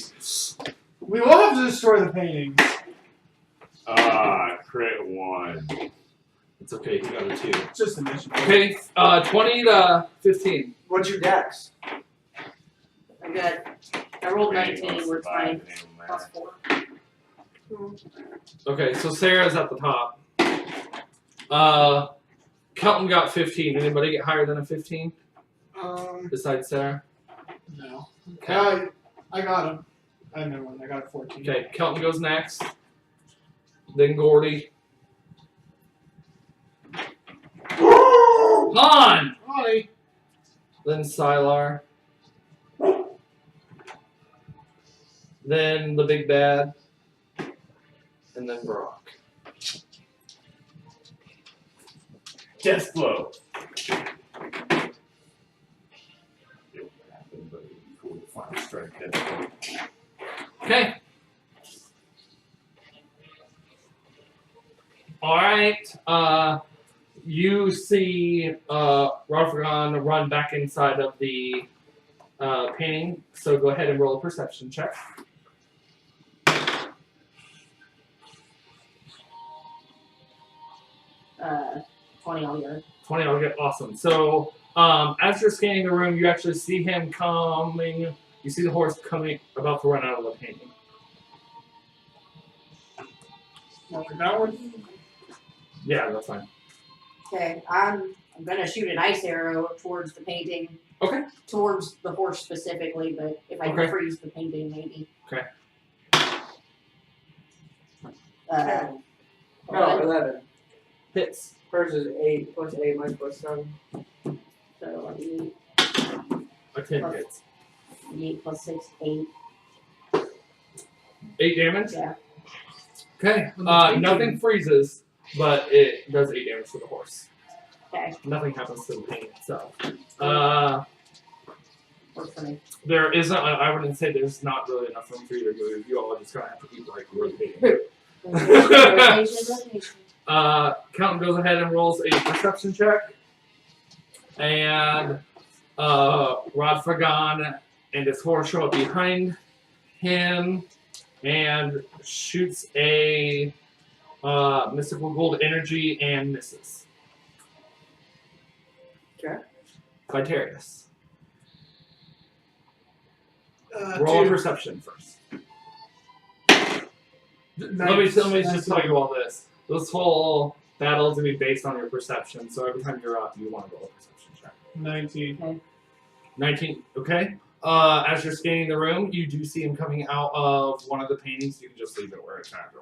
Speaker 4: We will have to destroy the paintings.
Speaker 5: Crit 1.
Speaker 3: It's okay. You got a 2.
Speaker 4: It's just initiative.
Speaker 3: Okay. 20 to 15.
Speaker 2: What's your dex?
Speaker 1: I rolled 19, where it's my plus 4.
Speaker 3: Okay, so Sarah's at the top. Kelton got 15. Anybody get higher than a 15 besides Sarah?
Speaker 4: No.
Speaker 3: Okay.
Speaker 4: I got him. I have no one. I got a 14.
Speaker 3: Okay, Kelton goes next. Then Gordy. Han!
Speaker 4: Ollie.
Speaker 3: Then Sylar. Then the big bad. And then Brock.
Speaker 5: Death blow. Final strike. Death blow.
Speaker 3: Okay. Alright. You see Rodfragon run back inside of the painting, so go ahead and roll a perception check.
Speaker 1: 20 altogether.
Speaker 3: 20, I'll get awesome. So, as you're scanning the room, you actually see him coming. You see the horse coming, about to run out of the painting.
Speaker 4: Like that one?
Speaker 3: Yeah, that's fine.
Speaker 1: Okay, I'm gonna shoot an ice arrow towards the painting.
Speaker 3: Okay.
Speaker 1: Towards the horse specifically, but if I
Speaker 3: Okay.
Speaker 1: can freeze the painting, maybe.
Speaker 3: Okay.
Speaker 2: No,
Speaker 1: 11.
Speaker 2: 11.
Speaker 3: Hits.
Speaker 2: Hers is 8 plus 8, mine's plus 7.
Speaker 1: So I'll be
Speaker 3: A 10 hits.
Speaker 1: 8 plus 6, 8.
Speaker 3: 8 damage?
Speaker 1: Yeah.
Speaker 3: Okay. Nothing freezes, but it does 8 damage to the horse.
Speaker 1: Okay.
Speaker 3: Nothing happens to the painting itself.
Speaker 1: Works for me.
Speaker 3: There isn't, I wouldn't say there's not really enough room for you to move. You all just kind of have to keep like rotating.
Speaker 1: Rotation.
Speaker 3: Kelton goes ahead and rolls a perception check. And Rodfragon and his horse show up behind him and shoots a mystical gold energy and misses.
Speaker 2: Okay.
Speaker 3: Vitarius. Roll a perception first. Let me just tell you all this. This whole battle is going to be based on your perception, so every time you're up, you want to roll a perception check.
Speaker 4: 19.
Speaker 3: 19, okay. As you're scanning the room, you do see him coming out of one of the paintings. You can just leave it where it's at.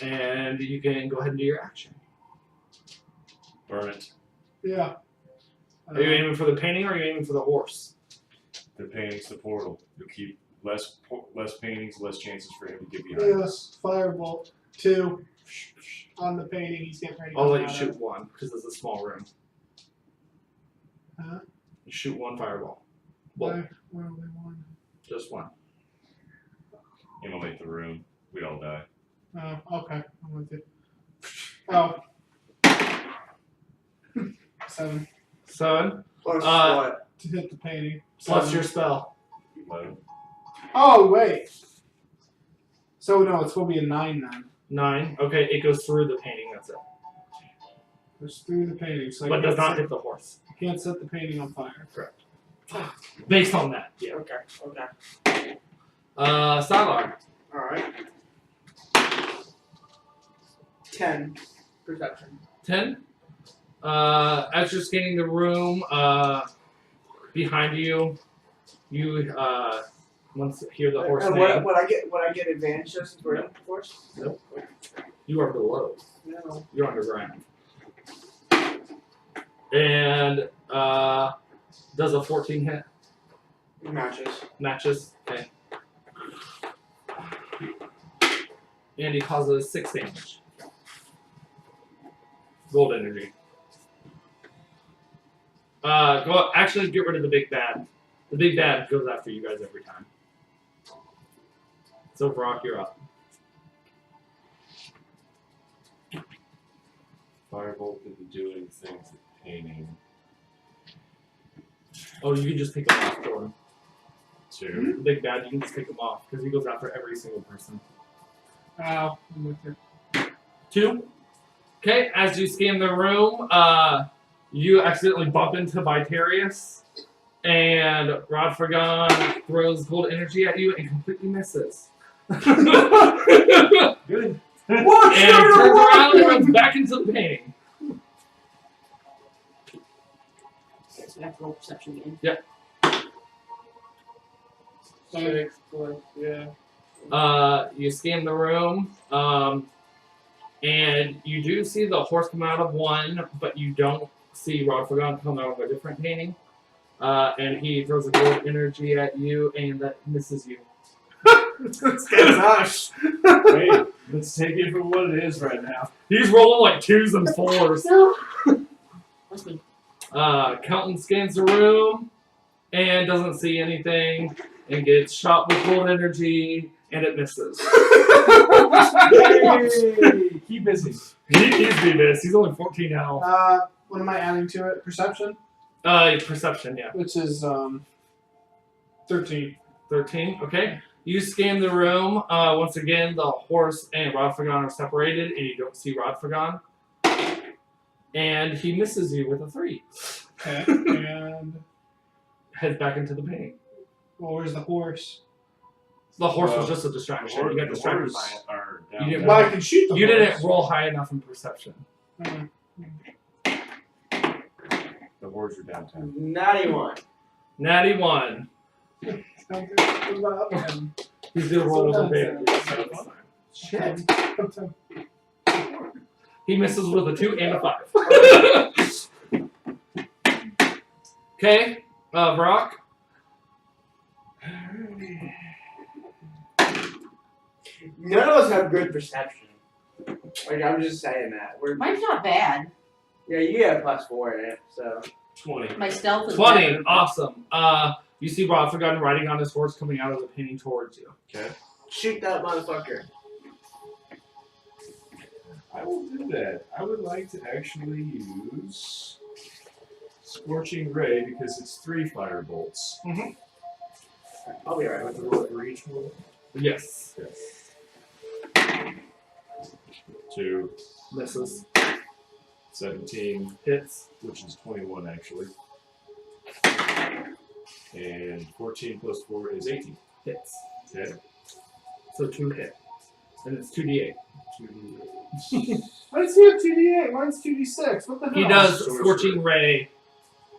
Speaker 3: And you can go ahead and do your action.
Speaker 5: Burn it.
Speaker 4: Yeah.
Speaker 3: Are you aiming for the painting or are you aiming for the horse?
Speaker 5: The painting's the portal. You'll keep less paintings, less chances for him to get behind.
Speaker 4: Yes, firebolt. 2 on the painting. He's getting ready to
Speaker 3: I'll let you
Speaker 4: come out
Speaker 3: shoot
Speaker 4: of.
Speaker 3: one because it's a small room.
Speaker 4: Huh?
Speaker 3: You shoot one fireball.
Speaker 4: Where only one?
Speaker 3: Just one.
Speaker 5: Immolate the room. We all die.
Speaker 4: Oh, okay. I'm with you. Oh. 7
Speaker 3: 7
Speaker 2: Plus what?
Speaker 4: to hit the painting.
Speaker 3: plus
Speaker 4: 7.
Speaker 3: your spell.
Speaker 5: 11.
Speaker 4: Oh, wait. So, no, it's going to be a 9 then.
Speaker 3: 9. Okay, it goes through the painting. That's it.
Speaker 4: Goes through the painting. So
Speaker 3: But
Speaker 4: I
Speaker 3: does
Speaker 4: can't
Speaker 3: not
Speaker 4: set,
Speaker 3: hit the horse.
Speaker 4: can't set the painting on fire.
Speaker 3: Correct. Based on that. Yeah.
Speaker 2: Okay.
Speaker 3: Salar.
Speaker 2: Alright. 10 perception.
Speaker 3: 10. As you're scanning the room, behind you, you once hear the horse
Speaker 2: And
Speaker 3: name.
Speaker 2: what I get advantage just since we're in the force?
Speaker 3: Nope. You are below.
Speaker 2: No.
Speaker 3: You're underground. And does a 14 hit?
Speaker 2: Matches.
Speaker 3: Matches. Okay. And he causes 6 damage. Gold energy. Actually, get rid of the big bad. The big bad goes after you guys every time. So, Brock, you're up.
Speaker 5: Firebolt didn't do anything to the painting.
Speaker 3: Oh, you can just take them off, Jordan.
Speaker 5: 2.
Speaker 3: The big bad, you can just take them off because he goes after every single person.
Speaker 4: Oh, I'm with you.
Speaker 3: 2. Okay, as you scan the room, you accidentally bump into Vitarius, and Rodfragon throws gold energy at you and completely misses.
Speaker 5: Good.
Speaker 3: And turns around and runs back into the painting.
Speaker 1: Okay, so I have to roll perception again.
Speaker 4: 6 plus, yeah.
Speaker 3: You scan the room, and you do see the horse come out of one, but you don't see Rodfragon come out of a different painting. And he throws a gold energy at you, and that misses you.
Speaker 2: Gosh.
Speaker 5: Hey, let's take it for what it is right now.
Speaker 3: He's rolling like 2s and 4s.
Speaker 1: No. What's me?
Speaker 3: Kelton scans the room and doesn't see anything and gets shot with gold energy and it misses.
Speaker 5: Hey, keep busy.
Speaker 3: He's Beavis. He's only 14 now.
Speaker 4: What am I adding to it? Perception?
Speaker 3: Perception, yeah.
Speaker 4: Which is 13.
Speaker 3: 13, okay. You scan the room. Once again, the horse and Rodfragon are separated and you don't see Rodfragon. And he misses you with a 3.
Speaker 4: Okay. And
Speaker 3: Heads back into the painting.
Speaker 4: well, where's the horse?
Speaker 3: The horse was
Speaker 5: Well,
Speaker 3: just a distraction. You got distracted by it.
Speaker 5: Are
Speaker 3: You
Speaker 5: down.
Speaker 3: didn't
Speaker 4: Well, I can shoot the
Speaker 3: You
Speaker 4: horse.
Speaker 3: didn't roll high enough in perception.
Speaker 4: Mm.
Speaker 5: The hordes are downtown.
Speaker 2: Natty one.
Speaker 3: Natty 1.
Speaker 4: Something about him.
Speaker 3: He's gonna roll with
Speaker 4: Sometimes
Speaker 3: advantage.
Speaker 4: Shit. Sometimes.
Speaker 3: He misses with a 2 and a 5. Okay, Brock.
Speaker 2: None of us have good perception. Like I'm just saying that.
Speaker 1: Mine's not bad.
Speaker 2: Yeah, you have +4 in it, so
Speaker 5: 20.
Speaker 1: My stealth is
Speaker 3: 20,
Speaker 1: better.
Speaker 3: awesome. You see Rodfragon riding on his horse coming out of the painting towards you.
Speaker 5: Okay.
Speaker 2: shoot that motherfucker.
Speaker 5: I will do that. I would like to actually use Scorching Ray because it's 3 firebolts.
Speaker 2: I'll be
Speaker 5: I
Speaker 2: right
Speaker 5: have
Speaker 2: with
Speaker 5: to
Speaker 2: you.
Speaker 5: roll for each one.
Speaker 3: Yes.
Speaker 5: Yes. 2,
Speaker 3: Misses.
Speaker 5: 17,
Speaker 3: Hits.
Speaker 5: which is 21 actually. And 14 plus 4 is 18.
Speaker 3: Hits.
Speaker 5: Okay.
Speaker 3: So 2 hit. And it's 2d8.
Speaker 4: Why does he have 2d8? Mine's 2d6. What the hell?
Speaker 3: He does
Speaker 5: Sorcerer.
Speaker 3: Scorching Ray.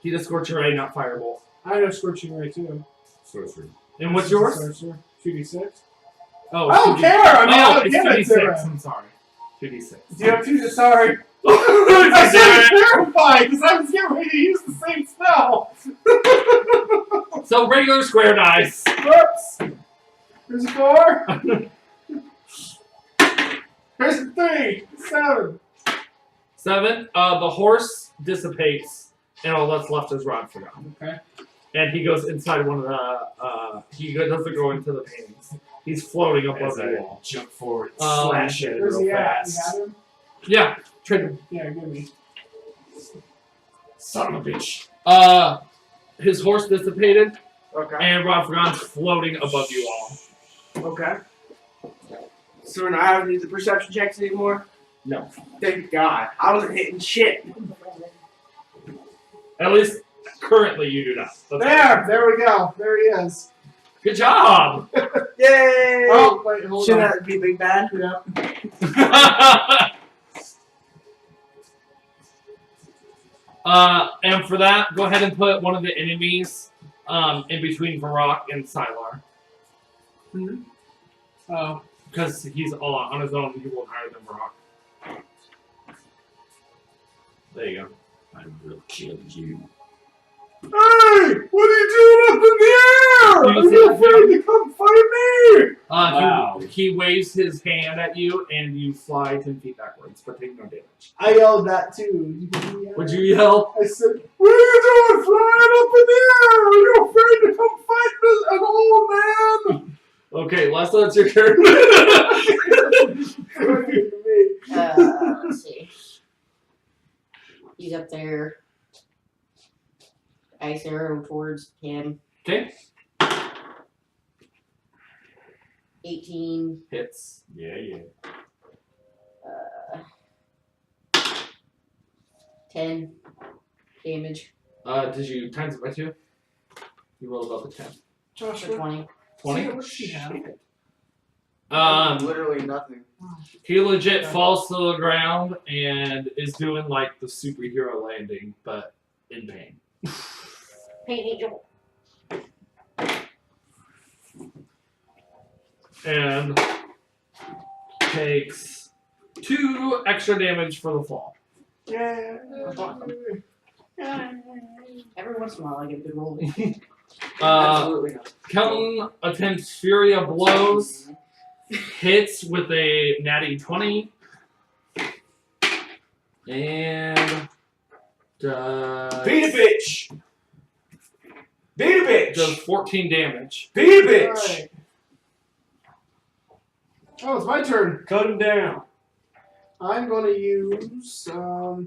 Speaker 3: He does Scorching Ray, not Firebolt.
Speaker 4: I know Scorching Ray too.
Speaker 5: Sorcerer.
Speaker 3: And what's yours?
Speaker 4: Sorcerer. 2d6.
Speaker 3: Oh,
Speaker 4: I don't
Speaker 3: 2d6.
Speaker 4: care. I'm
Speaker 3: Oh,
Speaker 4: not
Speaker 3: it's
Speaker 4: give it to
Speaker 3: 2d6.
Speaker 4: him.
Speaker 3: I'm sorry. 2d6.
Speaker 4: Do you have 2? Sorry. I was terrified because I was getting ready to use the same spell.
Speaker 3: So regular square dice.
Speaker 4: Whoops. Here's a 4. Here's a 3. 7.
Speaker 3: 7. The horse dissipates, and all that's left is Rod Forgotten.
Speaker 4: Okay.
Speaker 3: And he goes inside one of the. Doesn't go into the paintings. He's floating above
Speaker 5: As
Speaker 3: the
Speaker 5: I
Speaker 3: wall.
Speaker 5: jump forward,
Speaker 3: Um,
Speaker 5: slash at it
Speaker 4: Where's
Speaker 5: real
Speaker 4: he at?
Speaker 5: fast.
Speaker 4: You got him?
Speaker 3: Yeah, trade him.
Speaker 4: Yeah, give me.
Speaker 5: Son of a bitch.
Speaker 3: His horse dissipated,
Speaker 2: Okay.
Speaker 3: and Rod Forgotten's floating above you all.
Speaker 2: Okay. So we're not having to do the perception checks anymore?
Speaker 3: No.
Speaker 2: Thank God. I wasn't hitting shit.
Speaker 3: At least currently you do not.
Speaker 4: There we go. There he is.
Speaker 3: Good job.
Speaker 2: Yay!
Speaker 4: Oh, wait, hold
Speaker 2: Shouldn't
Speaker 4: on.
Speaker 2: that be Big Bad?
Speaker 4: Yeah.
Speaker 3: And for that, go ahead and put one of the enemies in between Varrock and Sylar.
Speaker 4: Oh.
Speaker 3: Because he's all on his own, he won't higher than Varrock. There you go.
Speaker 5: I will kill you.
Speaker 7: Hey! What are you doing up in the air?
Speaker 3: Do you
Speaker 7: Are
Speaker 3: see
Speaker 7: you
Speaker 3: that
Speaker 7: afraid to come fight me?
Speaker 5: Wow.
Speaker 3: He waves his hand at you, and you fly 10 feet backwards, but take no damage.
Speaker 4: I yelled that too.
Speaker 3: Would you yell?
Speaker 4: I said,
Speaker 7: What are you doing flying up in the air? Are you afraid to come fight this an old man?
Speaker 3: Okay, Lester, that's your turn.
Speaker 1: Let's see. He's up there. Ice arrow towards him.
Speaker 3: Okay.
Speaker 1: 18.
Speaker 3: Hits.
Speaker 5: Yeah.
Speaker 1: 10 damage.
Speaker 3: Did you times it by 2? You rolled above the 10.
Speaker 4: Josh,
Speaker 1: For 20.
Speaker 3: 20?
Speaker 4: What does she have?
Speaker 2: Literally nothing.
Speaker 3: He legit falls to the ground and is doing like the superhero landing, but in pain.
Speaker 1: Paint angel.
Speaker 3: And takes 2 extra damage for the fall.
Speaker 4: Yeah.
Speaker 1: Every once in a while I get a good roll.
Speaker 2: Absolutely not.
Speaker 3: Kelton attempts Fury of Blows, hits with a natty 20, and does,
Speaker 5: Beat a bitch! Beat a bitch!
Speaker 3: does 14 damage.
Speaker 5: Beat a bitch!
Speaker 4: Alright. Oh, it's my turn.
Speaker 5: Cut him down.
Speaker 4: I'm going to use oh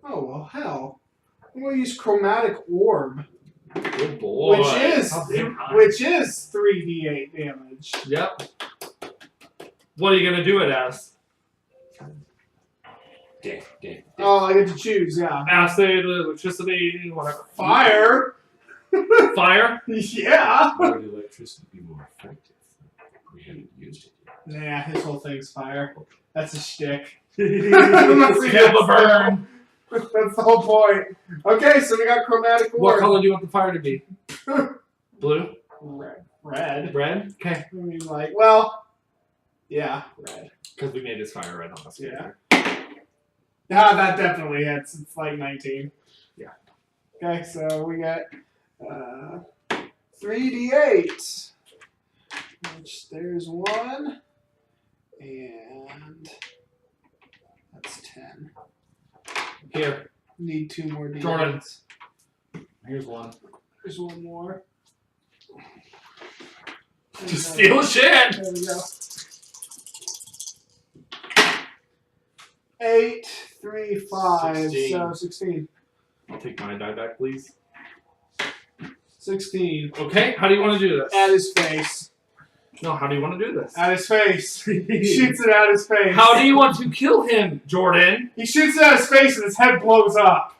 Speaker 4: well, hell. I'm going to use Chromatic Orb,
Speaker 3: Good boy.
Speaker 4: which is 3d8 damage.
Speaker 3: Yep. What are you gonna do it as?
Speaker 5: Damn.
Speaker 4: Oh, I get to choose. Yeah.
Speaker 3: Acid, electricity, whatever.
Speaker 4: Fire.
Speaker 3: Fire.
Speaker 4: Yeah.
Speaker 5: Would electricity be more effective? We haven't used it yet.
Speaker 4: Nah, his whole thing's fire. That's a shtick.
Speaker 3: Feel the burn.
Speaker 4: That's the whole point. Okay, so we got Chromatic Orb.
Speaker 3: What color do you want the fire to be? Blue?
Speaker 4: Red.
Speaker 3: Red? Okay.
Speaker 4: I mean, like, well, yeah, red.
Speaker 3: Because we made his fire red on this.
Speaker 4: Yeah. Ah, that definitely hits. It's like 19.
Speaker 3: Yeah.
Speaker 4: Okay, so we got 3d8. Which there's 1. And that's 10.
Speaker 3: Here.
Speaker 4: Need 2 more d8s.
Speaker 3: Jordan. Here's 1.
Speaker 4: There's 1 more.
Speaker 3: Just steal shit!
Speaker 4: There we go. 8, 3, 5,
Speaker 3: 16.
Speaker 4: so 16.
Speaker 3: I'll take my die back, please.
Speaker 4: 16.
Speaker 3: Okay, how do you want to do
Speaker 4: At
Speaker 3: this?
Speaker 4: his face.
Speaker 3: No, how do you want to do this?
Speaker 4: At his face. He shoots it at his face.
Speaker 3: How do you want to kill him, Jordan?
Speaker 4: He shoots it at his face and his head blows up.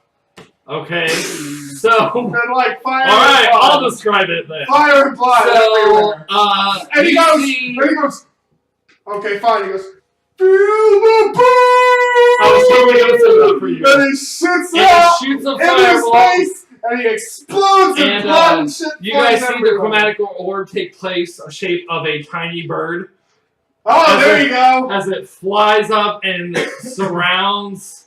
Speaker 3: Okay, so
Speaker 4: And like fire.
Speaker 3: alright,
Speaker 4: and
Speaker 3: I'll
Speaker 4: blood.
Speaker 3: describe it then.
Speaker 4: Fire and blood
Speaker 3: So,
Speaker 4: everywhere. And he
Speaker 3: you
Speaker 4: goes.
Speaker 3: see-
Speaker 4: And he goes. Okay, fine. He goes. Feel the burn.
Speaker 3: I was totally gonna say that for you.
Speaker 4: Then he shoots
Speaker 3: And
Speaker 4: out
Speaker 3: it shoots a
Speaker 4: in his
Speaker 3: fireball,
Speaker 4: face, and he explodes in
Speaker 3: And,
Speaker 4: blood and shit.
Speaker 3: you guys
Speaker 4: flies
Speaker 3: see the
Speaker 4: everywhere.
Speaker 3: chromatic orb take place, a shape of a tiny bird,
Speaker 4: Oh,
Speaker 3: as
Speaker 4: there
Speaker 3: it-
Speaker 4: you go.
Speaker 3: as it flies up and surrounds,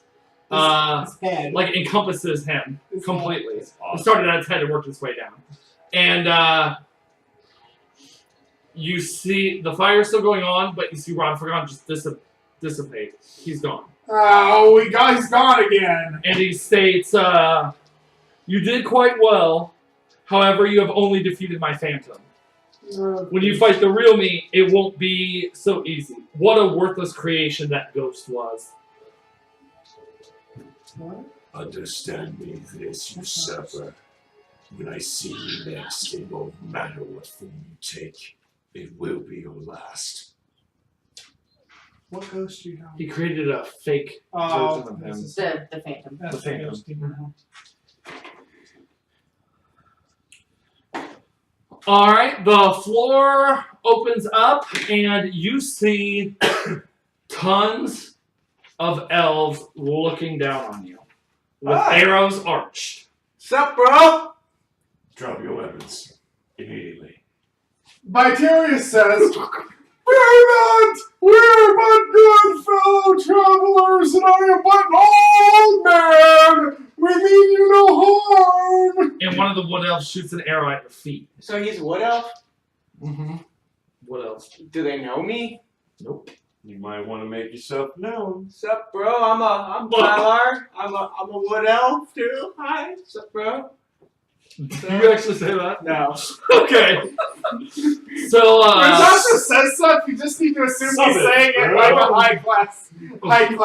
Speaker 2: His head.
Speaker 3: like encompasses him
Speaker 2: His
Speaker 3: completely.
Speaker 2: head.
Speaker 3: It started at its head and worked its way down. And you see the fire still going on, but you see Rodfragon just dissipate. He's gone.
Speaker 4: Oh, he's gone again.
Speaker 3: And he states, you did quite well. However, you have only defeated my phantom. When you fight the real me, it won't be so easy. What a worthless creation that ghost was.
Speaker 5: Understand me this, usurper. When I see you next, it won't matter what form you take. It will be your last.
Speaker 4: What ghost do you have?
Speaker 3: He created a fake
Speaker 4: Oh,
Speaker 3: version of him.
Speaker 1: The Phantom.
Speaker 4: that's
Speaker 3: The Phantom.
Speaker 4: ghost demon.
Speaker 3: Alright, the floor opens up and you see tons of elves looking down on you. With
Speaker 2: Hi.
Speaker 3: arrows arched.
Speaker 2: Sup, bro?
Speaker 5: Drop your weapons. Immediately.
Speaker 4: Vitarius says, "Fear not! We are but good fellow travelers, and I am but an old man. We mean you no harm."
Speaker 3: And one of the wood elves shoots an arrow at your feet.
Speaker 2: So he's a wood elf?
Speaker 3: Mm-hmm. What else?
Speaker 2: Do they know me?
Speaker 3: Nope.
Speaker 5: You might want to make yourself known.
Speaker 2: Sup, bro? I'm Tyler. I'm a wood elf too. Hi. Sup, bro?
Speaker 3: Did you actually say that?
Speaker 2: No.
Speaker 3: Okay. So,
Speaker 4: When Tasha says stuff, you just need to assume
Speaker 5: Sup
Speaker 4: he's
Speaker 5: it,
Speaker 4: saying it
Speaker 5: bro.
Speaker 4: like a high class, holy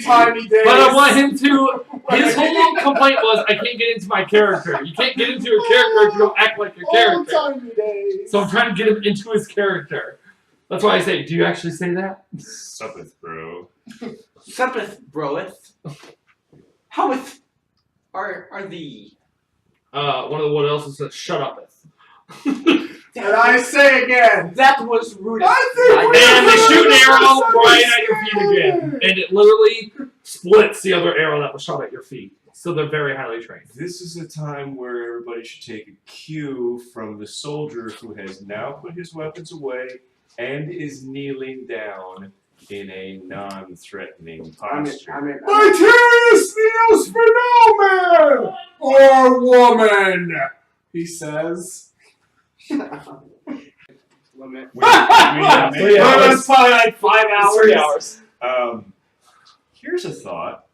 Speaker 4: timey days.
Speaker 3: but I want him to. His whole complaint was, I can't get into my character. You can't get into your character if you don't act like your
Speaker 4: Old
Speaker 3: character.
Speaker 4: timey days.
Speaker 3: So I'm trying to get him into his character. That's why I say, do you actually say that?
Speaker 5: Suppeth, bro.
Speaker 2: Suppeth, broeth. Howeth are thee?
Speaker 3: One of the wood elves says, shut up.
Speaker 4: And I say again,
Speaker 2: That was rude.
Speaker 4: I think
Speaker 3: And they shoot an arrow
Speaker 4: Misunderstood.
Speaker 3: right at your feet again. And it literally splits the other arrow that was shot at your feet. So they're very highly trained.
Speaker 5: This is a time where everybody should take a cue from the soldier who has now put his weapons away and is kneeling down in a non-threatening posture.
Speaker 4: Vitarius kneels for no man or woman, he says.
Speaker 2: Limit.
Speaker 5: We have made
Speaker 3: Yeah,
Speaker 5: our-
Speaker 3: that's
Speaker 2: probably like 5 hours.
Speaker 3: 3 hours.
Speaker 5: Here's a thought.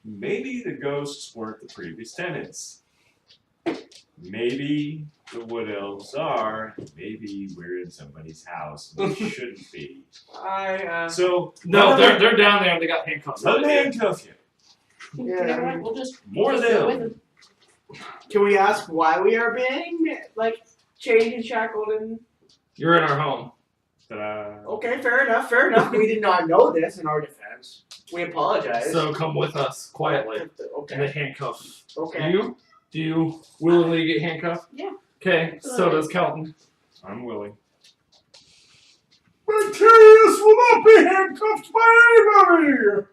Speaker 5: Maybe the ghosts weren't the previous tenants. Maybe the wood elves are. Maybe we're in somebody's house and we shouldn't be. So
Speaker 3: No, they're down there and they got handcuffs.
Speaker 5: let me handcuff you.
Speaker 2: Yeah.
Speaker 1: We'll just
Speaker 5: More
Speaker 1: just go with
Speaker 5: them.
Speaker 1: him.
Speaker 2: Can we ask why we are being chained and shackled and?
Speaker 3: You're in our home.
Speaker 5: Ta-da.
Speaker 2: Okay, fair enough. Fair enough. We did not know this in our defense. We apologize.
Speaker 3: So come with us quietly. And they
Speaker 2: Okay.
Speaker 3: handcuff.
Speaker 2: Okay.
Speaker 3: Do you willingly get handcuffed?
Speaker 1: Yeah.
Speaker 3: Okay, so does Kelton.
Speaker 5: I'm willing.
Speaker 4: Vitarius will not be handcuffed by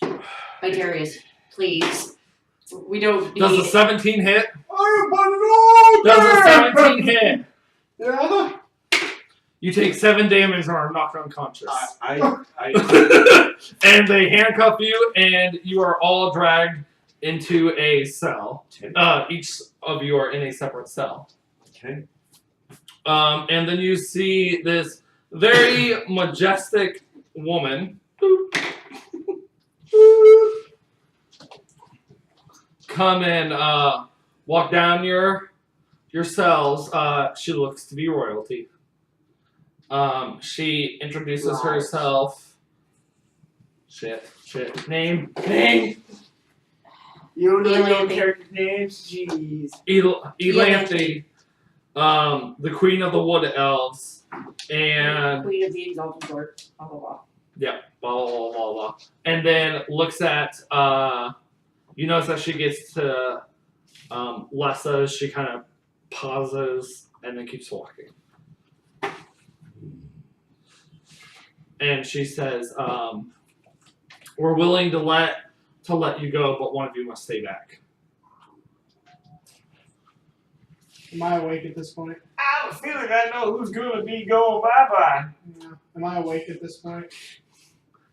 Speaker 4: anybody.
Speaker 1: Vitarius, please. We don't need
Speaker 3: Does a 17 hit?
Speaker 4: I am but an old
Speaker 3: Does a
Speaker 4: man.
Speaker 3: 17 hit?
Speaker 4: Yeah.
Speaker 3: You take 7 damage and are knocked unconscious.
Speaker 5: I
Speaker 3: And they handcuff you, and you are all dragged into a cell. Each of you are in a separate cell.
Speaker 5: Okay.
Speaker 3: And then you see this very majestic woman come and walk down your cells. She looks to be royalty. She introduces
Speaker 2: Right.
Speaker 3: herself. Shit. Name.
Speaker 2: You don't know your
Speaker 1: Elanthe.
Speaker 2: character names? Jeez.
Speaker 3: Elanthe, the queen of the wood elves, and
Speaker 1: Queen of the Exalted Sword. Blah blah blah.
Speaker 3: yeah, blah blah blah blah blah. And then looks at You notice that she gets to Lessa, she kind of pauses and then keeps walking. And she says, we're willing to let you go, but one of you must stay back.
Speaker 2: Am I awake at this point?
Speaker 6: I have a feeling I know who's gonna be going bye-bye.
Speaker 2: Yeah. Am I awake at this point?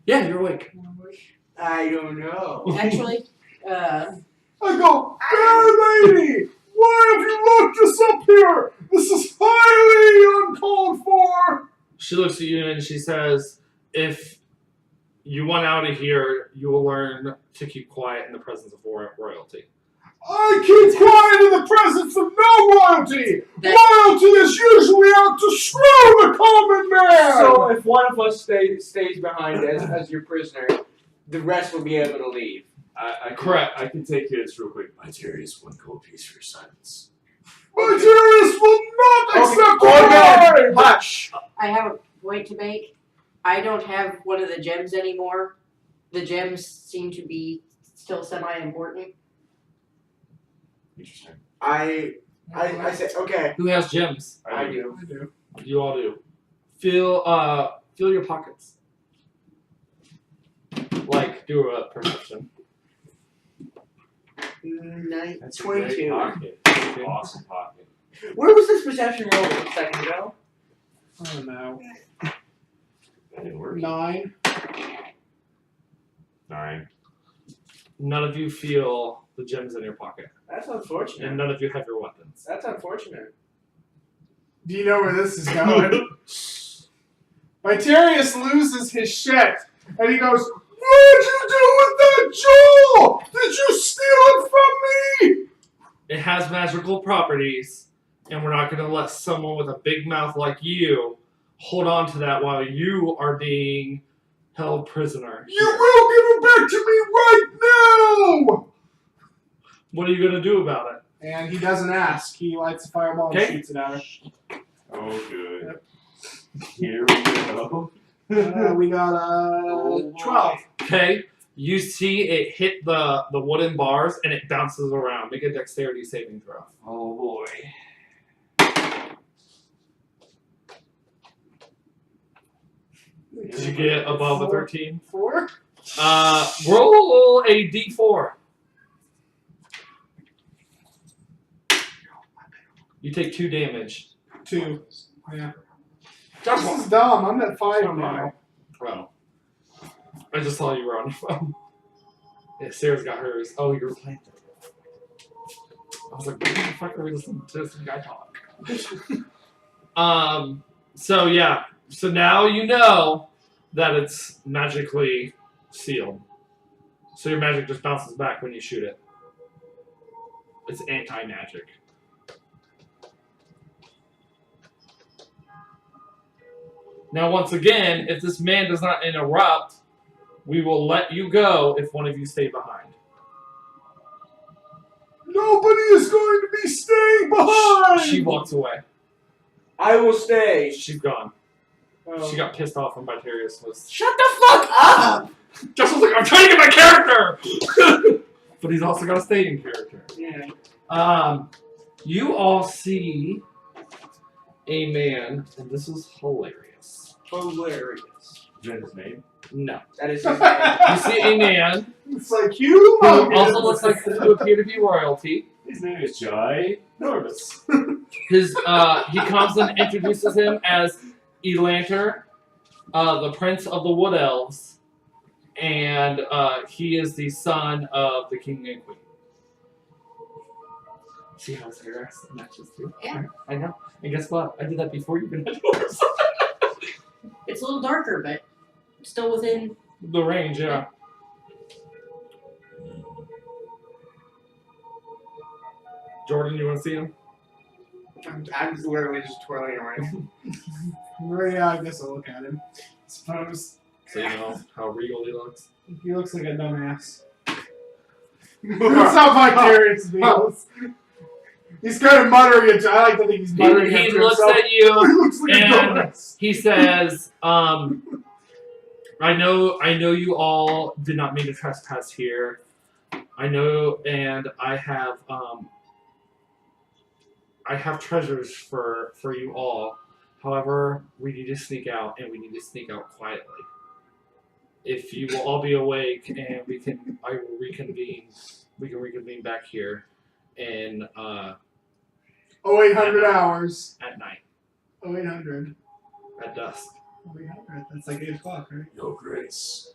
Speaker 3: Yeah, you're awake.
Speaker 2: I don't know.
Speaker 1: Actually,
Speaker 7: I go, Fair Lady, why have you locked us up here? This is highly uncalled for.
Speaker 3: She looks at you and she says, if you want out of here, you will learn to keep quiet in the presence of royalty.
Speaker 7: I keep quiet in the presence of no royalty. Royalty is usually out to screw the common man.
Speaker 2: So if one of us stays behind as your prisoner, the rest will be able to leave.
Speaker 3: Correct.
Speaker 5: I can take this real quick. My Tyrius, one gold piece for your silence.
Speaker 7: My dearest will not accept
Speaker 2: Okay.
Speaker 7: a bribe.
Speaker 2: Hush.
Speaker 1: I have a point to make. I don't have one of the gems anymore. The gems seem to be still semi-important.
Speaker 5: Interesting.
Speaker 2: I said okay.
Speaker 3: Who has gems?
Speaker 2: I do.
Speaker 3: You all do. Feel your pockets. Like, do a perception.
Speaker 5: That's a
Speaker 2: 22.
Speaker 5: great pocket. Awesome pocket.
Speaker 2: Where was this perception roll a second ago?
Speaker 4: I don't know.
Speaker 5: That didn't work.
Speaker 4: 9.
Speaker 5: 9.
Speaker 3: None of you feel the gems in your pocket.
Speaker 2: That's unfortunate.
Speaker 3: And none of you have your weapons.
Speaker 2: That's unfortunate.
Speaker 4: Do you know where this is going? Vitarius loses his shit, and he goes, "What did you do with that jewel? Did you steal it from me?"
Speaker 3: It has magical properties, and we're not going to let someone with a big mouth like you hold on to that while you are being held prisoner.
Speaker 7: You will give it back to me right now.
Speaker 3: What are you going to do about it?
Speaker 4: And he doesn't ask. He lights a fireball and
Speaker 3: Okay.
Speaker 4: shoots it at her.
Speaker 5: Oh, good. Here we go.
Speaker 4: We got 12.
Speaker 3: Okay, you see it hit the wooden bars, and it bounces around. Make a dexterity saving throw.
Speaker 5: Oh, boy.
Speaker 3: Did you get above a 13?
Speaker 4: 4?
Speaker 3: Roll a d4. You take 2 damage.
Speaker 4: 2. Yeah. This is dumb. I'm at 5 now.
Speaker 3: Bro. I just saw you were on your phone. Yeah, Sarah's got hers. Oh, you were playing. I was like, what the fuck are we listening to some guy talk? So yeah. So now you know that it's magically sealed. So your magic just bounces back when you shoot it. It's anti-magic. Now, once again, if this man does not interrupt, we will let you go if one of you stay behind.
Speaker 7: Nobody is going to be staying behind.
Speaker 3: She walks away.
Speaker 2: I will stay.
Speaker 3: She's gone.
Speaker 2: Oh.
Speaker 3: She got pissed off when Vitarius was...
Speaker 2: Shut the fuck up!
Speaker 3: Just was like, I'm trying to get my character! But he's also got to stay in character.
Speaker 2: Yeah.
Speaker 3: You all see a man, and this is hilarious.
Speaker 2: Hilarious.
Speaker 5: Is that his name?
Speaker 3: No.
Speaker 2: That is his name.
Speaker 3: You see a man
Speaker 4: It's like you.
Speaker 3: who also looks like to appear to be royalty.
Speaker 5: His name is Jai Normus.
Speaker 3: He comes and introduces him as Elanter, the prince of the Wood Elves, and he is the son of the king and queen. See how his hair matches too?
Speaker 1: Yeah.
Speaker 3: I know. And guess what? I did that before you even had yours.
Speaker 1: It's a little darker, but still within.
Speaker 3: The range, yeah. Jordan, you want to see him?
Speaker 2: I'm literally just twirling around.
Speaker 4: Yeah, I guess I'll look at him. Suppose.
Speaker 3: So you know how regal he looks.
Speaker 4: He looks like a dumbass. That's how Vitarius feels. He's kind of muttering it. I like to think he's muttering
Speaker 3: He
Speaker 4: it to
Speaker 3: looks
Speaker 4: himself.
Speaker 3: at you
Speaker 4: He looks like a
Speaker 3: and
Speaker 4: dumbass.
Speaker 3: he says, I know you all did not mean to trespass here. I know, and I have treasures for you all. However, we need to sneak out, and we need to sneak out quietly. If you will all be awake, and I will reconvene. We can reconvene back here, in
Speaker 4: 0800 hours.
Speaker 3: at night,
Speaker 4: 0800.
Speaker 3: at dusk.
Speaker 4: 0800. That's like 8 o'clock, right?
Speaker 5: Your Grace.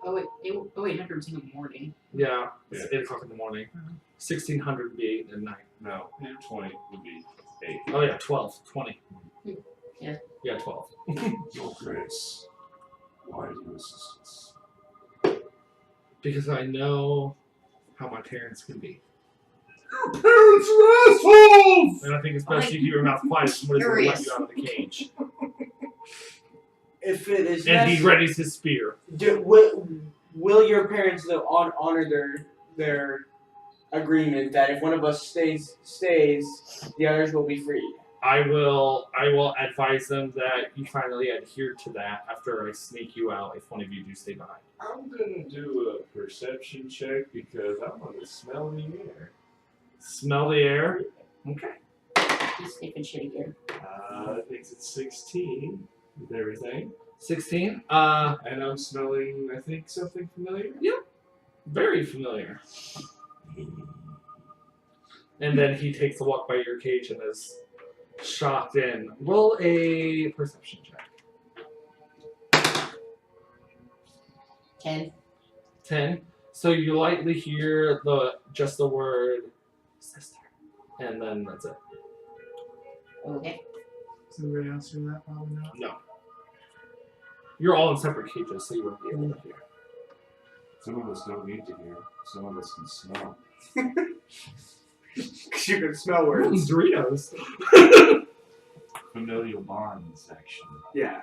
Speaker 1: Oh wait, 800's in the morning.
Speaker 3: Yeah, it's
Speaker 5: Yeah.
Speaker 3: 8 o'clock in the morning. 1600 would be 8 at night.
Speaker 5: No,
Speaker 4: Yeah.
Speaker 5: 20 would be 8.
Speaker 3: Oh yeah, 12, 20.
Speaker 1: Yeah.
Speaker 3: Yeah, 12.
Speaker 5: Your Grace. Why do you assist us?
Speaker 3: Because I know how my parents can be.
Speaker 7: Your parents are assholes!
Speaker 3: And I think it's best you keep your mouth quiet. Somebody's going to let you out of the cage.
Speaker 2: If it is
Speaker 3: And he
Speaker 2: necessary,
Speaker 3: readies his spear.
Speaker 2: will your parents though honor their agreement that if one of us stays, the others will be free?
Speaker 3: I will advise them that you finally adhere to that after I sneak you out if one of you do stay behind.
Speaker 5: I'm gonna do a perception check because I want to smell the air.
Speaker 3: Smell the air. Okay.
Speaker 1: He's sniffing shit again.
Speaker 5: That makes it 16 with everything.
Speaker 3: 16.
Speaker 5: And I'm smelling, I think, something familiar.
Speaker 3: Very familiar. And then he takes a walk by your cage and is shocked in. Roll a perception check.
Speaker 1: 10.
Speaker 3: 10. So you lightly hear just the word sister. And then that's it.
Speaker 1: Okay.
Speaker 4: Does anybody else hear that? Probably not.
Speaker 3: No. You're all in separate cages, so you won't be able to hear.
Speaker 5: Some of us don't need to hear. Some of us can smell.
Speaker 2: Because you can smell words.
Speaker 3: Doritos.
Speaker 5: Familial bonds, actually.
Speaker 2: Yeah.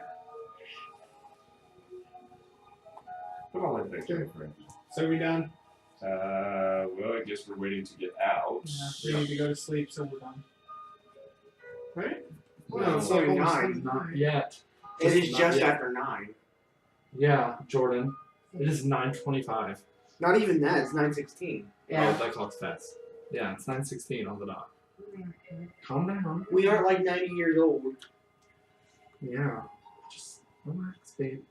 Speaker 5: Come on, let
Speaker 4: Sure.
Speaker 5: my friend.
Speaker 4: So are we done?
Speaker 5: Well, I guess we're waiting to get out.
Speaker 4: Yeah, we need to go to sleep, so we're done. Right?
Speaker 2: No, it's
Speaker 4: like
Speaker 2: only
Speaker 4: almost
Speaker 2: 9.
Speaker 3: Not yet.
Speaker 2: It is
Speaker 3: Not
Speaker 2: just
Speaker 3: yet.
Speaker 2: after 9.
Speaker 3: Yeah, Jordan. It is 9:25.
Speaker 2: Not even that. It's 9:16.
Speaker 1: Yeah.
Speaker 3: Oh, that clock's fast. Yeah, it's 9:16 on the dot. Calm down.
Speaker 2: We aren't like 90 years old.
Speaker 3: Yeah. Just relax, babe.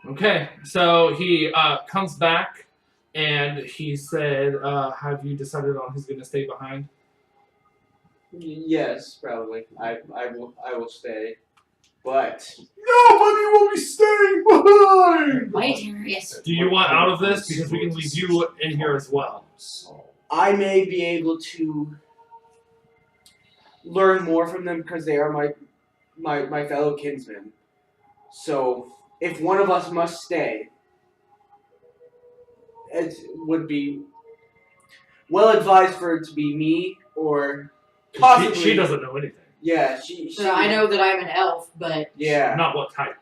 Speaker 3: Okay, so he comes back and he said, have you decided on who's going to stay behind?
Speaker 2: Yes, probably. I will stay. But
Speaker 7: Nobody will be staying behind!
Speaker 1: Wait, Darius.
Speaker 3: Do you want out of this? Because we can leave you in here as well.
Speaker 2: I may be able to learn more from them because they are my fellow kinsmen. So if one of us must stay, it would be well advised for it to be me or possibly.
Speaker 3: She doesn't know anything.
Speaker 2: Yeah, she.
Speaker 1: So I know that I'm an elf, but
Speaker 2: Yeah,
Speaker 3: Not what type.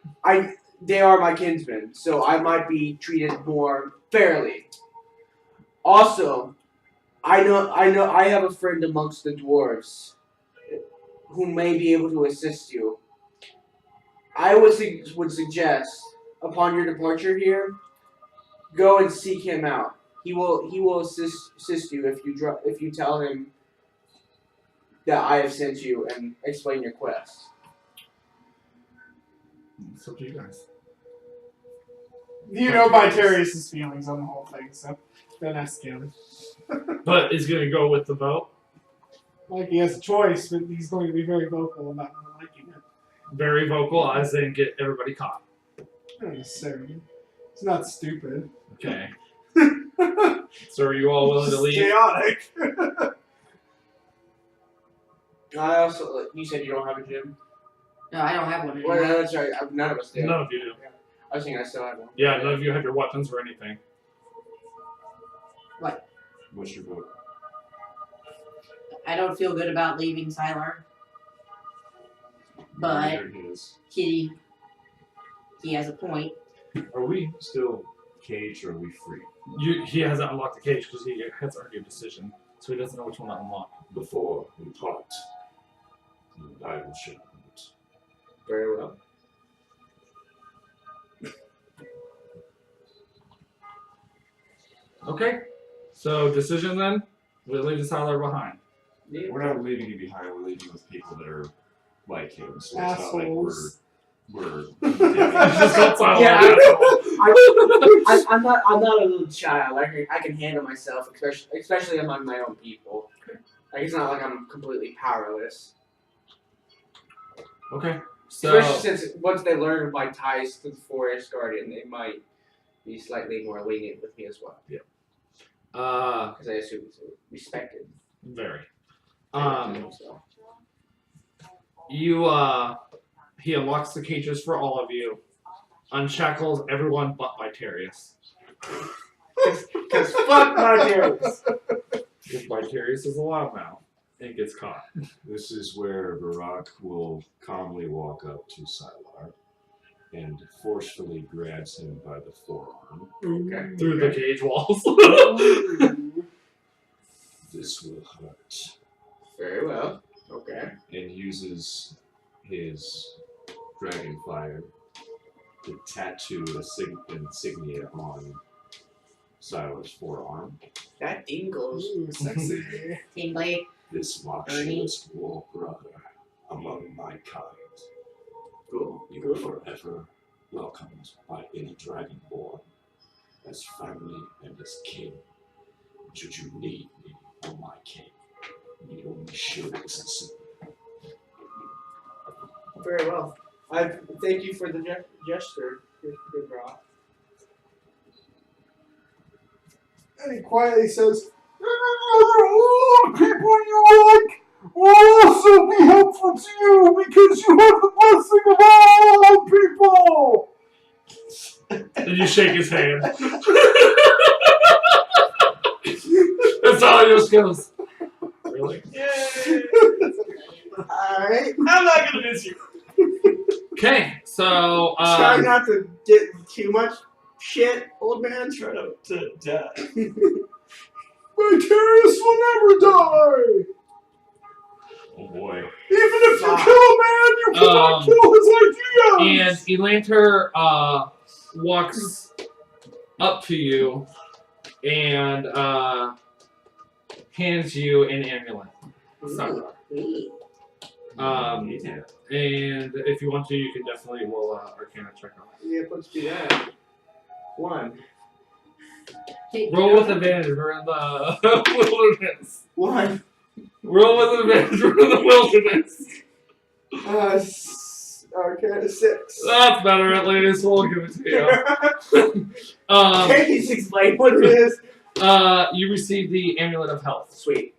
Speaker 2: they are my kinsmen, so I might be treated more fairly. Also, I know I have a friend amongst the dwarves who may be able to assist you. I would suggest upon your departure here, go and seek him out. He will assist you if you tell him that I have sent you and explain your quest.
Speaker 3: It's up to you guys.
Speaker 4: You know Vitarius' feelings on the whole thing, so don't ask him.
Speaker 3: But is going to go with the vote.
Speaker 4: Like he has a choice, but he's going to be very vocal about not liking it.
Speaker 3: Very vocal, as in get everybody caught.
Speaker 4: Not necessarily. It's not stupid.
Speaker 3: Okay. So are you all willing to
Speaker 4: It's
Speaker 3: leave?
Speaker 4: chaotic.
Speaker 2: I also you said you don't have a gym.
Speaker 1: no, I don't have one anymore.
Speaker 2: Well, that's right. None of us do.
Speaker 3: None of you do.
Speaker 2: I was thinking I still have one.
Speaker 3: Yeah, none of you have your weapons or anything.
Speaker 5: What's your vote?
Speaker 1: I don't feel good about leaving Sylar, but
Speaker 5: Neither his.
Speaker 1: he has a point.
Speaker 5: Are we still caged or are we free?
Speaker 3: He hasn't unlocked the cage because he has already a decision, so he doesn't know which one to unlock.
Speaker 5: Before we part, I will show it.
Speaker 2: Very well.
Speaker 3: Okay. So decision then. We leave the Siler behind.
Speaker 5: We're not leaving you behind. We're leaving with people that are like him. So it's
Speaker 4: Assholes.
Speaker 5: not like we're.
Speaker 3: Just don't follow
Speaker 2: Yeah,
Speaker 3: that.
Speaker 2: I'm not a little child. I can handle myself, especially among my own people. Like it's not like I'm completely powerless.
Speaker 3: Okay. So
Speaker 2: Especially since once they learn my ties to the Forest Guardian, they might be slightly more lenient with me as well. Because I assume it's respected.
Speaker 3: very.
Speaker 2: So.
Speaker 3: He unlocks the cages for all of you, unshackles everyone but Vitarius.
Speaker 2: Because fuck Nigerians.
Speaker 3: If Vitarius is a loudmouth and gets caught.
Speaker 5: This is where Barak will calmly walk up to Sylar and forcefully grabs him by the forearm.
Speaker 2: Okay.
Speaker 3: Through the cage walls.
Speaker 5: This will hurt.
Speaker 2: Very well. Okay.
Speaker 5: And uses his dragon fire to tattoo insignia on Sylar's forearm.
Speaker 2: That tingles.
Speaker 4: Ooh, sexy.
Speaker 1: Tingly.
Speaker 5: This marks you as war brother among my kind.
Speaker 2: Cool.
Speaker 5: You are forever welcomed by any dragonborn as family and as king. Should you need me or my king, you only should listen.
Speaker 2: Very well. I thank you for the gesture. Good draw.
Speaker 4: And he quietly says, "All the people you like will also be helpful to you because you have the blessing of all people."
Speaker 3: And you shake his hand. That's all he just goes. Really?
Speaker 2: Yay! Alright.
Speaker 6: I'm not gonna miss you.
Speaker 3: Okay, so
Speaker 2: Try not to get too much shit, old man.
Speaker 6: Try to die.
Speaker 4: Vitarius will never die.
Speaker 5: Oh boy.
Speaker 4: Even if you kill a man, you cannot kill his ideas.
Speaker 3: and Elanter walks up to you and hands you an amulet. So, and if you want to, you can definitely roll Arcana check on it.
Speaker 2: Yeah, let's do that. 1.
Speaker 3: Roll with advantage. We're in the wilderness.
Speaker 2: 1.
Speaker 3: Roll with advantage. We're in the wilderness.
Speaker 2: Okay, 6.
Speaker 3: That's better at least. We'll give it to you.
Speaker 2: Can you just explain what it is?
Speaker 3: You receive the Amulet of Health.
Speaker 2: Sweet.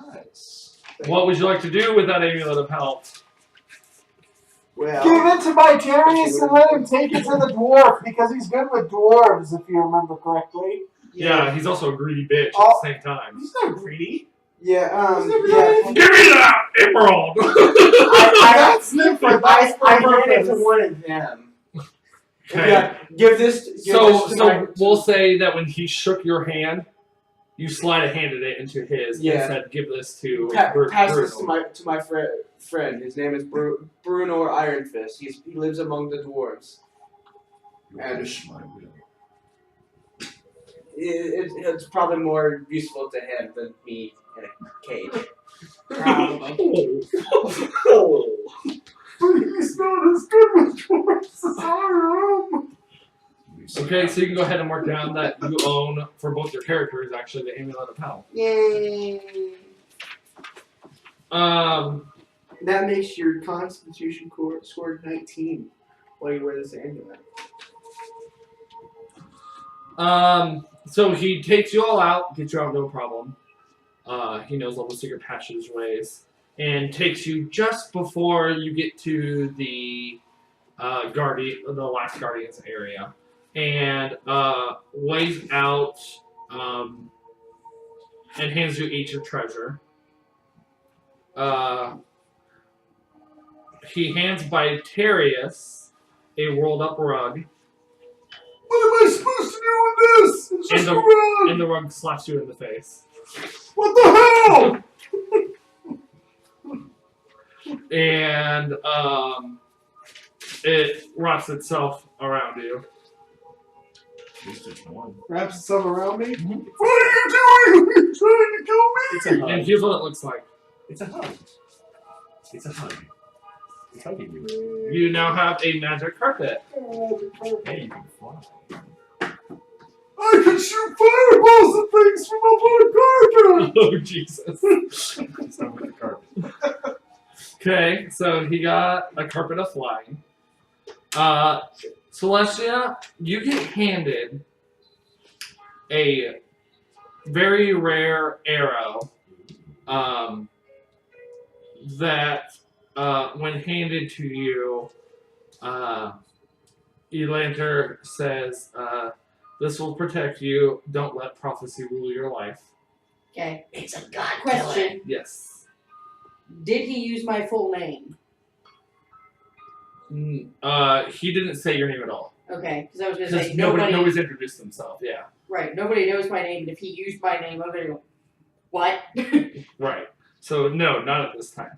Speaker 5: Nice.
Speaker 3: What would you like to do with that Amulet of Health?
Speaker 2: Well,
Speaker 4: Give it to Vitarius and let him take it to the dwarf because he's good with dwarves, if you remember correctly.
Speaker 3: Yeah, he's also a greedy bitch at the same time.
Speaker 4: He's not greedy.
Speaker 2: Yeah,
Speaker 4: yeah.
Speaker 3: Give me that emerald!
Speaker 4: That's different. That's
Speaker 2: I
Speaker 4: the
Speaker 2: ran into
Speaker 4: purpose.
Speaker 2: one of them.
Speaker 3: Okay.
Speaker 2: Yeah, give this to my,
Speaker 3: We'll say that when he shook your hand, you slide a hand in it into his and said, "Give this to
Speaker 2: pass
Speaker 3: Bruno."
Speaker 2: this to my friend. His name is Bruno or Iron Fist. He lives among the dwarves.
Speaker 5: You wish my will.
Speaker 2: It's probably more useful to him than me in a cage.
Speaker 1: Probably.
Speaker 2: Oh.
Speaker 4: But he's not as good with dwarves as I am.
Speaker 3: Okay, so you can go ahead and mark down that you own for both your characters actually the Amulet of Health.
Speaker 2: Yay! That makes your Constitution score 19 while you wear this amulet.
Speaker 3: So he takes you all out, gets you out no problem. He knows all the secret passageways, and takes you just before you get to the the last Guardians area, and weighs out and hands you each a treasure. He hands Vitarius a rolled up rug.
Speaker 4: What am I supposed to do with this? It's just a rug.
Speaker 3: And the rug slaps you in the face.
Speaker 4: What the hell?
Speaker 3: And it wraps itself around you.
Speaker 5: At least it's one.
Speaker 4: Wraps some around me.
Speaker 3: Mhm.
Speaker 4: What are you doing? Are you trying to kill me?
Speaker 5: It's a hug.
Speaker 3: And here's what it looks like.
Speaker 5: It's a hug. It's a hug. It's hugging you.
Speaker 3: You now have a magic carpet.
Speaker 5: Hey, you can fly.
Speaker 4: I can shoot fireballs and things from up on a carpet!
Speaker 3: Oh, Jesus.
Speaker 5: It's not with the carpet.
Speaker 3: Okay, so he got a carpet of flying. Celestia, you get handed a very rare arrow that, when handed to you, Elanter says, this will protect you. Don't let prophecy rule your life.
Speaker 1: Okay.
Speaker 6: It's a god
Speaker 1: Question.
Speaker 3: Yes.
Speaker 1: Did he use my full name?
Speaker 3: He didn't say your name at all.
Speaker 1: Okay, because I was gonna
Speaker 3: Because
Speaker 1: say nobody.
Speaker 3: nobody's introduced himself. Yeah.
Speaker 1: Right, nobody knows my name, and if he used my name, I'm gonna go, what?
Speaker 3: Right. So no, not at this time.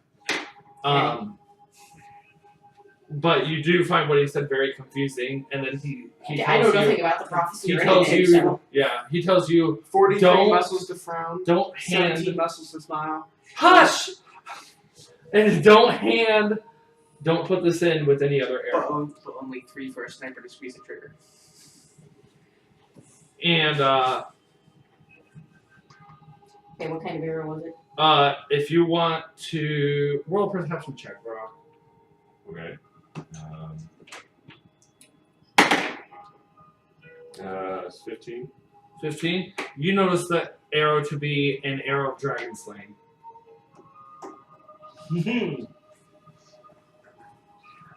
Speaker 3: But you do find what he said very confusing, and then he tells
Speaker 1: I know
Speaker 3: you,
Speaker 1: nothing about the prophecy
Speaker 3: he
Speaker 1: or
Speaker 3: tells
Speaker 1: anything,
Speaker 3: you,
Speaker 1: so.
Speaker 3: yeah, he tells you
Speaker 2: 43
Speaker 3: Don't-
Speaker 2: muscles to frown.
Speaker 3: don't
Speaker 2: 17
Speaker 3: hand,
Speaker 2: muscles to smile.
Speaker 3: hush, and don't put this in with any other arrow.
Speaker 2: But only 3 for a sniper to squeeze the trigger.
Speaker 3: And
Speaker 1: Okay, what kind of arrow was it?
Speaker 3: if you want to roll a perception check, bro.
Speaker 5: Okay. 15.
Speaker 3: 15. You notice that arrow to be an arrow of dragon slaying.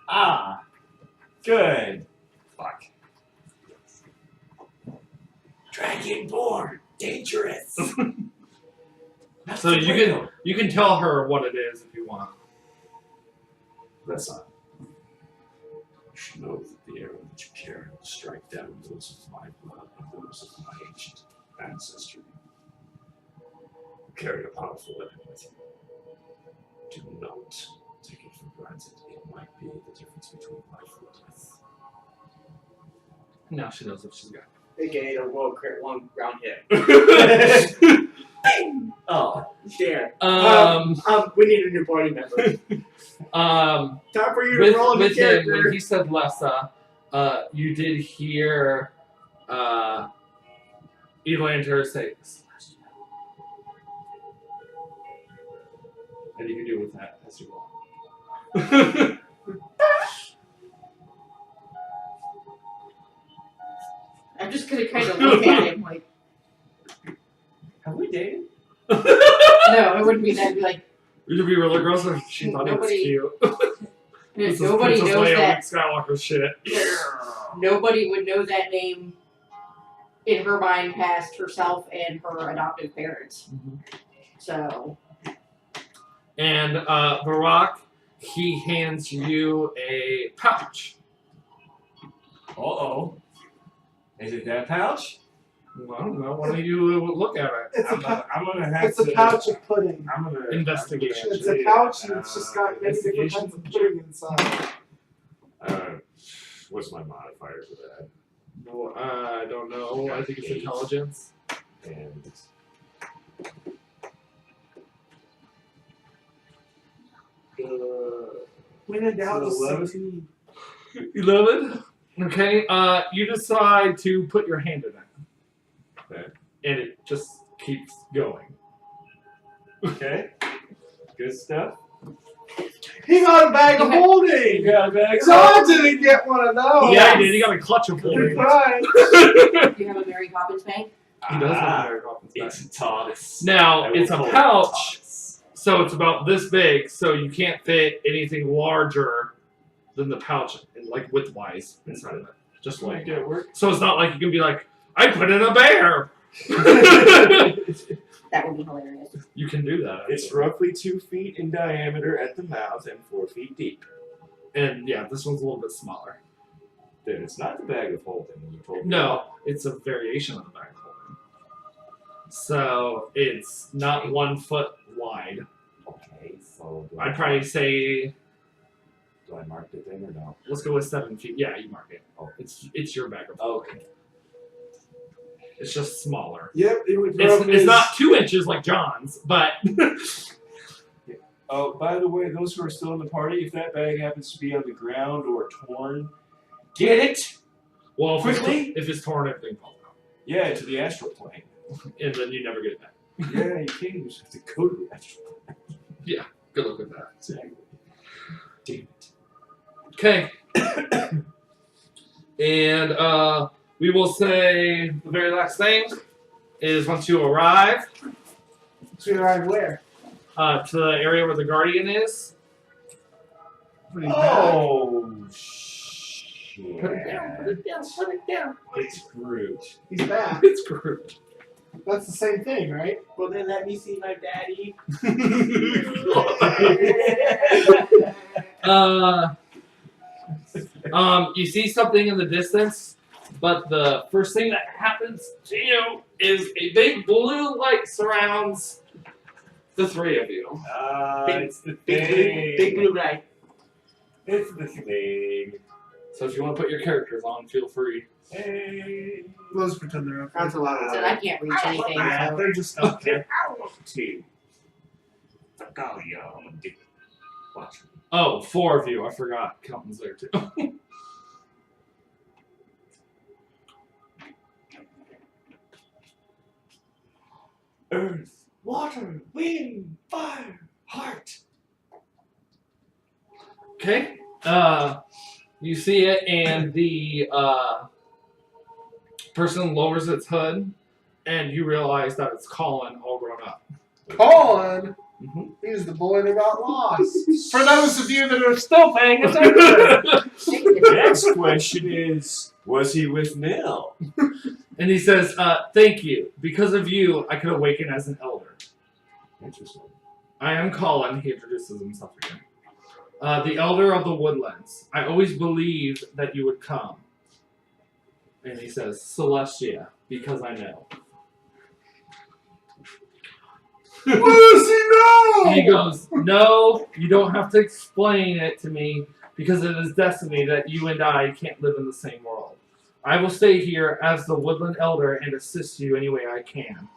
Speaker 6: Ah, good.
Speaker 5: Fuck.
Speaker 6: Dragonborn, dangerous.
Speaker 3: So you can tell her what it is if you want.
Speaker 5: That's not. You should know that the arrow that you carry will strike down those of my blood and those of my ancient ancestry. You carry a powerful weapon with you. Do not take it for granted. It might be the difference between life and death.
Speaker 3: Now she knows what she's got.
Speaker 2: AKA the world crit 1 round hit.
Speaker 6: Oh,
Speaker 2: There. We need a new party member. Time for you to roll a new
Speaker 3: with him,
Speaker 2: character.
Speaker 3: when he said Lessa, you did hear Elanter say, and you can do with that as you want.
Speaker 1: I'm just gonna kind of look at him like,
Speaker 6: have we dated?
Speaker 1: no, it wouldn't be that. I'd be like,
Speaker 3: You could be really gross if she thought it was
Speaker 1: Nobody-
Speaker 3: cute. This is
Speaker 1: nobody
Speaker 3: Princess
Speaker 1: knows
Speaker 3: Leia,
Speaker 1: that.
Speaker 3: Luke Skywalker shit.
Speaker 1: Nobody would know that name in her mind past herself and her adoptive parents. So,
Speaker 3: And Barack, he hands you a pouch.
Speaker 6: Uh-oh. Is it that pouch?
Speaker 3: Well, I don't know. Why don't you look at it?
Speaker 4: It's a,
Speaker 6: I'm gonna have
Speaker 4: it's
Speaker 6: to.
Speaker 4: a pouch of pudding.
Speaker 6: I'm gonna
Speaker 3: Investigation.
Speaker 4: It's a pouch and it's just got many different kinds of pudding inside.
Speaker 5: What's my modifier for that?
Speaker 3: No, I don't know. I think it's intelligence.
Speaker 5: And
Speaker 2: When in doubt,
Speaker 6: So
Speaker 2: just
Speaker 6: 11?
Speaker 3: 11. Okay. You decide to put your hand in it.
Speaker 5: Okay.
Speaker 3: And it just keeps going.
Speaker 6: Okay. Good stuff.
Speaker 4: He got a bag of holding!
Speaker 6: got a bag.
Speaker 4: John didn't get one of those!
Speaker 3: Yeah, he did. He got a clutch of holding.
Speaker 4: Right.
Speaker 1: do you have a Mary Poppins bag?
Speaker 3: He does have a Mary Poppins bag.
Speaker 6: It's a TARDIS.
Speaker 3: Now,
Speaker 6: I will
Speaker 3: it's a
Speaker 6: call it
Speaker 3: pouch,
Speaker 6: TARDIS.
Speaker 3: so it's about this big, so you can't fit anything larger than the pouch, like width-wise, inside of it. Just like
Speaker 6: Get work.
Speaker 3: so it's not like you can be like, I put in a bear!
Speaker 1: That would be hilarious.
Speaker 3: You can do that.
Speaker 6: It's
Speaker 3: actually.
Speaker 6: roughly 2 feet in diameter at the mouth and 4 feet deep.
Speaker 3: And yeah, this one's a little bit smaller.
Speaker 6: Then it's not the bag of holding you told me.
Speaker 3: No, it's a variation of the bag holding. So it's not 1 foot wide.
Speaker 6: Okay, so
Speaker 3: I'd probably say,
Speaker 6: do I mark the thing or no?
Speaker 3: let's go with 7 feet. Yeah, you mark it. Oh, it's your bag of holding.
Speaker 6: Okay.
Speaker 3: It's just smaller.
Speaker 4: Yep, it would
Speaker 3: It's not 2 inches like John's, but
Speaker 5: Oh, by the way, those who are still in the party, if that bag happens to be on the ground or torn, get it!
Speaker 3: well,
Speaker 5: Quickly?
Speaker 3: if it's torn, everything falls out,
Speaker 5: Yeah, to the astral plane.
Speaker 3: and then you never get it back.
Speaker 5: Yeah, you can't even have to go to the astral plane.
Speaker 3: Good luck with that.
Speaker 5: Exactly. Damn it.
Speaker 3: Okay. And we will say the very last thing is once you arrive
Speaker 2: So you arrive where?
Speaker 3: to the area where the guardian is.
Speaker 5: Oh, shit.
Speaker 3: Put it down. Put it down. Put it down.
Speaker 5: It's Groot.
Speaker 2: He's back.
Speaker 3: It's Groot.
Speaker 2: That's the same thing, right? Well, then let me see my daddy.
Speaker 3: You see something in the distance, but the first thing that happens to you is a big blue light surrounds the 3 of you.
Speaker 5: It's the thing.
Speaker 2: Big blue guy.
Speaker 5: It's the thing.
Speaker 3: So if you want to put your characters on, feel free.
Speaker 5: Hey.
Speaker 4: Let's pretend they're okay.
Speaker 2: That's a lot of
Speaker 1: Said I can't reach anything.
Speaker 5: Yeah,
Speaker 1: So.
Speaker 5: they're just okay. I want to. Fuck all y'all. I'm gonna do it. Watch me.
Speaker 3: Oh, 4 of you. I forgot. Kelton's there too.
Speaker 5: Earth, water, wind, fire, heart.
Speaker 3: Okay. You see it, and the person lowers its hood, and you realize that it's Colin all grown up.
Speaker 4: Colin!
Speaker 3: Mm-hmm.
Speaker 4: He's the boy that got lost.
Speaker 2: For those of you that are still paying attention.
Speaker 5: The next question is, was he with Nell?
Speaker 3: And he says, thank you. Because of you, I could awaken as an elder.
Speaker 5: Interesting.
Speaker 3: I am Colin. He introduces himself again. The elder of the Woodlands. I always believed that you would come. And he says, Celestia, because I know.
Speaker 4: What does he know?
Speaker 3: And he goes, no, you don't have to explain it to me, because it is destiny that you and I can't live in the same world. I will stay here as the Woodland Elder and assist you any way I can.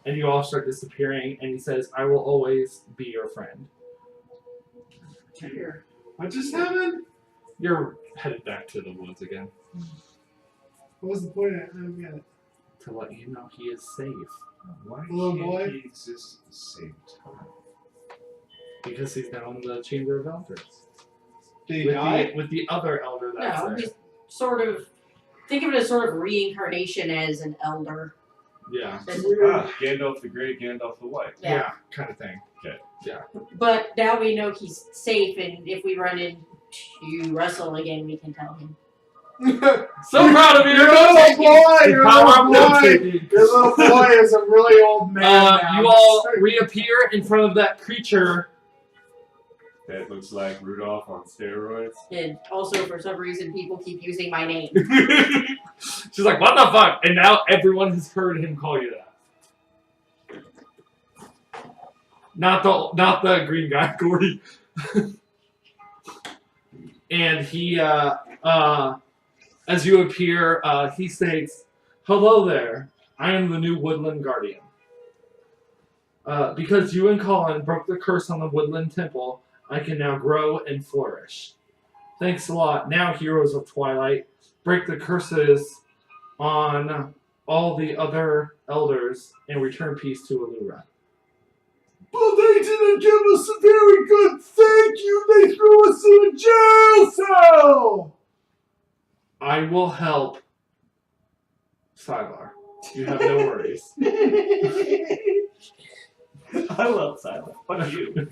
Speaker 3: And you all start disappearing, and he says, I will always be your friend.
Speaker 4: What just happened?
Speaker 3: You're headed back to the woods again.
Speaker 4: What was the point? I don't get it.
Speaker 3: To let you know he is safe.
Speaker 5: Why
Speaker 4: Little
Speaker 5: can't
Speaker 4: boy?
Speaker 5: he exist at the same time?
Speaker 3: Because he's now in the Chamber of Elders.
Speaker 4: Did he die?
Speaker 3: With the other elder that's
Speaker 1: No,
Speaker 3: there.
Speaker 1: he's sort of. Think of it as sort of reincarnation as an elder.
Speaker 3: Yeah.
Speaker 5: Gandalf the Grey, Gandalf the White.
Speaker 3: Yeah, kind of thing.
Speaker 1: But now we know he's safe, and if we run into Russell again, we can tell him.
Speaker 3: So proud of you!
Speaker 4: Your little boy! Your
Speaker 3: Power
Speaker 4: little
Speaker 3: of
Speaker 4: boy!
Speaker 3: note-taking.
Speaker 4: Your little boy is a really old man now.
Speaker 3: You all reappear in front of that creature.
Speaker 5: That looks like Rudolph on steroids.
Speaker 1: And also, for some reason, people keep using my name.
Speaker 3: She's like, what the fuck? And now everyone has heard him call you that. Not the green guy, Gordy. And he, as you appear, he states, hello there. I am the new Woodland Guardian. Because you and Colin broke the curse on the Woodland Temple, I can now grow and flourish. Thanks a lot. Now, Heroes of Twilight, break the curses on all the other elders and return peace to Allura.
Speaker 7: But they didn't give us a very good thank you. They threw us in a jail cell.
Speaker 3: I will help Sylar. You have no worries.
Speaker 6: I love silence. Fuck you.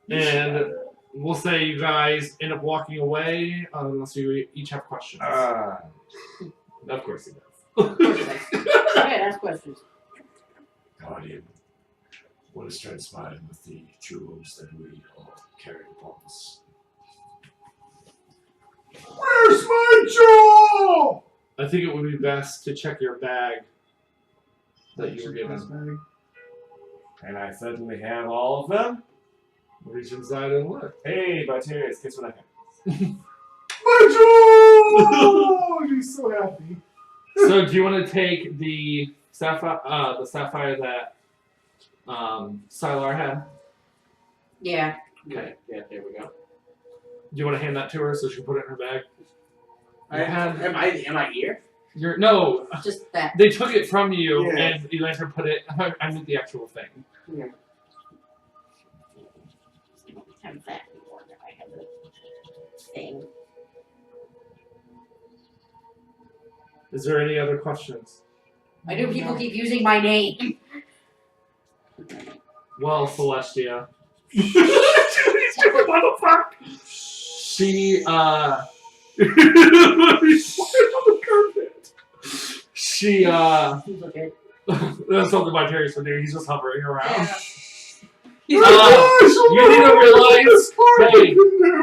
Speaker 3: And we'll say you guys end up walking away unless you each have questions. Of course he does.
Speaker 1: Of course it is. Okay, ask questions.
Speaker 5: Guardian, what has transpired with the jewels that we all carried upon us?
Speaker 7: Where's my jewel?
Speaker 3: I think it would be best to check your bag that you were given.
Speaker 5: And I certainly have all of them.
Speaker 3: Reach inside and look.
Speaker 5: Hey, Vitarius, guess what I have?
Speaker 7: My jewel!
Speaker 4: Oh, he's so happy.
Speaker 3: So do you want to take the sapphire that Sylar had?
Speaker 1: Yeah.
Speaker 2: Okay, yeah, there we go.
Speaker 3: Do you want to hand that to her so she can put it in her bag?
Speaker 2: Am I here?
Speaker 3: No.
Speaker 1: Just that.
Speaker 3: They took it from you
Speaker 2: Yeah.
Speaker 3: and you let her put it. I meant the actual thing.
Speaker 2: Yeah.
Speaker 1: Have that before I have the thing.
Speaker 3: Is there any other questions?
Speaker 1: I know people keep using my name.
Speaker 3: Well, Celestia. She she
Speaker 1: Okay.
Speaker 3: that's something my Terry's would do. He's just hovering around.
Speaker 1: Yeah.
Speaker 3: You need to realize,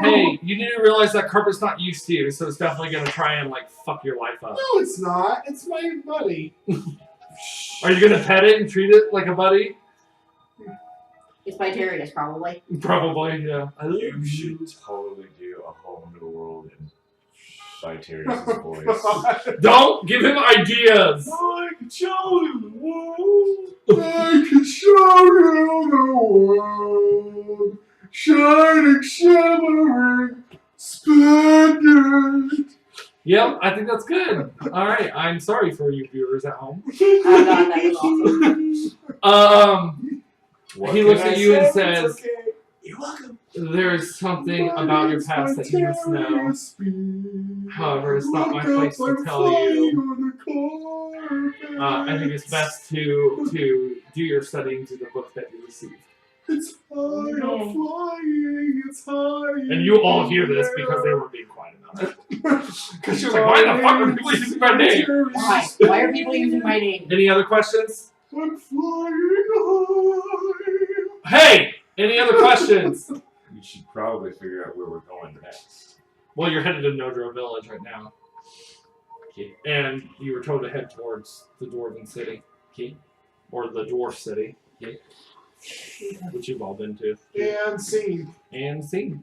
Speaker 3: hey, you need to realize that carpet's not used to you, so it's definitely gonna try and like fuck your life up.
Speaker 4: No, it's not. It's my buddy.
Speaker 3: Are you gonna pet it and treat it like a buddy?
Speaker 1: It's by Darius, probably.
Speaker 3: Probably, yeah.
Speaker 5: You should totally do a whole new world in Vitarius' voice.
Speaker 3: Don't give him ideas.
Speaker 5: I can show you the world.
Speaker 4: I can show you the world, shining, shimmering, splendid.
Speaker 3: Yep, I think that's good. All right, I'm sorry for you viewers at home.
Speaker 1: Oh god, that was awesome.
Speaker 5: What
Speaker 3: He
Speaker 5: can
Speaker 3: looks
Speaker 5: I
Speaker 3: at you and
Speaker 5: say?
Speaker 3: says,
Speaker 5: It's okay. You're welcome.
Speaker 3: "There's something about your past that you must know. However, it's not my place to tell you. I think it's best to do your studying through the book that you received."
Speaker 4: It's high, I'm flying, it's high.
Speaker 3: And you all hear this because they were being quiet about it. Because you're like, why the fuck are people using my name?
Speaker 1: Why? Why are people using my name?
Speaker 3: Any other questions?
Speaker 4: I'm flying high.
Speaker 3: Hey! Any other questions?
Speaker 5: We should probably figure out where we're going next.
Speaker 3: Well, you're headed to Nodro Village right now.
Speaker 5: Okay.
Speaker 3: And you were told to head towards the Dwarven City.
Speaker 5: Okay.
Speaker 3: Or the Dwarf City.
Speaker 5: Okay.
Speaker 3: Which you've all been to.
Speaker 4: And scene.
Speaker 3: And seen.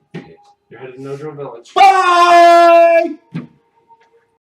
Speaker 3: You're headed to Nodro Village.
Speaker 4: Bye!